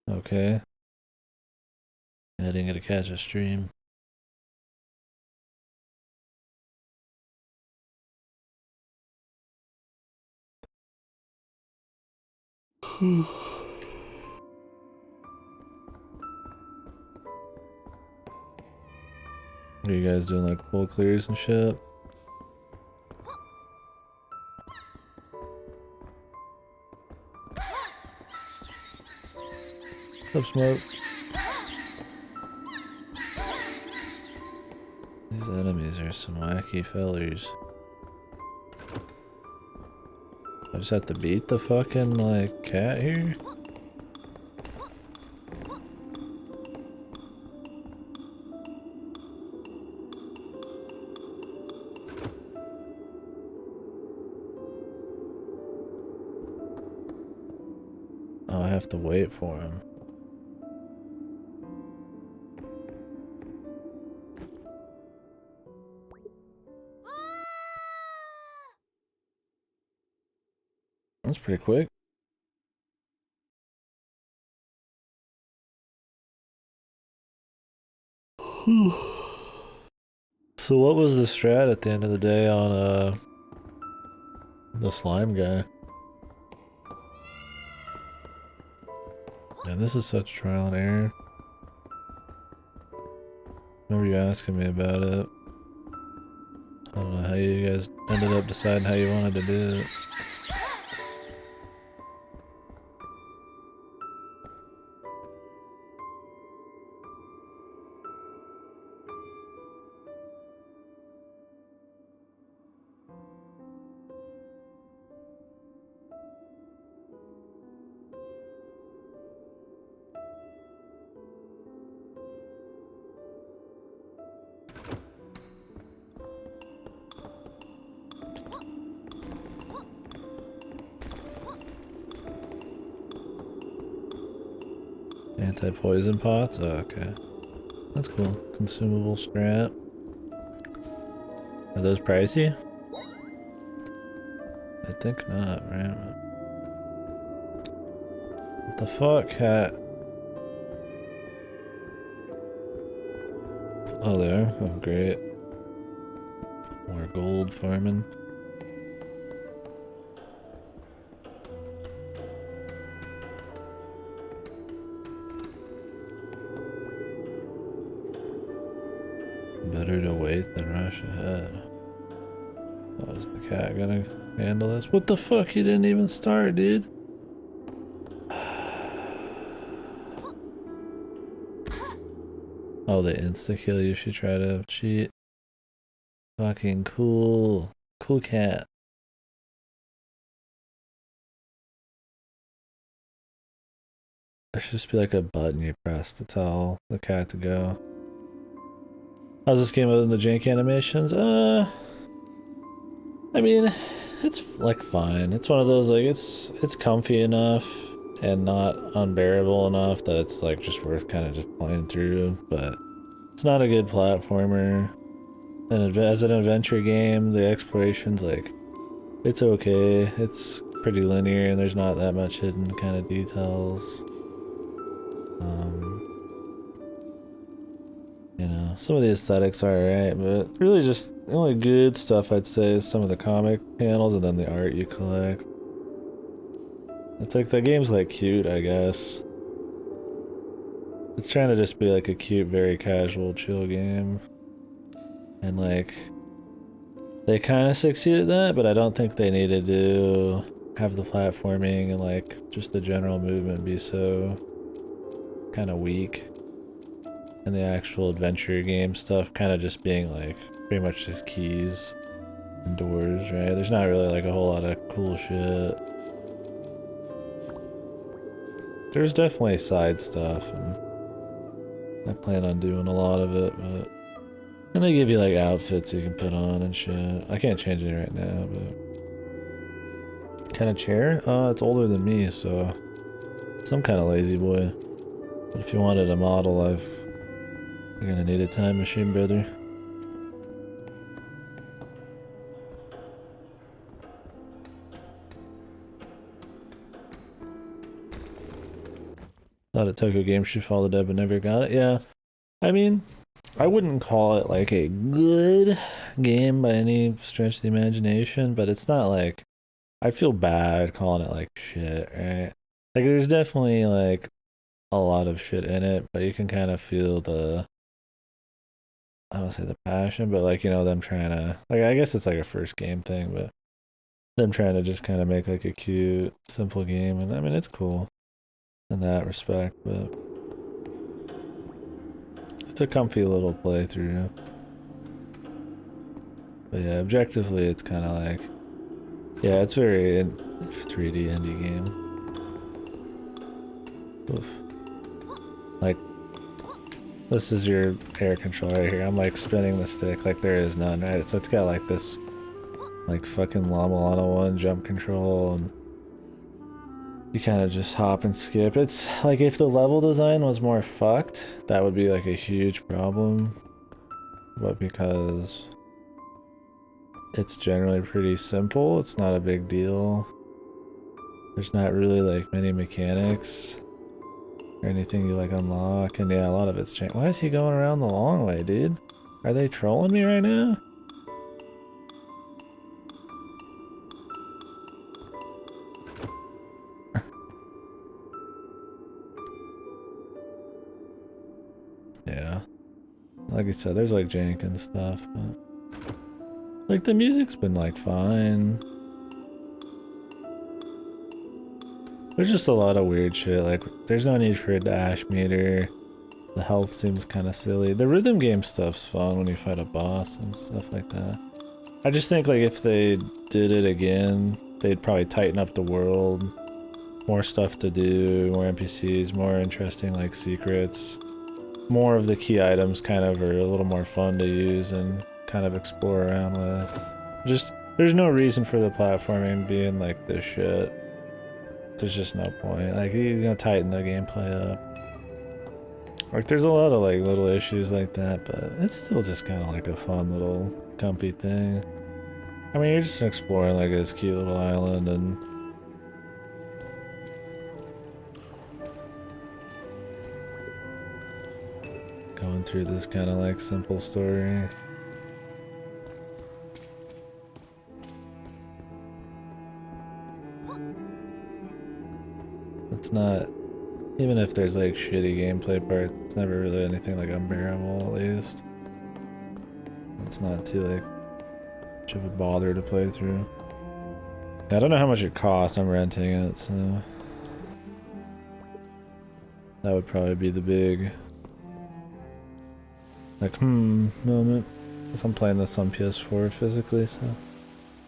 Okay. I didn't get to catch a stream. Are you guys doing like full clears and shit? Up smoke. These enemies are some wacky fellers. I just have to beat the fucking like cat here? Oh, I have to wait for him. That's pretty quick. So what was the strat at the end of the day on the slime guy? Man, this is such trial and error. Remember you asking me about it. I don't know how you guys ended up deciding how you wanted to do it. Anti-poison pots? Oh, okay. That's cool. Consumable strat. Are those pricey? I think not, right? What the fuck, cat? Oh, they are? Oh, great. More gold farming. Better to wait than rush ahead. How is the cat gonna handle this? What the fuck? He didn't even start, dude. Oh, they insta-kill you. She tried to cheat. Fucking cool. Cool cat. There should just be like a button you press to tell the cat to go. How's this game other than the jank animations? I mean, it's like fine. It's one of those like it's comfy enough and not unbearable enough that it's like just worth kind of just playing through, but it's not a good platformer. And as an adventure game, the exploration's like it's okay. It's pretty linear and there's not that much hidden kind of details. You know, some of the aesthetics are alright, but really just the only good stuff I'd say is some of the comic panels and then the art you collect. It's like the game's like cute, I guess. It's trying to just be like a cute, very casual, chill game. And like, they kind of succeed at that, but I don't think they needed to have the platforming and like just the general movement be so kind of weak. And the actual adventure game stuff kind of just being like pretty much just keys and doors, right? There's not really like a whole lot of cool shit. There's definitely side stuff, and I plan on doing a lot of it, but... And they give you like outfits you can put on and shit. I can't change it right now, but... Kind of chair? It's older than me, so... Some kind of lazy boy. But if you wanted a model, you're gonna need a time machine, brother. Thought a Tokyo game should follow the dub, but never got it. Yeah, I mean, I wouldn't call it like a good game by any stretch of the imagination, but it's not like I feel bad calling it like shit, right? Like there's definitely like a lot of shit in it, but you can kind of feel the I don't say the passion, but like you know them trying to like I guess it's like a first game thing, but them trying to just kind of make like a cute, simple game, and I mean it's cool in that respect, but it's a comfy little playthrough. But yeah, objectively, it's kind of like, yeah, it's very 3D indie game. Oof. Like, this is your air control right here. I'm like spinning the stick like there is none, right? So it's got like this, like fucking Llama Lana 1 jump control, and you kind of just hop and skip. It's like if the level design was more fucked, that would be like a huge problem. But because it's generally pretty simple, it's not a big deal. There's not really like many mechanics or anything you like unlock, and yeah, a lot of it's changed. Why is he going around the long way, dude? Are they trolling me right now? Yeah. Like I said, there's like jank and stuff, but like the music's been like fine. There's just a lot of weird shit. Like there's no need for a dash meter. The health seems kind of silly. The rhythm game stuff's fun when you fight a boss and stuff like that. I just think like if they did it again, they'd probably tighten up the world. More stuff to do, more NPCs, more interesting like secrets. More of the key items kind of are a little more fun to use and kind of explore around with. Just, there's no reason for the platforming being like this shit. There's just no point. Like, you're gonna tighten the gameplay up. Like, there's a lot of like little issues like that, but it's still just kind of like a fun little comfy thing. I mean, you're just exploring like this cute little island and going through this kind of like simple story. It's not, even if there's like shitty gameplay parts, it's never really anything like unbearable at least. It's not too like much of a bother to play through. I don't know how much it costs, I'm renting it, so that would probably be the big like moment. Because I'm playing this on PS4 physically, so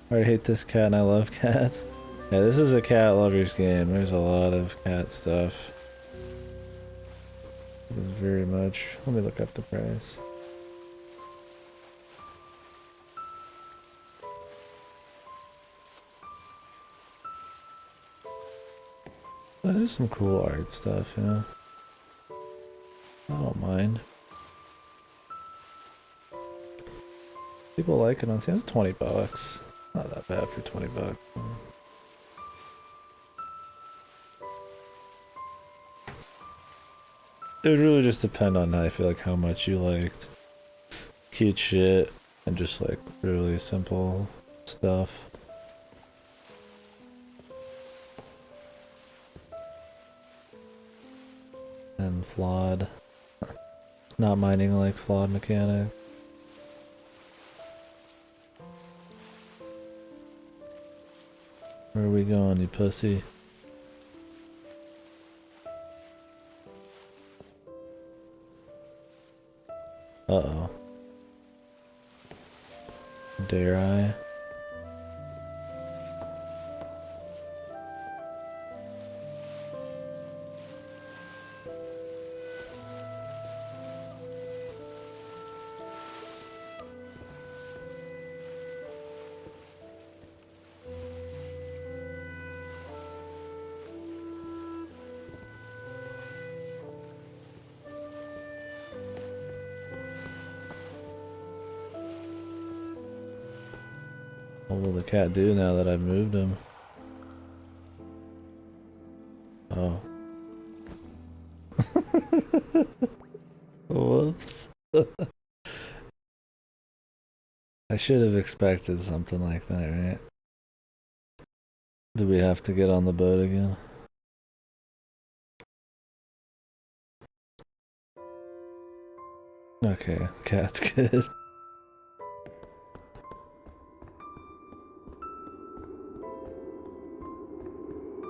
I already hate this cat and I love cats. Yeah, this is a cat lover's game. There's a lot of cat stuff. It is very much. Let me look up the price. There's some cool art stuff, you know. I don't mind. People like it on Steam. It's $20. Not that bad for $20. It would really just depend on I feel like how much you liked cute shit and just like really simple stuff. And flawed. Not minding like flawed mechanic. Where are we going, you pussy? Uh-oh. Dare I? What will the cat do now that I've moved him? Oh. Whoops. I should have expected something like that, right? Do we have to get on the boat again? Okay, cat's good.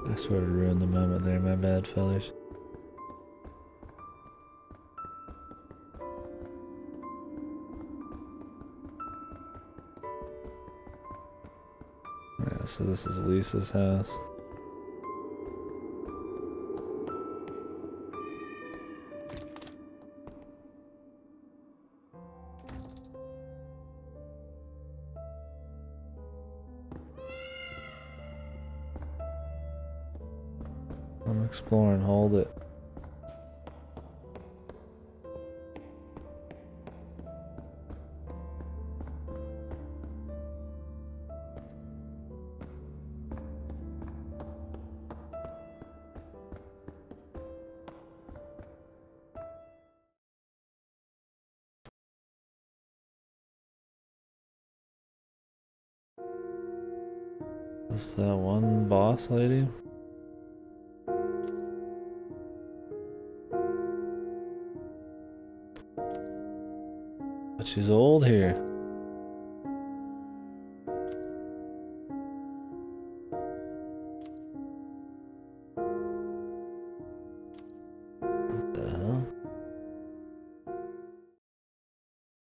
I sort of ruined the moment there, my bad, fellas. Yeah, so this is Lisa's house. I'm exploring, hold it. Is that one boss lady? But she's old here. What the hell?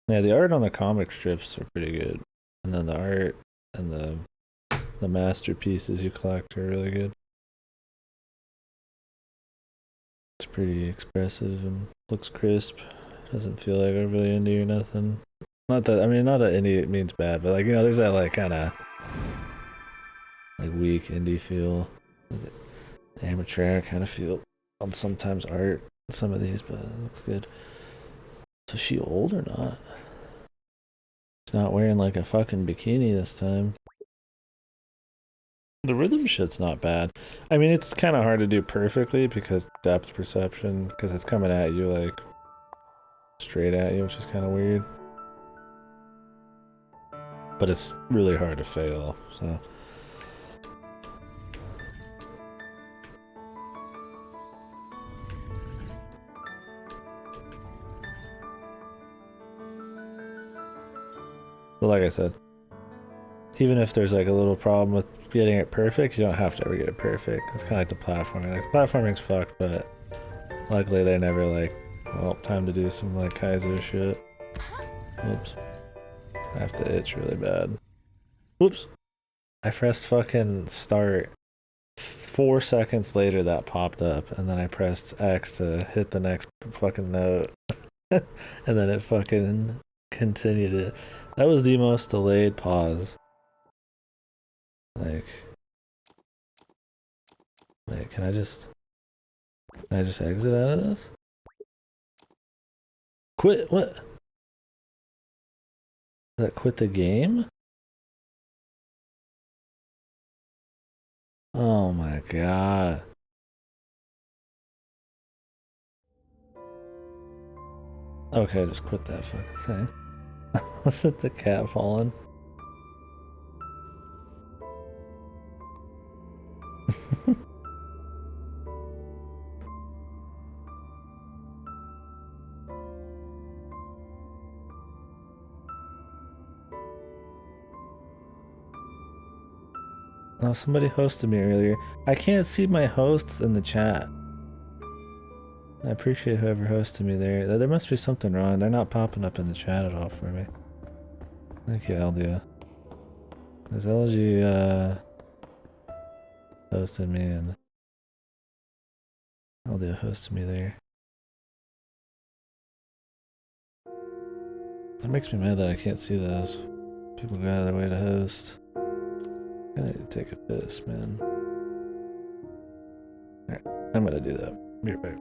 Yeah, the art on the comic strips are pretty good. And then the art and the masterpieces you collect are really good. It's pretty expressive and looks crisp. Doesn't feel like overly indie or nothing. Not that not that indie means bad, but like there's that like kind of like weak indie feel, amateur kind of feel on sometimes art. Some of these, but it looks good. So is she old or not? She's not wearing like a fucking bikini this time. The rhythm shit's not bad. I mean, it's kind of hard to do perfectly because depth perception, because it's coming at you like straight at you, which is kind of weird. But it's really hard to fail, so. But like I said, even if there's like a little problem with getting it perfect, you don't have to ever get it perfect. It's kind of like the platforming. Like the platforming's fucked, but luckily they're never like, well, time to do some like Kaiser shit. Oops. I have to itch really bad. Whoops. I pressed fucking start. 4 seconds later that popped up, and then I pressed X to hit the next fucking note. And then it fucking continued it. That was the most delayed pause. Like, Wait, can I just exit out of this? Quit, what? Does that quit the game? Oh my god. Okay, just quit that fucking thing. Was it the cat falling? Oh, somebody hosted me earlier. I can't see my hosts in the chat. I appreciate whoever hosted me there. There must be something wrong. They're not popping up in the chat at all for me. Thank you, Eldia. Because LG hosted me and Eldia hosted me there. That makes me mad that I can't see those. People go out of their way to host. I need to take a piss, man. Alright, I'm gonna do that. Be right back.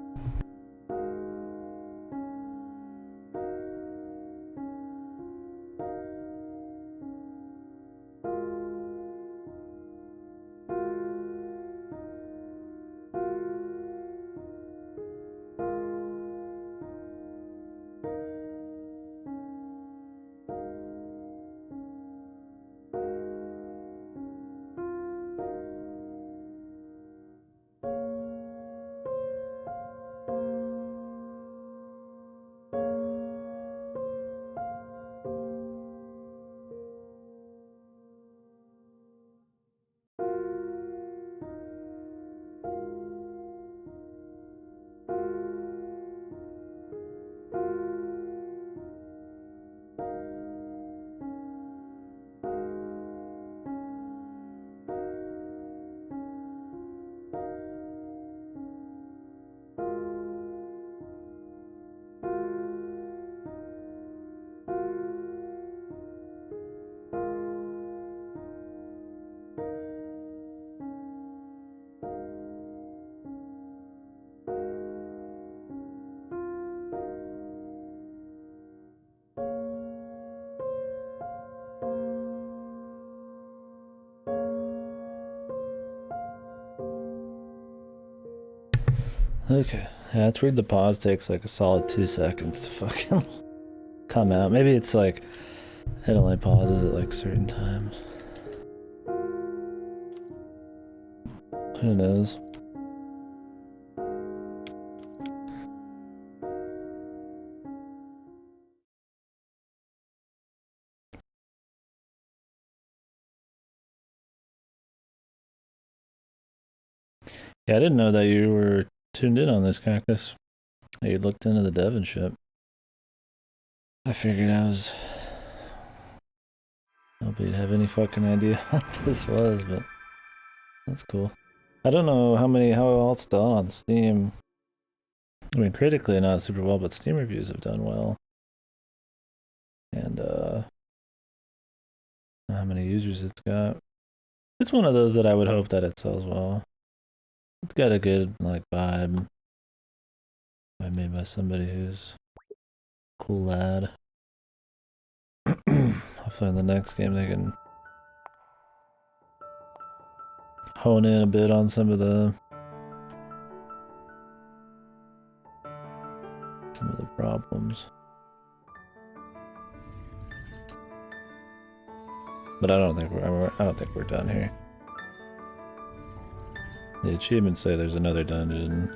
Okay. Yeah, it's weird the pause takes like a solid 2 seconds to fucking come out. Maybe it's like it only pauses at like certain times. Who knows? Yeah, I didn't know that you were tuned in on this, Cactus. You looked into the Devon ship. I figured nobody would have any fucking idea what this was, but that's cool. I don't know how well it's done on Steam. I mean, critically not super well, but Steam reviews have done well. And how many users it's got. It's one of those that I would hope that it sells well. It's got a good like vibe. Made by somebody who's a cool lad. Hopefully in the next game they can hone in a bit on some of the problems. But I don't think we're done here. The achievements say there's another dungeon.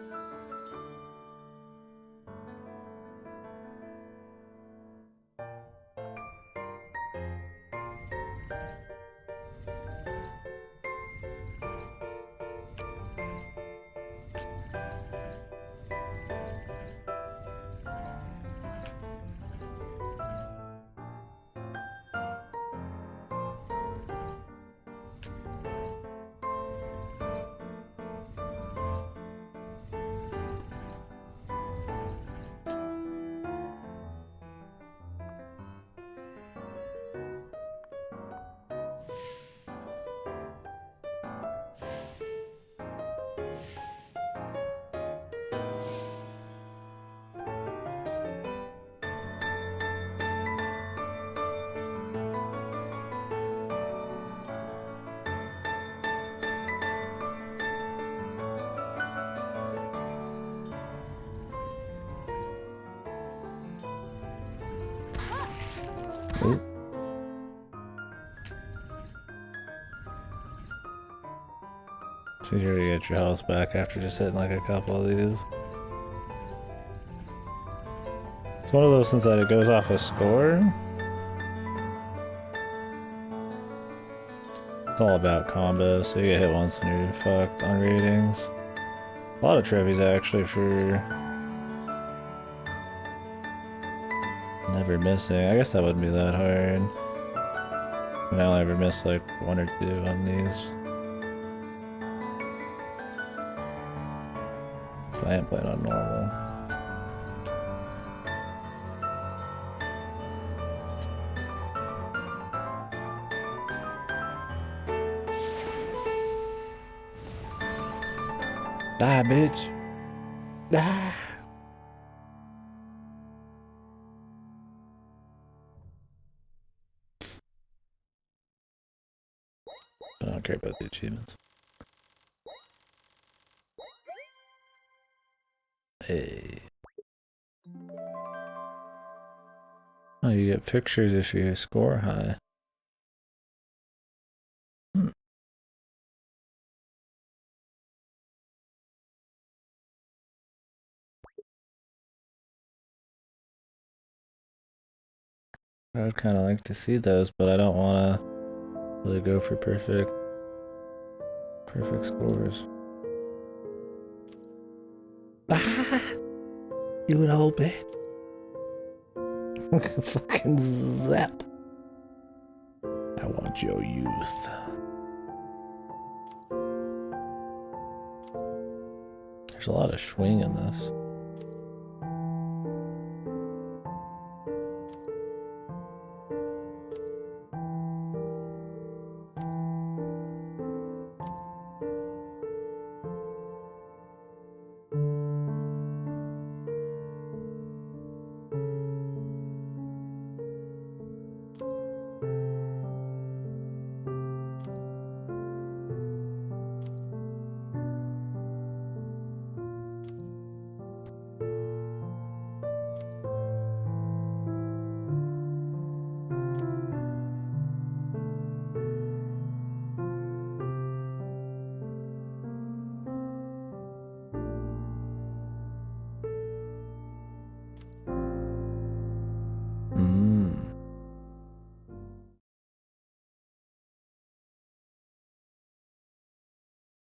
Oop. So you're gonna get your health back after just hitting like a couple of these. It's one of those things that it goes off a score. It's all about combos, so you get hit once and you're fucked on ratings. A lot of trophies actually for never missing. I guess that wouldn't be that hard. And I only ever missed like 1 or 2 on these. I ain't playing on normal. Die, bitch. Die. I don't care about the achievements. Hey. Oh, you get pictures if you score high. I would kind of like to see those, but I don't want to really go for perfect scores. Ah! You an old bitch. Fucking zap. I want your youth. There's a lot of swing in this.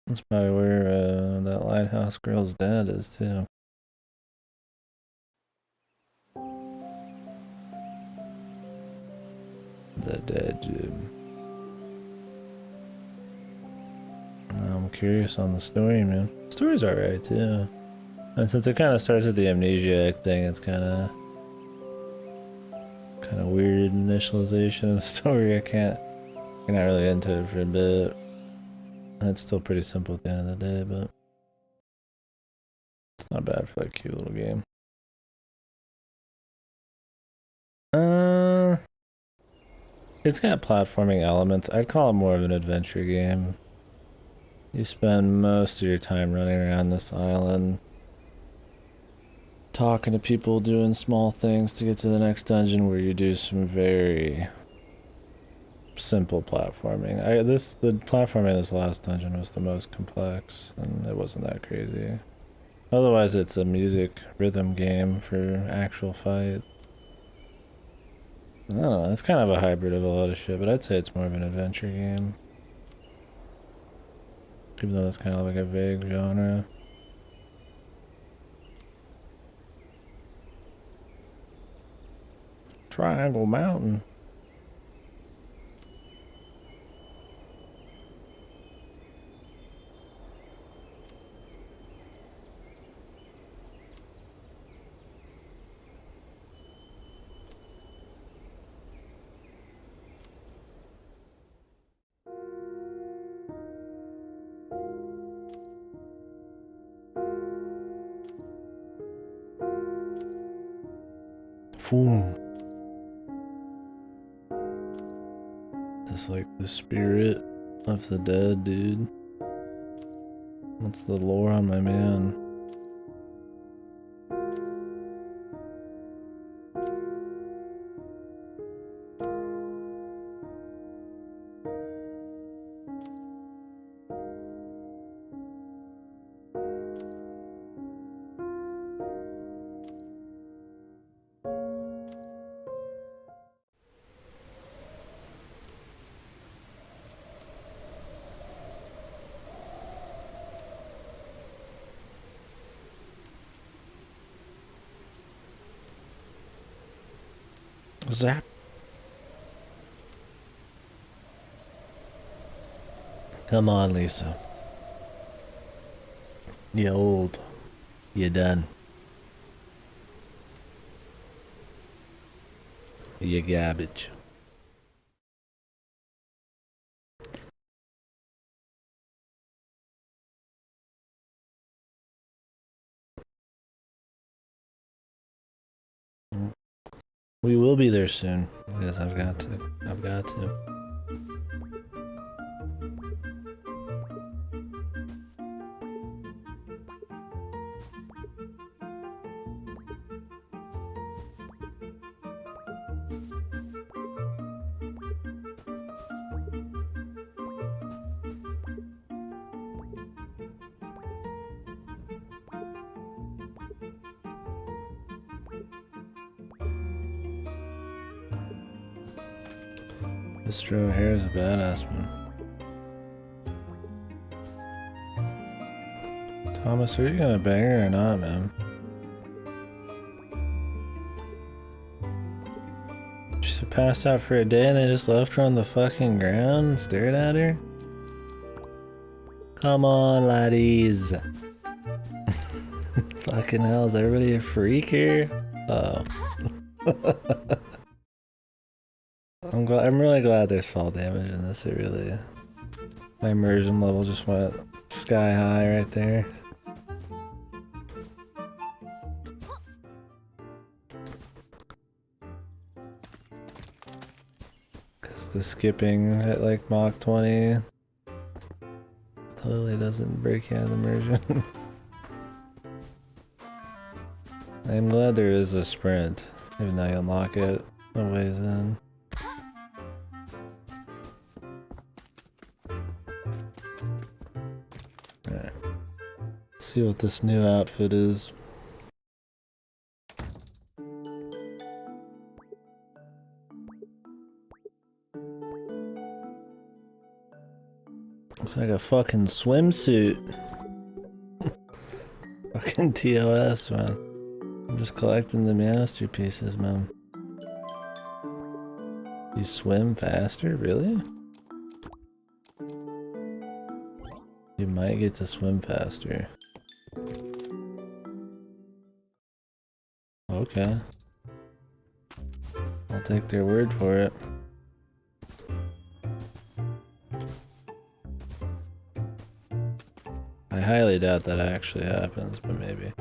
That's probably where that lighthouse girl's dad is too. The dead Jim. I'm curious on the story, man. The story's alright too. And since it kind of starts with the amnesiac thing, it's kind of weird initialization of the story. You're not really into it for a bit. And it's still pretty simple at the end of the day, but it's not bad for that cute little game. It's got platforming elements. I'd call it more of an adventure game. You spend most of your time running around this island, talking to people, doing small things to get to the next dungeon where you do some very simple platforming. The platforming in this last dungeon was the most complex, and it wasn't that crazy. Otherwise, it's a music rhythm game for actual fight. I don't know, it's kind of a hybrid of a lot of shit, but I'd say it's more of an adventure game. Even though that's kind of like a vague genre. Triangle Mountain. Foom. This like the spirit of the dead, dude. What's the lore on my man? Zap. Come on, Lisa. You old. You done. You garbage. We will be there soon. Yes, I've got to. I've got to. Distro hair is a badass one. Thomas, are you gonna bang her or not, man? She passed out for a day and they just left her on the fucking ground and stared at her? Come on, laddies. Fucking hell, is everybody a freak here? Oh. I'm really glad there's fall damage in this. It really, my immersion level just went sky high right there. Cause the skipping at like Mach 20 totally doesn't break you out of immersion. I'm glad there is a sprint, even though you unlock it a ways in. Alright. See what this new outfit is. Looks like a fucking swimsuit. Fucking TOS, man. I'm just collecting the masterpieces, man. You swim faster? Really? You might get to swim faster. Okay. I'll take their word for it. I highly doubt that actually happens, but maybe.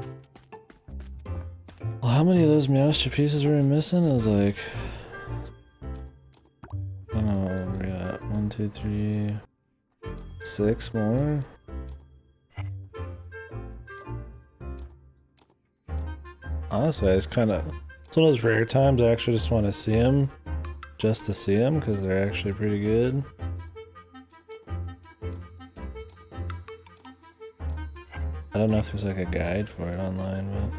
Well, how many of those Meowster pieces were we missing? It was like... I don't know, we got 1, 2, 3... 6 more? Honestly, it's one of those rare times I actually just want to see them. Just to see them, because they're actually pretty good. I don't know if there's like a guide for it online,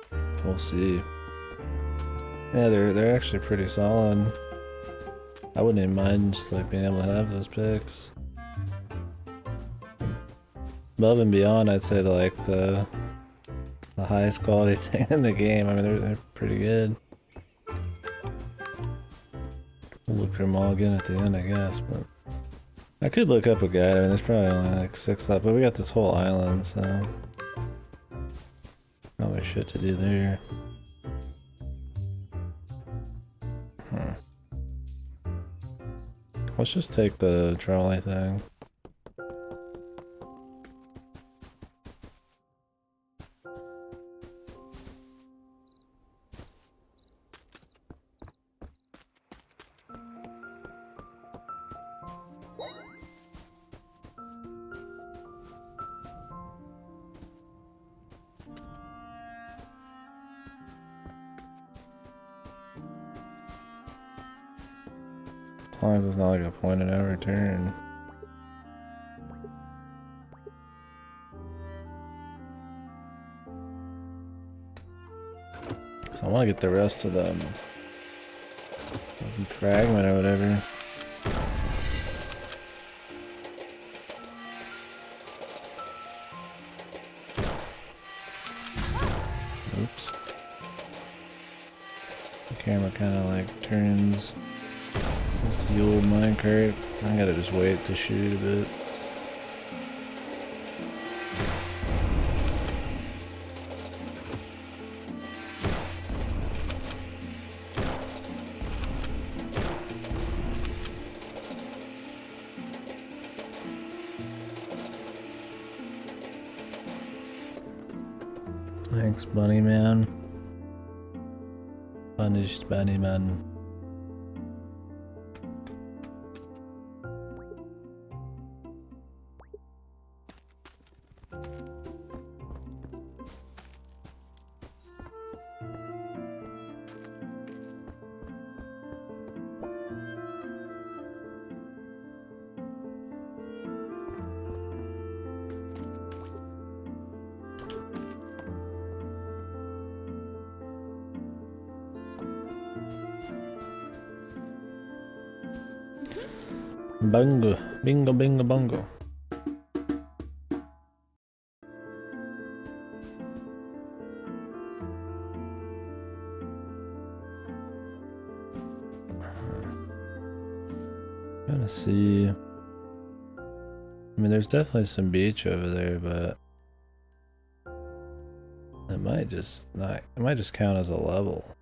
but we'll see. Yeah, they're actually pretty solid. I wouldn't even mind just like being able to have those picks. Above and beyond, I'd say the highest quality thing in the game. I mean, they're pretty good. We'll look through them all again at the end, I guess, but I could look up a guide. I mean, there's probably only like 6 left, but we got this whole island, so probably shit to do there. Let's just take the trolley thing. As long as it's not like a point of no return. So I want to get the rest of them fragment or whatever. Oops. The camera kind of like turns with the old minecart. I gotta just wait to shoot a bit. Thanks, Bunny Man. Punished Bunny Man. Bungo. Bingo, bingo, bongo. Trying to see. I mean, there's definitely some beach over there, but it might just not. It might just count as a level.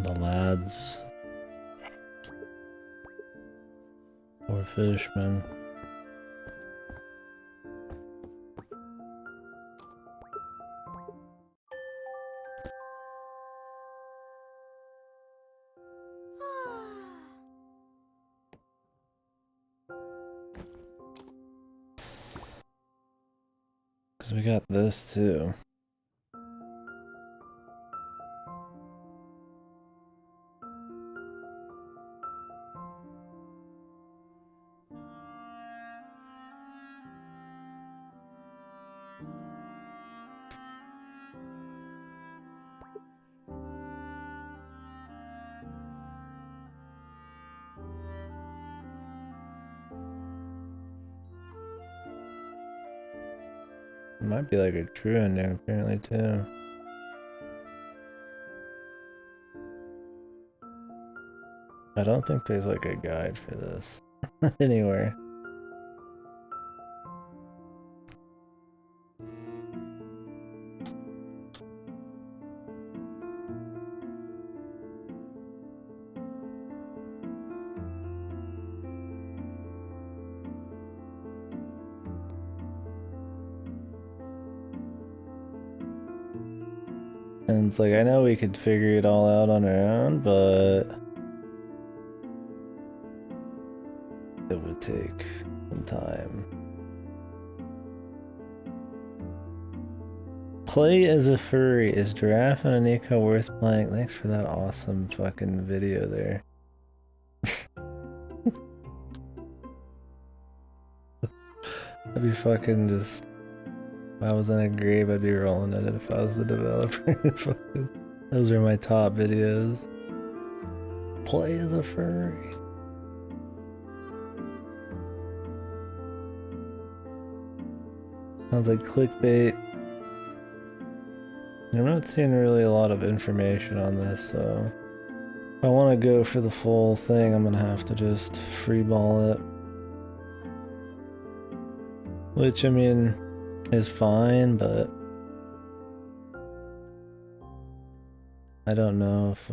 The lads. Poor fishmen. Because we got this too. It might be like a true ending apparently too. I don't think there's like a guide for this anywhere. And it's like, I know we could figure it all out on our own, but it would take some time. Play as a furry. Is Giraffe and Annika worth playing? Thanks for that awesome fucking video there. I'd be fucking just... If I was in a grave, I'd be rolling in it if I was the developer. Those are my top videos. Play as a furry. Sounds like clickbait. I'm not seeing really a lot of information on this, so if I want to go for the full thing, I'm gonna have to just freeball it. Which, I mean, is fine, but I don't know if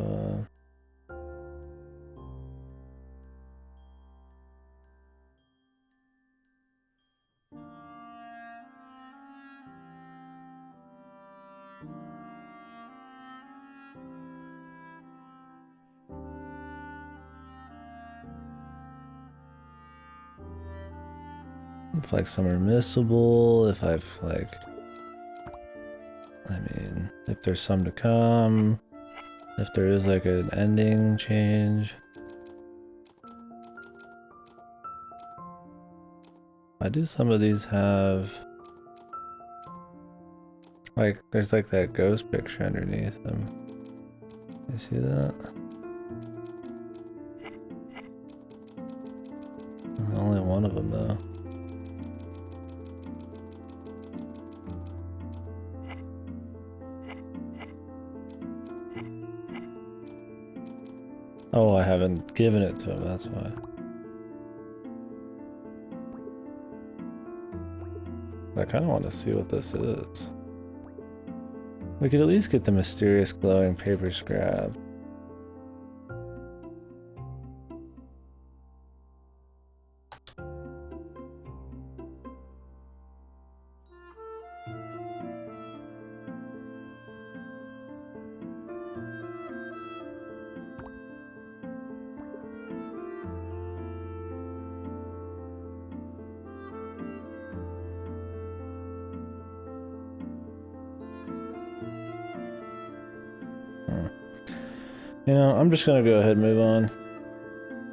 like some are missable, if I've like, I mean, if there's some to come, if there is like an ending change. Why do some of these have Like, there's like that ghost picture underneath them. You see that? Only one of them though. Oh, I haven't given it to him, that's why. I kind of want to see what this is. We could at least get the mysterious glowing paper scrap. You know, I'm just gonna go ahead and move on.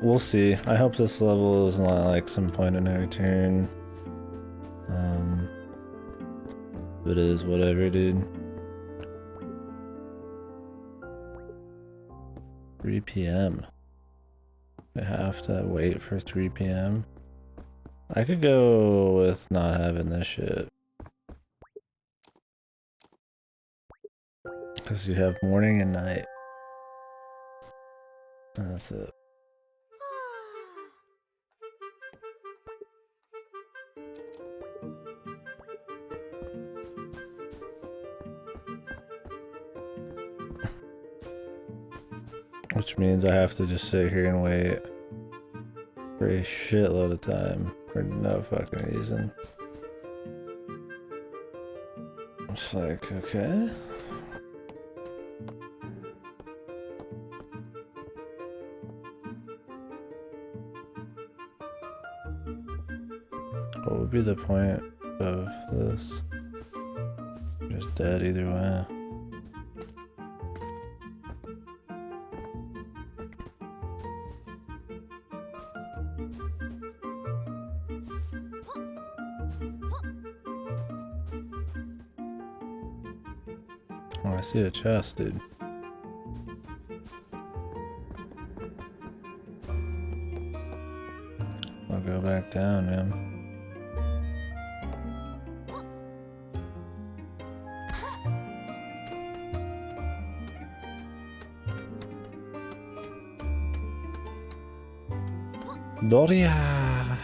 We'll see. I hope this level is not like some point of no return. If it is, whatever, dude. 3 p.m. I have to wait for 3 p.m. I could go with not having this shit. Because you have morning and night. And that's it. Which means I have to just sit here and wait for a shitload of time for no fucking reason. It's like, okay. What would be the point of this? Just dead either way. Oh, I see a chest, dude. I'll go back down, man. Doria!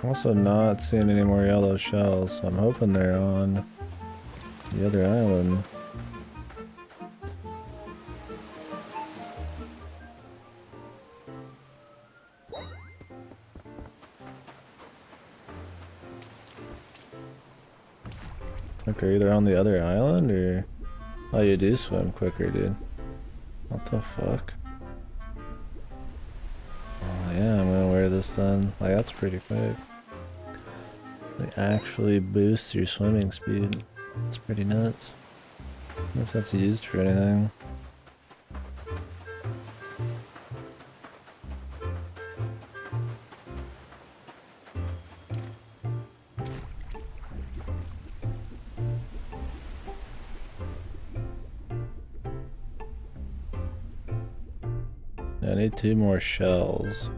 Also not seeing any more yellow shells, so I'm hoping they're on the other island. Like they're either on the other island or... Oh, you do swim quicker, dude. What the fuck? Oh yeah, I'm gonna wear this then. Like, that's pretty quick. It actually boosts your swimming speed. It's pretty nuts. I wonder if that's used for anything. I need 2 more shells.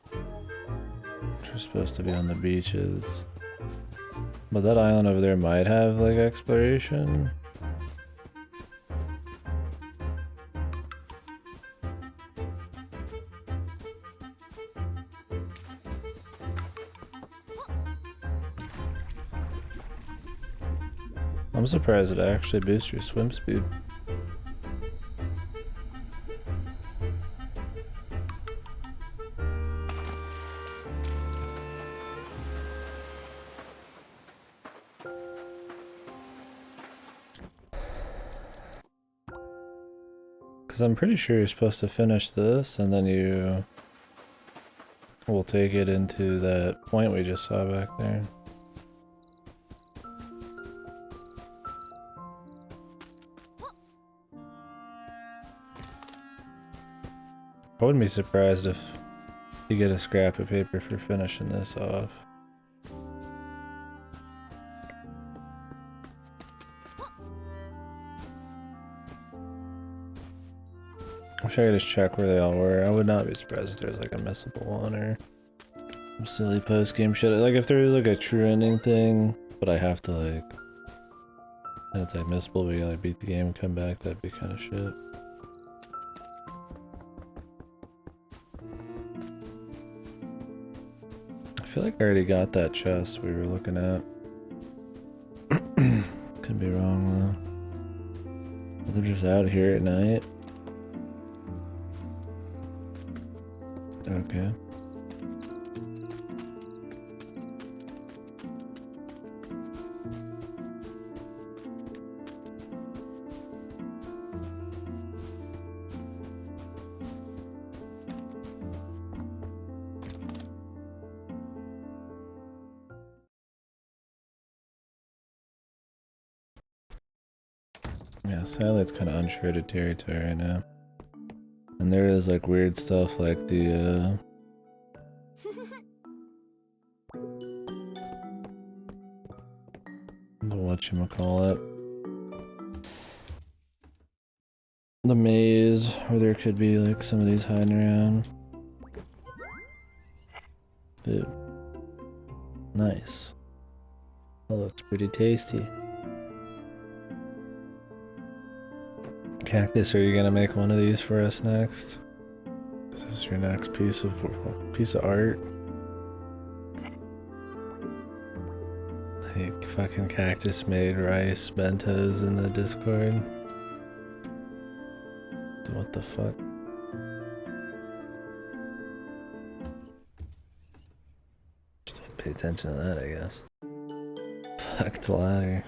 Which are supposed to be on the beaches. But that island over there might have like exploration. I'm surprised it actually boosts your swim speed. Because I'm pretty sure you're supposed to finish this and then you will take it into that point we just saw back there. I wouldn't be surprised if you get a scrap of paper for finishing this off. I wish I could just check where they all were. I would not be surprised if there's like a missable one or some silly post-game shit. Like if there was like a true ending thing, but I have to like, and it's like missable, but you like beat the game and come back, that'd be kind of shit. I feel like I already got that chest we were looking at. Could be wrong though. They're just out here at night. Okay. Yeah, sadly it's kind of uncharted territory right now. And there is like weird stuff like the whatchamacallit, the maze, where there could be like some of these hiding around. Dude. Nice. That looks pretty tasty. Cactus, are you gonna make one of these for us next? Is this your next piece of art? Like fucking Cactus made rice bentos in the Discord. What the fuck? Just pay attention to that, I guess. Fuck the ladder.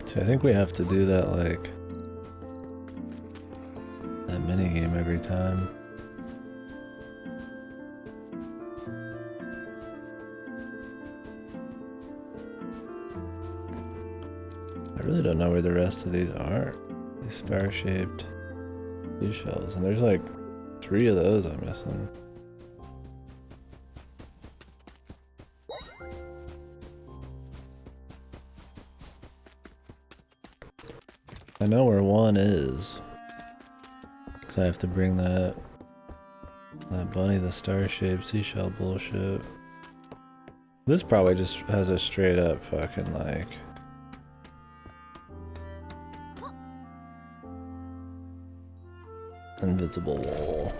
So I think we have to do that, like, that minigame every time. I really don't know where the rest of these are. These star-shaped seashells, and there's like 3 of those I'm missing. I know where one is, because I have to bring that bunny, the star-shaped seashell bullshit. This probably just has a straight up fucking like invisible wall.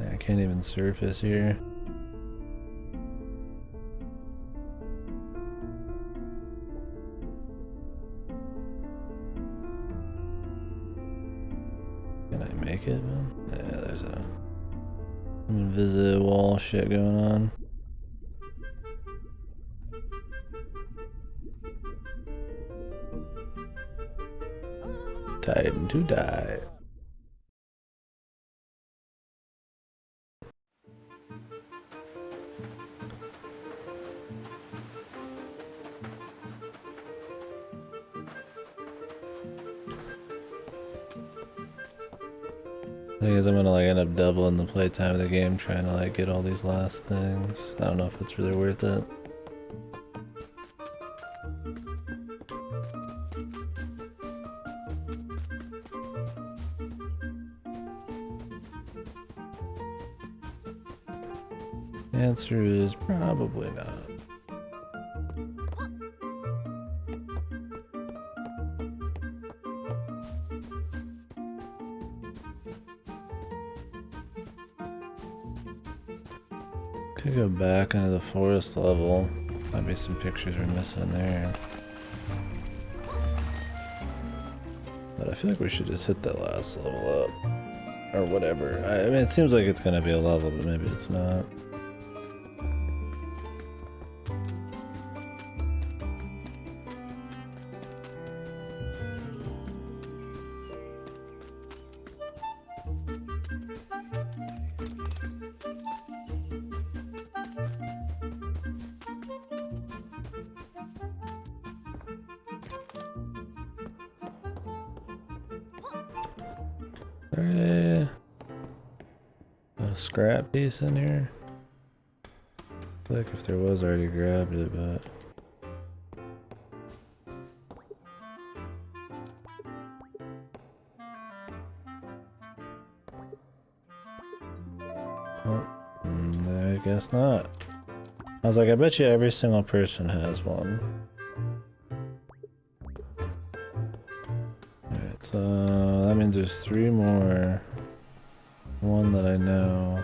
I can't even surface here. Can I make it, man? Yeah, there's some invisible wall shit going on. Time to die. Thing is, I'm gonna like end up doubling the playtime of the game trying to like get all these last things. I don't know if it's really worth it. The answer is probably not. Could go back into the forest level. Might be some pictures we're missing there. But I feel like we should just hit that last level up. Or whatever. I mean, it seems like it's gonna be a level, but maybe it's not. there a scrap piece in here? I feel like if there was, I already grabbed it, but. Oh, I guess not. I was like, I bet you every single person has one. Alright, so that means there's 3 more. One that I know.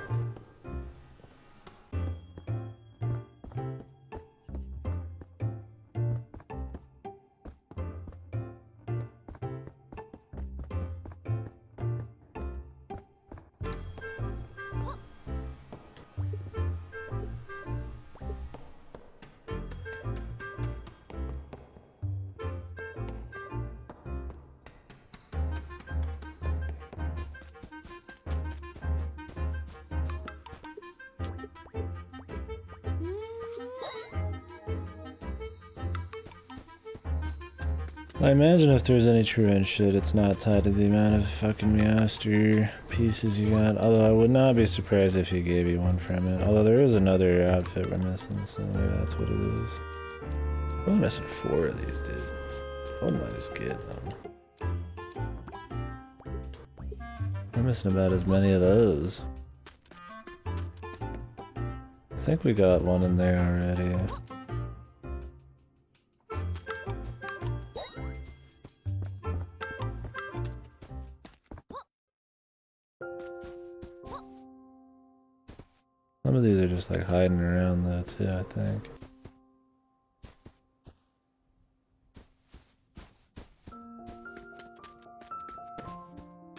I imagine if there's any true end shit, it's not tied to the amount of fucking Meowster pieces you got. Although I would not be surprised if he gave you one from it. Although there is another outfit we're missing, so maybe that's what it is. We're only missing 4 of these, dude. I wouldn't mind just getting them. We're missing about as many of those. I think we got one in there already. Some of these are just like hiding around though too, I think.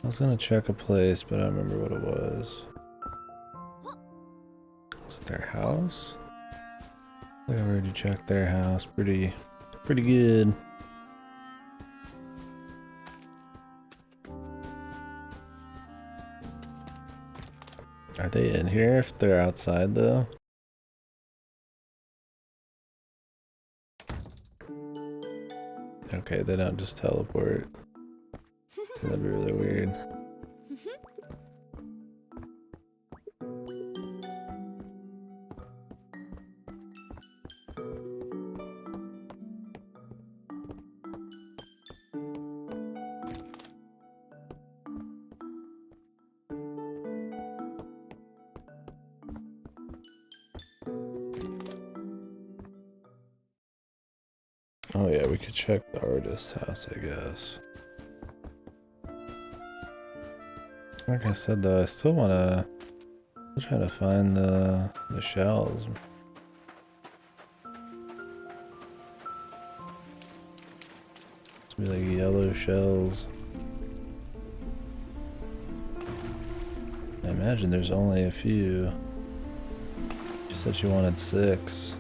I was gonna check a place, but I don't remember what it was. Was it their house? I think I already checked their house. Pretty good. Are they in here if they're outside though? Okay, they don't just teleport. So that'd be really weird. Oh yeah, we could check the artist's house, I guess. Like I said though, I still wanna try to find the shells. It's be like yellow shells. I imagine there's only a few. You said you wanted 6.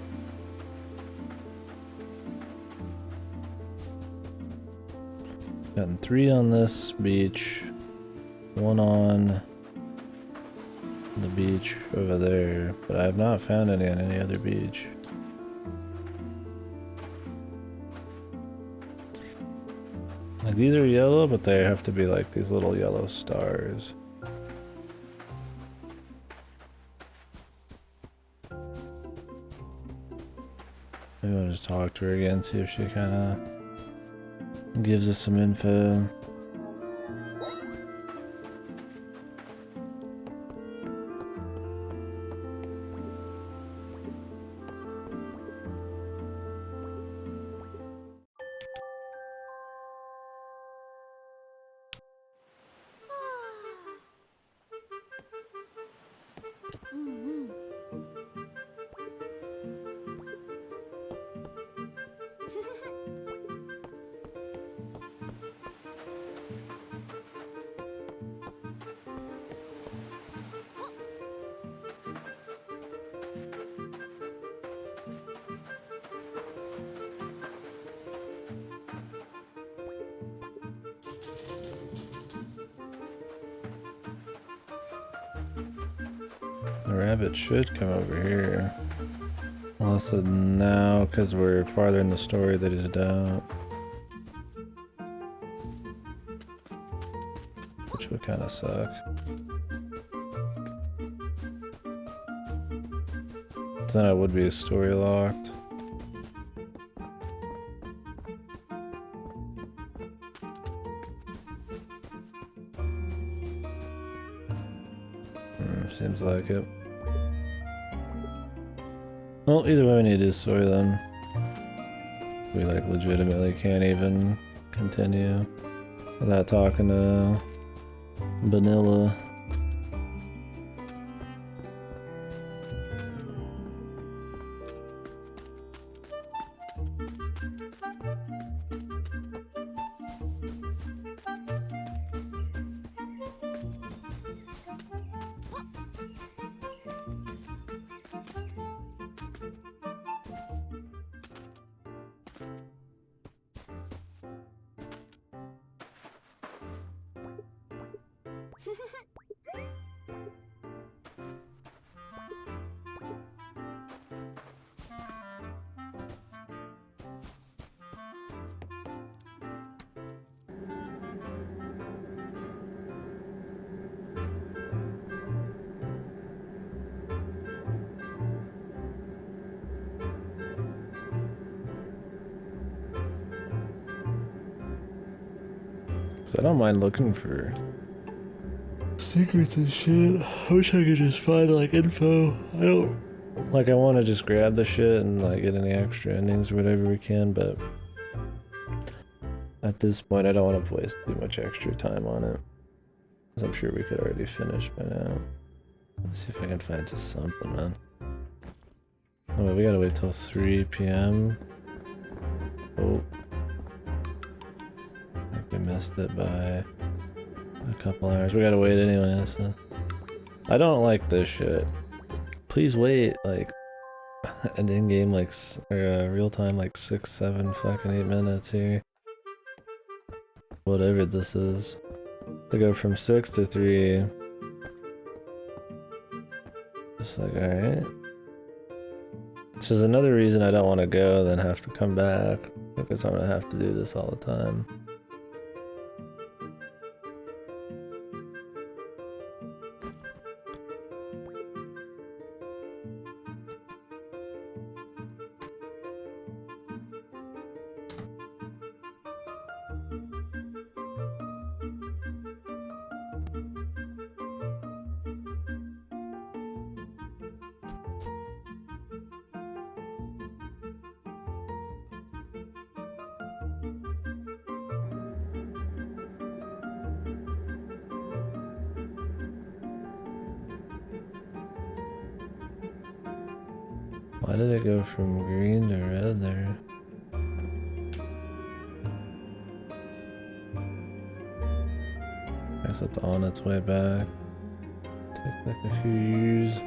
Gotten 3 on this beach, 1 on the beach over there, but I have not found any on any other beach. Like these are yellow, but they have to be like these little yellow stars. Maybe I'll just talk to her again, see if she kinda gives us some info. The rabbit should come over here. Unless now, because we're farther in the story, that is don't. which would kind of suck. Then I would be story locked. Seems like it. Well, either way we need to do story then. We like legitimately can't even continue without talking to Vanilla. So I don't mind looking for secrets and shit. I wish I could just find like info. I don't like I want to just grab the shit and like get any extra endings or whatever we can, but at this point I don't want to waste too much extra time on it, because I'm sure we could already finish by now. Let's see if I can find just something, man. Oh wait, we gotta wait till 3 p.m. Oh. We missed it by a couple hours. We gotta wait anyway, so. I don't like this shit. Please wait, like, an in-game, like, real-time, like, 6, 7, fucking 8 minutes here. Whatever this is. To go from 6 to 3. Just like, alright. This is another reason I don't want to go, then have to come back. Because I'm gonna have to do this all the time. Why did it go from green to red there? Guess it's on its way back. Take like a few years.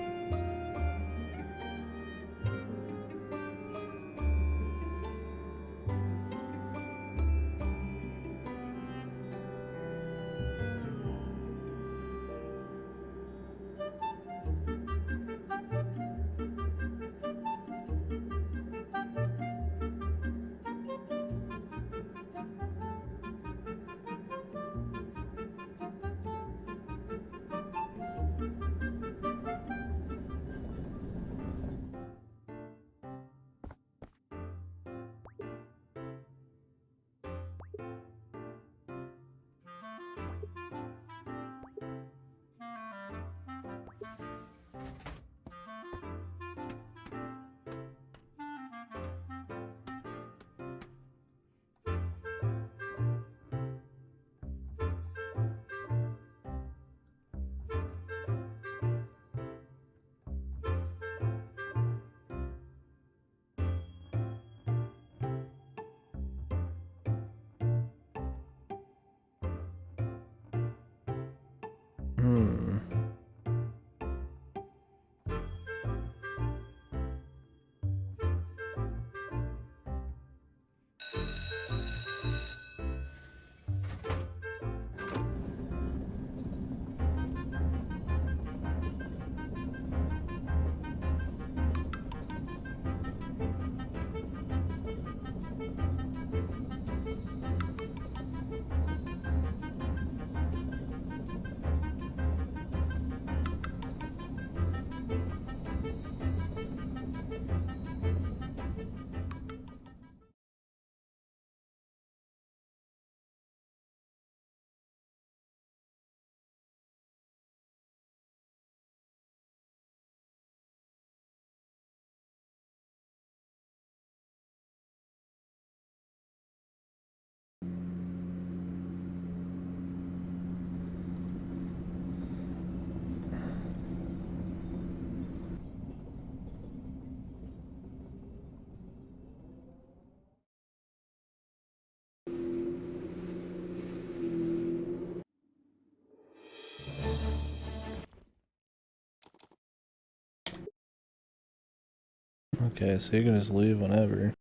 Okay, so you can just leave whenever.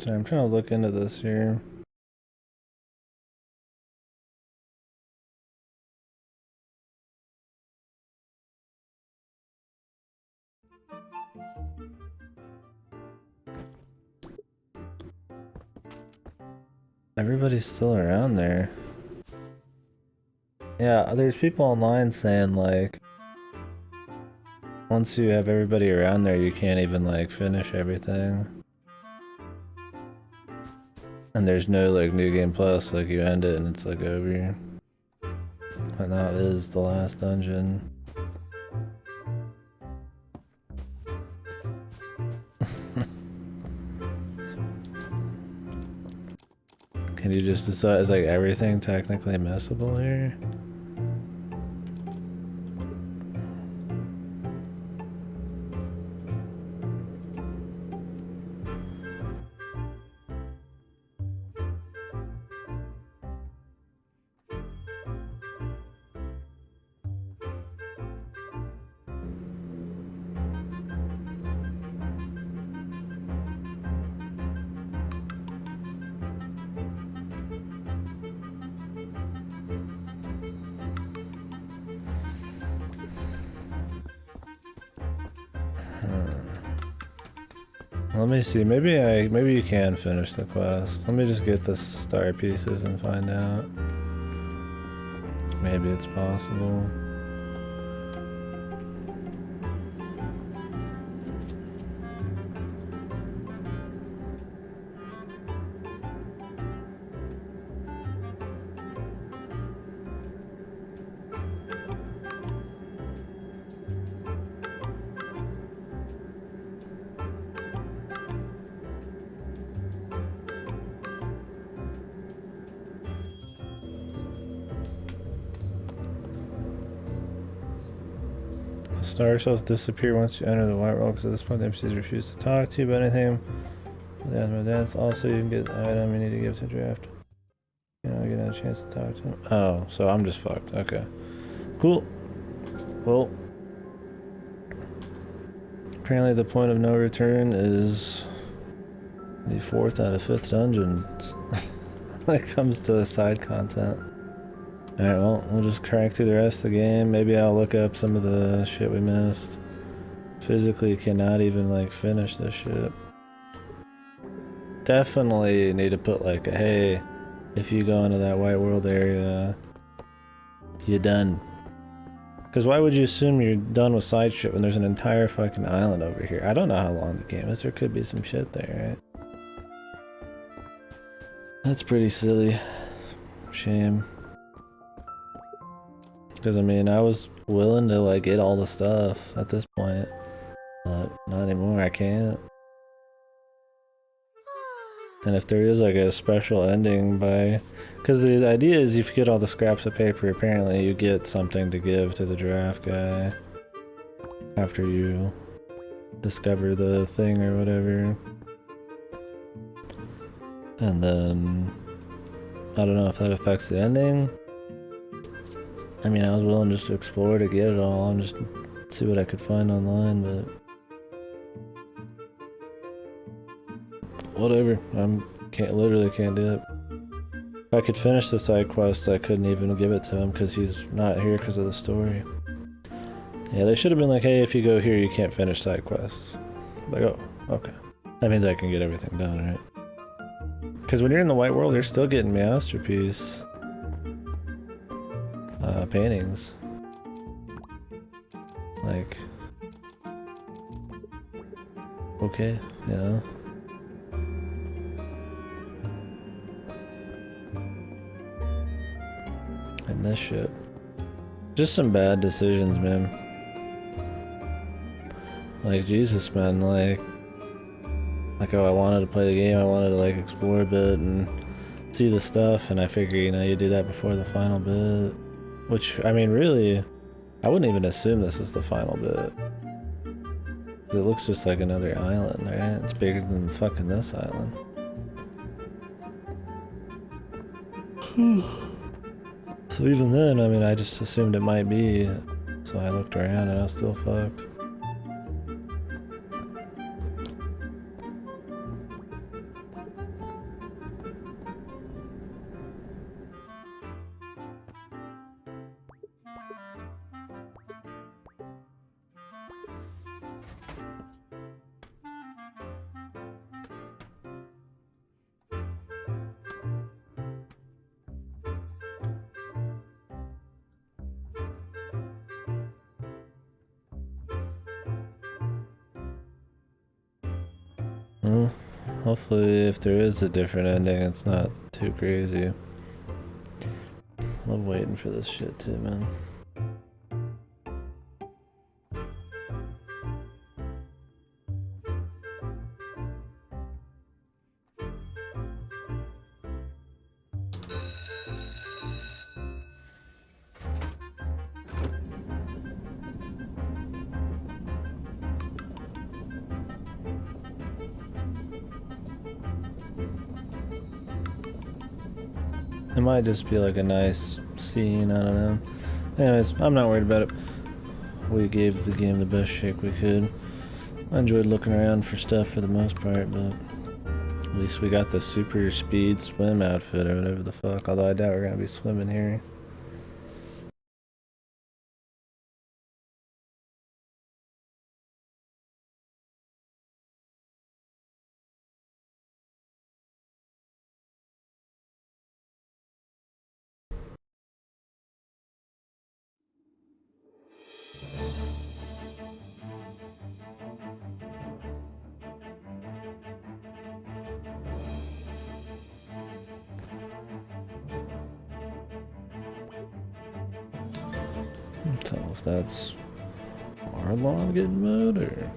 So I'm trying to look into this here. Everybody's still around there. Yeah, there's people online saying like once you have everybody around there you can't even like finish everything. And there's no like new game plus, like you end it and it's like over. And that is the last dungeon. Can you just decide, is like everything technically missable here? Let me see, maybe you can finish the quest. Let me just get the star pieces and find out. Maybe it's possible. Star cells disappear once you enter the white roll, because at this point the NPCs refuse to talk to you about anything. That's also you can get the item you need to give to Draft. You know, get a chance to talk to him. Oh, so I'm just fucked. Okay. Cool. Well, apparently the point of no return is the 4th out of 5th dungeon when it comes to side content. Alright, well, we'll just crank through the rest of the game. Maybe I'll look up some of the shit we missed. Physically cannot even, like, finish this shit. Definitely need to put, like, a, hey, if you go into that white world area, you're done. Because why would you assume you're done with side shit when there's an entire fucking island over here? I don't know how long the game is. There could be some shit there, right? That's pretty silly. Shame. Because, I mean, I was willing to, like, get all the stuff at this point. But not anymore, I can't. And if there is, like, a special ending by... Because the idea is if you get all the scraps of paper, apparently you get something to give to the giraffe guy. After you discover the thing or whatever. And then... I don't know if that affects the ending. I mean, I was willing just to explore to get it all and just see what I could find online, but... Whatever, literally can't do it. If I could finish the side quest, I couldn't even give it to him because he's not here because of the story. Yeah, they should have been like, hey, if you go here, you can't finish side quests. Like, oh, okay. That means I can get everything done, right? Because when you're in the white world, you're still getting masterpiece paintings. Like, okay, you know? And this shit. Just some bad decisions, man. Like, Jesus, man, like... Like, oh, I wanted to play the game, I wanted to like explore a bit and see the stuff, and I figure, you know, you do that before the final bit. Which, I mean, really, I wouldn't even assume this is the final bit. It looks just like another island, right? It's bigger than fucking this island. So even then, I mean, I just assumed it might be, so I looked around and I was still fucked. Well, hopefully if there is a different ending, it's not too crazy. Love waiting for this shit too, man. It might just be like a nice scene, I don't know. Anyways, I'm not worried about it. We gave the game the best shake we could. I enjoyed looking around for stuff for the most part, but at least we got the super speed swim outfit or whatever the fuck, although I doubt we're gonna be swimming here. Can't tell if that's our lawn getting mowed or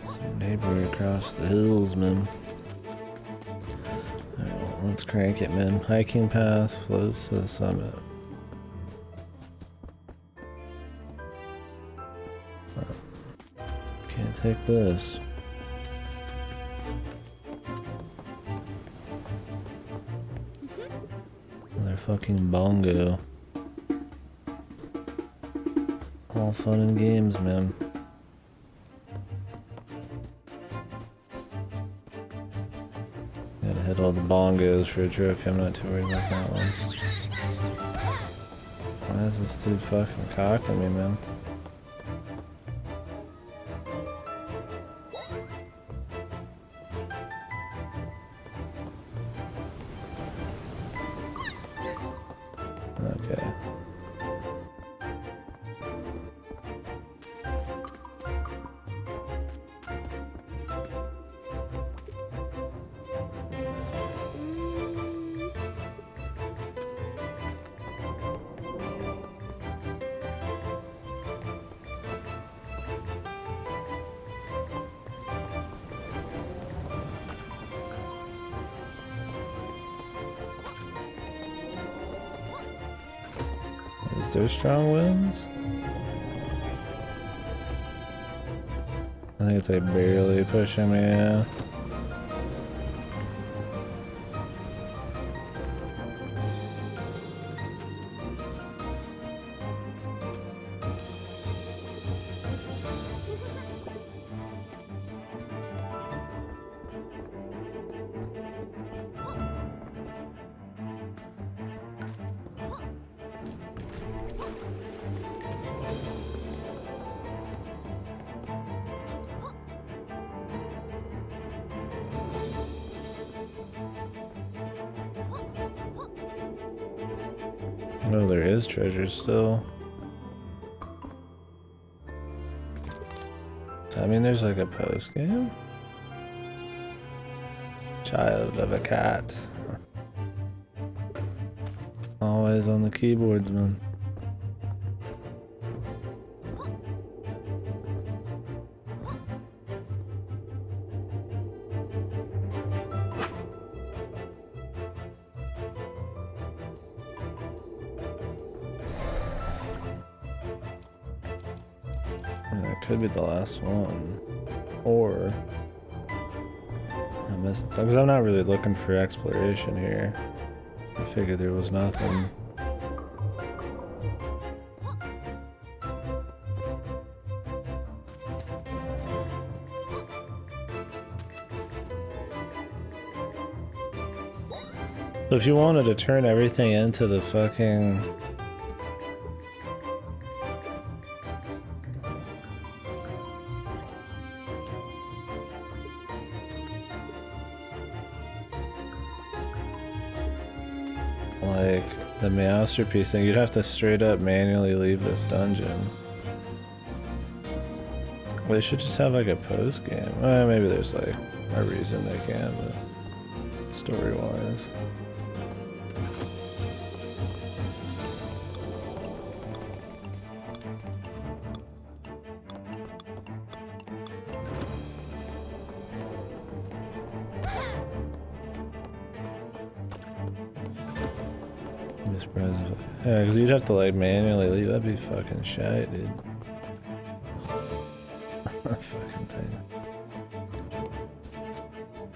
some neighbor across the hills, man. Alright, well, let's crank it, man. Hiking path floats to the summit. Can't take this. Another fucking bongo. All fun and games, man. Gotta hit all the bongos for a trophy. I'm not too worried about that one. Why is this dude fucking cocking me, man? Okay. Is there strong winds? I think it's like barely pushing me, yeah. Oh, there is treasure still. So, I mean, there's like a post game. Child of a cat. Always on the keyboards, man. And that could be the last one. Or I missed some, because I'm not really looking for exploration here. I figured there was nothing. So if you wanted to turn everything into the fucking... like the masterpiece thing, you'd have to straight up manually leave this dungeon. They should just have like a post game. Maybe there's like a reason they can, but story wise. Yeah, because you'd have to like manually leave. That'd be fucking shite, dude. Fucking thing.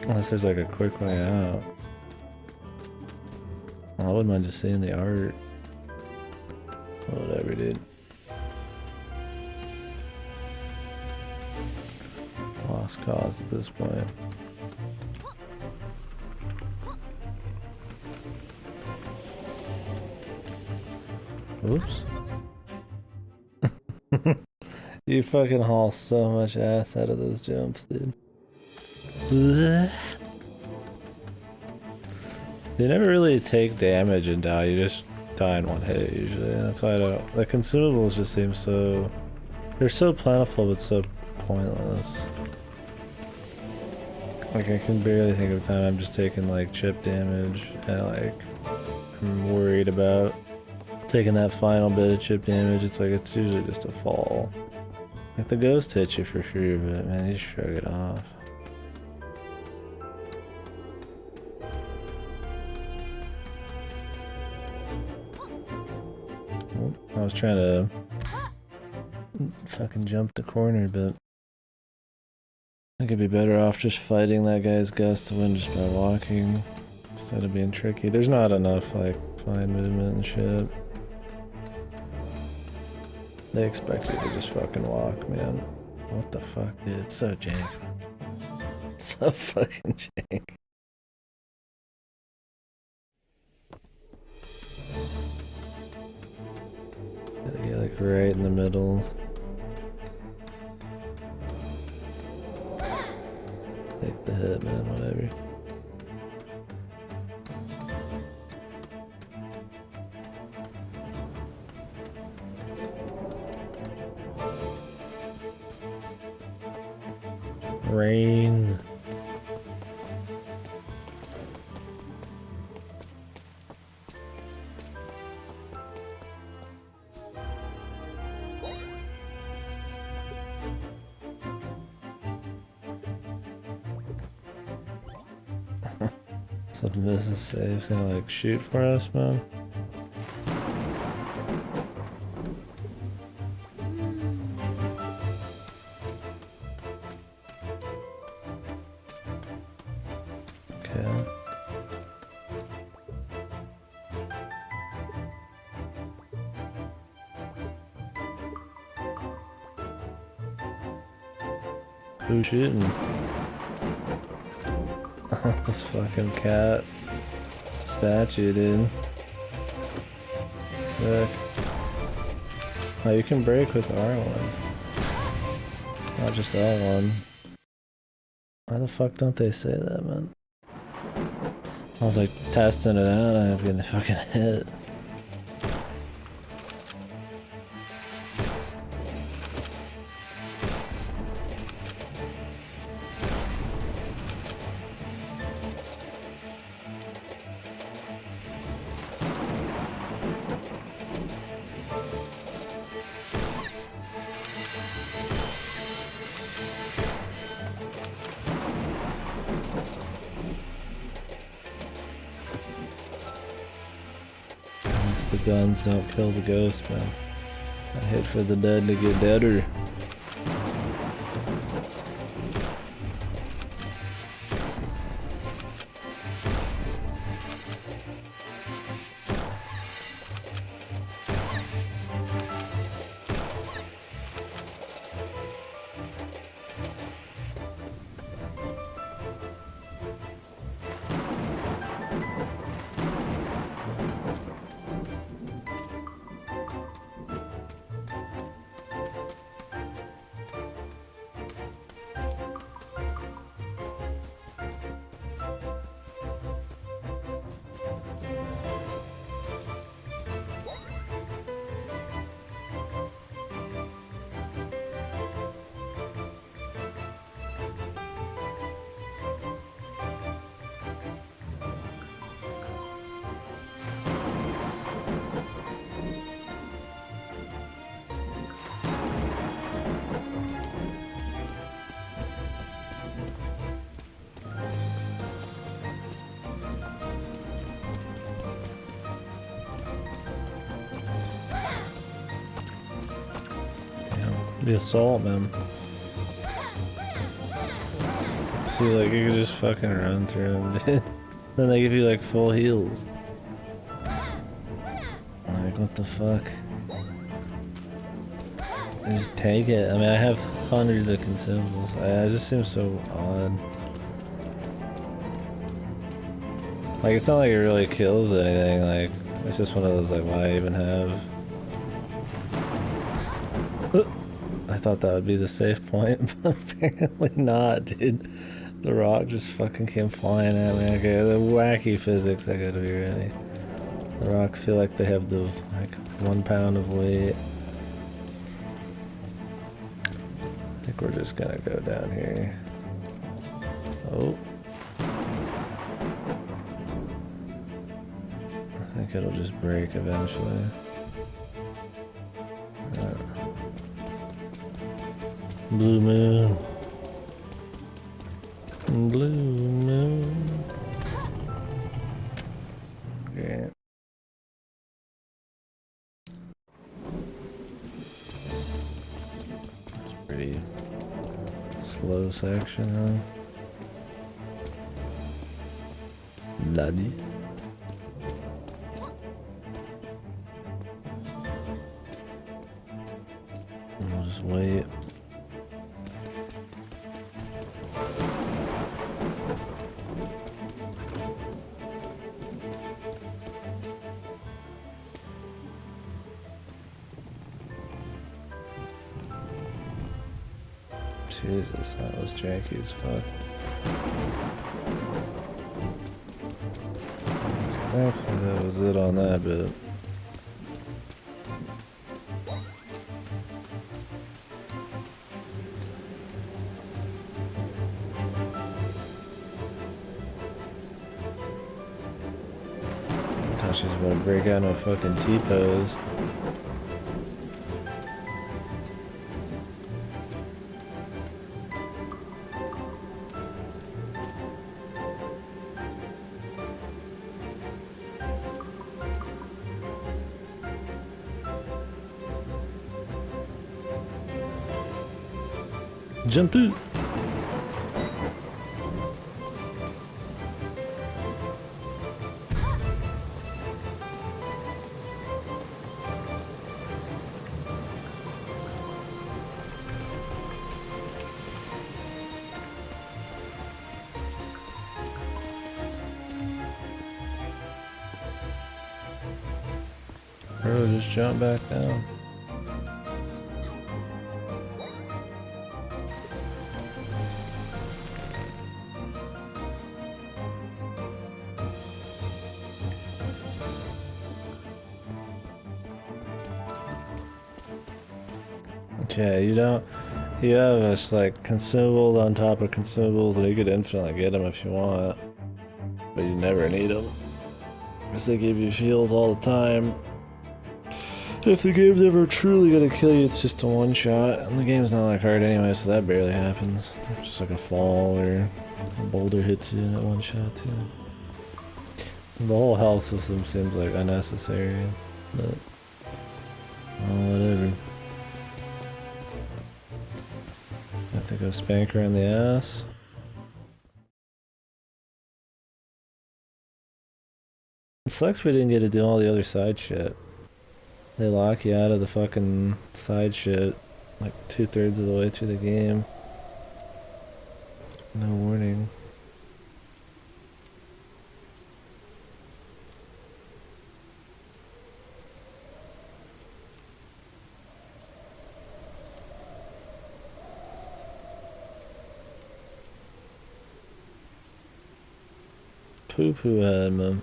Unless there's like a quick way out. Well, I wouldn't mind just seeing the art. Whatever, dude. Lost cause at this point. Oops. You fucking haul so much ass out of those jumps, dude. They never really take damage and die, you just die in one hit usually. That's why I don't... The consumables just seem so... They're so plentiful but so pointless. Like I can barely think of a time I'm just taking like chip damage and like I'm worried about taking that final bit of chip damage. It's like it's usually just a fall. Like the ghost hits you for sure, but man, you shrug it off. Oh, I was trying to fucking jump the corner, but I could be better off just fighting that guy's gust to win just by walking instead of being tricky. There's not enough like fine movement and shit. They expect you to just fucking walk, man. What the fuck, dude? It's so jank. It's so fucking jank. Gotta get like right in the middle. Take the hit, man, whatever. Rain. So Mrs. Save's gonna like shoot for us, man. Okay. Who's shooting? This fucking cat statue, dude. Sick. Oh, you can break with R1. Not just L1. Why the fuck don't they say that, man? I was like testing it out and I'm getting fucking hit. The guns don't kill the ghost, man. I hate for the dead to get deader. Be assault, man. See, like, you could just fucking run through them, dude. Then they give you, like, full heals. Like, what the fuck? You just take it. I mean, I have hundreds of consumables. It just seems so odd. Like, it's not like it really kills anything. Like, it's just one of those, like, why even have... I thought that would be the safe point, but apparently not, dude. The rock just fucking came flying at me. Okay, the wacky physics, I gotta be ready. The rocks feel like they have the, like, 1 pound of weight. I think we're just gonna go down here. Oh. I think it'll just break eventually. Blue moon. Blue moon. Okay. It's pretty slow section, huh? Laddie. We'll just wait. Jesus, that was janky as fuck. Thankfully that was it on that bit. Thought she was about to break out in a fucking T-pose. Jump out! Bro, just jump back down. Yeah, you don't... You have this, like, consumables on top of consumables, and you could infinitely get them if you want. But you never need them. Because they give you heals all the time. If the game's ever truly gonna kill you, it's just a one-shot. And the game's not that hard anyway, so that barely happens. Just like a fall or a boulder hits you at one shot, too. The whole health system seems like unnecessary, but... well, whatever. Have to go spank her in the ass. It sucks we didn't get to do all the other side shit. They lock you out of the fucking side shit like 2/3 of the way through the game. No warning. Poo-poo head, man.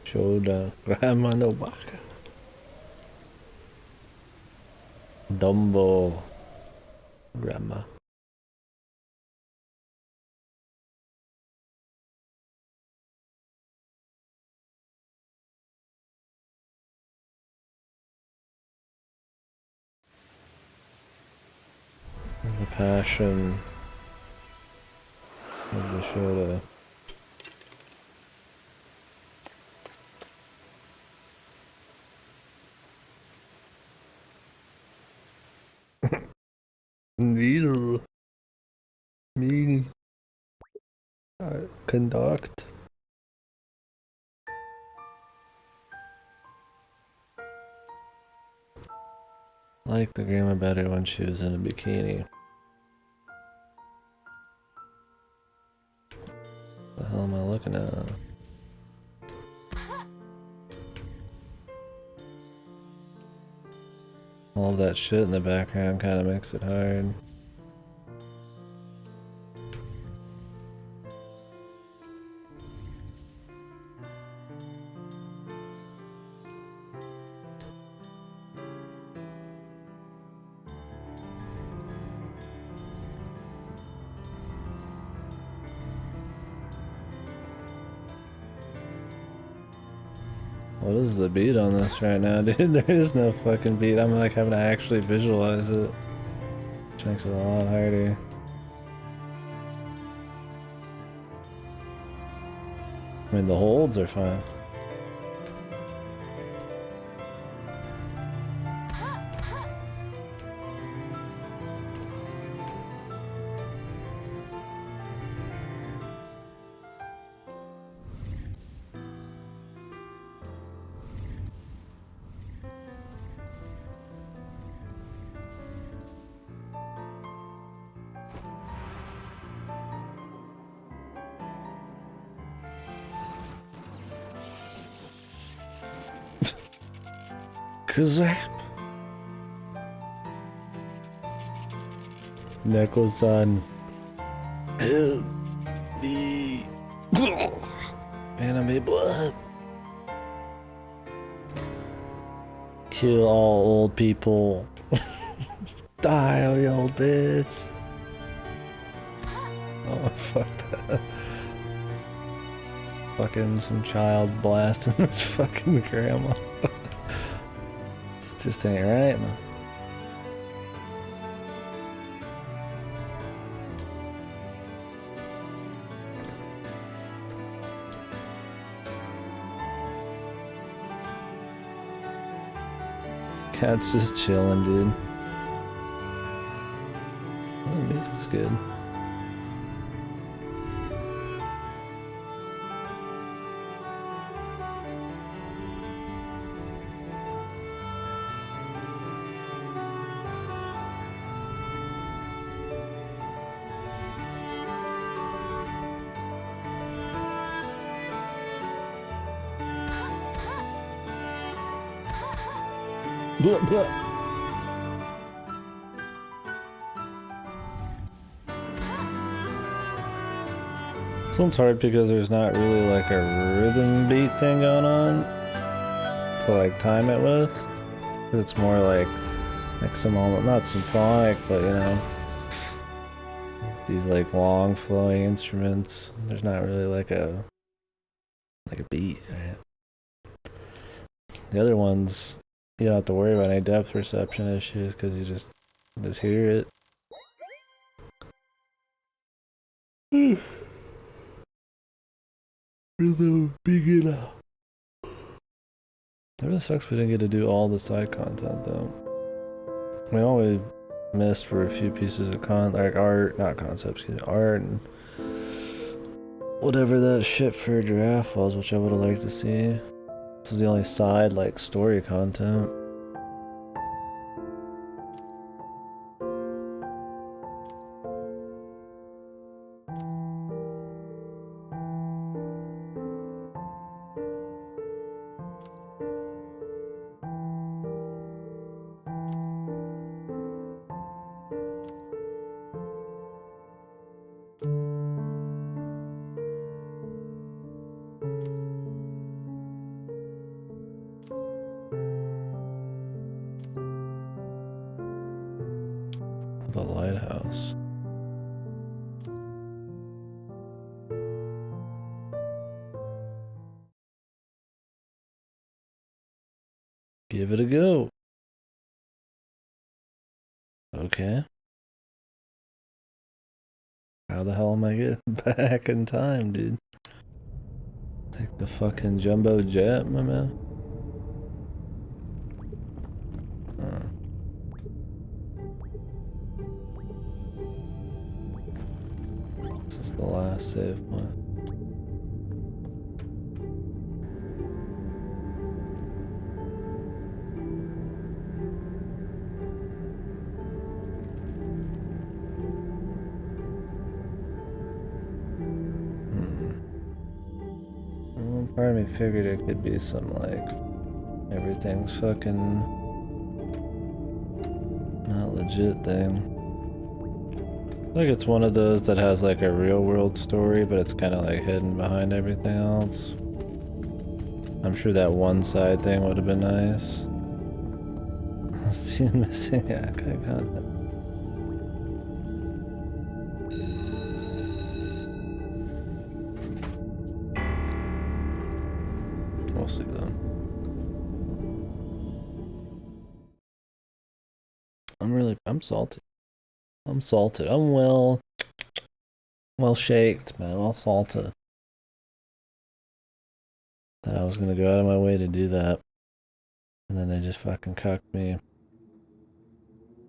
Shoulder. Grandma no baka. Dumbo. Grandma. The passion of the show to needle me conduct. I like the grandma better when she was in a bikini. What the hell am I looking at? All of that shit in the background kind of makes it hard. What is the beat on this right now, dude? There is no fucking beat. I'm like having to actually visualize it, which makes it a lot harder. I mean, the holds are fine. Kazap! Neko-san. Help me. Anime blood. Kill all old people. Die, you old bitch. Oh, fuck that. Fucking some child blasting this fucking grandma. It just ain't right, man. Cat's just chilling, dude. Oh, the music's good. Blah, blah. This one's hard because there's not really like a rhythm beat thing going on to like time it with. It's more like some not symphonic, but you know, these like long flowing instruments. There's not really like a beat, right? The other ones, you don't have to worry about any depth perception issues because you just hear it. Rhythm beginner. It really sucks we didn't get to do all the side content though. We only missed for a few pieces of art, not concepts, art and whatever that shit for Giraffe was, which I would have liked to see. This is the only side like story content. The lighthouse. Give it a go. Okay. How the hell am I getting back in time, dude? Take the fucking jumbo jet, my man. This is the last save point. Well, part of me figured it could be some like everything's fucking not legit thing. Like it's one of those that has like a real world story, but it's kind of like hidden behind everything else. I'm sure that one side thing would have been nice. Scene missing, yeah, kind of content. We'll see then. I'm salty. I'm salted. I'm well shaked, man. Well salted. That I was gonna go out of my way to do that. And then they just fucking cucked me.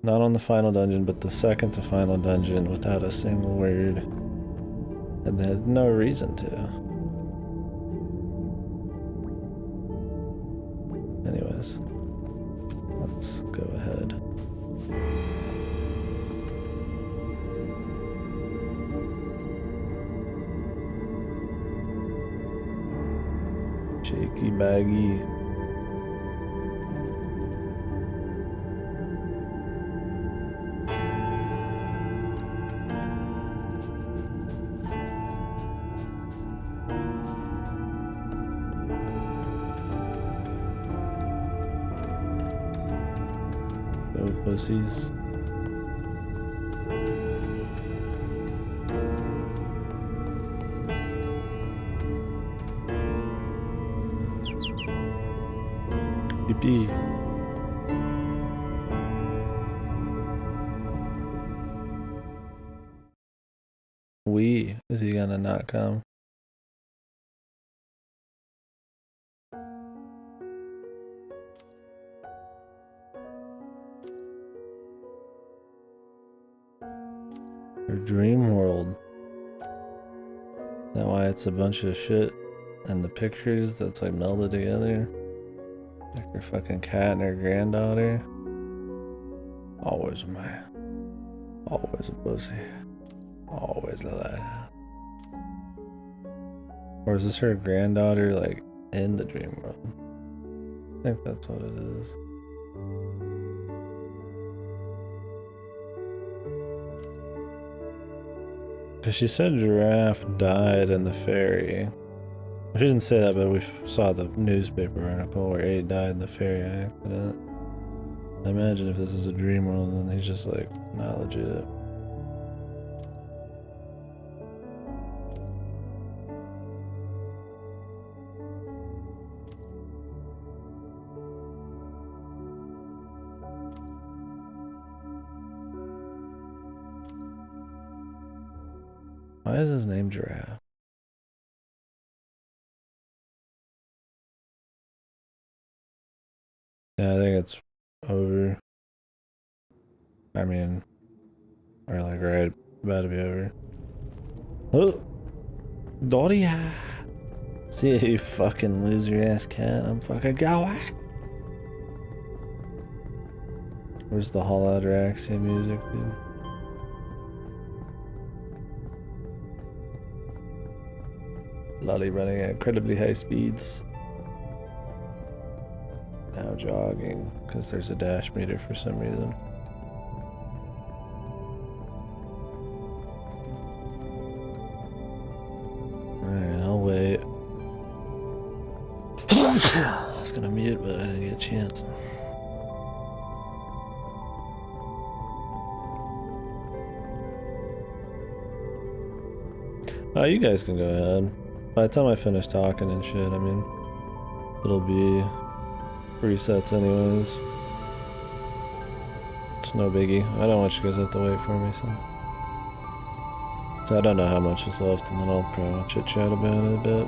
Not on the final dungeon, but the second to final dungeon without a single word. And they had no reason to. Anyways, let's go ahead. Shaky baggy. Go pussies. Yippee. Is he gonna not come? Or dream world. Is that why it's a bunch of shit and the pictures that's like melded together? Like her fucking cat and her granddaughter. Always a man. Always a pussy. Always a lad. Or is this her granddaughter like in the dream world? I think that's what it is. Because she said Giraffe died in the ferry. She didn't say that, but we saw the newspaper article where 8 died in the ferry accident. I imagine if this is a dream world, then he's just like, not legit. Why is his name Giraffe? Yeah, I think it's over. I mean, or like right about to be over. Oh, Dory. See you fucking loser ass cat. I'm fucking going. Where's the holodraxia music, dude? Lolly running at incredibly high speeds. Now jogging, because there's a dash meter for some reason. Alright, I'll wait. I was gonna mute, but I didn't get a chance. Oh, you guys can go ahead. By the time I finish talking and shit, I mean, it'll be resets anyways. It's no biggie. I don't want you guys to have to wait for me, so. So I don't know how much is left, and then I'll probably chit chat about it a bit.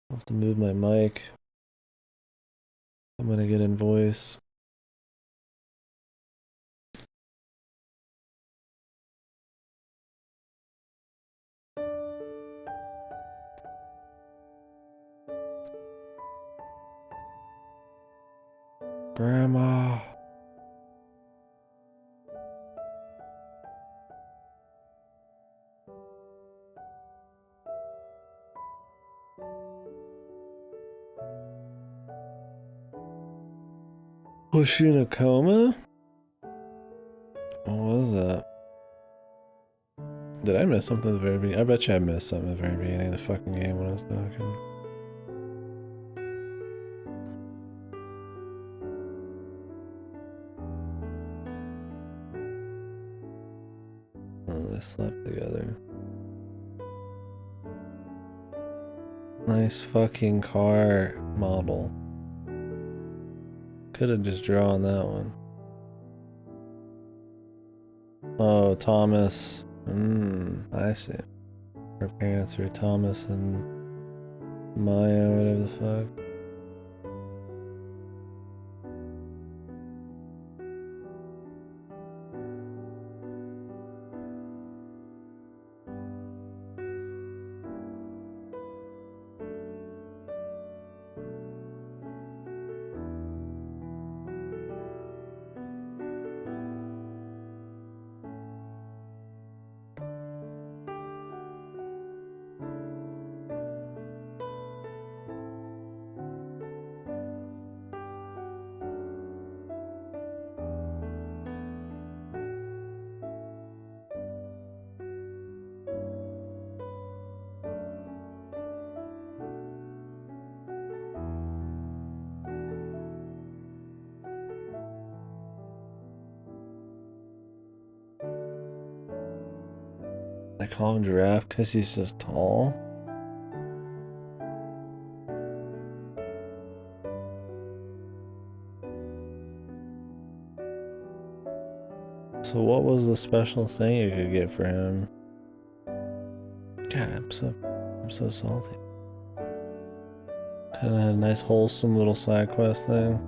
I'll have to move my mic. I'm gonna get in voice. Grandma. Was she in a coma? What was that? Did I miss something at the very beginning? I bet you I missed something at the very beginning of the fucking game when I was talking. Oh, they slept together. Nice fucking car model. Could have just drawn that one. Oh, Thomas. I see. Her parents are Thomas and Maya, whatever the fuck. They call him Giraffe because he's just tall. So what was the special thing you could get for him? God, I'm so salty. Kinda had a nice wholesome little side quest thing.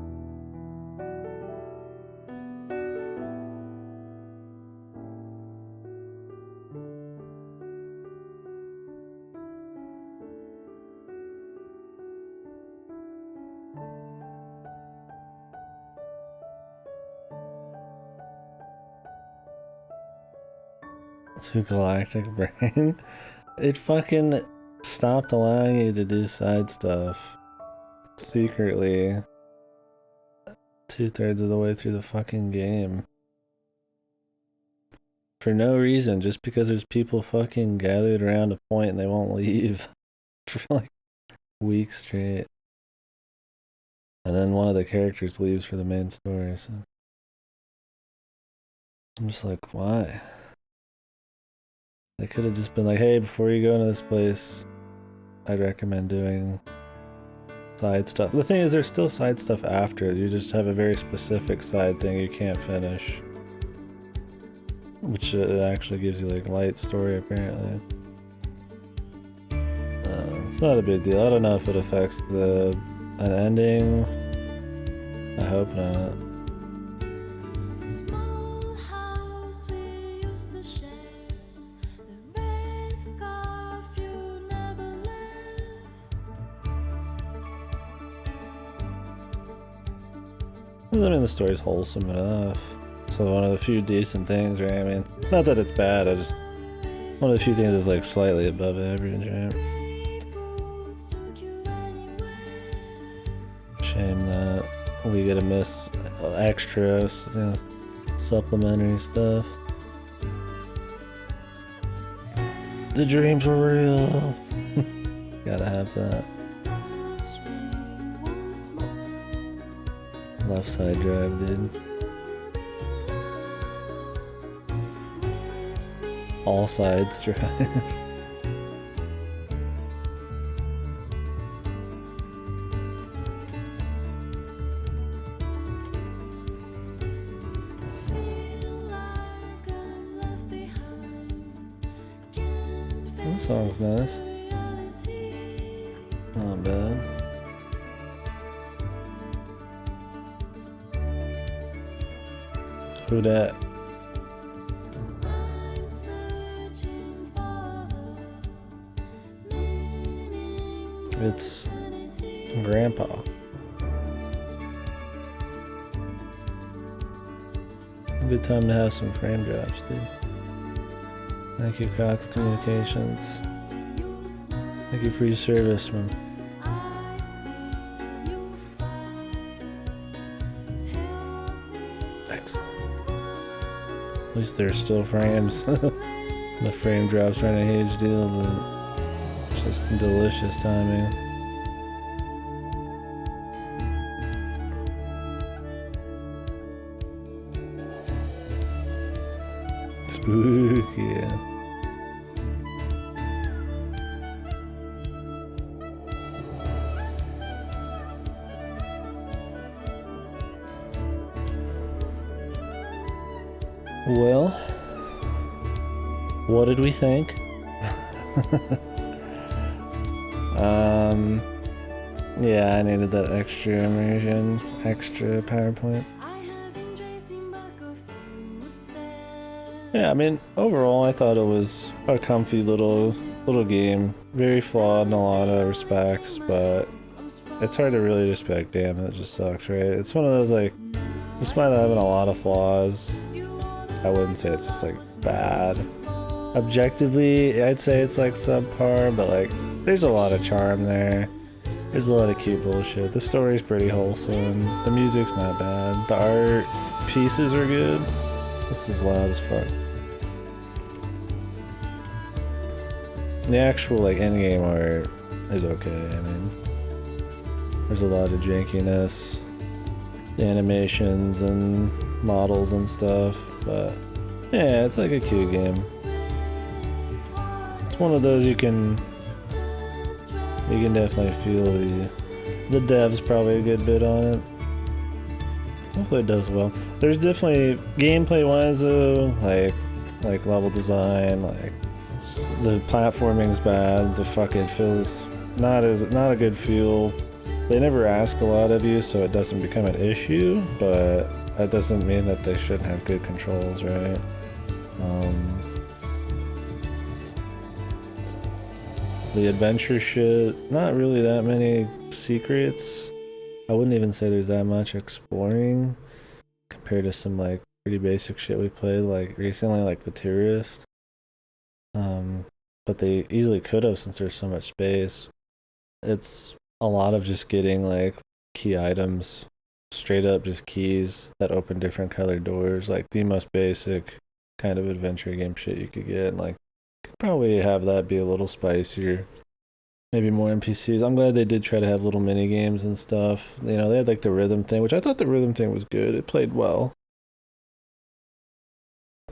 Too galactic brain. It fucking stopped allowing you to do side stuff secretly 2/3 of the way through the fucking game. For no reason, just because there's people fucking gathered around a point and they won't leave for like weeks straight. And then one of the characters leaves for the main story, so I'm just like, why? They could have just been like, hey, before you go into this place, I'd recommend doing side stuff. The thing is, there's still side stuff after. You just have a very specific side thing you can't finish. Which actually gives you like light story apparently. It's not a big deal. I don't know if it affects an ending. I hope not. I mean, the story's wholesome enough. So one of the few decent things, right? I mean, not that it's bad, one of the few things that's like slightly above average, right? Shame that we get to miss extra, supplementary stuff. The dreams were real. Gotta have that. Left side drive, dude. All sides drive. This song's nice. Not bad. Who dat? It's Grandpa. Good time to have some frame drops, dude. Thank you, Cox Communications. Thank you for your service, man. Excellent. At least there's still frames. The frame drops aren't a huge deal, but just delicious timing. Spooky, yeah. Well, what did we think? Yeah, I needed that extra immersion, extra PowerPoint. Yeah, I mean, overall, I thought it was a comfy little game. Very flawed in a lot of respects, but it's hard to really just be like, damn, it just sucks, right? It's one of those, like, despite having a lot of flaws, I wouldn't say it's just, like, bad. Objectively, I'd say it's, like, subpar, but, like, there's a lot of charm there. There's a lot of cute bullshit. The story's pretty wholesome. The music's not bad. The art pieces are good. This is loud as fuck. The actual, like, endgame art is okay. I mean, there's a lot of jankiness, the animations and models and stuff, but yeah, it's like a cute game. It's one of those you can definitely feel the dev's probably a good bit on it. Hopefully it does well. There's definitely gameplay wise though, like level design, like the platforming's bad. The fucking feels not a good feel. They never ask a lot of you, so it doesn't become an issue. But that doesn't mean that they shouldn't have good controls, right? The adventure shit, not really that many secrets. I wouldn't even say there's that much exploring compared to some like pretty basic shit we played like recently, like the Tourist. But they easily could have since there's so much space. It's a lot of just getting like key items, straight up just keys that open different colored doors, like the most basic kind of adventure game shit you could get. Like, could probably have that be a little spicier. Maybe more NPCs. I'm glad they did try to have little mini games and stuff. You know, they had like the rhythm thing, which I thought the rhythm thing was good. It played well.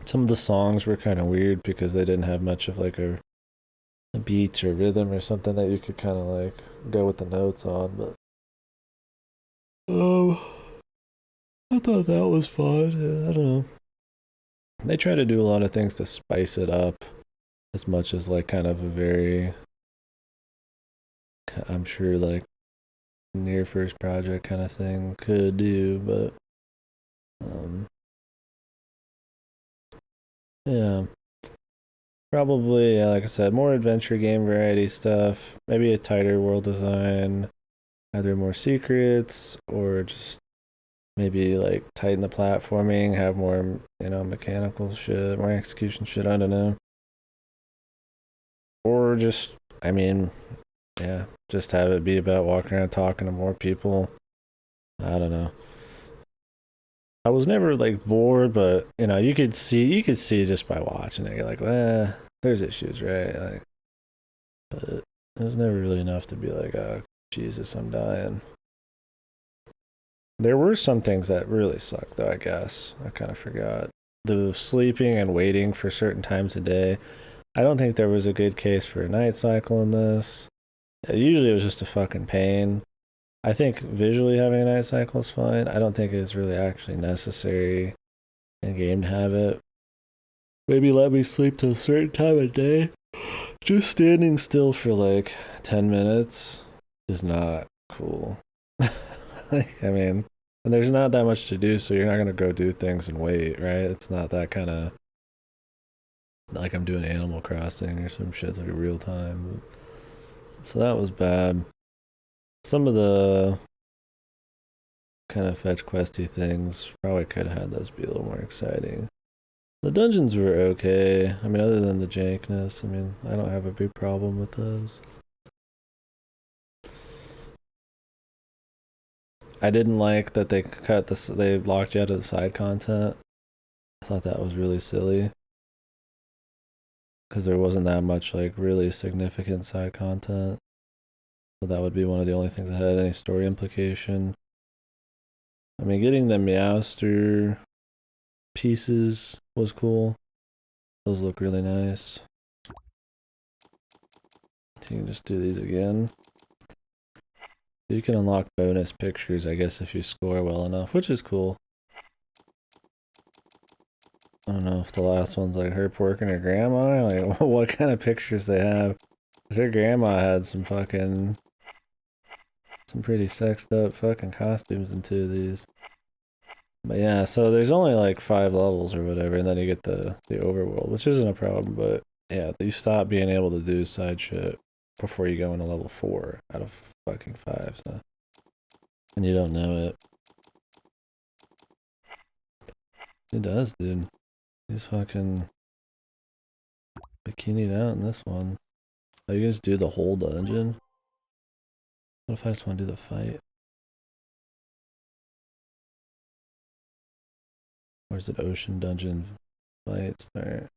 Some of the songs were kind of weird because they didn't have much of like a beat or rhythm or something that you could kind of like go with the notes on. But I thought that was fun. I don't know. They try to do a lot of things to spice it up as much as like kind of a very, I'm sure like near first project kind of thing could do, but yeah, probably, yeah, like I said, more adventure game variety stuff, maybe a tighter world design, either more secrets or just maybe like tighten the platforming, have more, you know, mechanical shit, more execution shit, I don't know. Or just, I mean, yeah, just have it be about walking around talking to more people. I don't know. I was never like bored, but you know, you could see just by watching it, you're like, there's issues, right? Like, but it was never really enough to be like, oh, Jesus, I'm dying. There were some things that really sucked, though, I guess. I kind of forgot. The sleeping and waiting for certain times a day. I don't think there was a good case for a night cycle in this. Usually it was just a fucking pain. I think visually having a night cycle is fine. I don't think it's really actually necessary in game to have it. Maybe let me sleep to a certain time of day Just standing still for like 10 minutes is not cool. Like, I mean, and there's not that much to do, so you're not gonna go do things and wait, right? It's not that kind of like I'm doing Animal Crossing or some shit's like real time. So that was bad. Some of the kind of fetch questy things probably could have had those be a little more exciting. The dungeons were okay. I mean, other than the jankness, I mean, I don't have a big problem with those. I didn't like that they cut this. They locked you out of the side content. I thought that was really silly because there wasn't that much like really significant side content. So that would be one of the only things that had any story implication. I mean, getting the Meowster pieces was cool. Those look really nice. So you can just do these again. You can unlock bonus pictures, I guess, if you score well enough, which is cool. I don't know if the last one's like her porking her grandma, or like what kind of pictures they have. Her grandma had some pretty sexed up fucking costumes in 2 of these. But yeah, so there's only like 5 levels or whatever, and then you get the overworld, which isn't a problem, but yeah, you stop being able to do side shit before you go into level 4 out of fucking 5, so. And you don't know it. It does, dude. He's fucking bikinied out in this one. Oh, you guys do the whole dungeon? What if I just want to do the fight? Or is it ocean dungeon fights? Alright.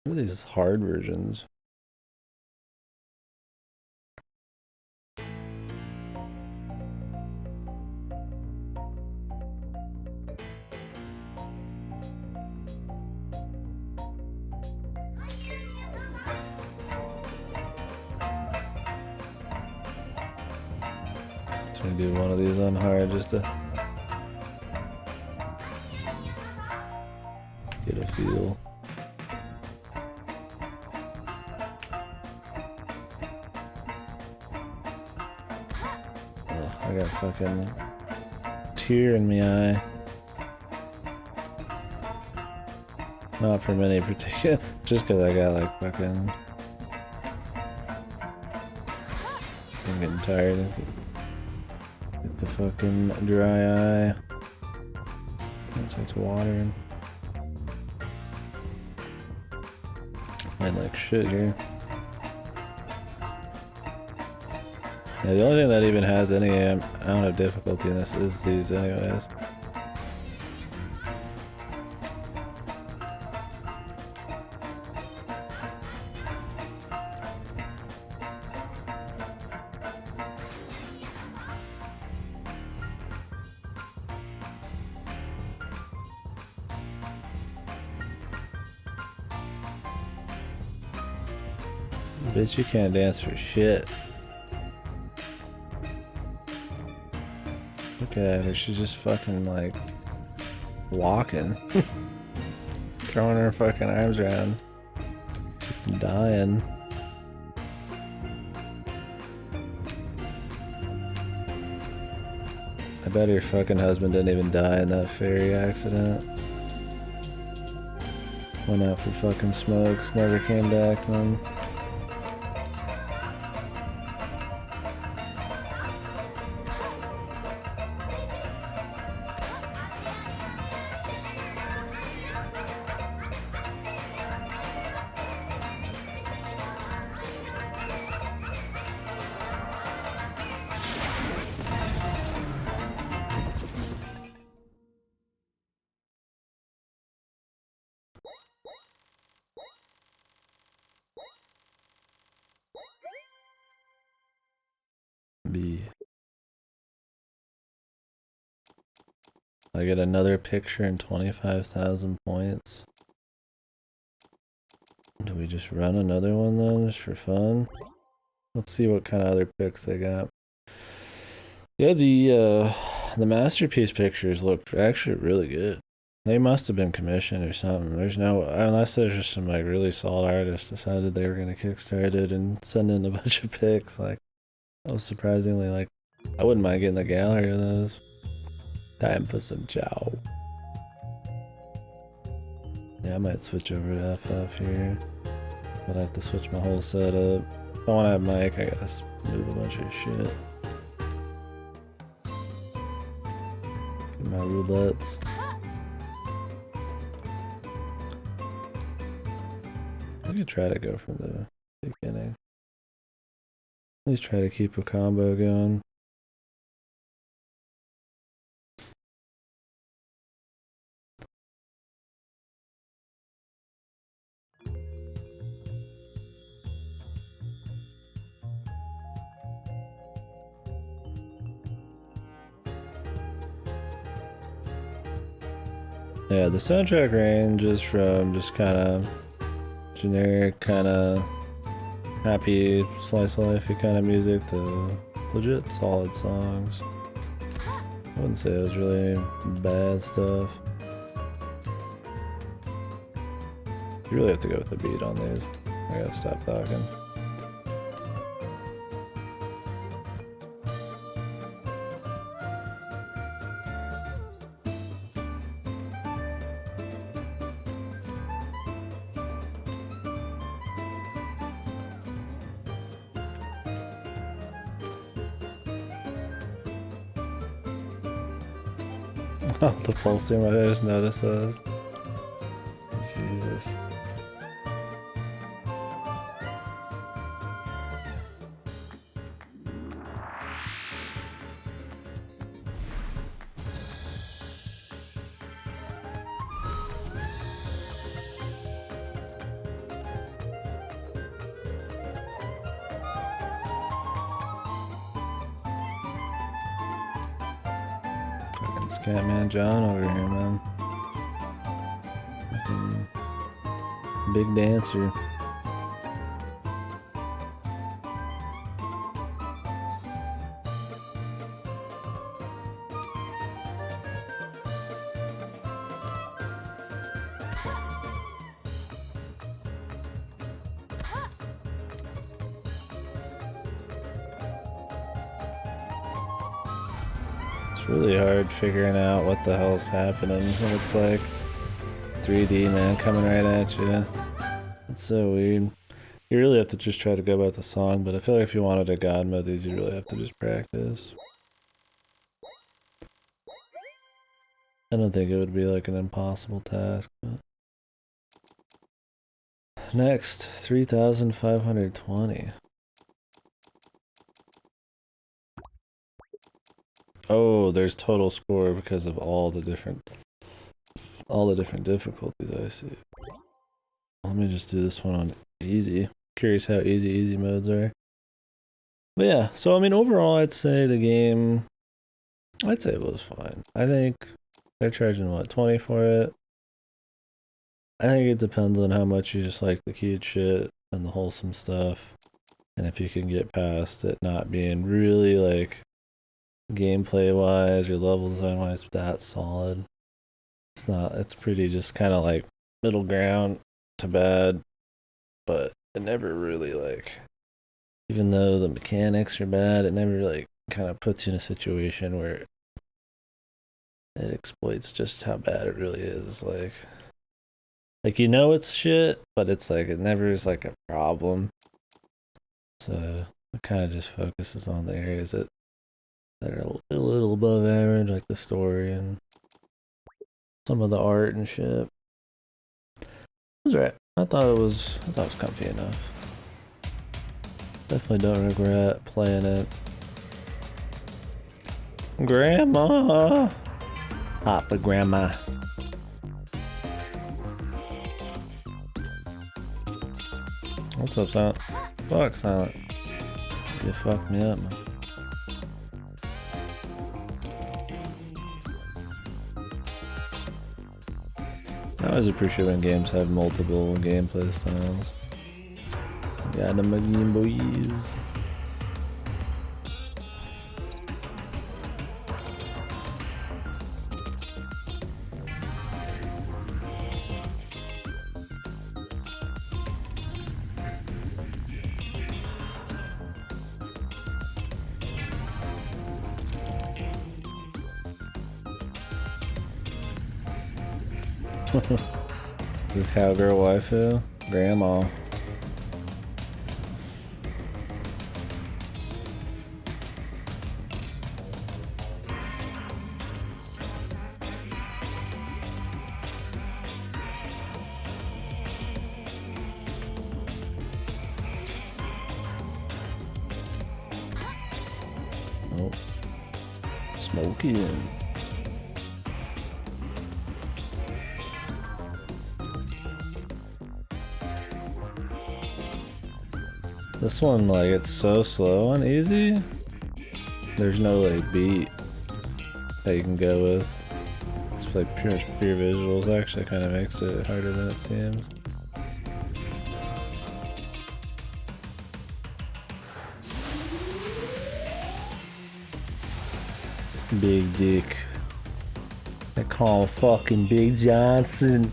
What are these hard versions? So we do one of these on hard just to get a feel. Ugh, I got fucking tear in my eye. Not from any particular, just because I got like fucking. So I'm getting tired. Get the fucking dry eye. It starts watering. I like shit here. Yeah, the only thing that even has any amount of difficulty in this is these anyways. Bitch, you can't dance for shit. Look at her, she's just fucking like walking. Throwing her fucking arms around. She's dying. I bet her fucking husband didn't even die in that ferry accident. Went out for fucking smokes, never came back, man. I get another picture and 25,000 points. Do we just run another one then, just for fun? Let's see what kind of other pics they got. Yeah, the masterpiece pictures looked actually really good. They must have been commissioned or something. There's no, unless there's just some like really solid artists decided they were gonna kickstart it and send in a bunch of pics. Like, that was surprisingly like, I wouldn't mind getting the gallery of those. Time for some chow. Yeah, I might switch over to FF here, but I have to switch my whole setup. If I want to have mic, I gotta move a bunch of shit. Get my roulettes. I could try to go from the beginning. At least try to keep a combo going. Yeah, the soundtrack ranges from just kind of generic, kind of happy, slice of lifey kind of music to legit solid songs. I wouldn't say it was really bad stuff. You really have to go with the beat on these. I gotta stop talking. Oh, the pulsing, I just noticed those. Jesus. Fucking Scatman John over here, man. Fucking big dancer. It's really hard figuring out what the hell's happening when it's like 3D, man, coming right at you. It's so weird. You really have to just try to go about the song, but I feel like if you wanted to god mode these, you really have to just practice. I don't think it would be like an impossible task, but... Next, 3,520. Oh, there's total score because of all the different difficulties I see. Let me just do this one on easy. Curious how easy modes are. But yeah, so I mean overall I'd say the game, I'd say it was fine. I think they're charging what, 20 for it? I think it depends on how much you just like the cute shit and the wholesome stuff. And if you can get past it not being really like gameplay wise or level design wise that solid. It's not, it's pretty just kind of like middle ground to bad, but it never really like, even though the mechanics are bad, it never like kind of puts you in a situation where it exploits just how bad it really is. Like you know it's shit, but it's like it never is like a problem. So it kind of just focuses on the areas that are a little above average, like the story and some of the art and shit. It was right. I thought it was comfy enough. Definitely don't regret playing it. Grandma! Hot for grandma. What's up, Silent? Fuck, Silent. You fucked me up, man. I always appreciate when games have multiple gameplay styles. Got them again, boys. The cowgirl waifu? Grandma. Oh. Smoking. This one, like, it's so slow on easy. There's no, like, beat that you can go with. It's, like, pretty much pure visuals. Actually, kind of makes it harder than it seems. Big Dick. They call him fucking Big Johnson.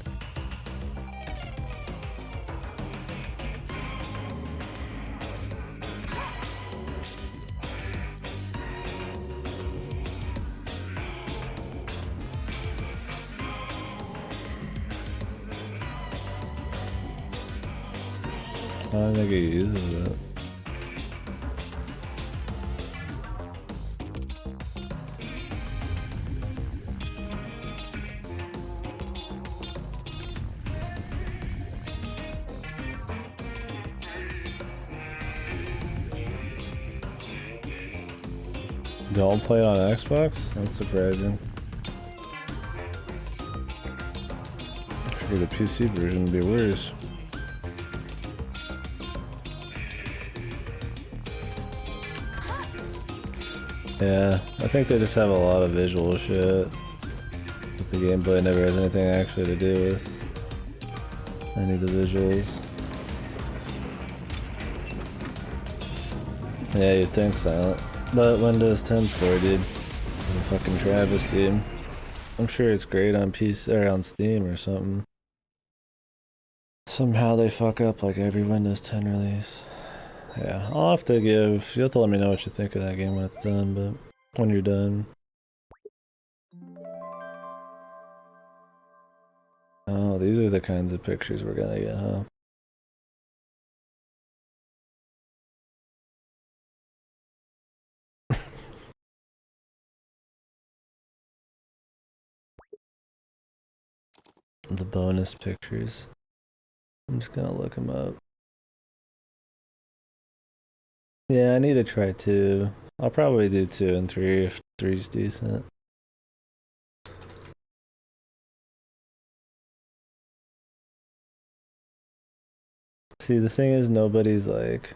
I don't think he uses it. Don't play it on Xbox? That's surprising. I figured the PC version would be worse. Yeah, I think they just have a lot of visual shit. But the gameplay never has anything actually to do with any of the visuals. Yeah, you'd think so. But Windows 10 store, dude, is a fucking travesty. I'm sure it's great on PC or on Steam or something. Somehow they fuck up like every Windows 10 release. Yeah, I'll have to give. You'll have to let me know what you think of that game when it's done, but when you're done. Oh, these are the kinds of pictures we're gonna get, huh? The bonus pictures. I'm just gonna look them up. Yeah, I need to try 2. I'll probably do 2 and 3 if 3's decent. See, the thing is, nobody's like...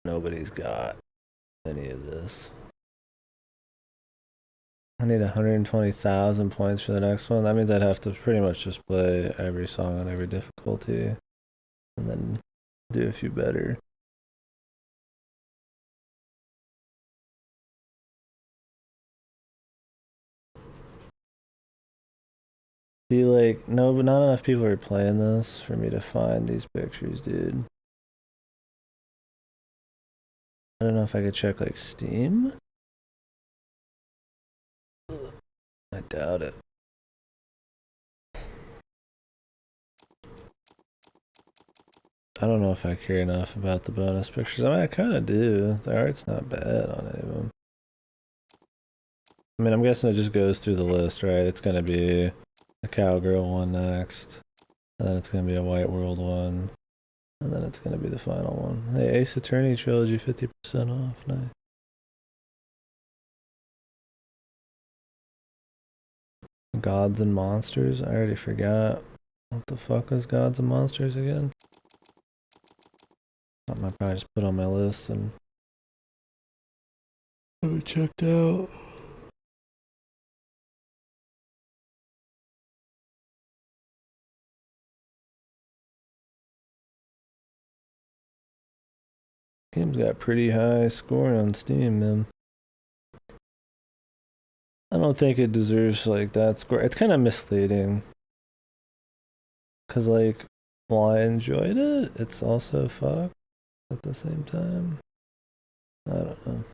Nobody's got any of this. I need 120,000 points for the next one. That means I'd have to pretty much just play every song on every difficulty. And then do a few better. See, like, no, but not enough people are playing this for me to find these pictures, dude. I don't know if I could check, like, Steam? I doubt it. I don't know if I care enough about the bonus pictures. I mean, I kind of do. The art's not bad on any of them. I mean, I'm guessing it just goes through the list, right? It's gonna be a cowgirl one next, and then it's gonna be a white world one, and then it's gonna be the final one. Hey, Ace Attorney Trilogy 50% off. Nice. Gods and Monsters? I already forgot. What the fuck is Gods and Monsters again? I might probably just put on my list and have it checked out. Game's got pretty high score on Steam, man. I don't think it deserves like that score. It's kind of misleading. Cause like, while I enjoyed it, it's also fucked at the same time. I don't know.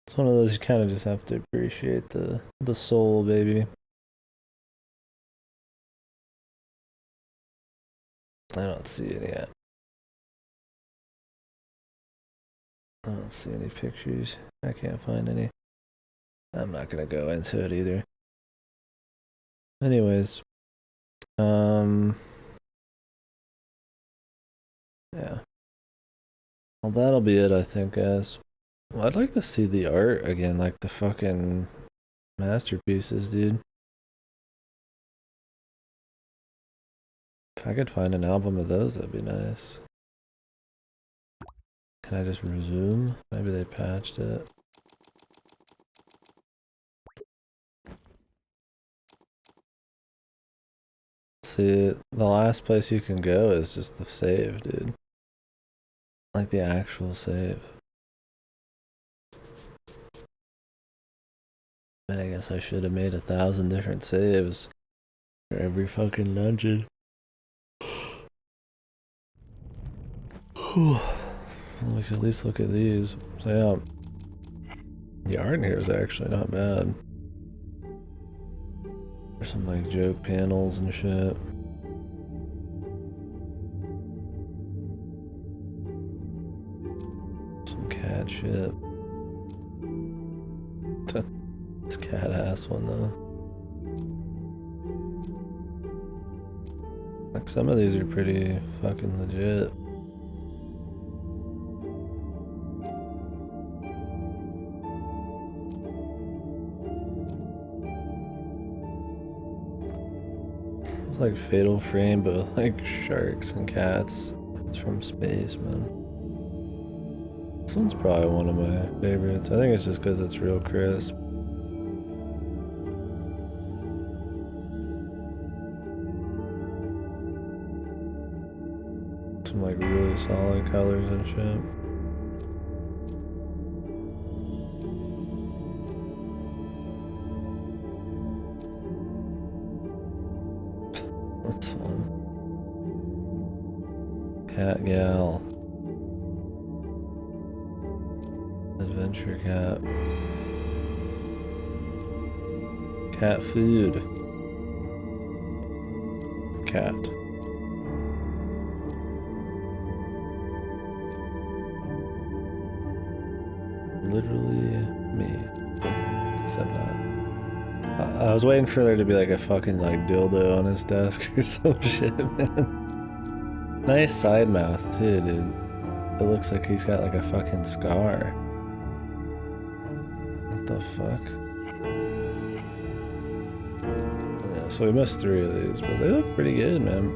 It's one of those you kind of just have to appreciate the soul, baby. I don't see it yet. I don't see any pictures. I can't find any. I'm not gonna go into it either. Anyways, yeah. Well, that'll be it, I think, guys. Well, I'd like to see the art again, like the fucking masterpieces, dude. If I could find an album of those, that'd be nice. Can I just resume? Maybe they patched it. See, the last place you can go is just the save, dude. Like the actual save. And I guess I should have made 1,000 different saves for every fucking dungeon. We could at least look at these. So yeah, the art in here is actually not bad. There's some like joke panels and shit. Some cat shit. This cat ass one though. Like some of these are pretty fucking legit. It's like Fatal Frame, but with like sharks and cats. It's from space, man. This one's probably one of my favorites. I think it's just because it's real crisp. Some like really solid colors and shit. That's fun. Cat gal. Adventure cat. Cat food. Cat. Literally me. Except not. I was waiting for there to be like a fucking like dildo on his desk or some shit, man. Nice side mouth too, dude. It looks like he's got like a fucking scar. What the fuck? Yeah, so we missed 3 of these, but they look pretty good, man.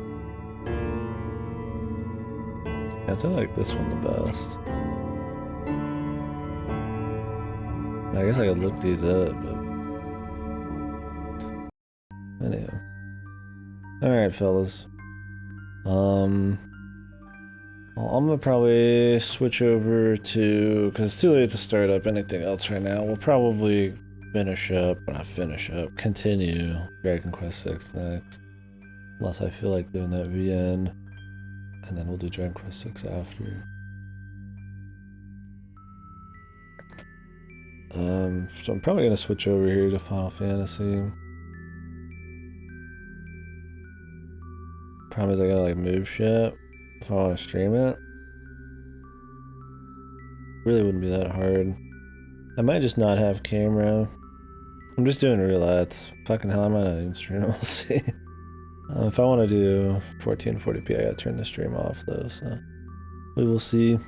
Yeah, I like this one the best. I guess I could look these up, but anyhow. Alright, fellas. Well, I'm gonna probably switch over to, because it's too late to start up anything else right now. We'll probably continue Dragon Quest 6 next. Unless I feel like doing that VN. And then we'll do Dragon Quest 6 after. So I'm probably gonna switch over here to Final Fantasy. Problem is I gotta like move shit if I want to stream it. Really wouldn't be that hard. I might just not have camera. I'm just doing relats. Fucking hell, I might not even stream. We'll see. If I want to do 1440p, I gotta turn the stream off though. So we will see.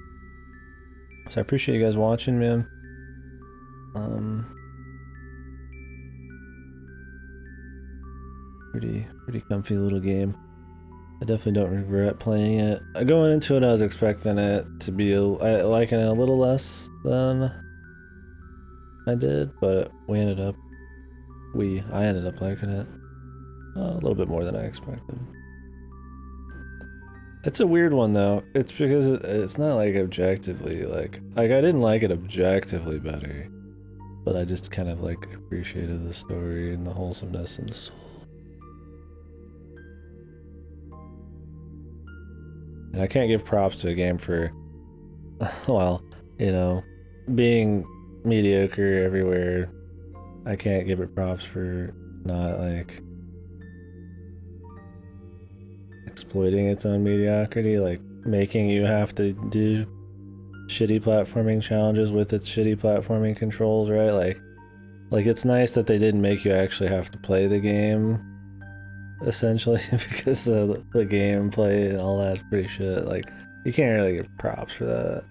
So I appreciate you guys watching, man. Pretty comfy little game. I definitely don't regret playing it. Going into it, I was expecting it to be liking it a little less than I did, but I ended up liking it a little bit more than I expected. It's a weird one though. It's because it's not like objectively like I didn't like it objectively better, but I just kind of like appreciated the story and the wholesomeness and the soul. And I can't give props to a game for, well, you know, being mediocre everywhere. I can't give it props for not like exploiting its own mediocrity, like making you have to do shitty platforming challenges with its shitty platforming controls, right? Like it's nice that they didn't make you actually have to play the game, essentially, because the gameplay and all that's pretty shit. Like you can't really give props for that.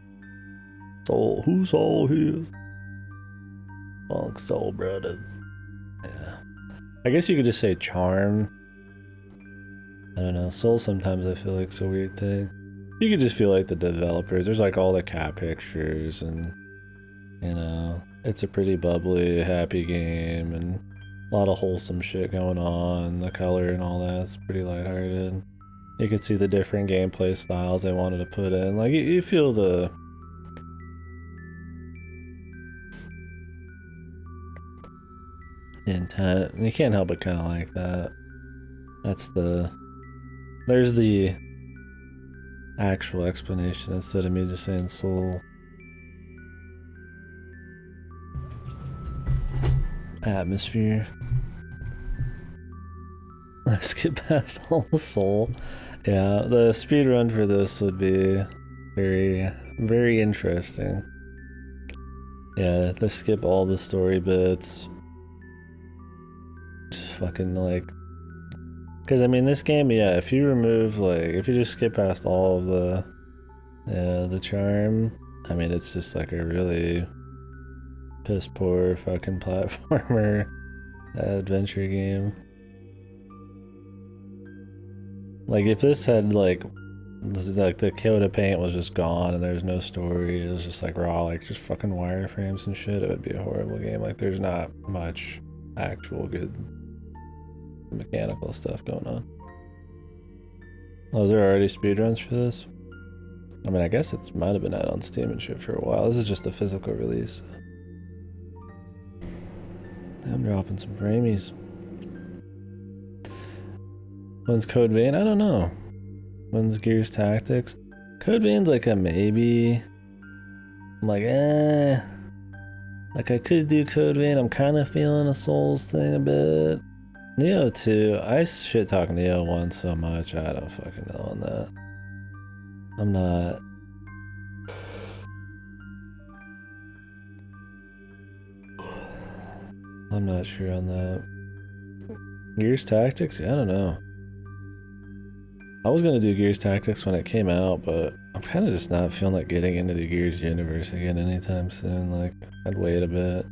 Soul, who's all his? Funk Soul Brothers. Yeah. I guess you could just say charm. I don't know. Soul sometimes I feel like it's a weird thing. You could just feel like the developers. There's like all the cat pictures and, you know, it's a pretty bubbly, happy game and a lot of wholesome shit going on. The color and all that's pretty lighthearted. You could see the different gameplay styles they wanted to put in. Like you feel the intent, and you can't help but kind of like that. There's the actual explanation instead of me just saying soul. Atmosphere. Let's get past all the soul. Yeah, the speed run for this would be very, very interesting. Yeah, let's skip all the story bits. Just fucking like, because I mean this game, yeah, if you remove like, if you just skip past all of the charm, I mean it's just like a really piss poor fucking platformer adventure game. Like if this had like the Kyoto paint was just gone and there's no story, it was just like raw, like just fucking wireframes and shit, it would be a horrible game. Like there's not much actual good mechanical stuff going on. Oh, is there already speedruns for this? I mean, I guess it might have been out on Steam and shit for a while. This is just a physical release. I'm dropping some framies. When's Code Vein? I don't know. When's Gears Tactics? Code Vein's like a maybe. I'm like, like I could do Code Vein. I'm kind of feeling a Souls thing a bit. Neo 2. I shit talk Neo 1 so much. I don't fucking know on that. I'm not. I'm not sure on that. Gears Tactics? Yeah, I don't know. I was gonna do Gears Tactics when it came out, but I'm kind of just not feeling like getting into the Gears universe again anytime soon. Like, I'd wait a bit.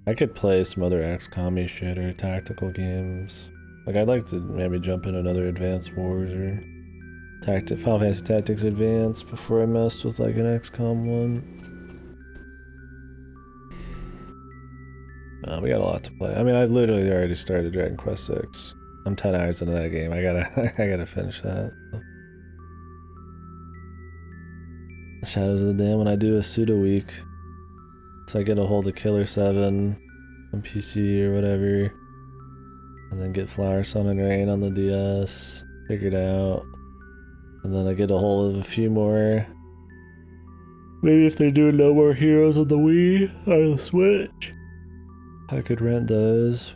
I could play some other XCOM-y shit or tactical games. Like, I'd like to maybe jump in another Advanced Wars or Final Fantasy Tactics Advance before I messed with like an XCOM one. We got a lot to play. I mean, I've literally already started Dragon Quest 6. I'm 10 hours into that game. I gotta finish that. Shadows of the Dam when I do a pseudo week. So I get a hold of Killer 7 on PC or whatever. And then get Flower, Sun, and Rain on the DS. Figured out. And then I get a hold of a few more. Maybe if they're doing No More Heroes on the Wii or the Switch, I could rent those.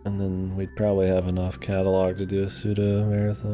And then we'd probably have enough catalog to do a pseudo marathon.